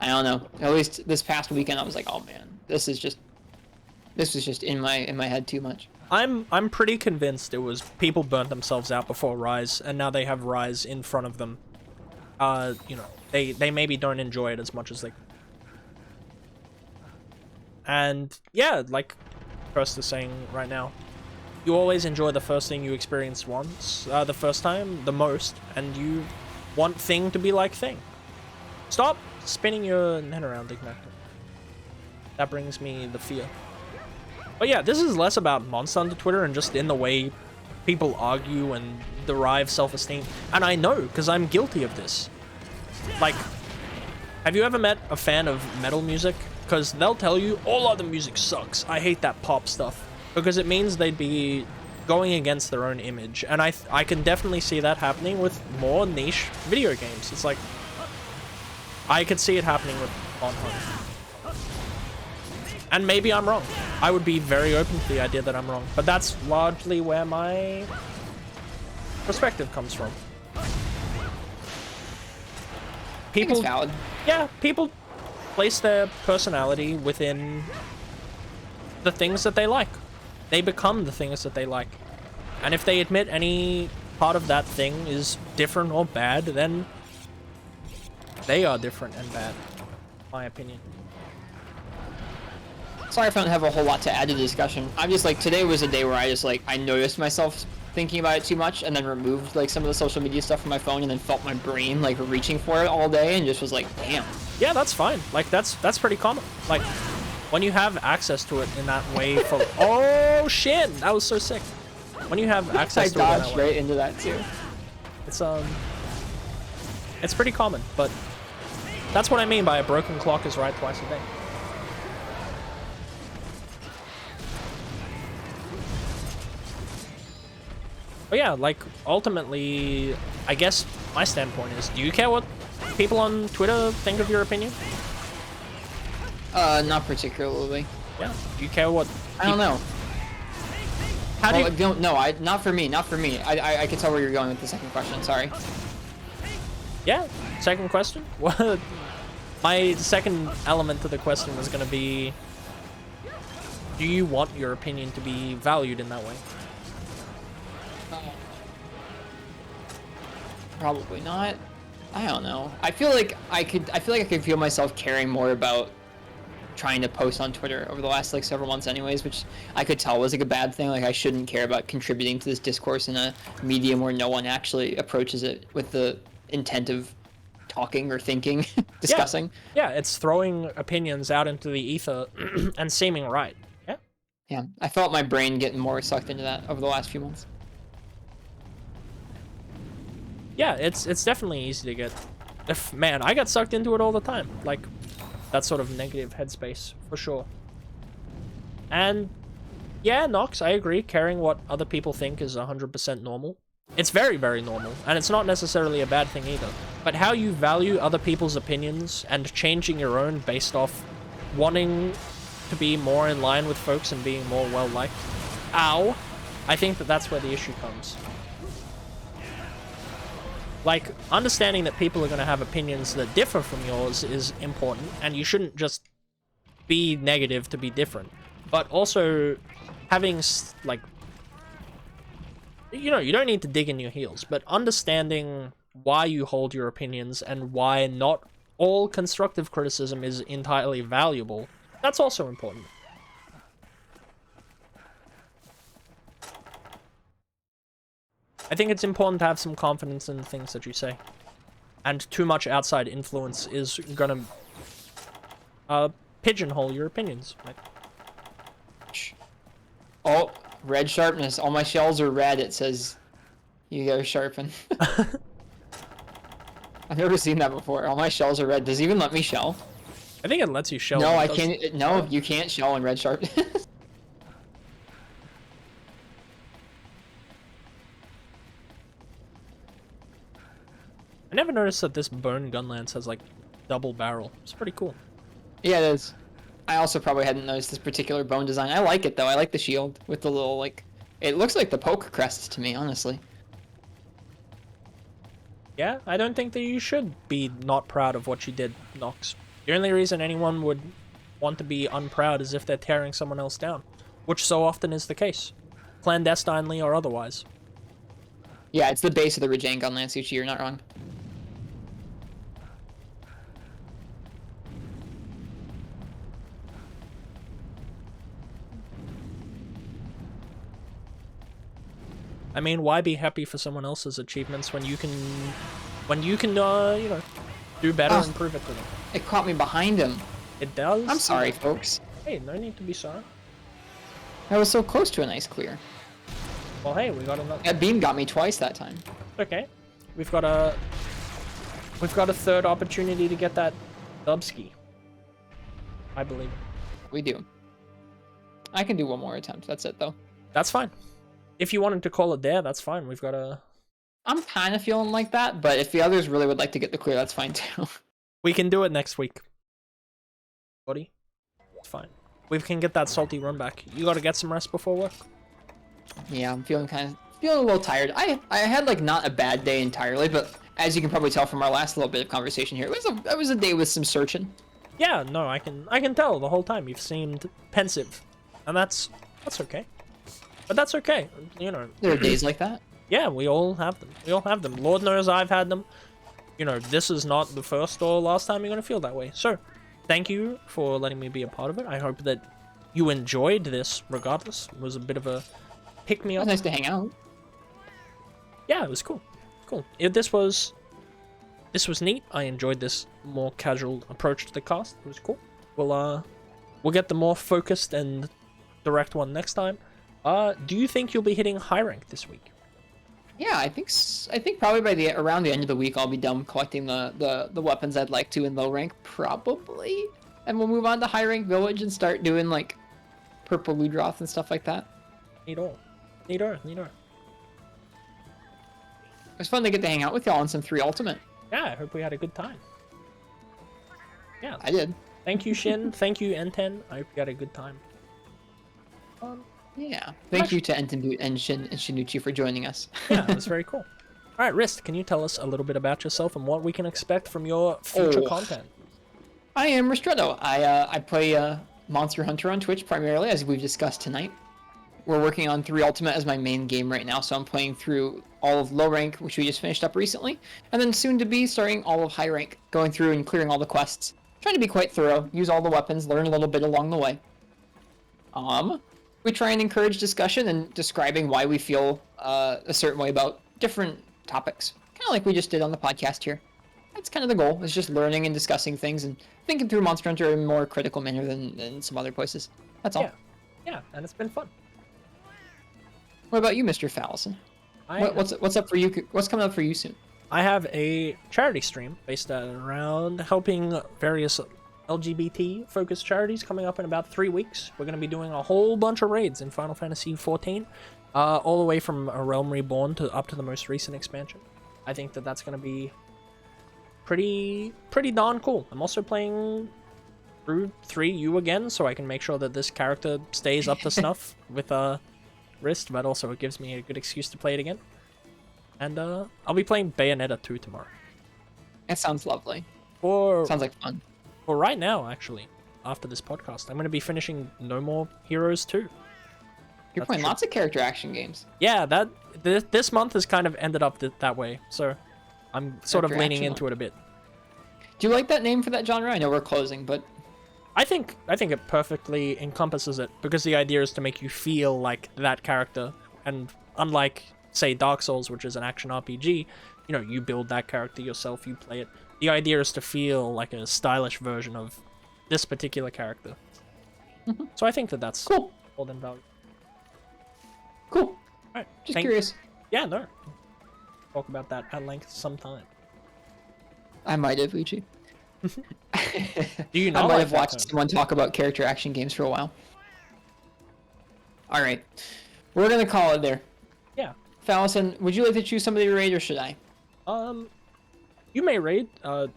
I don't know. At least this past weekend I was like, oh man, this was just in my head too much. I'm pretty convinced it was people burnt themselves out before Rise, and now they have Rise in front of them. You know, they maybe don't enjoy it as much as they. And yeah, like First is saying right now, you always enjoy the first thing you experience once, the first time, the most, and you want thing to be like thing. Stop spinning your head around, Ignactor. That brings me the fear. But yeah, this is less about Monster Hunter Twitter and just in the way people argue and derive self-esteem. And I know, because I'm guilty of this. Like, have you ever met a fan of metal music? Because they'll tell you, all other music sucks. I hate that pop stuff. Because it means they'd be going against their own image. And I can definitely see that happening with more niche video games. It's like, I could see it happening with Monster Hunter. And maybe I'm wrong. I would be very open to the idea that I'm wrong. But that's largely where my perspective comes from. People, I think it's valid. Yeah, people place their personality within the things that they like. They become the things that they like. And if they admit any part of that thing is different or bad, then they are different and bad, in my opinion. Sorry if I don't have a whole lot to add to the discussion. I'm just like, today was a day where I noticed myself thinking about it too much and then removed like some of the social media stuff from my phone and then felt my brain like reaching for it all day and just was like, damn. Yeah, that's fine. Like that's pretty common. Like when you have access to it in that way for oh shit, that was so sick. When you have access to it in that way. I dodged right into that too. It's pretty common, but that's what I mean by a broken clock is right twice a day. But yeah, like, ultimately, I guess my standpoint is, do you care what people on Twitter think of your opinion? Not particularly. Yeah. Do you care what... I don't know. How do you... not for me. I can tell where you're going with the second question, sorry. Yeah, second question? What? My second element to the question was going to be, do you want your opinion to be valued in that way? Probably not. I don't know. I feel like I could feel myself caring more about trying to post on Twitter over the last like several months anyways, which I could tell was like a bad thing. Like I shouldn't care about contributing to this discourse in a medium where no one actually approaches it with the intent of talking or thinking, discussing. Yeah, it's throwing opinions out into the ether and seeming right. Yeah. Yeah, I felt my brain getting more sucked into that over the last few months. Yeah, it's definitely easy to get. Man, I got sucked into it all the time. Like, that sort of negative headspace, for sure. And, yeah, Nox, I agree. Caring what other people think is 100% normal. It's very, very normal, and it's not necessarily a bad thing either. But how you value other people's opinions and changing your own based off wanting to be more in line with folks and being more well-liked, I think that's where the issue comes. Like, understanding that people are going to have opinions that differ from yours is important, and you shouldn't just be negative to be different. But also, having, like, you know, you don't need to dig in your heels, but understanding why you hold your opinions and why not all constructive criticism is entirely valuable, that's also important. I think it's important to have some confidence in the things that you say. And too much outside influence is gonna pigeonhole your opinions. Like... Oh, red sharpness. All my shells are red, it says you gotta sharpen. I've never seen that before. All my shells are red. Does it even let me shell? I think it lets you shell. No, I can't. No, you can't shell in red sharpness. noticed that this bone gun lance has like double barrel. It's pretty cool. Yeah, it is. I also probably hadn't noticed this particular bone design. I like it though. I like the shield with the little like. It looks like the poke crest to me, honestly. Yeah, I don't think that you should be not proud of what you did, Nox. The only reason anyone would want to be unproud is if they're tearing someone else down, which so often is the case, clandestinely or otherwise. Yeah, it's the base of the Rajang gun lance, Uchi. You're not wrong. I mean, why be happy for someone else's achievements when you can, you know, do better and prove it to them? It caught me behind him. It does. I'm sorry, folks. Hey, no need to be sorry. I was so close to a nice clear. Well, hey, we got another. That beam got me twice that time. Okay, we've got a third opportunity to get that Dubski. I believe. We do. I can do one more attempt. That's it, though. That's fine. If you wanted to call it there, that's fine. We've got a... I'm kind of feeling like that, but if the others really would like to get the clear, that's fine, too. We can do it next week. Buddy. It's fine. We can get that salty run back. You gotta get some rest before work. Yeah, I'm feeling a little tired. I had, like, not a bad day entirely, but as you can probably tell from our last little bit of conversation here, it was a day with some searching. Yeah, no, I can tell the whole time you've seemed pensive. And that's okay. But that's okay, you know. There are days like that. Yeah, we all have them. We all have them. Lord knows I've had them. You know, this is not the first or last time you're going to feel that way. So, thank you for letting me be a part of it. I hope that you enjoyed this regardless. It was a bit of a pick-me-up. It was nice to hang out. Yeah, it was cool. Cool. This was neat. I enjoyed this more casual approach to the cast. It was cool. We'll get the more focused and direct one next time. Do you think you'll be hitting high rank this week? Yeah, I think probably by around the end of the week I'll be done collecting the weapons I'd like to in low rank, probably, and we'll move on to high rank village and start doing like purple Ludroth and stuff like that. Neato. It was fun to get to hang out with y'all on some 3 Ultimate. Yeah, I hope we had a good time. Yeah, I did. Thank you, Shin. Thank you, N10. I hope you had a good time. Yeah. Thank you to Entenboot and Shinuchi for joining us. Yeah, it was very cool. All right, Rist, can you tell us a little bit about yourself and what we can expect from your future content? I am Ristretto. I play Monster Hunter on Twitch primarily, as we've discussed tonight. We're working on 3 Ultimate as my main game right now, so I'm playing through all of low rank, which we just finished up recently, and then soon to be starting all of high rank, going through and clearing all the quests. Trying to be quite thorough, use all the weapons, learn a little bit along the way. We try and encourage discussion and describing why we feel a certain way about different topics, kind of like we just did on the podcast here. That's kind of the goal, is just learning and discussing things and thinking through Monster Hunter in a more critical manner than some other places. That's all. Yeah, and it's been fun. What about you, Mr. Fallison? What's up for you? What's coming up for you soon? I have a charity stream based around helping various LGBT-focused charities coming up in about 3 weeks. We're going to be doing a whole bunch of raids in Final Fantasy XIV, all the way from A Realm Reborn to up to the most recent expansion. I think that that's going to be pretty darn cool. I'm also playing through 3U again, so I can make sure that this character stays up to snuff with Rist, but also it gives me a good excuse to play it again. And I'll be playing Bayonetta 2 tomorrow. That sounds lovely. Sounds like fun. Well, right now, actually, after this podcast, I'm going to be finishing No More Heroes 2. You're playing lots of character action games. Yeah, this month has kind of ended up that way, so I'm sort of leaning into it a bit. Do you like that name for that genre? I know we're closing, but I think it perfectly encompasses it, because the idea is to make you feel like that character, and unlike, say, Dark Souls, which is an action RPG, you know, you build that character yourself, you play it. The idea is to feel like a stylish version of this particular character. So I think that that's cool. All in value. Cool. All right. Just curious. Yeah, no. Talk about that at length sometime. I might have, Uchi. Do you know? I might have watched someone talk about character action games for a while. All right. We're going to call it there. Yeah. Fallison, would you like to choose somebody to raid, or should I? You may raid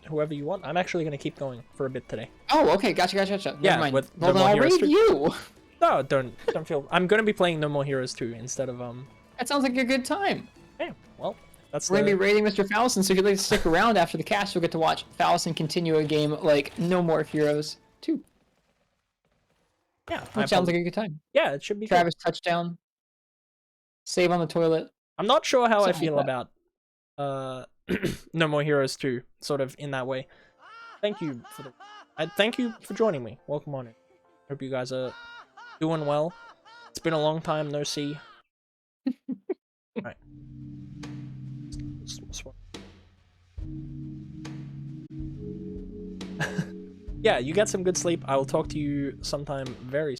whoever you want. I'm actually gonna keep going for a bit today. Oh, okay, gotcha. Yeah, Never mind. with Well, No then More I'll Heroes raid 2. you. No, don't feel. I'm gonna be playing No More Heroes 2 instead of That sounds like a good time. Hey, well, that's We're gonna be raiding Mr. Fallison, so if you'd like to stick around after the cast, you'll get to watch Fallison continue a game like No More Heroes 2. Yeah, Which sounds like a good time. Yeah, it should be. Travis touchdown. Save on the toilet. I'm not sure how I Something feel like about No More Heroes 2, sort of in that way. Thank you for joining me. Welcome on in. Hope you guys are doing well. It's been a long time no see. Alright. Yeah, you get some good sleep. I will talk to you sometime very soon.